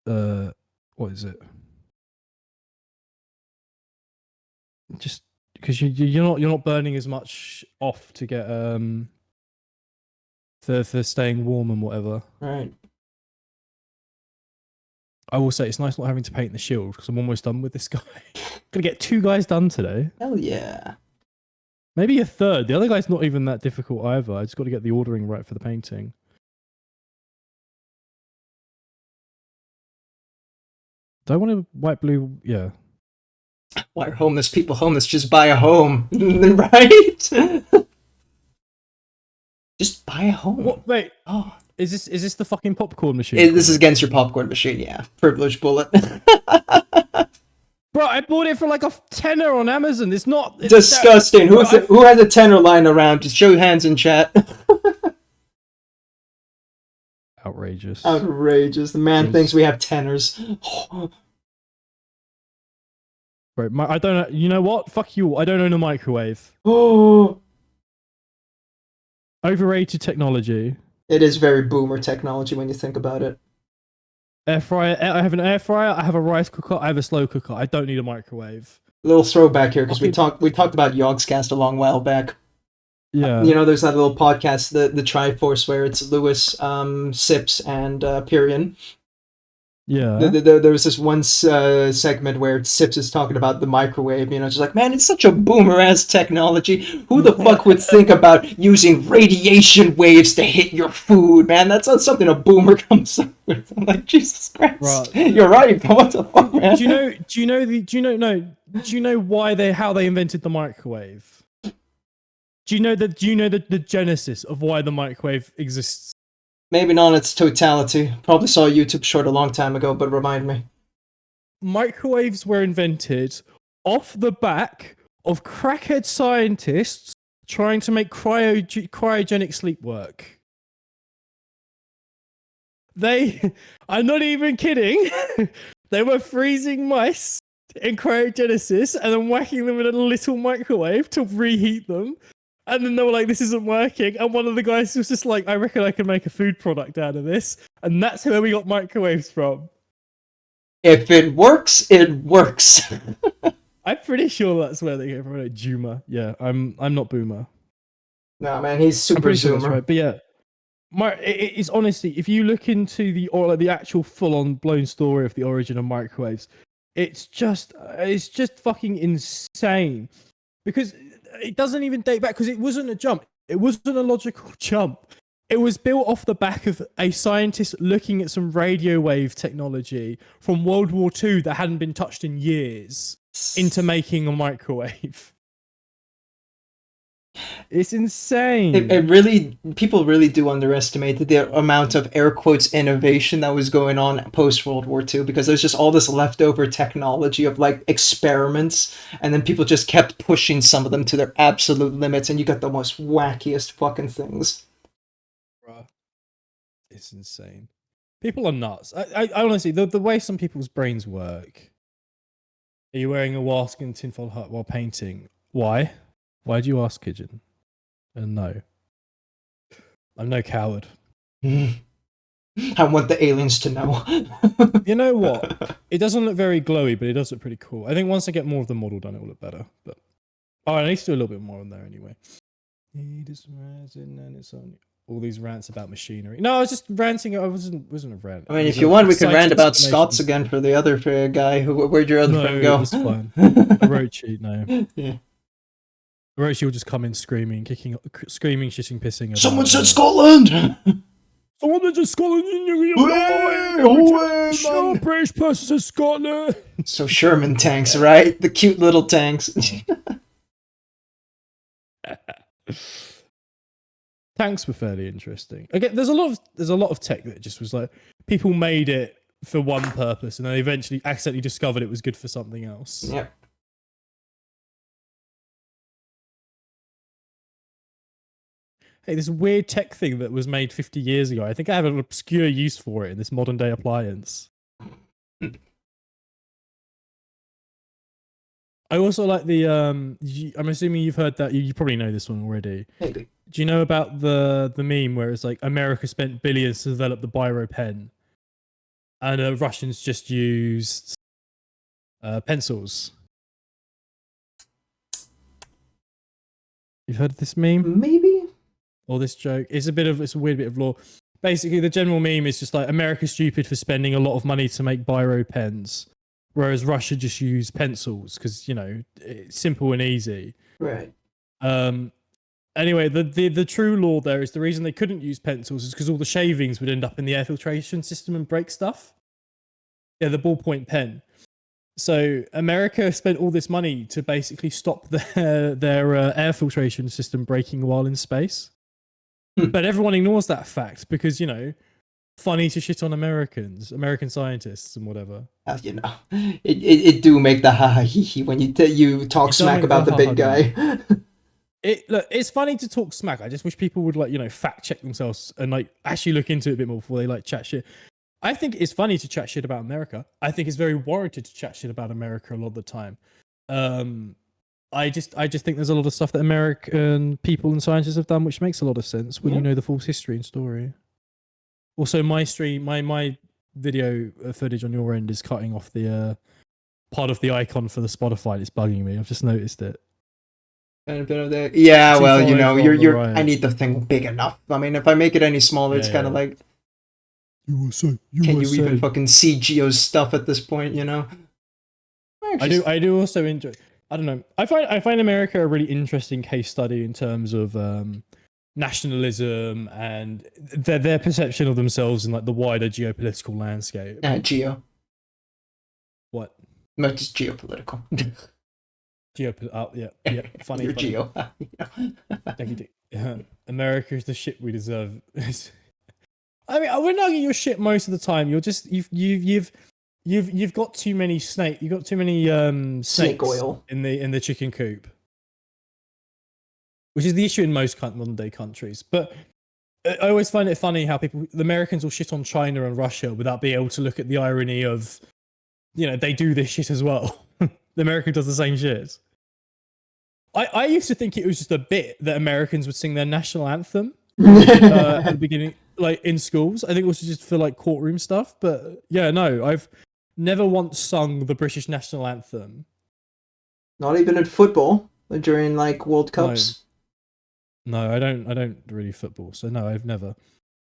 What is it? Just because you're not burning as much off to get for staying warm and whatever. Right. I will say it's nice not having to paint the shield because I'm almost done with this guy. Gonna get 2 guys done today. Hell yeah. Maybe a third. The other guy's not even that difficult either. I just got to get the ordering right for the painting. Do I want a white blue? Yeah. Why are homeless people homeless? Just buy a home, right? Just buy a home. What? Wait. Oh. Is this the fucking popcorn machine? This is against your popcorn machine, yeah. Privilege bullet. Bro, I bought it for like a tenner on Amazon. It's not... Disgusting. Who has a tenner lying around? Just show your hands in chat. Outrageous. Outrageous. The man thinks we have tenors. Right, I don't know. You know what? Fuck you. I don't own a microwave. Oh. Overrated technology. It is very boomer technology when you think about it. Air fryer. I have an air fryer. I have a rice cooker. I have a slow cooker. I don't need a microwave. A little throwback here because we talked about Yogscast a long while back. Yeah. There's that little podcast, the Triforce, where it's Lewis, Sips, and Pyrian. Yeah. There was this one segment where Sips is talking about the microwave, just like, man, it's such a boomer-ass technology. Who the fuck would think about using radiation waves to hit your food, man? That's not something a boomer comes up with. I'm like, Jesus Christ. Right. You're right, but what the fuck, man? Do you know how they invented the microwave? Do you know the genesis of why the microwave exists? Maybe not in its totality. Probably saw a YouTube short a long time ago, but remind me. Microwaves were invented off the back of crackhead scientists trying to make cryogenic sleep work. I'm not even kidding. They were freezing mice in cryogenesis and then whacking them in a little microwave to reheat them. And then they were like, this isn't working. And one of the guys was just like, I reckon I can make a food product out of this. And that's where we got microwaves from. If it works, it works. I'm pretty sure that's where they get from it. Juma. Yeah, I'm not Boomer. No, man, he's super Sure that's zoomer. right. But yeah, it's honestly, if you look into the actual full-on blown story of the origin of microwaves, it's just fucking insane. Because it doesn't even date back, because it wasn't a jump. It wasn't a logical jump. It was built off the back of a scientist looking at some radio wave technology from World War II that hadn't been touched in years into making a microwave. It's insane. It really, people really do underestimate the amount of air quotes innovation that was going on post World War II, because there's just all this leftover technology of like experiments, and then people just kept pushing some of them to their absolute limits, and you got the most wackiest fucking things. Bruh. It's insane. People are nuts. I honestly, the way some people's brains work. Are you wearing a mask and tinfoil hat while painting? Why? Why do you ask, Pigeon? And no. I'm no coward. I want the aliens to know. You know what? It doesn't look very glowy, but it does look pretty cool. I think once I get more of the model done, it will look better. But I need to do a little bit more on there anyway. It is resin and it's only all these rants about machinery. No, I was just ranting. I wasn't a rant. I mean, if you want, we could rant about Scots again for the other guy. Where'd your other friend go? No, it's fine. Orochi, no. Yeah. Orochi will just come in screaming, screaming, shitting, pissing. Someone said Scotland! Someone said Scotland! No British person says Scotland! So Sherman tanks, right? The cute little tanks. Tanks were fairly interesting. Again, there's a lot of tech that just was like, people made it for one purpose and then they eventually accidentally discovered it was good for something else. Yep. Hey, this weird tech thing that was made 50 years ago, I think I have an obscure use for it in this modern day appliance. I also like the, I'm assuming you've heard that, you probably know this one already. Maybe. Do you know about the meme where it's like, America spent billions to develop the biro pen, and Russians just used pencils? You've heard of this meme? Maybe? Or this joke? It's a weird bit of lore. Basically, the general meme is just like, America's stupid for spending a lot of money to make biro pens, whereas Russia just used pencils because, you know, it's simple and easy. Right. Anyway, the true law there is the reason they couldn't use pencils is because all the shavings would end up in the air filtration system and break stuff. Yeah, the ballpoint pen. So America spent all this money to basically stop their air filtration system breaking while in space. But everyone ignores that fact because, you know, funny to shit on American scientists and whatever. You know, it do make the ha ha hee hee when you talk smack about the big guy. Look, it's funny to talk smack. I just wish people would, like, you know, fact check themselves and like actually look into it a bit more before they like chat shit. I think it's funny to chat shit about America. I think it's very warranted to chat shit about America a lot of the time. I just think there's a lot of stuff that American people and scientists have done which makes a lot of sense when you know the full history and story. Also, my video footage on your end is cutting off the part of the icon for the Spotify. It's bugging me. I've just noticed it. Yeah, well, you know, I need the thing big enough. I mean, if I make it any smaller, it's kind of like, can you even fucking see Geo's stuff at this point? You know. I do also enjoy. I don't know. I find America a really interesting case study in terms of nationalism and their perception of themselves in like the wider geopolitical landscape. Geo. What? No, just geopolitical. Yeah. Funny. You're Geo. America is the shit we deserve. I mean, I wouldn't argue you're shit most of the time. You're just you've got too many snake. You've got too many snake oil in the chicken coop, which is the issue in most modern day countries. But I always find it funny how the Americans will shit on China and Russia without being able to look at the irony of, you know, they do this shit as well. America does the same shit. I used to think it was just a bit that Americans would sing their national anthem at the beginning, like in schools. I think it was just for like courtroom stuff. But yeah, no, I've never once sung the British national anthem. Not even in football during like World No, Cups. no, I don't. I don't really football, so no, I've never.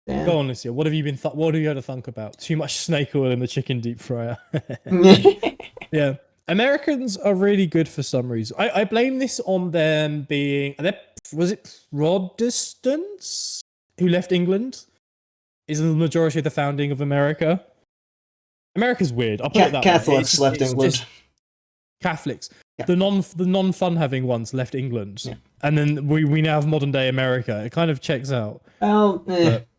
Damn. Go on, Lucia. What have you been? What have you had to think about? Too much snake oil in the chicken deep fryer. Yeah, Americans are really good for some reason. I blame this on them being. Was it Protestants who left England? Is the majority of the founding of America? America's weird. I'll put it that Catholics way. left England. Catholics. Yeah. The non fun having ones left England, Yeah. and then we now have modern day America. It kind of checks out. Well,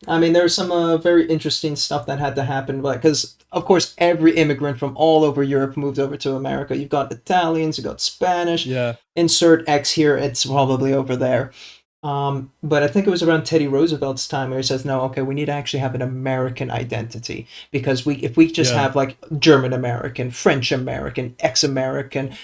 I mean, there's some very interesting stuff that had to happen, but because of course every immigrant from all over Europe moved over to America. You've got Italians, you've got Spanish. Yeah. Insert X here. It's probably over there. But I think it was around Teddy Roosevelt's time where he says, no, okay, we need to actually have an American identity, because if we just have like German American, French American, ex-American,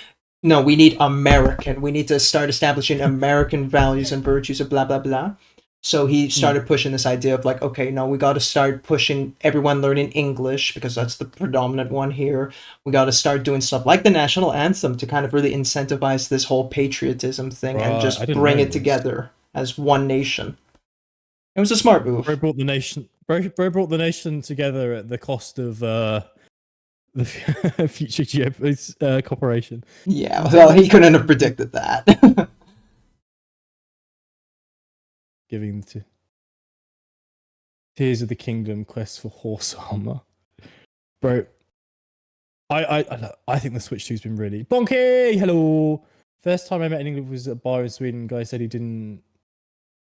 no, we need American. We need to start establishing American values and virtues of blah, blah, blah. So he started pushing this idea of like, okay, no, we got to start pushing everyone learning English because that's the predominant one here. We got to start doing stuff like the national anthem to kind of really incentivize this whole patriotism thing and just bring it together as one nation. It was a smart move. Bro brought the nation together at the cost of the future cooperation. Yeah, well, he couldn't have predicted that. Giving to Tears of the Kingdom quest for horse armor, bro. I think the Switch 2's been really bonky. Hello. First time I met in England was at a bar in Sweden. Guy said he didn't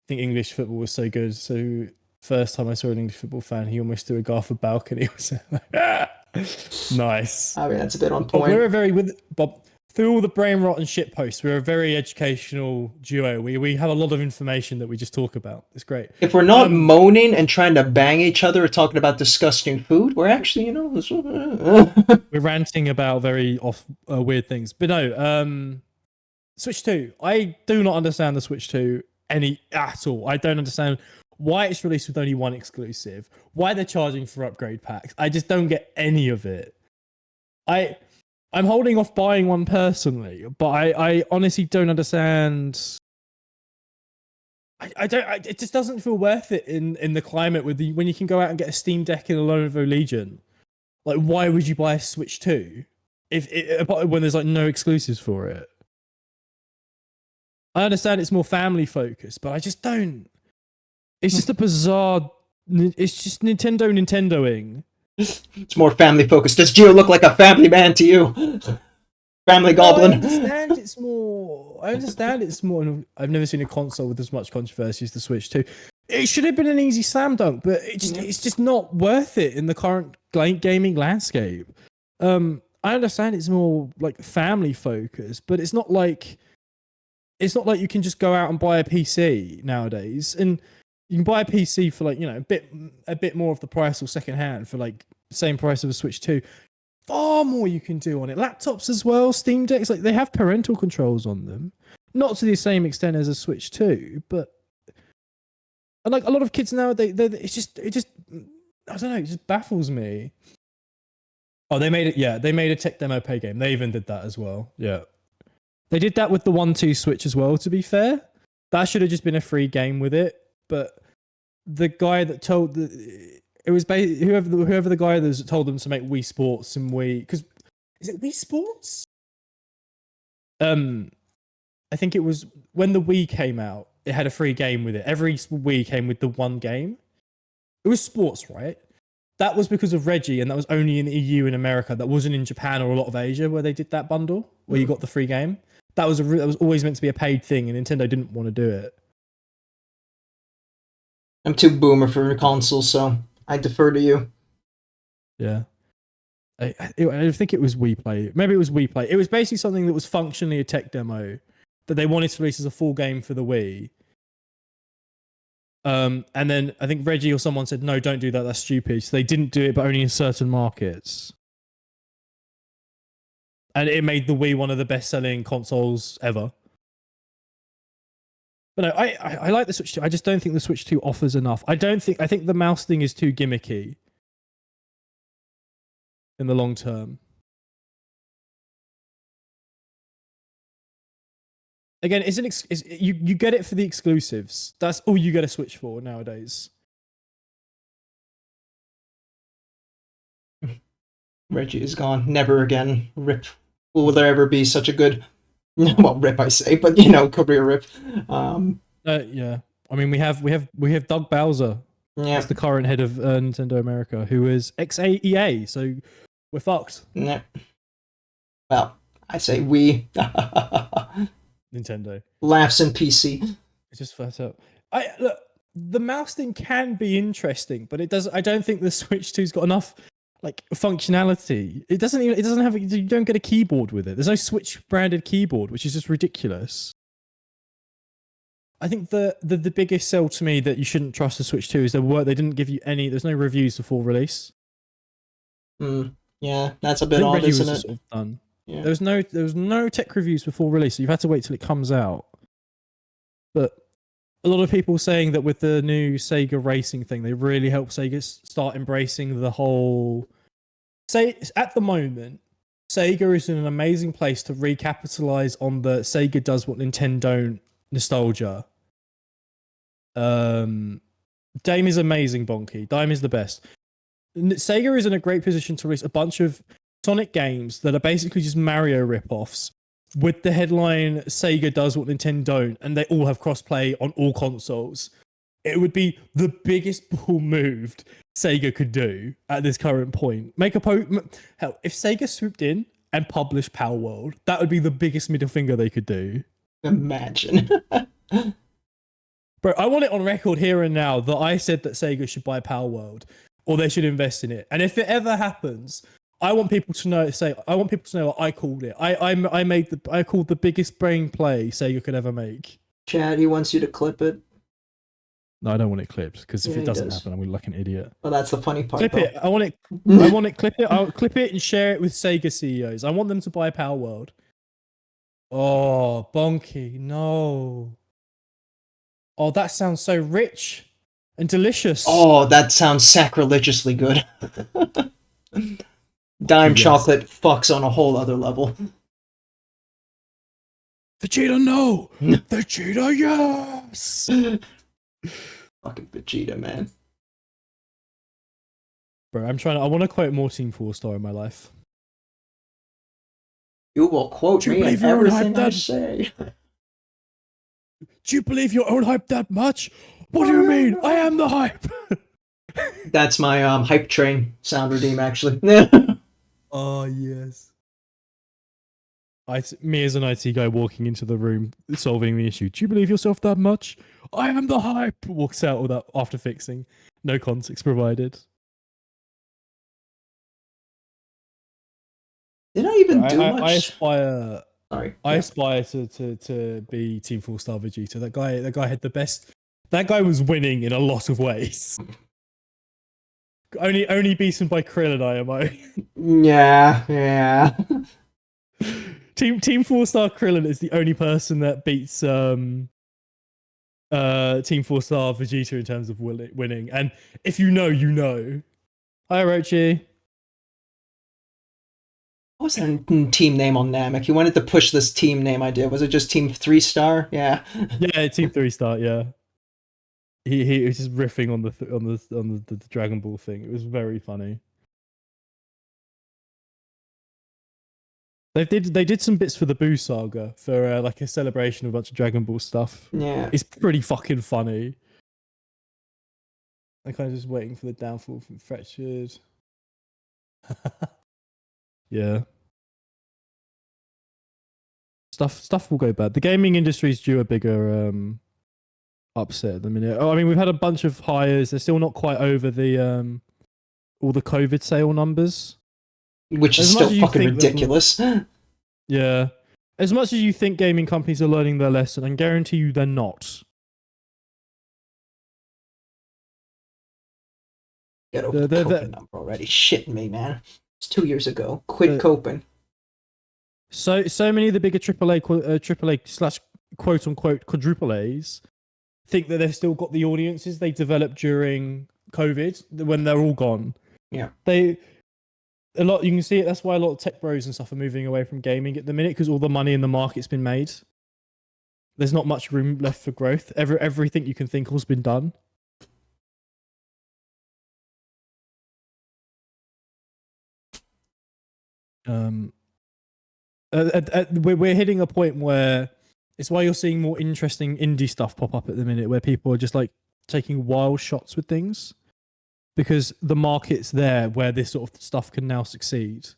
think English football was so good. So first time I saw an English football fan, he almost threw a Garth balcony. It was nice. I mean, that's a bit on But point. we're a very Bob. Through all the brain rot and shit posts, we're a very educational duo. We have a lot of information that we just talk about. It's great. If we're not moaning and trying to bang each other or talking about disgusting food, we're actually, we're ranting about very weird things. But no, Switch 2. I do not understand the Switch 2 at all. I don't understand why it's released with only one exclusive, why they're charging for upgrade packs. I just don't get any of it. I'm holding off buying one personally, but I honestly don't understand. It just doesn't feel worth it in the climate when you can go out and get a Steam Deck and a Lenovo Legion. Like, why would you buy a Switch 2 when there's like no exclusives for it? I understand it's more family focused, but I just don't. It's just a bizarre. It's just Nintendoing. It's more family focused. Does Gio look like a family man to you? Family goblin. I understand it's more. I've never seen a console with as much controversy as the Switch 2. It should have been an easy slam dunk, but it's just not worth it in the current gaming landscape. I understand it's more like family focused, but it's not like you can just go out and buy a PC nowadays, and you can buy a PC for like, a bit more of the price or second hand for like the same price of a Switch 2. Far more you can do on it. Laptops as well, Steam Decks, like they have parental controls on them. Not to the same extent as a Switch 2, but and like a lot of kids nowadays, it just I don't know, it just baffles me. Oh, they made a tech demo pay game. They even did that as well. Yeah. They did that with the 1-2 Switch as well, to be fair. That should have just been a free game with it. But the guy that told whoever the guy that told them to make Wii Sports and is it Wii Sports? I think it was when the Wii came out, it had a free game with it. Every Wii came with the one game. It was sports, right? That was because of Reggie, and that was only in the EU and America. That wasn't in Japan or a lot of Asia where they did that bundle where you got the free game. That was always meant to be a paid thing, and Nintendo didn't want to do it. I'm too boomer for consoles, so I defer to you. Yeah. I think it was Wii Play. Maybe it was Wii Play. It was basically something that was functionally a tech demo that they wanted to release as a full game for the Wii. And then I think Reggie or someone said, no, don't do that. That's stupid. So they didn't do it, but only in certain markets. and it made the Wii one of the best-selling consoles ever. But no, I like the Switch 2. I just don't think the Switch 2 offers enough. I think the mouse thing is too gimmicky in the long term. Again, you get it for the exclusives. That's all you get a Switch for nowadays. Reggie is gone. Never again. Rip. Will there ever be such a good... Well, rip, I say, but, career rip. Yeah. I mean, we have Doug Bowser Yeah. as the current head of Nintendo America, who is ex-EA, so we're fucked. Yeah. Well, I say we. Nintendo. Laughs in PC. It's just flat out. Look, the mouse thing can be interesting, but it does. I don't think the Switch 2's got enough functionality. It doesn't have. You don't get a keyboard with it. There's no Switch branded keyboard, which is just ridiculous. I think the biggest sell to me that you shouldn't trust the Switch 2 is they didn't give you any. There's no reviews before release. Yeah, that's a bit odd, isn't it? Sort of done. Yeah. There was no tech reviews before release, so you've had to wait till it comes out. But a lot of people saying that with the new Sega racing thing, they really helped Sega start embracing the whole. At the moment, Sega is in an amazing place to recapitalize on the Sega does what Nintendo don't nostalgia. Dame is amazing, Bonky. Dime is the best. Sega is in a great position to release a bunch of Sonic games that are basically just Mario rip-offs with the headline Sega does what Nintendo don't, and they all have crossplay on all consoles. It would be the biggest ball moved Sega could do at this current point. Hell, if Sega swooped in and published Power World, that would be the biggest middle finger they could do. Imagine. Bro, I want it on record here and now that I said that Sega should buy Power World or they should invest in it. And if it ever happens, I want people to know I called it. I called the biggest brain play Sega could ever make. Chad, he wants you to clip it. No, I don't want it clipped because if it doesn't happen, I'm gonna look like an idiot. Well, that's the funny part. Clip it. I want it. Clip it. I'll clip it and share it with Sega CEOs. I want them to buy Power World. Oh, Bonky, no. Oh, that sounds so rich and delicious. Oh, that sounds sacrilegiously good. Dime chocolate fucks on a whole other level. Vegeta, no! Vegeta, yes! Fucking Vegeta, man. Bro, I want to quote more Team 4-Star in my life. You will quote me in everything I say. Do you believe your own hype that much? What do you mean? I am the hype! That's my hype train sound redeem, actually. Oh, yes. Me as an IT guy walking into the room, solving the issue. Do you believe yourself that much? I am the hype! Walks out with that after fixing. No context provided. Did I even do much? I aspire... Sorry. I aspire to be Team 4-Star Vegeta. That guy had the best... That guy was winning in a lot of ways. Only beaten by Krillin, I. Yeah. Team 4-Star Krillin is the only person that beats Team 4-Star Vegeta in terms of winning. And if you know, you know. Hi, Rochi. What was their team name on Namek? He wanted to push this team name idea. Was it just Team 3-Star? Yeah. Yeah, Team 3-Star. Yeah. He was just riffing on the Dragon Ball thing. It was very funny. They did some bits for the Boo Saga for like a celebration of a bunch of Dragon Ball stuff. Yeah. It's pretty fucking funny. I'm kind of just waiting for the downfall from Fractured. Yeah. Stuff will go bad. The gaming industry is due a bigger upset at the minute. I mean, we've had a bunch of hires. They're still not quite over the all the COVID sale numbers. Which is still fucking ridiculous. Yeah. As much as you think gaming companies are learning their lesson, I guarantee you they're not. Get over the coping number already. Shitting me, man. It's 2 years ago. Quit coping. So many of the bigger AAA slash quote unquote quadruple A's think that they've still got the audiences they developed during COVID when they're all gone. Yeah. You can see it. That's why a lot of tech bros and stuff are moving away from gaming at the minute, because all the money in the market's been made. There's not much room left for growth. Everything you can think of's been done. We're hitting a point where it's why you're seeing more interesting indie stuff pop up at the minute, where people are just like taking wild shots with things, because the market's there where this sort of stuff can now succeed.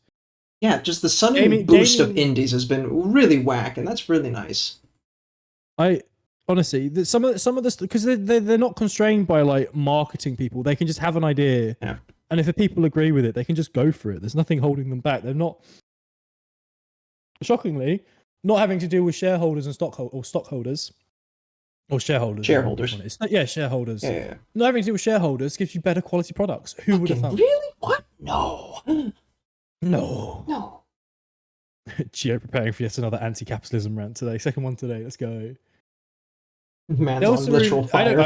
Yeah, just the sudden boost of indies has been really whack, and that's really nice. I honestly, some of this, because they're not constrained by like marketing people. They can just have an idea, yeah. And if the people agree with it, they can just go for it. There's nothing holding them back. They're not, shockingly, not having to deal with shareholders and stockholders. Or shareholders. Shareholders. Yeah, shareholders. Yeah. Not having to deal with shareholders gives you better quality products. Who would have thought? Really? What? No. No. Gio preparing for yet another anti-capitalism rant today. Second one today. Let's go. Man's on literal fire.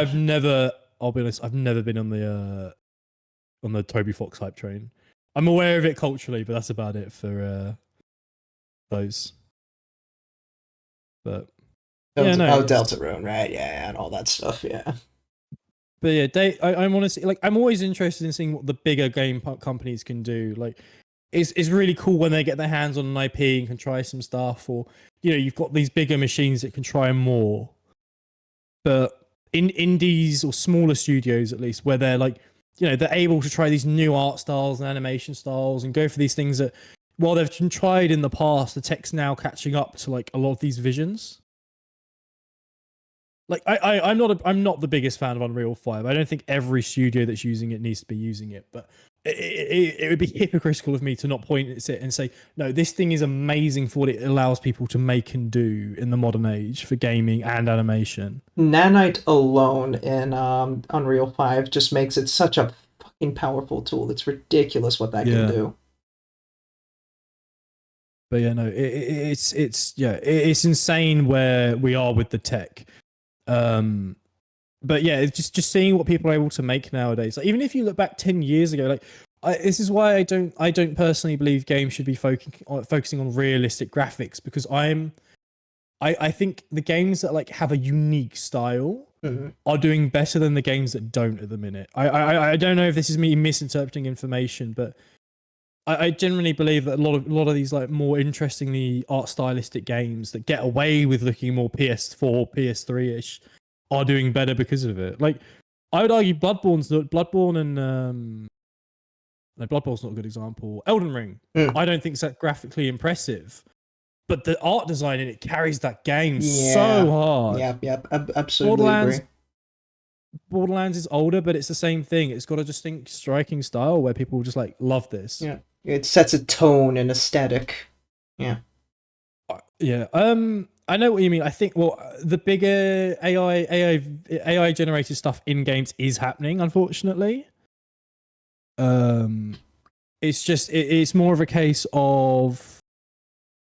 I'll be honest, I've never been on the Toby Fox hype train. I'm aware of it culturally, but that's about it for those. But Deltarune, right? Yeah, and all that stuff. Yeah. But yeah, I'm honestly like, I'm always interested in seeing what the bigger game companies can do. Like, it's really cool when they get their hands on an IP and can try some stuff, or you've got these bigger machines that can try more. But in indies or smaller studios, at least, where they're like, they're able to try these new art styles and animation styles and go for these things that, while they've been tried in the past, the tech's now catching up to like a lot of these visions. Like I'm not the biggest fan of Unreal 5. I don't think every studio that's using it needs to be using it, but it would be hypocritical of me to not point at it and say, no, this thing is amazing for what it allows people to make and do in the modern age for gaming and animation. Nanite alone in Unreal 5 just makes it such a fucking powerful tool. It's ridiculous what that can do. But yeah, no, it's insane where we are with the tech. But yeah, it's just seeing what people are able to make nowadays. Like, even if you look back 10 years ago, this is why I don't personally believe games should be focusing on realistic graphics, because I think the games that like have a unique style are doing better than the games that don't at the minute. I don't know if this is me misinterpreting information, but I generally believe that a lot of these like more interestingly art stylistic games that get away with looking more PS4, PS3-ish are doing better because of it. Like, I would argue Bloodborne's not a good example. Elden Ring, I don't think it's that graphically impressive, but the art design in it carries that game so hard. Yep, absolutely agree. Borderlands is older, but it's the same thing. It's got a distinct, striking style where people just like love this. Yeah, it sets a tone and aesthetic. Yeah. I know what you mean. I think the bigger AI generated stuff in games is happening, unfortunately. It's just it's more of a case of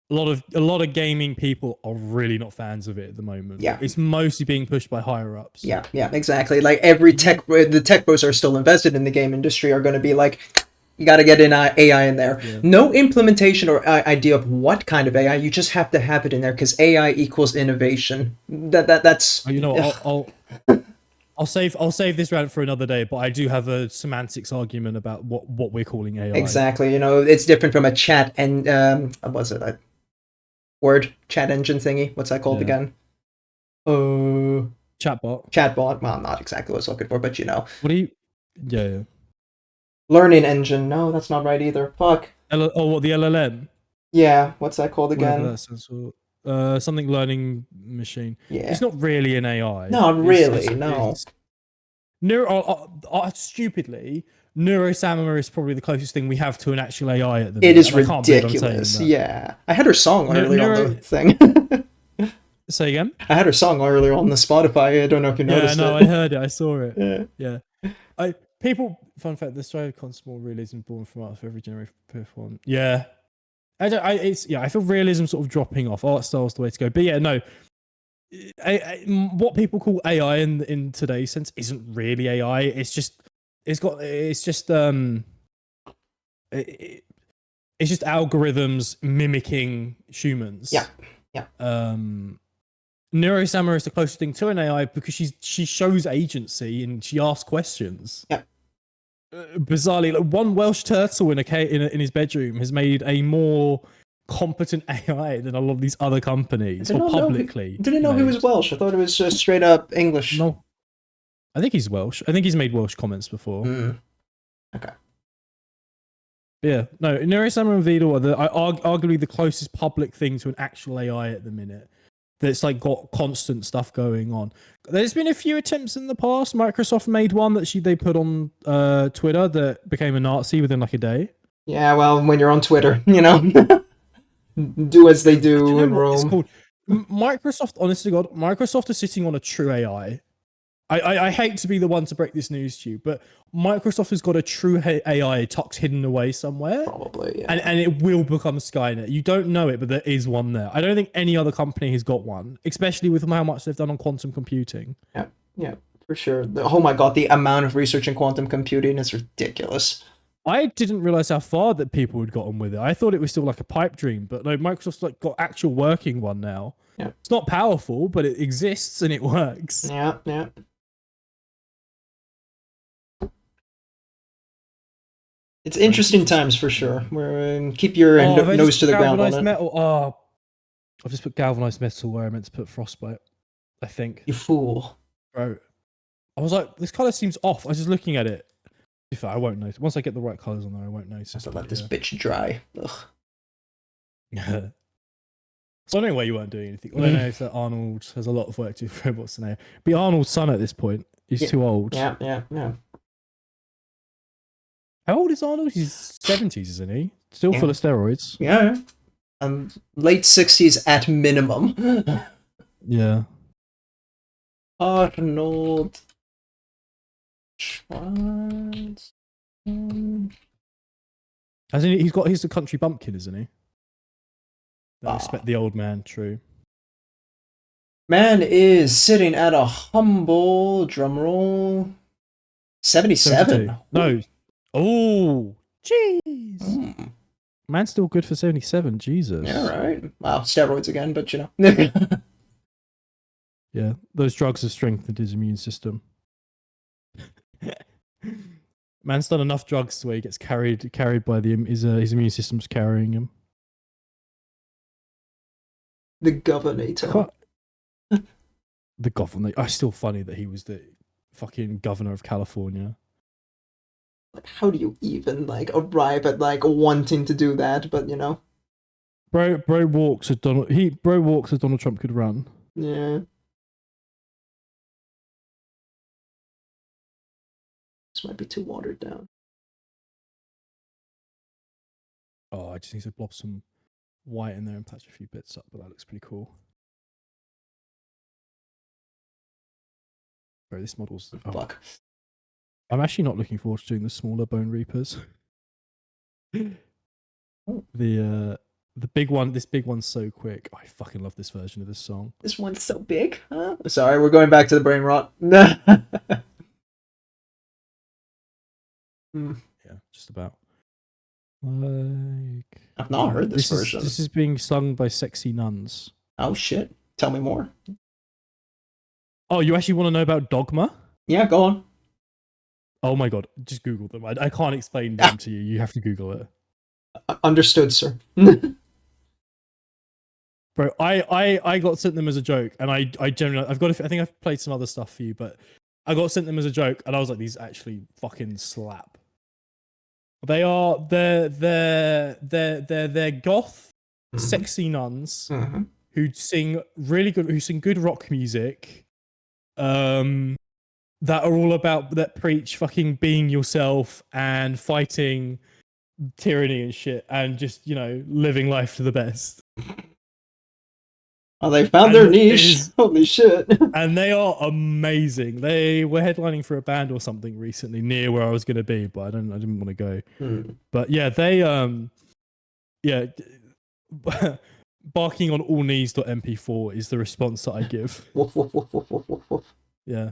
a lot of gaming people are really not fans of it at the moment. Yeah, it's mostly being pushed by higher ups. Yeah, exactly. Like the tech bros are still invested in the game industry are going to be like, you got to get in AI in there. Yeah. No implementation or idea of what kind of AI. You just have to have it in there because AI equals innovation. That's. I'll save this rant for another day. But I do have a semantics argument about what we're calling AI. Exactly. It's different from a chat and what was it? A word chat engine thingy. What's that called again? Chatbot. Chatbot. Well, not exactly what I was looking for, but What do you? Yeah. Learning engine. No, that's not right either. Fuck. The LLM? Yeah, what's that called again? That something learning machine. Yeah. It's not really an AI. Not really, no. Stupidly, Neurosama is probably the closest thing we have to an actual AI at the minute. It is ridiculous, yeah. I had her song earlier on the thing. Say again? I had her song earlier on the Spotify. I don't know if you noticed it. Yeah, no, I heard it. I saw it. Yeah. Fun fact, the Australian Constable realism born from out of every generation perform. Yeah. I feel realism sort of dropping off. Art style's the way to go. But yeah, no. What people call AI in today's sense isn't really AI. It's just algorithms mimicking humans. Yeah. Yeah. Neurosama is the closest thing to an AI because she shows agency and she asks questions. Yeah. Bizarrely, like one Welsh turtle in his bedroom has made a more competent AI than a lot of these other companies or publicly. Didn't know he was Welsh. I thought it was just straight up English. No, I think he's Welsh. I think he's made Welsh comments before. Okay. But yeah, no, Neurosama and Vidal are arguably the closest public thing to an actual AI at the minute. That's like got constant stuff going on. There's been a few attempts in the past. Microsoft made one that they put on Twitter that became a Nazi within like a day. Yeah, well, when you're on Twitter, you know, do as they do in Rome. It's called Microsoft. Honestly, God, Microsoft is sitting on a true AI. I hate to be the one to break this news to you, but Microsoft has got a true AI tucked hidden away somewhere. Probably, yeah. And it will become Skynet. You don't know it, but there is one there. I don't think any other company has got one, especially with how much they've done on quantum computing. Yeah, for sure. Oh my god, the amount of research in quantum computing is ridiculous. I didn't realize how far that people had gotten with it. I thought it was still like a pipe dream, but no, Microsoft's like got actual working one now. Yeah. It's not powerful, but it exists and it works. Yeah. It's interesting times for sure. Keep your nose to the ground on it. Metal. Oh, I've just put galvanized metal where I meant to put frostbite. I think. You fool. Bro. I was like, this color seems off. I was just looking at it. If I won't notice. Once I get the right colors on there, I won't notice. I have to let this bitch dry. Ugh. So I don't know why you weren't doing anything. All I know is that Arnold has a lot of work to do for robots now. Be Arnold's son at this point. He's too old. Yeah. How old is Arnold? He's 70s, isn't he? Still full of steroids. Yeah. Late 60s at minimum. Yeah. Arnold. He's the country bumpkin, isn't he? I respect the old man, true. Man is sitting at a humble, drumroll, 77. No. Oh, jeez. Man's still good for 77, Jesus. Yeah, right. Wow, steroids again, but you know. Yeah, those drugs have strengthened his immune system. Man's done enough drugs to where he gets carried by his immune system's carrying him. The governor. The governor. It's still funny that he was the fucking governor of California. Like, how do you even arrive at wanting to do that? But you know, bro walks as Donald Trump could run. Yeah. This might be too watered down. Oh, I just need to blob some white in there and patch a few bits up, but that looks pretty cool. Bro, this model's... Fuck. I'm actually not looking forward to doing the smaller Bone Reapers. The big one, this big one's so quick. I fucking love this version of this song. This one's so big? Huh? Sorry, we're going back to the brain rot. Yeah, just about. Like... I've not heard this version. This is being sung by sexy nuns. Oh shit. Tell me more. Oh, you actually want to know about Dogma? Yeah, go on. Oh my god, just Google them. I can't explain them to you. You have to Google it. Understood, sir. Bro, I got sent them as a joke, and I generally I think I've played some other stuff for you, but I got sent them as a joke, and I was like, these actually fucking slap. They're goth, sexy nuns who sing good rock music, that are all that preach fucking being yourself and fighting tyranny and shit, and just, you know, living life to the best. Oh, they found their niche. Holy shit. And they are amazing. They were headlining for a band or something recently near where I was going to be, but I didn't want to go. But yeah, they barking on all knees.mp4 is the response that I give. Woof, woof, woof, woof, woof, woof, woof. Yeah.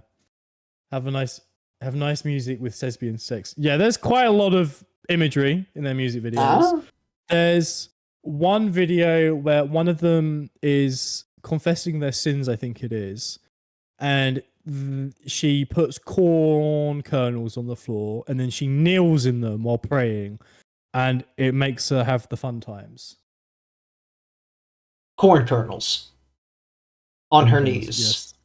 Have nice music with lesbian sex. Yeah, there's quite a lot of imagery in their music videos. There's one video where one of them is confessing their sins, I think it is, and she puts corn kernels on the floor and then she kneels in them while praying, and it makes her have the fun times. Corn kernels on her Kernels, knees.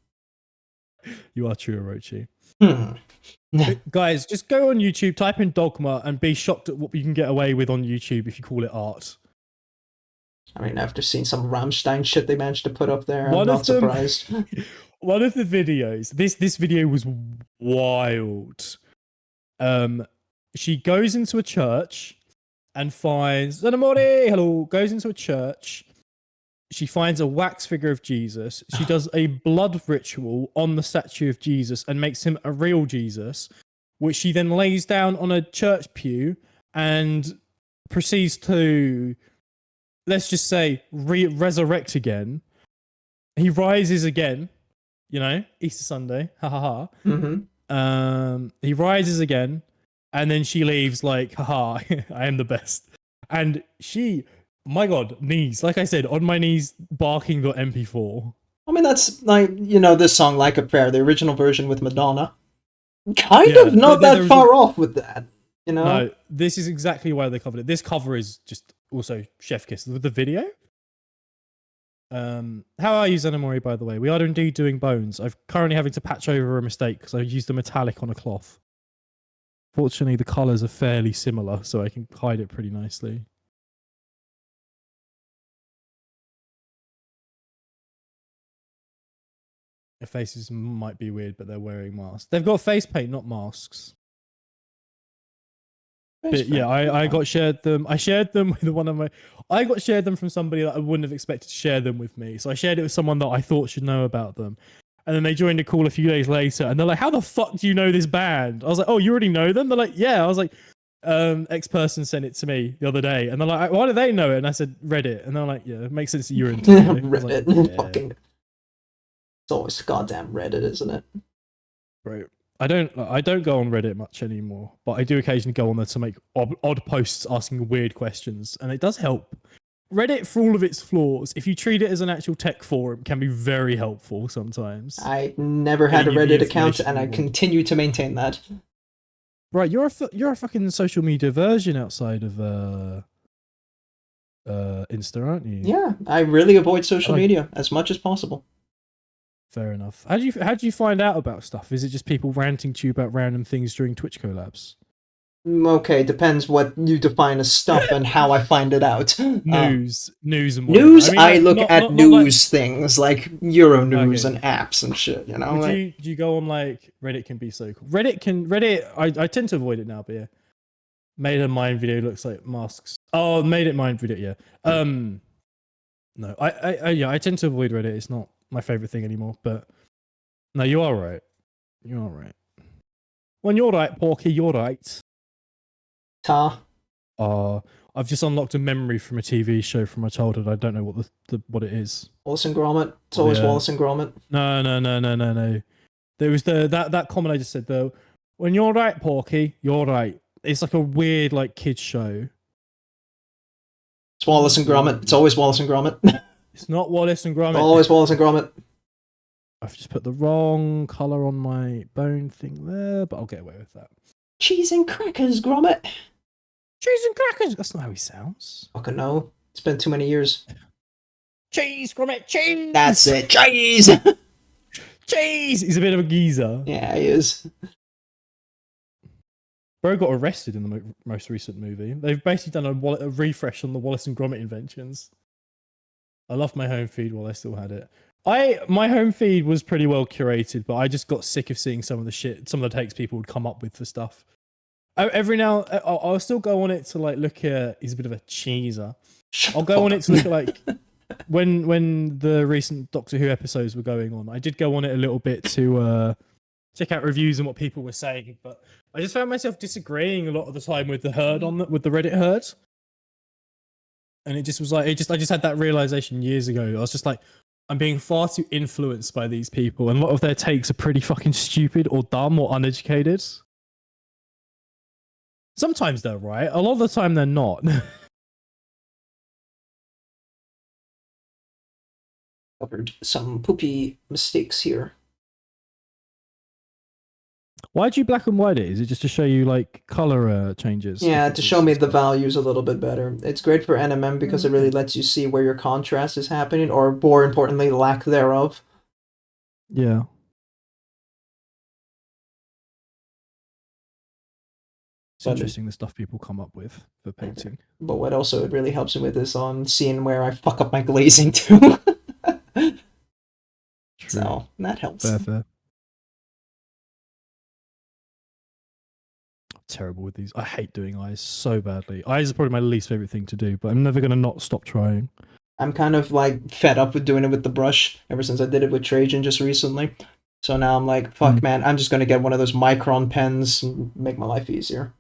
Yes. You are true, Orochi. Hmm. Guys, just go on YouTube, type in Dogma, and be shocked at what you can get away with on YouTube if you call it art. I mean, after seeing some Rammstein shit they managed to put up there, I'm not surprised. One of the videos, this video was wild. She goes into a church and finds goes into a church. She finds a wax figure of Jesus. She does a blood ritual on the statue of Jesus and makes him a real Jesus, which she then lays down on a church pew and proceeds to, let's just say, resurrect again. He rises again, Easter Sunday, ha ha ha. Mm-hmm. He rises again, and then she leaves like, haha, I am the best. And she, my God, knees, like I said, on my knees, barking.mp4. I mean, that's like, this song, Like a Prayer, the original version with Madonna. Kind of not that far off with that, No, this is exactly why they covered it. This cover is just also chef kiss with the video. How are you, Xenomori, by the way? We are indeed doing bones. I'm currently having to patch over a mistake because I used a metallic on a cloth. Fortunately, the colours are fairly similar, so I can hide it pretty nicely. Their faces might be weird, but they're wearing masks. They've got face paint, not masks. But yeah, I got shared them. I shared them with one of my. I got shared them from somebody that I wouldn't have expected to share them with me. So I shared it with someone that I thought should know about them. And then they joined a call a few days later, and they're like, "How the fuck do you know this band?" I was like, "Oh, you already know them?" They're like, "Yeah." I was like, "X person sent it to me the other day," and they're like, "Why do they know it?" And I said, "Reddit," and they're like, "Yeah, it makes sense that you're into it." Reddit, like, yeah. fucking. It's always goddamn Reddit, isn't it? Right. I don't go on Reddit much anymore, but I do occasionally go on there to make odd posts asking weird questions, and it does help. Reddit, for all of its flaws, if you treat it as an actual tech forum, can be very helpful sometimes. I never had a Reddit account, and I continue to maintain that. Right, you're a fucking social media version outside of Insta, aren't you? Yeah, I really avoid social media as much as possible. Fair enough. How do you find out about stuff? Is it just people ranting to you about random things during Twitch collabs? Okay, depends what you define as stuff and how I find it out. News and whatever. News. I mean, look at news things like Euronews and apps and shit. Do you go on like Reddit? Can be so cool. Reddit. I tend to avoid it now, but yeah. Made a mine video looks like masks. Oh, made it mine video. Yeah. No, I tend to avoid Reddit. It's not my favorite thing anymore. But no, you are right. You are right. When you're right, Porky, you're right. Ta. I've just unlocked a memory from a TV show from my childhood. I don't know what it is. Wallace and Gromit. It's always Wallace and Gromit. No. There was that comment I just said though. When you're right, Porky, you're right. It's like a weird like kids show. It's Wallace and Gromit. It's always Wallace and Gromit. It's not Wallace and Gromit. Always Wallace and Gromit. I've just put the wrong colour on my bone thing there, but I'll get away with that. Cheese and crackers, Gromit. Cheese and crackers. That's not how he sounds. Fucking no. It's been too many years. Cheese, Gromit, cheese. That's it. Cheese. Cheese. He's a bit of a geezer. Yeah, he is. Bro got arrested in the most recent movie. They've basically done a refresh on the Wallace and Gromit inventions. I loved my home feed while I still had it. My home feed was pretty well curated, but I just got sick of seeing some of the takes people would come up with for stuff. Every now, I'll still go on it to like look at. He's a bit of a cheeser. I'll go on it to look at like when the recent Doctor Who episodes were going on. I did go on it a little bit to check out reviews and what people were saying, but I just found myself disagreeing a lot of the time with the herd with the Reddit herd. and it just was like I just had that realization years ago. I was just like, I'm being far too influenced by these people, and a lot of their takes are pretty fucking stupid or dumb or uneducated. Sometimes they're right. A lot of the time they're not. Covered some poopy mistakes here. Why'd you black and white it? Is it just to show you like color changes? Yeah, to show me the values a little bit better. It's great for NMM because it really lets you see where your contrast is happening, or more importantly, lack thereof. Yeah. It's interesting the stuff people come up with for painting. But what also it really helps me with is on seeing where I fuck up my glazing too. So that helps. Fair. Terrible with these. I hate doing eyes so badly. Eyes are probably my least favorite thing to do, but I'm never going to not stop trying. I'm kind of like fed up with doing it with the brush ever since I did it with Trajan just recently. So now I'm like, fuck man, I'm just going to get one of those micron pens and make my life easier.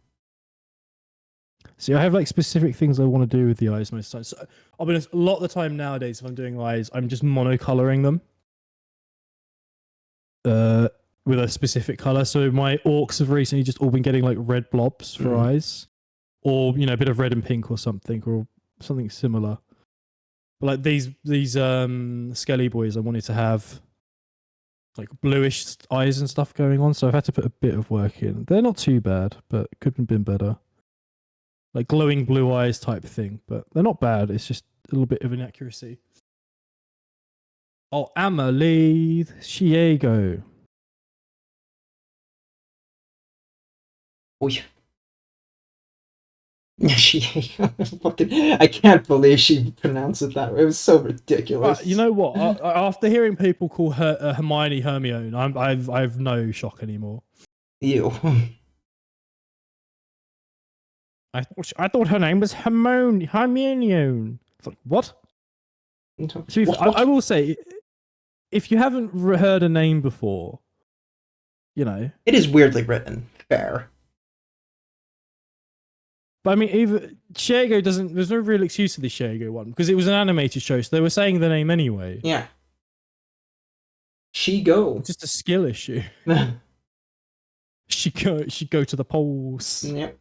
See, I have like specific things I want to do with the eyes most of the time. So, I'll be honest, a lot of the time nowadays, if I'm doing eyes, I'm just monocoloring them. With a specific color. So my orcs have recently just all been getting like red blobs for eyes, or a bit of red and pink or something similar. But like these Skelly boys, I wanted to have like bluish eyes and stuff going on, so I've had to put a bit of work in. They're not too bad, but could have been better. Like glowing blue eyes type thing, but they're not bad. It's just a little bit of inaccuracy. Oh, Amelie Shiego. Oh yeah. I can't believe she pronounced it that way. It was so ridiculous. You know what? After hearing people call her Hermione Hermione, I've no shock anymore. Ew. I thought her name was Hermione. It's like, what? I will say, if you haven't heard a name before, it is weirdly written. Fair. But I mean, even Shiego doesn't. There's no real excuse for the Shiego one because it was an animated show, so they were saying the name anyway. Yeah. She go. It's just a skill issue. She go to the polls. Yep.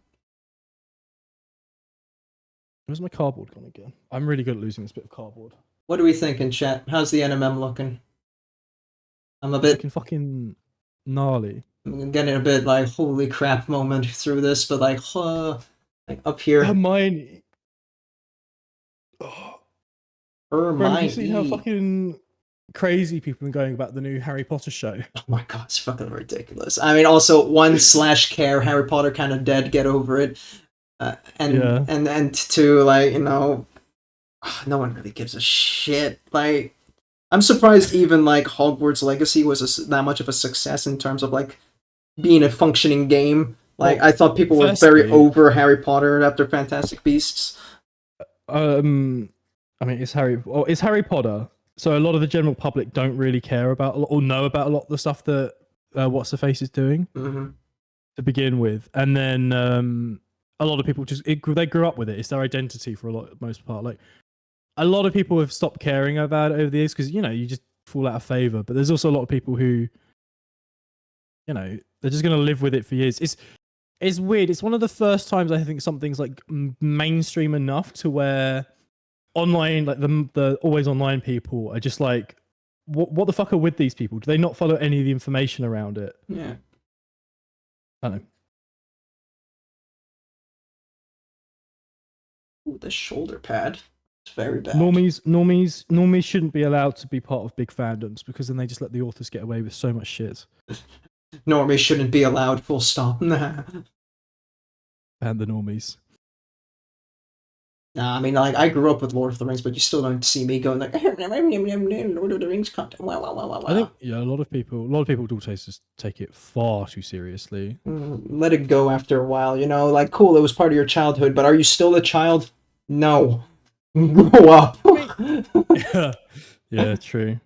Where's my cardboard gone again? I'm really good at losing this bit of cardboard. What are we thinking, chat? How's the NMM looking? I'm a bit looking fucking gnarly. I'm getting a bit like holy crap moment through this, but like up here. Hermione. Hermione. Bro, have you seen how fucking crazy people are going about the new Harry Potter show? Oh my god, it's fucking ridiculous. I mean, also 1/care Harry Potter kind of dead. Get over it. And two, like, no one really gives a shit. Like, I'm surprised even like Hogwarts Legacy was that much of a success in terms of like being a functioning game. Like, I thought people were very over Harry Potter after Fantastic Beasts. I mean, it's Harry Potter, so a lot of the general public don't really care about or know about a lot of the stuff that What's the Face is doing to begin with, and then a lot of people they grew up with it. It's their identity for most part. Like, a lot of people have stopped caring about it over the years because you just fall out of favor. But there's also a lot of people who, they're just going to live with it for years. It's weird. It's one of the first times I think something's like mainstream enough to where online, like the always online people are just like, what the fuck are with these people? Do they not follow any of the information around it? Yeah. I don't know. Ooh, the shoulder pad. It's very bad. Normies shouldn't be allowed to be part of big fandoms because then they just let the authors get away with so much shit. Normies shouldn't be allowed, full stop. And the normies. Nah, I mean, like, I grew up with Lord of the Rings, but you still don't see me going like, Lord of the Rings content. Wow. I think, a lot of people do take it far too seriously. Let it go after a while, like, cool, it was part of your childhood, but are you still a child? No. Grow up. Yeah, true.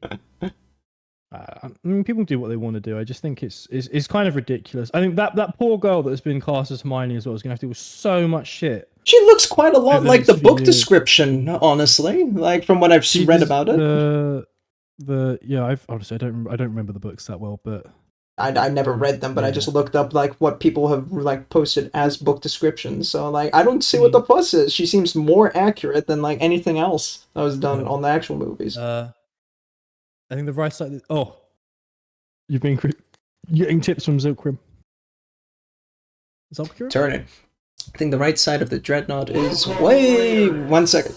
I mean, people do what they want to do. I just think it's kind of ridiculous. I think that poor girl that has been cast as Hermione as well is going to have to deal with so much shit. She looks quite a lot over the like the next few book years. description, honestly. Like from what I've read about it. I've honestly I don't remember the books that well, but I never read them, but I yeah. just looked up like what people have like posted as book descriptions. So like I don't see what Hmm. the fuss is. She seems more accurate than like anything else that was done Yeah. on the actual movies. I think the right side. Oh, you've been getting tips from Zilkrim. Zilkrim? Turn it. I think the right side of the dreadnought is way 1 second.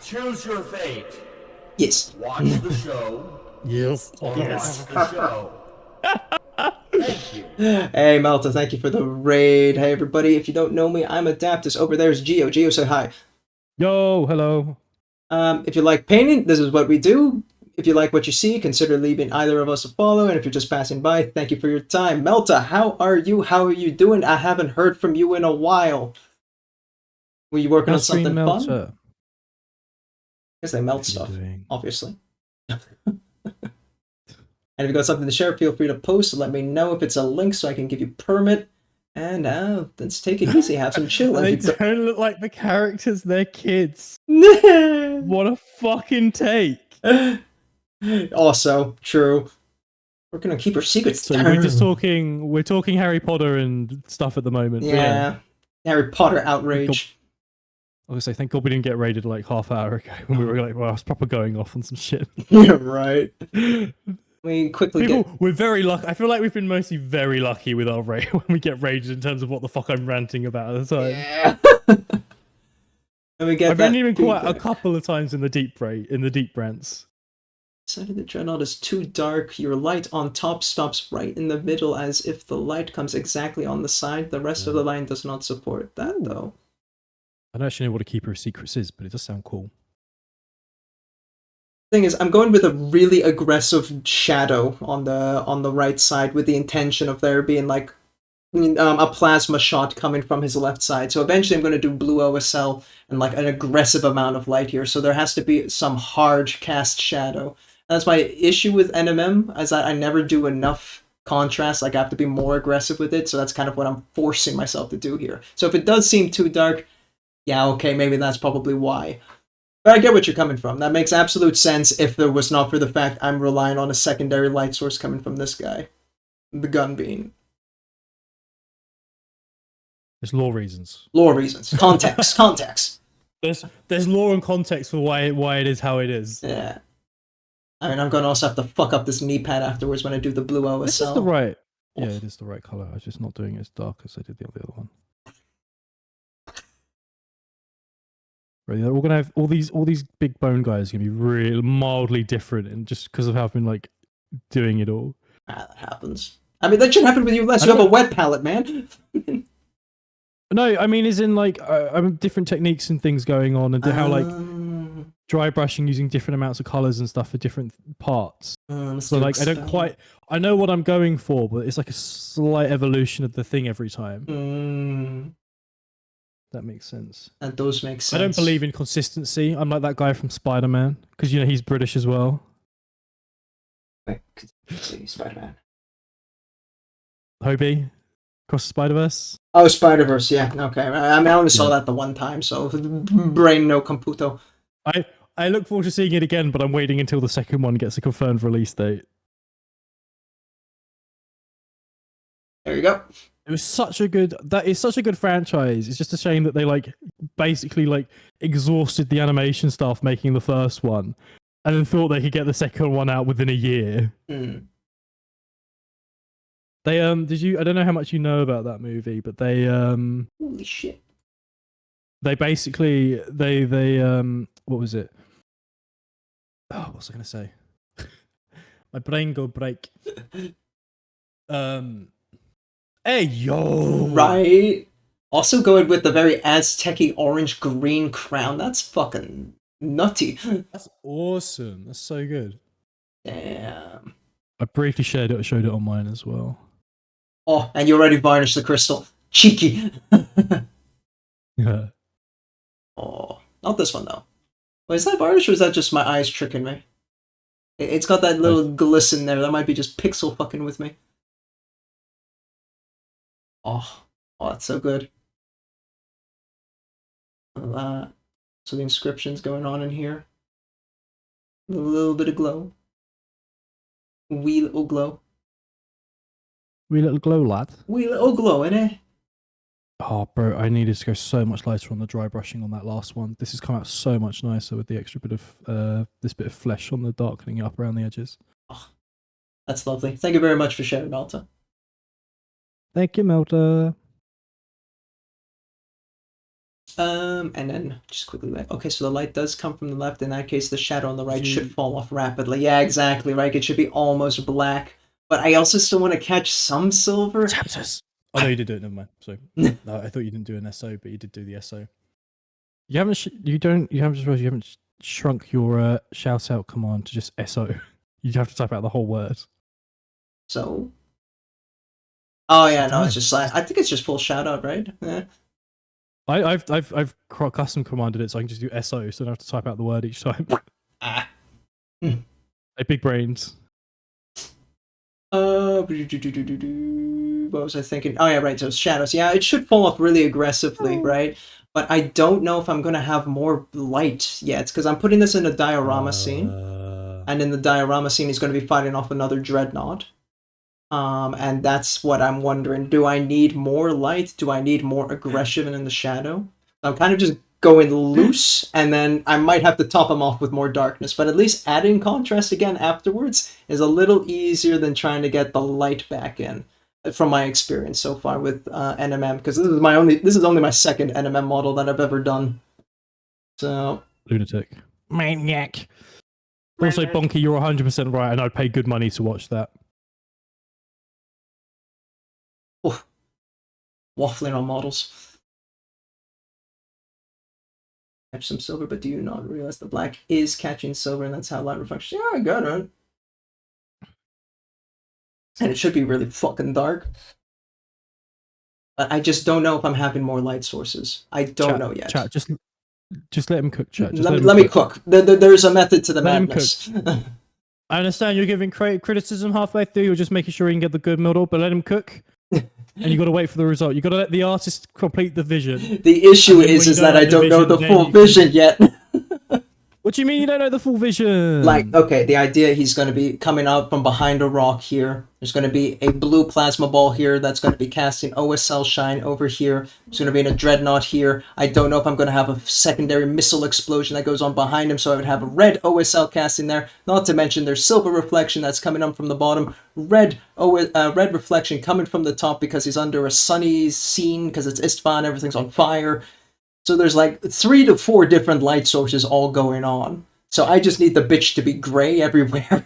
Choose your fate. Yes. Watch the show. Yes. Or Yes. watch the show. Thank you. Hey Malta, thank you for the raid. Hey everybody, if you don't know me, I'm Adaptus. Over there's Geo. Geo, say hi. Yo, hello. If you like painting, this is what we do. If you like what you see, consider leaving either of us a follow. And if you're just passing by, thank you for your time. Melta, how are you? How are you doing? I haven't heard from you in a while. Were you working on something fun? I guess they melt stuff, obviously. And if you got something to share, feel free to post and let me know if it's a link so I can give you permit. And let's take it easy, have some chill. They don't look like the characters, they're kids. What What a fucking take. Also, true. We're gonna keep our secrets. So we're talking Harry Potter and stuff at the moment. Yeah. Harry Potter outrage. I was gonna say, thank God we didn't get raided like half hour ago when we were like, well, I was proper going off on some shit. Yeah, right. We quickly We're very lucky. I feel like we've been mostly very lucky with our raid when we get raided in terms of what the fuck I'm ranting about at the time. Yeah. And we get I've only been caught a couple of times in the deep rants. Side of the dreadnought is too dark. Your light on top stops right in the middle, as if the light comes exactly on the side. The rest of the line does not support that, though. I don't actually know what a Keeper of Secrets is, but it does sound cool. Thing is, I'm going with a really aggressive shadow on the right side with the intention of there being like a plasma shot coming from his left side. So eventually I'm going to do blue OSL and like an aggressive amount of light here. So there has to be some hard cast shadow. And that's my issue with NMM, as I never do enough contrast. Like I have to be more aggressive with it. So that's kind of what I'm forcing myself to do here. So if it does seem too dark, yeah, okay, maybe that's probably why. But I get what you're coming from. That makes absolute sense if there was not for the fact I'm relying on a secondary light source coming from this guy. The gun being. There's lore reasons. Lore reasons. Context. Context. There's lore and context for why it is how it is. Yeah. I mean, I'm going to also have to fuck up this knee pad afterwards when I do the blue OSL. This is the right... Yeah, it is the right colour. I was just not doing it as dark as I did the other one. Right, they're all gonna have all these big bone guys are gonna be really mildly different, and just because of how I've been like doing it all. That happens. I mean, that should happen with you unless you have a wet palette, man. No, I mean, as in like different techniques and things going on, and how like dry brushing using different amounts of colors and stuff for different parts. So like, I know what I'm going for, but it's like a slight evolution of the thing every time. That makes sense. That does make sense. I don't believe in consistency. I'm like that guy from Spider-Man, because you know he's British as well. Wait, see, Spider-Man. Hobie, Across the Spider-Verse. Oh, Spider-Verse, yeah. Okay. I mean, I only saw that the one time, so brain no computo. I look forward to seeing it again, but I'm waiting until the second one gets a confirmed release date. There you go. It was such a good. That is such a good franchise. It's just a shame that they like basically like exhausted the animation staff making the first one, and then thought they could get the second one out within a year. They did you? I don't know how much you know about that movie, but they holy shit. They basically they what was it? Oh, what was I gonna say? My brain go break. Hey yo! Right. Also going with the very Aztec-y orange-green crown. That's fucking nutty. That's awesome. That's so good. Damn. I briefly showed it on mine as well. Oh, and you already varnished the crystal. Cheeky. Yeah. Oh, not this one though. Wait, is that varnish or is that just my eyes tricking me? It's got that little glisten there. That might be just pixel fucking with me. Oh, that's so good. So the inscription's going on in here. A little bit of glow. Wee little glow. Wee little glow, lad. Wee little glow, innit? Oh, bro, I needed to go so much lighter on the dry brushing on that last one. This has come out so much nicer with the extra bit of this bit of flesh on the darkening up around the edges. Oh, that's lovely. Thank you very much for sharing, Malta. Thank you, Melta. And then just quickly back. Okay, so the light does come from the left. In that case, the shadow on the right should fall off rapidly. Yeah, exactly, right? It should be almost black. But I also still want to catch some silver. Adaptus. Oh no, you did do it. Never mind. So no, I thought you didn't do an SO, but you did do the SO. You haven't. You haven't shrunk your shout out command to just SO. You have to type out the whole word. So. Oh yeah, no, it's just like I think it's just full shout out, right? Yeah. I've custom commanded it so I can just do SO, so I don't have to type out the word each time. Hey, big brains. What was I thinking? Oh yeah, right. So it's shadows. Yeah, it should fall off really aggressively, right? But I don't know if I'm gonna have more light yet, because I'm putting this in a diorama scene, and in the diorama scene, he's gonna be fighting off another dreadnought. And that's what I'm wondering. Do I need more light? Do I need more aggression in the shadow? I'm kind of just going loose, and then I might have to top him off with more darkness. But at least adding contrast again afterwards is a little easier than trying to get the light back in, from my experience so far with NMM. Because this is only my second NMM model that I've ever done. So lunatic, maniac. Also, Bonky, you're 100% right, and I'd pay good money to watch that. Oh, waffling on models. Catch some silver, but do you not realize the black is catching silver, and that's how light reflects? Yeah, I got it. And it should be really fucking dark. But I just don't know if I'm having more light sources. I don't know yet. Chat, just let him cook, chat. Let me cook. There's a method to the madness. I understand you're giving criticism halfway through. You're just making sure you can get the good model, but let him cook. And you got to wait for the result. You got to let the artist complete the vision. The issue is that I don't know the full vision yet. What do you mean you don't know the full vision? Like, okay, the idea he's going to be coming out from behind a rock here. There's going to be a blue plasma ball here that's going to be casting OSL shine over here. There's going to be a dreadnought here. I don't know if I'm going to have a secondary missile explosion that goes on behind him, so I would have a red OSL casting there. Not to mention there's silver reflection that's coming up from the bottom. Red reflection coming from the top because he's under a sunny scene because it's Istvan, everything's on fire. So there's like 3 to 4 different light sources all going on. So I just need the bitch to be gray everywhere.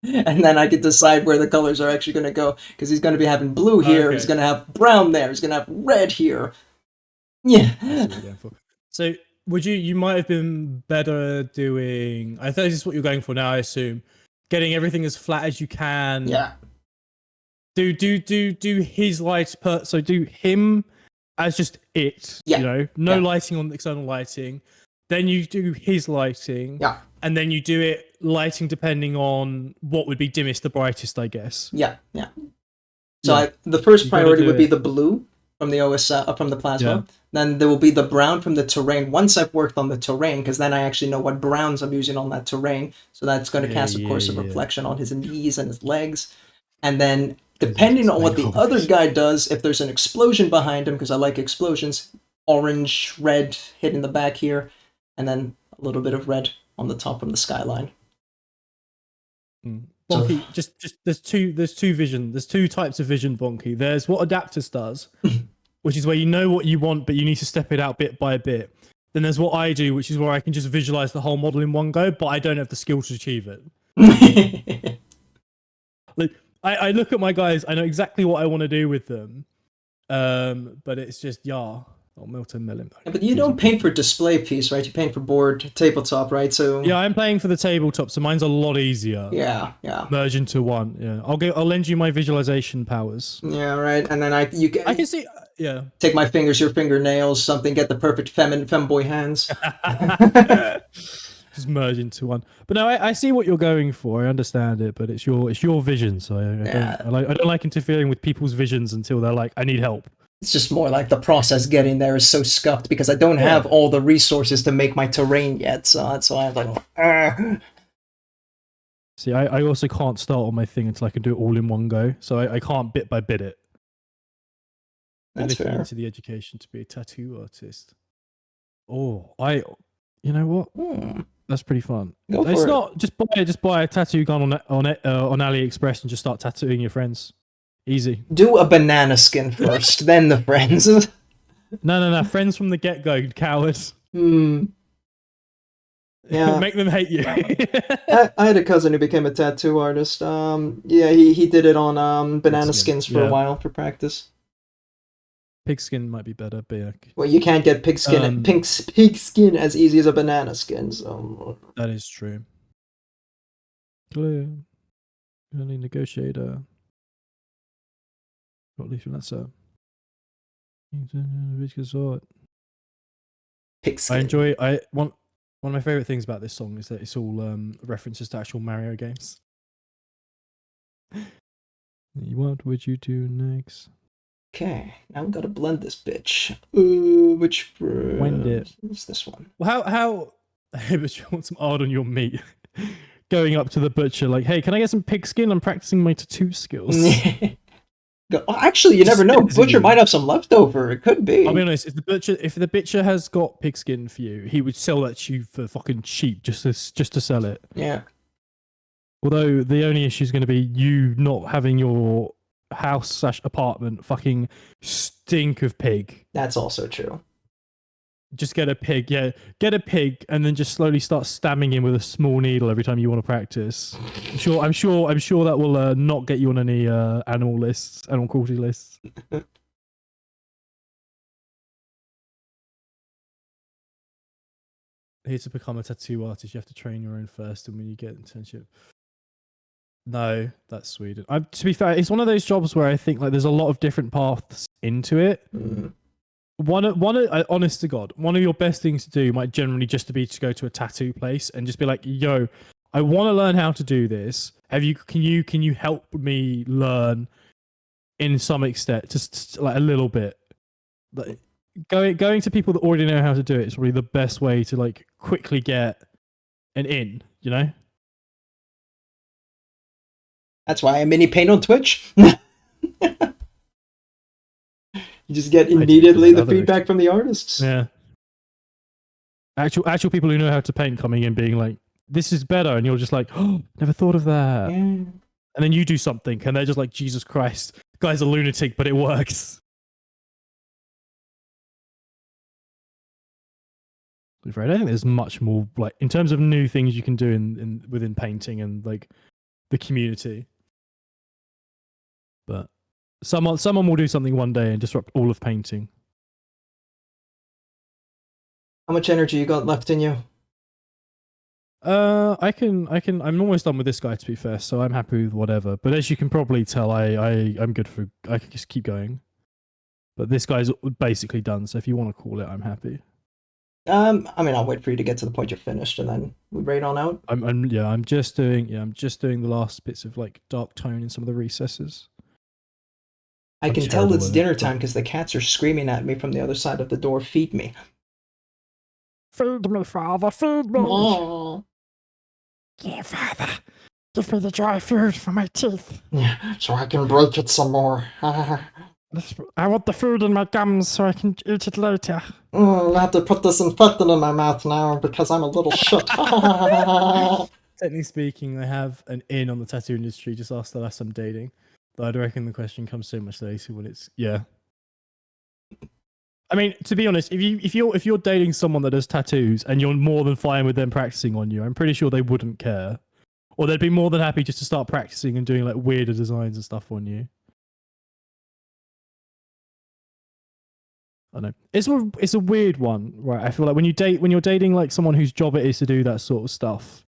And then I can decide where the colors are actually going to go. Because he's going to be having blue here, he's going to have brown there, he's going to have red here. Yeah. So you might have been better doing, I think this is what you're going for now, I assume. Getting everything as flat as you can. Yeah. Do his lights, so do him as just it, yeah. You know, no lighting on external lighting. Then you do his lighting, and then you do it lighting depending on what would be dimmest to brightest, I guess. Yeah. So the first priority would be the blue from the from the plasma. Yeah. Then there will be the brown from the terrain. Once I've worked on the terrain, because then I actually know what browns I'm using on that terrain. So that's going to cast, of course, a reflection on his knees and his legs, and then. Depending on what the other guy does, if there's an explosion behind him, because I like explosions, orange, red hitting the back here, and then a little bit of red on the top from the skyline. Bonky, so, just there's two types of vision, Bonky. There's what Adaptus does, which is where you know what you want, but you need to step it out bit by bit. Then there's what I do, which is where I can just visualize the whole model in one go, but I don't have the skill to achieve it. Like, I look at my guys, I know exactly what I want to do with them, but it's just, Milton Millen. Yeah, but you don't paint for display piece, right? You paint for board, tabletop, right? So yeah, I'm playing for the tabletop, so mine's a lot easier. Yeah. Merge into one. Yeah, I'll lend you my visualization powers. Yeah, right. And then I can see. Yeah. Take my fingers, your fingernails, something. Get the perfect femboy hands. Just merge into one. But no, I see what you're going for. I understand it, but it's your vision, so I don't like interfering with people's visions until they're like, I need help. It's just more like the process getting there is so scuffed because I don't have all the resources to make my terrain yet, so that's why I'm like, See, I also can't start on my thing until I can do it all in one go, so I can't bit by bit it. That's looking fair. into the education to be a tattoo artist. Oh, you know what? That's pretty fun. Go for it's it. not just buy a tattoo gun on AliExpress and just start tattooing your friends. Easy. Do a banana skin first, then the friends. No. Friends from the get go, cowards. Yeah. Make them hate you. I had a cousin who became a tattoo artist. Yeah, he did it on banana skins for a while for practice. Pigskin might be better, but yeah. Well, you can't get pigskin as easy as a banana skin, so... That is true. Clear. Early negotiator. What leaf that's a... Pigskin. One of my favorite things about this song is that it's all references to actual Mario games. What would you do next? Okay, now we gotta blend this bitch. Which Blend it. What's this one? Well, how? Hey, but you want some art on your meat? Going up to the butcher, like, hey, can I get some pigskin? I'm practicing my tattoo skills. Actually, you never know. Butcher might have some leftover. It could be. I'll be honest. If the butcher has got pigskin for you, he would sell that to you for fucking cheap, just to sell it. Yeah. Although the only issue is going to be you not having your house/apartment fucking stink of pig. That's also true. Just get a pig, get a pig, and then just slowly start stabbing him with a small needle every time you want to practice. I'm sure that will not get you on any animal cruelty lists. Here to become a tattoo artist, you have to train your own first, and when you get an internship. No, that's Sweden. To be fair, it's one of those jobs where I think like there's a lot of different paths into it. Honest to God, one of your best things to do might generally just be to go to a tattoo place and just be like, "Yo, I want to learn how to do this. Can you help me learn in some extent, just like a little bit?" Like going to people that already know how to do it is probably the best way to like quickly get an in. You know. That's why I mini paint on Twitch. You just get immediately the feedback from the artists. Yeah. Actual people who know how to paint coming in being like, this is better, and you're just like, oh, never thought of that. Yeah. And then you do something and they're just like, Jesus Christ, the guy's a lunatic, but it works. I don't think there's much more like in terms of new things you can do within painting and like the community. But someone will do something one day and disrupt all of painting. How much energy you got left in you? I'm almost done with this guy, to be fair, so I'm happy with whatever. But as you can probably tell, I'm good for. I can just keep going. But this guy's basically done, so if you want to call it, I'm happy. I mean, I'll wait for you to get to the point you're finished, and then we raid on out. I'm just doing the last bits of like dark tone in some of the recesses. I can tell it's dinner time because the cats are screaming at me from the other side of the door. Feed me. Feed me, Father, feed me. Oh. Yeah, Father. Give me the dry food for my teeth. Yeah, so I can break it some more. I want the food in my gums so I can eat it later. I have to put this infectant in my mouth now because I'm a little shit. Technically speaking, I have an in on the tattoo industry. Just ask the last I'm dating. But I reckon the question comes so much later when it's I mean, to be honest, if you're dating someone that does tattoos and you're more than fine with them practicing on you, I'm pretty sure they wouldn't care, or they'd be more than happy just to start practicing and doing like weirder designs and stuff on you. I don't know. It's a weird one, right? I feel like when you're dating like someone whose job it is to do that sort of stuff.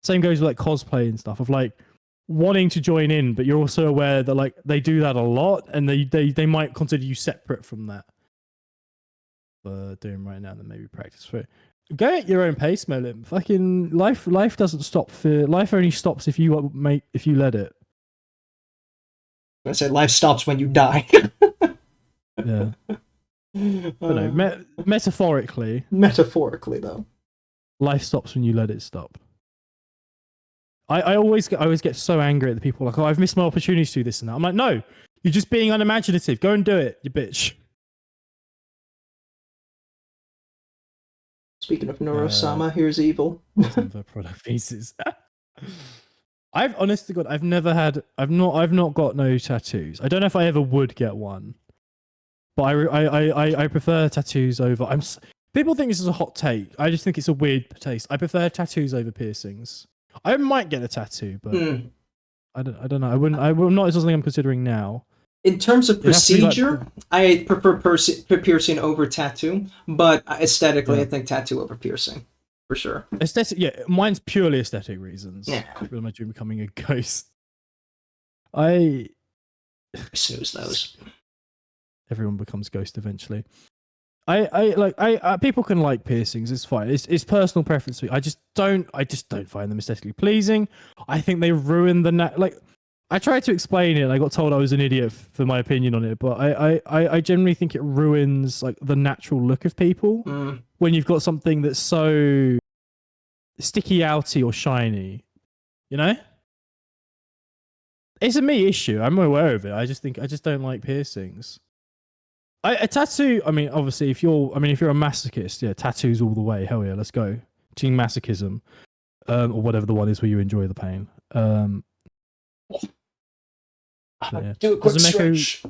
Same goes with like cosplay and stuff. Of like wanting to join in, but you're also aware that like they do that a lot, and they might consider you separate from that. Doing right now, then maybe practice for it. Go at your own pace, Molim. Fucking life doesn't stop for life. Only stops if you let it. I said life stops when you die. Yeah. But no, metaphorically, Metaphorically, though. life stops when you let it stop. I always get so angry at the people like, oh, I've missed my opportunity to do this and that. I'm like, no, you're just being unimaginative. Go and do it, you bitch. Speaking of Neurosama, here's evil. Some of the product pieces. I've honest to God, I've not got no tattoos. I don't know if I ever would get one, but I prefer tattoos over. People think this is a hot take. I just think it's a weird taste. I prefer tattoos over piercings. I might get a tattoo, but I don't know. I'm not something I'm considering now. In terms of It has to be like- procedure, I prefer piercing over tattoo, but aesthetically, Yeah. I think tattoo over piercing, for sure. Aesthetic, yeah. Mine's purely aesthetic reasons. Yeah. I feel my dream becoming a ghost. I Snooze those. Everyone becomes ghost eventually. I people can like piercings. It's fine. It's personal preference. I just don't find them aesthetically pleasing. I think they ruin the I tried to explain it and I got told I was an idiot for my opinion on it, but I generally think it ruins like the natural look of people when you've got something that's so sticky outy or shiny. You know? It's a me issue. I'm aware of it. I just don't like piercings. A tattoo, I mean, obviously if you're a masochist, yeah, tattoos all the way. Hell yeah, let's go. Team masochism. Or whatever the one is where you enjoy the pain. Yeah. Do a quick stretch.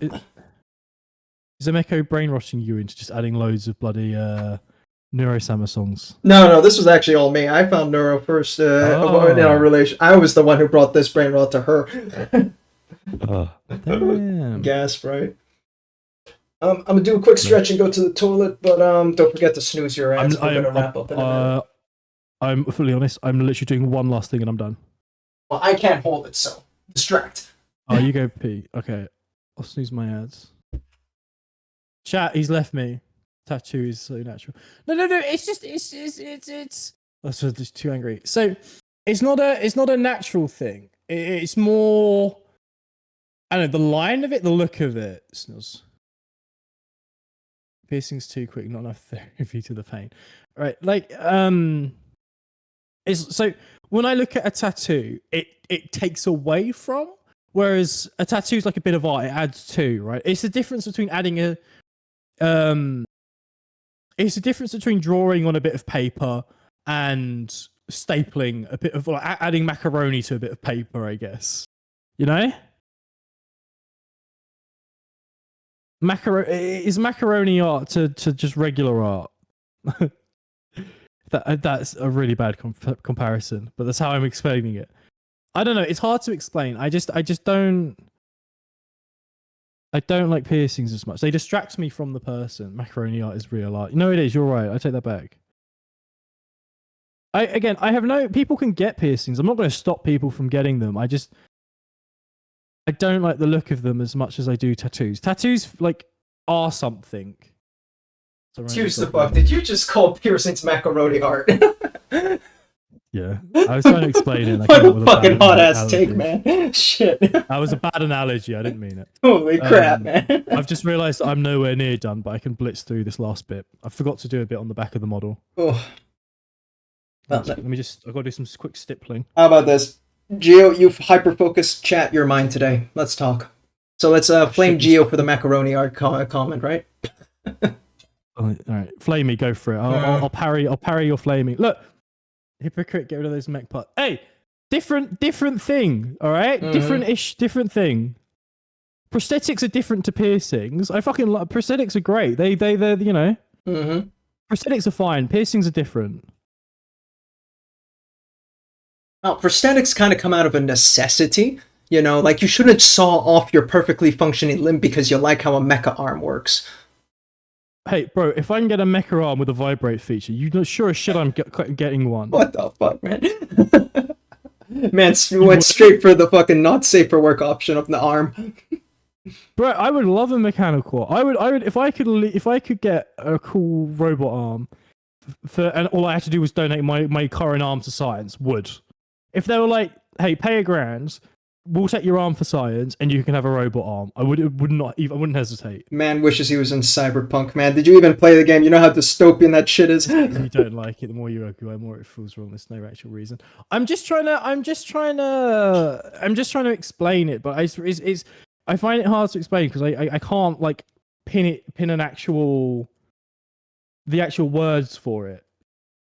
Is Emeko brainwashing you into just adding loads of bloody Neurosama songs? No, this was actually all me. I found Neuro first in our relation. I was the one who brought this brain rot to her. Damn. Gasp, right? I'm gonna do a quick stretch and go to the toilet, but don't forget to snooze your ass. We're gonna wrap up in a minute. I'm fully honest. I'm literally doing one last thing and I'm done. Well, I can't hold it, so distract. Oh, you go pee. Okay, I'll snooze my ads. Chat, he's left me. Tattoo is so natural. No. It's I was just too angry. So it's not a natural thing. It's more. I don't know, the line of it, the look of it. Snooze. Piercing's too quick, not enough therapy to the pain. Right, like it's so when I look at a tattoo, it takes away from, whereas a tattoo is like a bit of art, it adds to, right? It's the difference between adding it's the difference between drawing on a bit of paper and stapling a bit of, like, adding macaroni to a bit of paper, I guess. You know? Is macaroni art to just regular art? That's a really bad comparison, but that's how I'm explaining it. I don't know. It's hard to explain. I just don't like piercings as much. They distract me from the person. Macaroni art is real art. No, it is. You're right. I take that back. People can get piercings. I'm not going to stop people from getting them. I don't like the look of them as much as I do tattoos. Tattoos are something. Excuse the fuck. Did you just call piercings macaroni art? Yeah, I was trying to explain it. What a fucking hot ass take, man. Shit. That was a bad analogy. I didn't mean it. Holy crap, man. I've just realised I'm nowhere near done, but I can blitz through this last bit. I forgot to do a bit on the back of the model. Oh. Well, I've got to do some quick stippling. How about this? Geo, you've hyper-focused chat your mind today. Let's talk. So let's flame Geo for the macaroni art comment, right? All right, flame me, go for it. I'll parry your flaming. Look, hypocrite, get rid of those mech parts. Hey, different thing. All right, different thing. Prosthetics are different to piercings. I fucking love prosthetics. Are great. They're you know. Mm-hmm. Prosthetics are fine. Piercings are different. Well, prosthetics kind of come out of a necessity. You know, like you shouldn't saw off your perfectly functioning limb because you like how a mecha arm works. Hey, bro, if I can get a mecha arm with a vibrate feature, you know sure as shit I'm getting one. What the fuck, man? Man, went straight for the fucking not safe for work option of the arm. Bro, I would love a mechanical. I would if I could get a cool robot arm, and all I had to do was donate my current arm to science. Would. If they were like, hey, pay $1,000, we'll take your arm for science, and you can have a robot arm. I wouldn't hesitate. Man wishes he was in Cyberpunk, man. Did you even play the game? You know how dystopian that shit is? You don't like it. The more you argue, the more it feels wrong. There's no actual reason. I'm just trying to explain it, but I find it hard to explain because I can't like pin the actual words for it.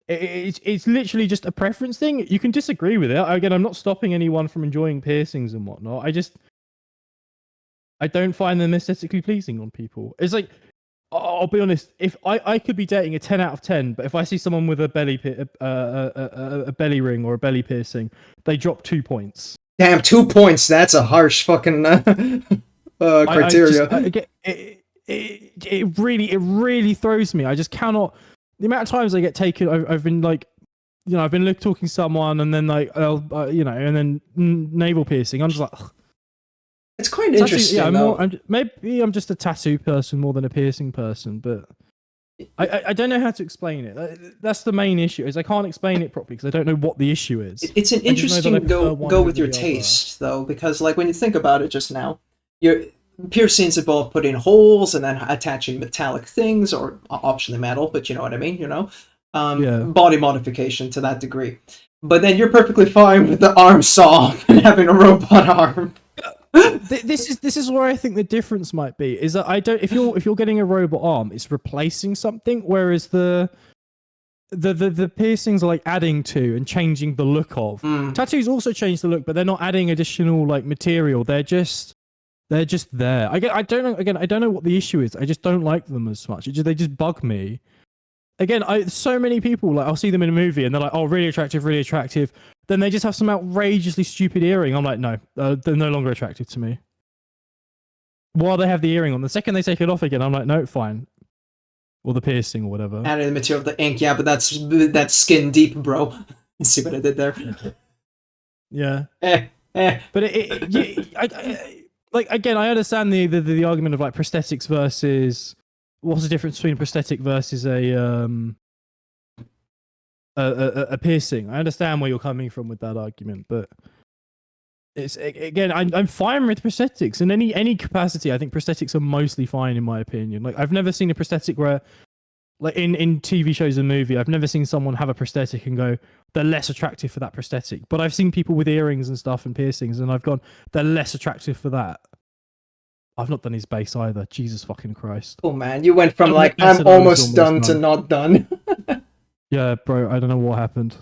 It's literally just a preference thing. You can disagree with it. Again, I'm not stopping anyone from enjoying piercings and whatnot. I don't find them aesthetically pleasing on people. It's like, I'll be honest. If I could be dating a 10 out of 10, but if I see someone with a belly ring or a belly piercing, they drop 2 points. Damn, 2 points. That's a harsh fucking criteria. It really throws me. I just cannot. The amount of times I get taken, I've been like, I've been talking to someone, and then like, and then navel piercing. I'm just like, ugh. It's quite interesting. Yeah, maybe I'm just a tattoo person more than a piercing person, but I don't know how to explain it. That's the main issue. Is I can't explain it properly because I don't know what the issue is. It's an interesting go with your taste though, because like when you think about it just now, your piercings involve putting holes and then attaching metallic things, or optionally metal, but you know what I mean. Body modification to that degree. But then you're perfectly fine with the arm saw and having a robot arm. This is where I think the difference might be. Is that if you're getting a robot arm, it's replacing something, whereas the piercings are like adding to and changing the look of. Tattoos also change the look, but they're not adding additional like material. They're just there. I don't know what the issue is. I just don't like them as much. They just bug me. Again, so many people, like, I'll see them in a movie and they're like, oh, really attractive, really attractive. Then they just have some outrageously stupid earring. I'm like, no, they're no longer attractive to me. While they have the earring on, the second they take it off again, I'm like, no, fine. Or the piercing or whatever. Adding the material of the ink, yeah, but that's skin deep, bro. See what I did there? Yeah. But like, again, I understand the argument of like prosthetics versus what's the difference between a prosthetic versus a piercing. I understand where you're coming from with that argument, but it's again, I'm fine with prosthetics in any capacity. I think prosthetics are mostly fine in my opinion. Like, I've never seen a prosthetic where, like in TV shows and movie, I've never seen someone have a prosthetic and go, they're less attractive for that prosthetic. But I've seen people with earrings and stuff and piercings, and I've gone, they're less attractive for that. I've not done his base either. Jesus fucking Christ. Oh man, you went from like, I'm almost done to not done. Yeah, bro, I don't know what happened.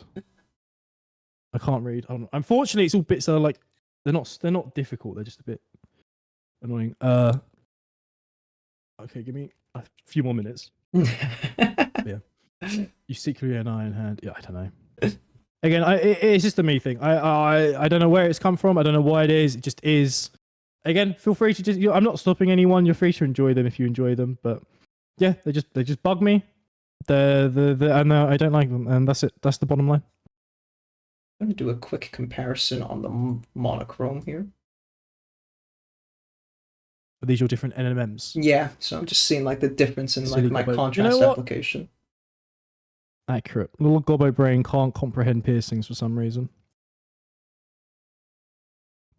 I can't read. Unfortunately, it's all bits that are like, they're not difficult. They're just a bit annoying. Okay, give me a few more minutes. Yeah. You secretly an iron hand. Yeah, I don't know. Again, it's just a me thing. I don't know where it's come from. I don't know why it is. It just is. Again, feel free to just. I'm not stopping anyone. You're free to enjoy them if you enjoy them. But yeah, they just bug me. And I don't like them, and that's it. That's the bottom line. I'm gonna do a quick comparison on the monochrome here. Are these your different NMMs? Yeah, so I'm just seeing like the difference in like my contrast application. Accurate. Little gobbo brain can't comprehend piercings for some reason.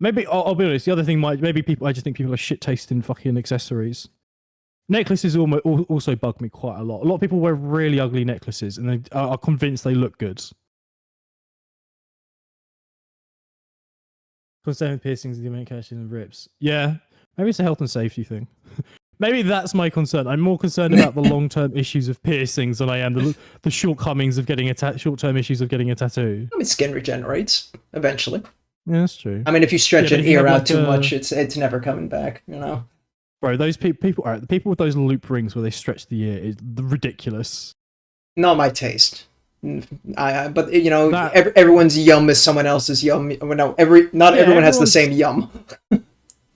Maybe I'll be honest. The other thing I just think people are shit tasting fucking accessories. Necklaces also bug me quite a lot. A lot of people wear really ugly necklaces and they are convinced they look good. Concern with piercings and the communication and rips. Yeah, maybe it's a health and safety thing. Maybe that's my concern. I'm more concerned about the long-term issues of piercings than I am the shortcomings of getting short-term issues of getting a tattoo. I mean, skin regenerates eventually. Yeah, that's true. I mean, if you stretch an ear out too much, it's never coming back. Bro, those people, the people with those loop rings where they stretch the ear is ridiculous. Not my taste. But everyone's yum is someone else's yum. Not everyone has the same yum.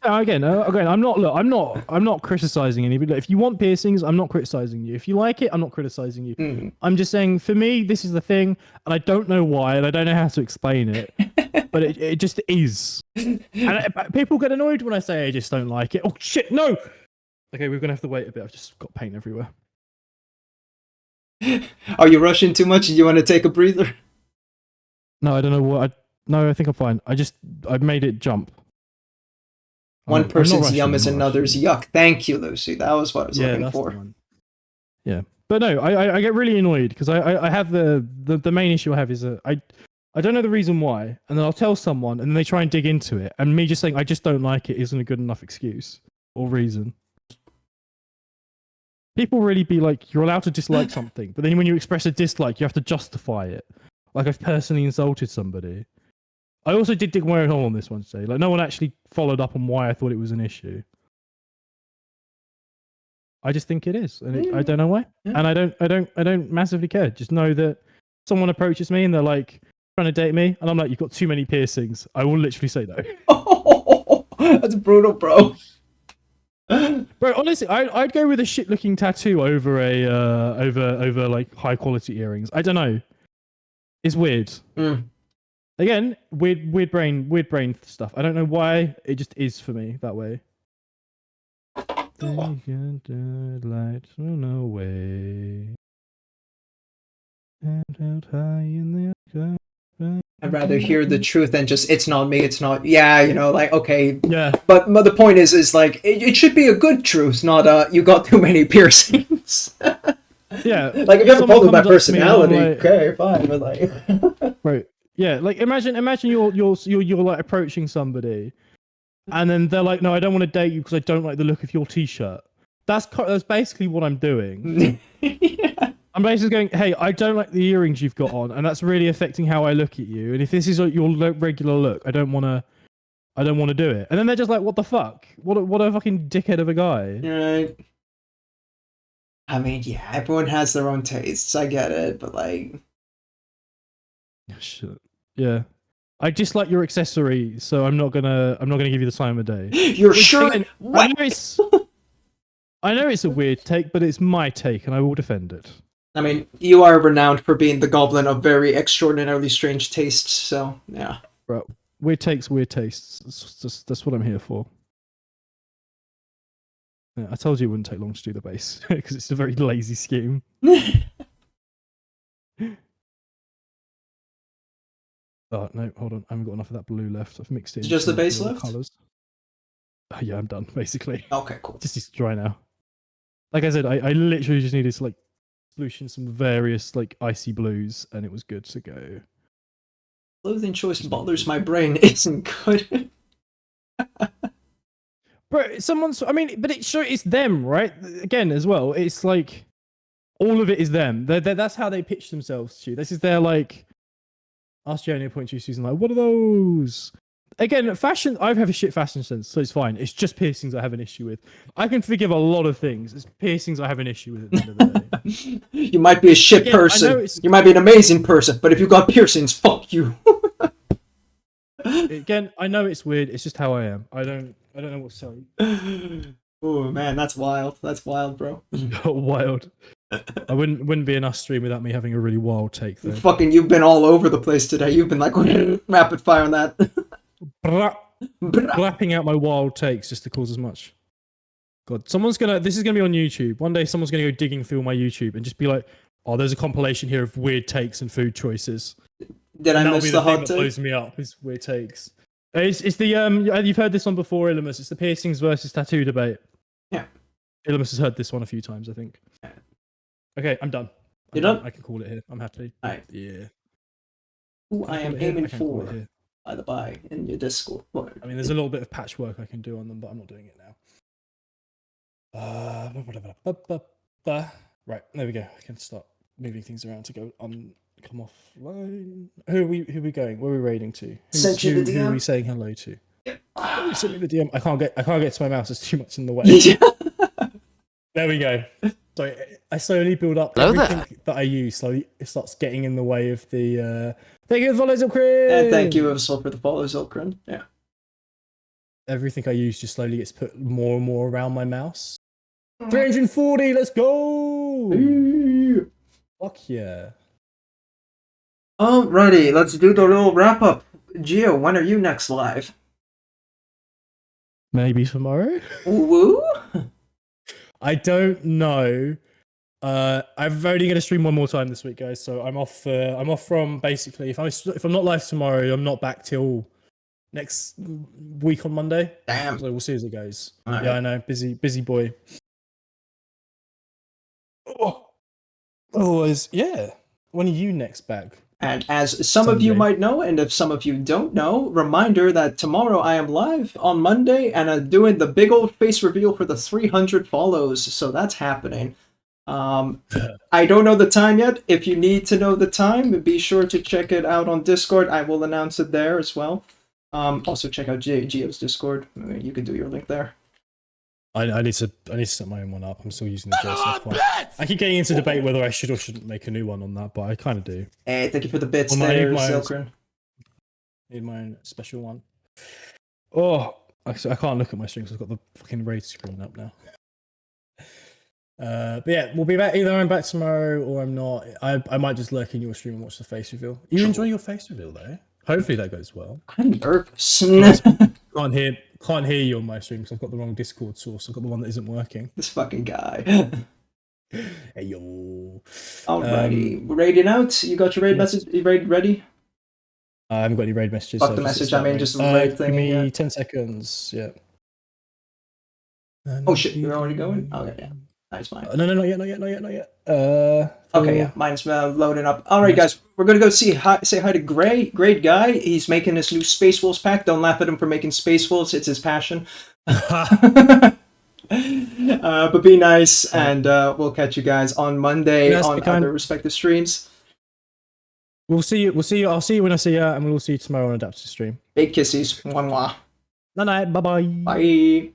Again, I'm not criticizing anybody. If you want piercings, I'm not criticizing you. If you like it, I'm not criticizing you. I'm just saying, for me, this is the thing, and I don't know why, and I don't know how to explain it, but it just is. And people get annoyed when I say I just don't like it. Oh shit, no! Okay, we're gonna have to wait a bit. I've just got paint everywhere. Are you rushing too much? Do you want to take a breather? No, I don't know what. No, I think I'm fine. I made it jump. One I'm person's rushing, yum I'm is not another's rushing. yuck. Thank you, Lucy. That was what I was looking that's for. the one. Yeah, but no, I get really annoyed because I have the main issue I have is I don't know the reason why, and then I'll tell someone, and then they try and dig into it, and me just saying I just don't like it isn't a good enough excuse or reason. People really be like, you're allowed to dislike something, but then when you express a dislike, you have to justify it. Like I've personally insulted somebody. I also did dig my own hole on this one today. Like no one actually followed up on why I thought it was an issue. I just think it is, and I don't know why. And I don't massively care. Just know that someone approaches me and they're like trying to date me, and I'm like, you've got too many piercings. I will literally say no. That's brutal, bro. Bro, honestly, I'd go with a shit-looking tattoo over a over like high-quality earrings. I don't know. It's weird. Again, weird brain stuff. I don't know why. It just is for me that way. They can do lights run away. And out high in the sky. I'd rather hear the truth than just it's not me, it's not. Yeah, you know, like okay. Yeah. But the point is like it should be a good truth, not you got too many piercings. Yeah. Like if you have a problem with my personality, like, okay, fine, but like. Right. Yeah. Like imagine you're like approaching somebody, and then they're like, "No, I don't want to date you because I don't like the look of your t-shirt." That's basically what I'm doing. Yeah. I'm basically going, hey, I don't like the earrings you've got on, and that's really affecting how I look at you. And if this is your regular look, I don't want to do it. And then they're just like, what the fuck? What a fucking dickhead of a guy. Right. I mean, yeah, everyone has their own tastes. I get it, but like, shit. Yeah. I dislike your accessory, so I'm not gonna give you the time of day. Your shirt. Again, What? I know it's a weird take, but it's my take, and I will defend it. I mean, you are renowned for being the goblin of very extraordinarily strange tastes, so yeah. Bro, weird takes, weird tastes. That's what I'm here for. Yeah, I told you it wouldn't take long to do the base because it's a very lazy scheme. Oh no, hold on. I haven't got enough of that blue left. I've mixed it. Just the base left? Colors. Yeah, I'm done basically. Okay, cool. Just needs to dry now. Like I said, I literally just needed to like solution some various like icy blues, and it was good to go. Clothing choice bothers my brain isn't good. Bro, I mean, but it's them, right? Again, as well, it's like all of it is them. That's how they pitch themselves to you. This is their like. Ask Jenny point to Susan, like, what are those? Again, fashion. I have a shit fashion sense, so it's fine. It's just piercings I have an issue with. I can forgive a lot of things. It's piercings I have an issue with at the end of the day. You might be a shit person. You might be an amazing person, but if you got piercings, fuck you. Again, I know it's weird. It's just how I am. I don't know what to tell you. Oh man, that's wild. That's wild, bro. Wild. I wouldn't be enough stream without me having a really wild take though. Fucking, you've been all over the place today. You've been like rapid fire on that. Blapping out my wild takes just to cause as much. God, this is gonna be on YouTube. One day someone's gonna go digging through my YouTube and just be like, oh, there's a compilation here of weird takes and food choices. Did I miss the hot take? take? That blows me up. Is weird takes. It's the you've heard this one before, Illimus. It's the piercings versus tattoo debate. Yeah. Illimus has heard this one a few times, I think. Okay, I'm done. You're done? I can call it here. I'm happy. Alright. Yeah. Who I am aiming for, by the by, in your Discord. I mean, there's a little bit of patchwork I can do on them, but I'm not doing it now. Right, there we go. I can start moving things around to go come offline. Who are we going? Where are we raiding to? Who are we saying hello to? Send me the DM. I can't get to my mouse. There's too much in the way. There we go. Sorry, I slowly build up everything that I use. Slowly, it starts getting in the way of the. Thank you for the follow, Zilkrin. Thank you as well for the follow, Zilkrin. Yeah. Everything I use just slowly gets put more and more around my mouse. 340. Let's go. Fuck yeah. Alrighty, let's do the little wrap up. Gio, when are you next live? Maybe tomorrow. Woo? I don't know. I'm only going to stream one more time this week, guys. So I'm off. I'm off from basically. If I'm not live tomorrow, I'm not back till next week on Monday. Damn. So we'll see as it goes. All right. Yeah, I know. Busy boy. Oh, yeah. When are you next back? And as some of you Sunday. might know, and if some of you don't know, reminder that tomorrow I am live on Monday and I'm doing the big old face reveal for the 300 follows. So that's happening. I don't know the time yet. If you need to know the time, be sure to check it out on Discord. I will announce it there as well. Also check out Geo's Discord. You can do your link there. I need to set my own one up. I'm still using the JSF one. I keep getting into debate whether I should or shouldn't make a new one on that, but I kind of do. Hey, thank you for the bits Well, I there, need my own- Silkrin. Need my own special one. Oh, I can't look at my streams. I've got the fucking raid screen up now. But yeah, we'll be back. Either I'm back tomorrow or I'm not. I might just lurk in your stream and watch the face reveal. You enjoy your face reveal though. Hopefully that goes well. I'm nervous. Can't hear you on my stream because I've got the wrong Discord source. I've got the one that isn't working. This fucking guy. Hey yo. Alrighty, raiding out. You got your raid message? You raid ready? I haven't got any raid messages. Fuck so the just message. start I mean, raid. just a raid Give thing. me Yeah. 10 seconds. Yeah. Oh shit, you're already going? Okay, yeah. Nice, fine. No, not yet. Okay, yeah, mine's loading up. All right, guys, we're gonna go say hi to Gray. Great guy. He's making his new Space Wolves pack. Don't laugh at him for making Space Wolves. It's his passion. But be nice, and we'll catch you guys on Monday on other respective streams. We'll see you. I'll see you when I see you, and we'll see you tomorrow on Adaptus stream. Big kisses. Mwah, mwah. Night. Bye. Bye.